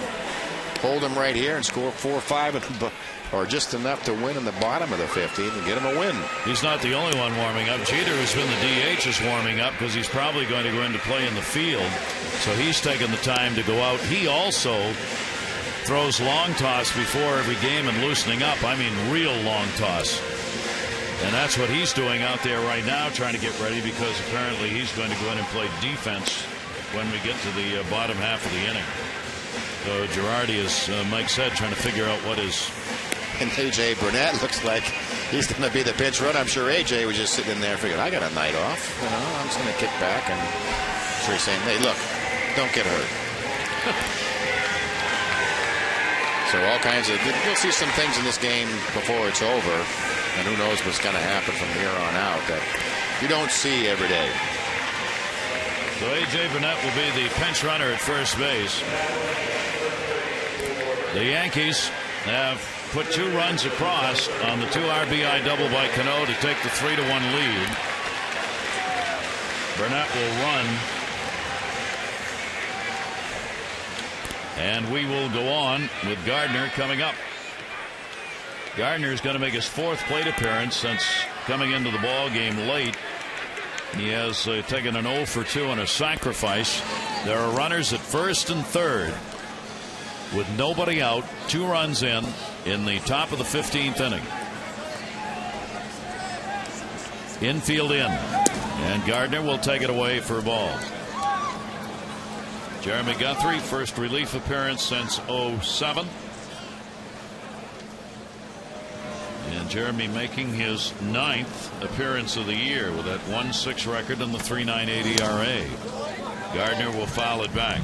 hold him right here and score 4 or 5, or just enough to win in the bottom of the 15 and get him a win. He's not the only one warming up. Jeter, who's been the DH, is warming up because he's probably going to go into play in the field. So he's taking the time to go out. He also throws long toss before every game and loosening up. I mean, real long toss. And that's what he's doing out there right now, trying to get ready, because apparently he's going to go in and play defense when we get to the bottom half of the inning. So Girardi, as Mike said, trying to figure out what is. And A.J. Burnett looks like he's going to be the pinch runner. I'm sure A.J. was just sitting in there figuring, I got a night off. I'm just going to kick back. And I'm sure he's saying, hey, look, don't get hurt. So all kinds of, you'll see some things in this game before it's over. And who knows what's going to happen from here on out that you don't see every day. So A.J. Burnett will be the pinch runner at first base. The Yankees have put 2 runs across on the 2 RBI double by Cano to take the 3-1 lead. Burnett will run. And we will go on with Gardner coming up. Gardner is going to make his 4th plate appearance since coming into the ball game late. He has taken an 0 for 2 on a sacrifice. There are runners at first and third with nobody out, 2 runs in in the top of the 15th inning. Infield in, and Gardner will take it away for a ball. Jeremy Guthrie, first relief appearance since 07. And Jeremy making his 9th appearance of the year with that 1-6 record and the 3.98 ERA. Gardner will foul it back.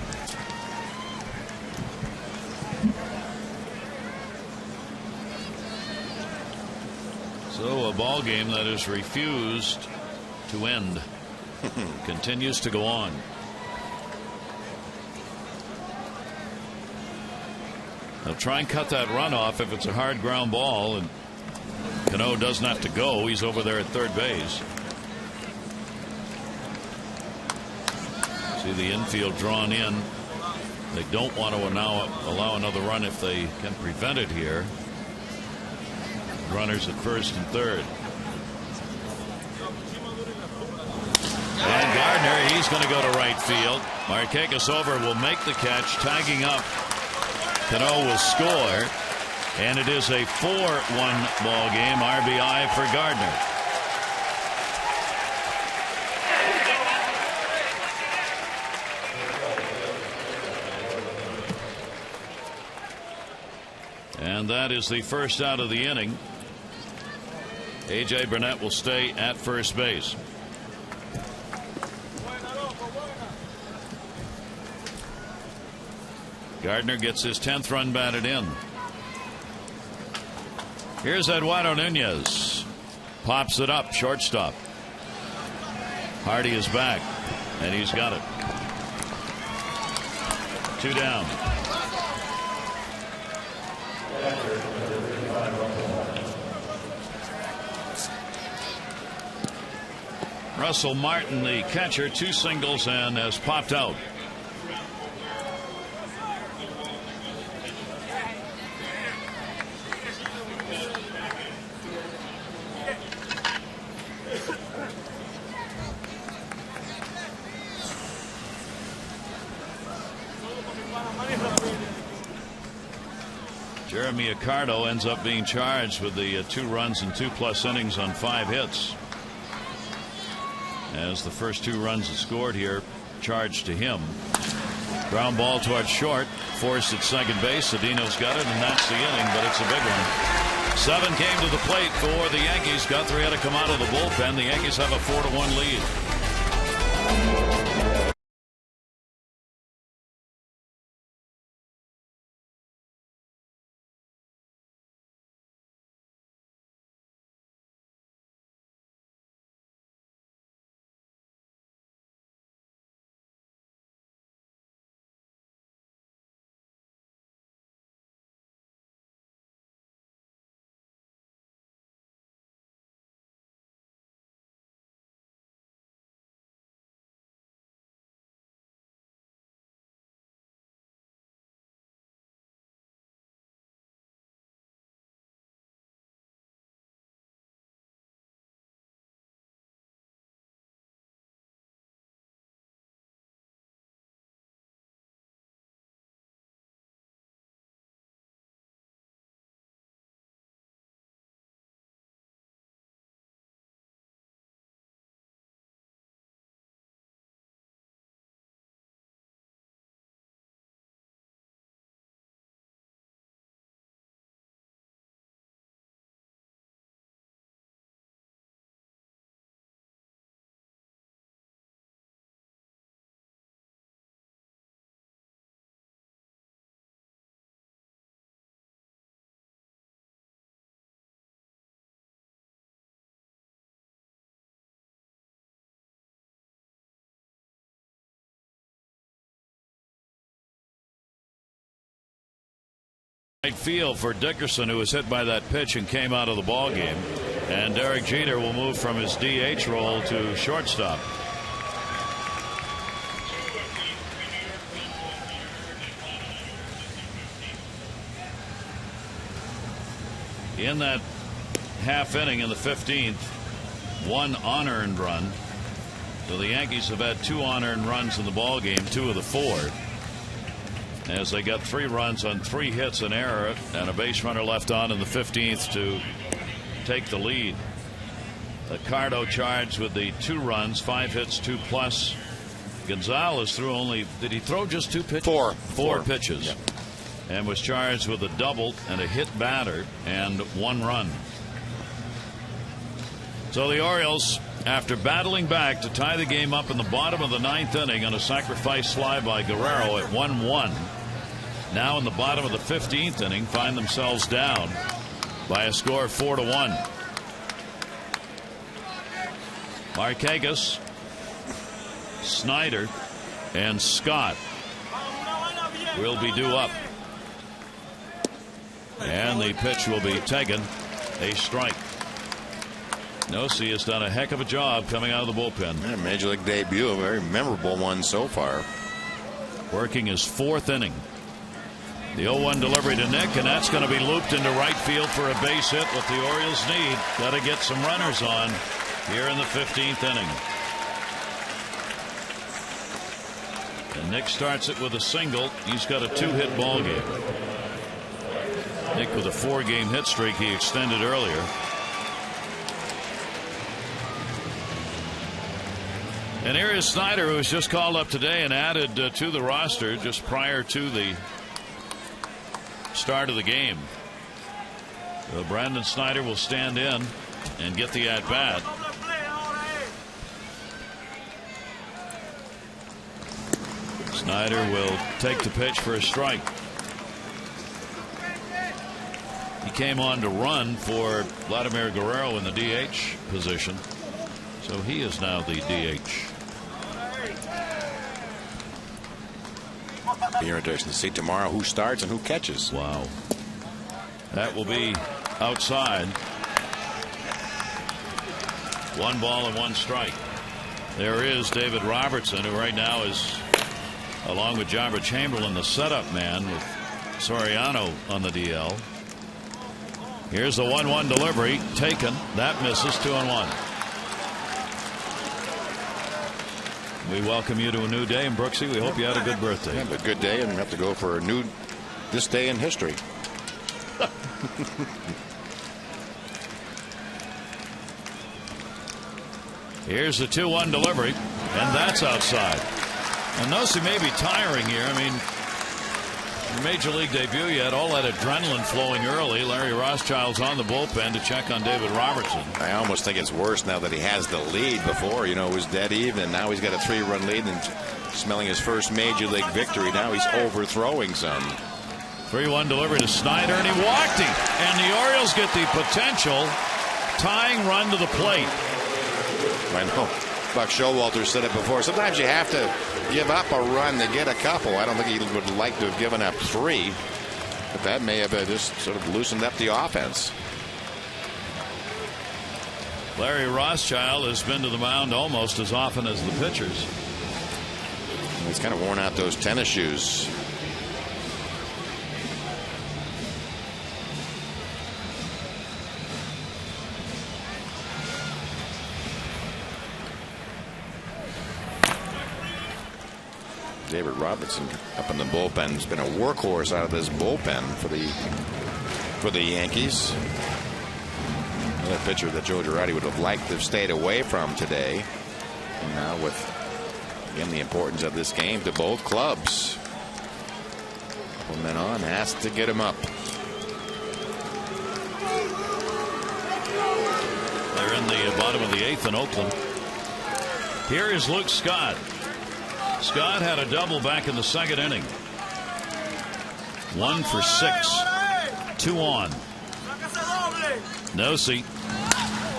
So a ball game that is refused to end continues to go on. They'll try and cut that run off if it's a hard ground ball, and Cano doesn't have to go. He's over there at third base. See the infield drawn in. They don't want to allow another run if they can prevent it here. Runners at first and third. And Gardner, he's going to go to right field. Markakis over will make the catch, tagging up. Cano will score, and it is a 4-1 ball game. RBI for Gardner. And that is the first out of the inning. A.J. Burnett will stay at first base. Gardner gets his 10th run batted in. Here's Eduardo Nunez. Pops it up, shortstop. Hardy is back, and he's got it. 2 down. Russell Martin, the catcher, 2 singles and has popped out. Jeremy Accardo ends up being charged with the 2 runs and 2+ innings on 5 hits. As the first 2 runs are scored here, charged to him. Ground ball towards short, forced at second base. Cedino's got it, and that's the inning, but it's a big one. 7 came to the plate for the Yankees. Guthrie had to come out of the bullpen. The Yankees have a 4-1 lead. Right field for Dickerson, who was hit by that pitch and came out of the ball game. And Derek Jeter will move from his DH role to shortstop. In that half inning in the 15th, 1 unearned run. So the Yankees have had 2 unearned runs in the ball game, 2 of the 4. as they got 3 runs on 3 hits, an error, and a base runner left on in the 15th to take the lead. Accardo charged with the 2 runs, 5 hits, 2+. Gonzalez threw only, did he throw just 2 pitches? 4 pitches. Yep. And was charged with a double and a hit batter and 1 run. So the Orioles, after battling back to tie the game up in the bottom of the 9th inning on a sacrifice fly by Guerrero at 1-1, now in the bottom of the 15th inning, find themselves down by a score of 4-1. Markakis, Snyder, and Scott will be due up. And the pitch will be taken, a strike. Nosey has done a heck of a job coming out of the bullpen. Yeah, Major League debut, a very memorable one so far. Working his 4th inning. The 0-1 delivery to Nick, and that's going to be looped into right field for a base hit. What the Orioles need. Got to get some runners on here in the 15th inning. And Nick starts it with a single. He's got a 2-hit ball game. Nick with a 4-game hit streak he extended earlier. And here is Snyder, who was just called up today and added to the roster just prior to the start of the game. So Brandon Snyder will stand in and get the at-bat. Snyder will take the pitch for a strike. He came on to run for Vladimir Guerrero in the DH position. So he is now the DH. Be interesting to see tomorrow who starts and who catches. Wow. That will be outside. 1 ball and 1 strike. There is David Robertson, who right now is, along with Jabber Chamberlain, the setup man with Soriano on the DL. Here's the 1-1 delivery taken. That misses. 2-1. We welcome you to a new day, and Brooksy, we hope you had a good birthday. Have a good day, and have to go for this day in history. Here's the 2-1 delivery, and that's outside. And Nosey may be tiring here. I mean, your Major League debut, you had all that adrenaline flowing early. Larry Rothschild's on the bullpen to check on David Robertson. I almost think it's worse now that he has the lead. Before, it was dead even. Now he's got a 3-run lead and smelling his first Major League victory. Now he's overthrowing some. 3-1 delivery to Snyder, and he walked him. And the Orioles get the potential tying run to the plate. I know. Buck Showalter said it before. Sometimes you have to give up a run to get a couple. I don't think he would like to have given up 3. But that may have just sort of loosened up the offense. Larry Rothschild has been to the mound almost as often as the pitchers. He's kind of worn out those tennis shoes. David Robertson up in the bullpen. Has been a workhorse out of this bullpen for the Yankees. Another pitcher that Joe Girardi would have liked to have stayed away from today. And now with, again, the importance of this game to both clubs. Couple men on, has to get him up. They're in the bottom of the 8th in Oakland. Here is Luke Scott. Scott had a double back in the 2nd inning. 1 for 6. 2 on. Nosey.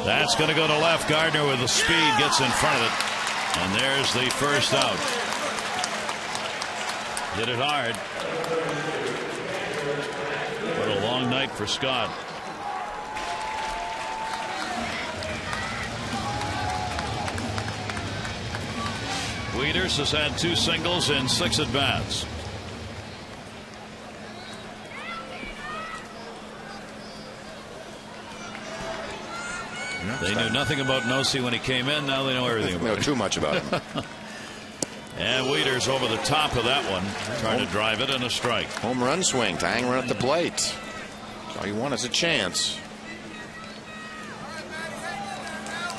That's going to go to left. Gardner with the speed gets in front of it. And there's the first out. Hit it hard. What a long night for Scott. Wieters has had 2 singles in 6 at-bats. They knew nothing about Nosey when he came in. Now they know everything about him. Know too much about him. And Wieters over the top of that one, trying to drive it, and a strike. Home run swing, tying run at the plate. All you want is a chance.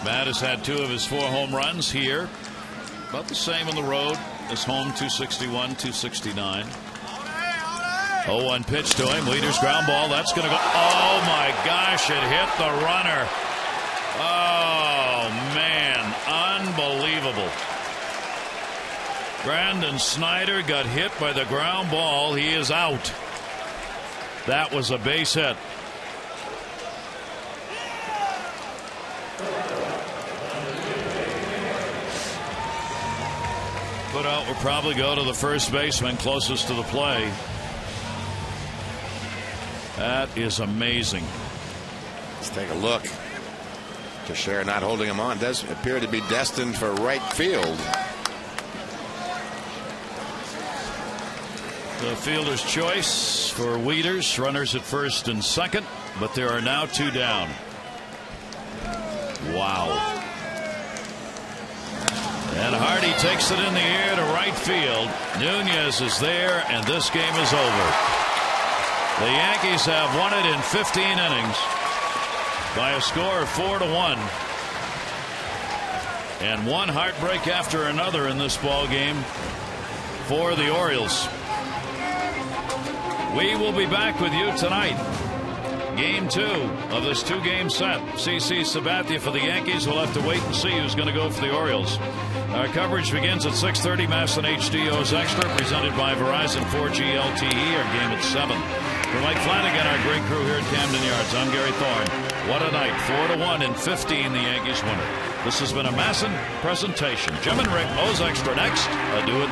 Matt has had 2 of his 4 home runs here. About the same on the road as home, 261, 269. 0-1 pitch to him. Wieters ground ball. That's going to go. Oh, my gosh. It hit the runner. Oh, man. Unbelievable. Brandon Snyder got hit by the ground ball. He is out. That was a base hit. Put out will probably go to the first baseman closest to the play. That is amazing. Let's take a look. Teixeira not holding him on. Does appear to be destined for right field. The fielder's choice for Wieters. Runners at first and second, but there are now 2 down. Wow. And Hardy takes it in the air to right field. Nunez is there, and this game is over. The Yankees have won it in 15 innings by a score of 4-1. And one heartbreak after another in this ball game for the Orioles. We will be back with you tonight. Game 2 of this 2-game set. CC Sabathia for the Yankees. We'll have to wait and see who's going to go for the Orioles. Our coverage begins at 6:30. Mass and HDO's Extra, presented by Verizon 4G LTE. Our game at 7. For Mike Flanagan, our great crew here at Camden Yards, I'm Gary Thorne. What a night. 4-1 in 15, the Yankees win it. This has been a Masson presentation. Jim and Rick, O's Extra next. Adieu.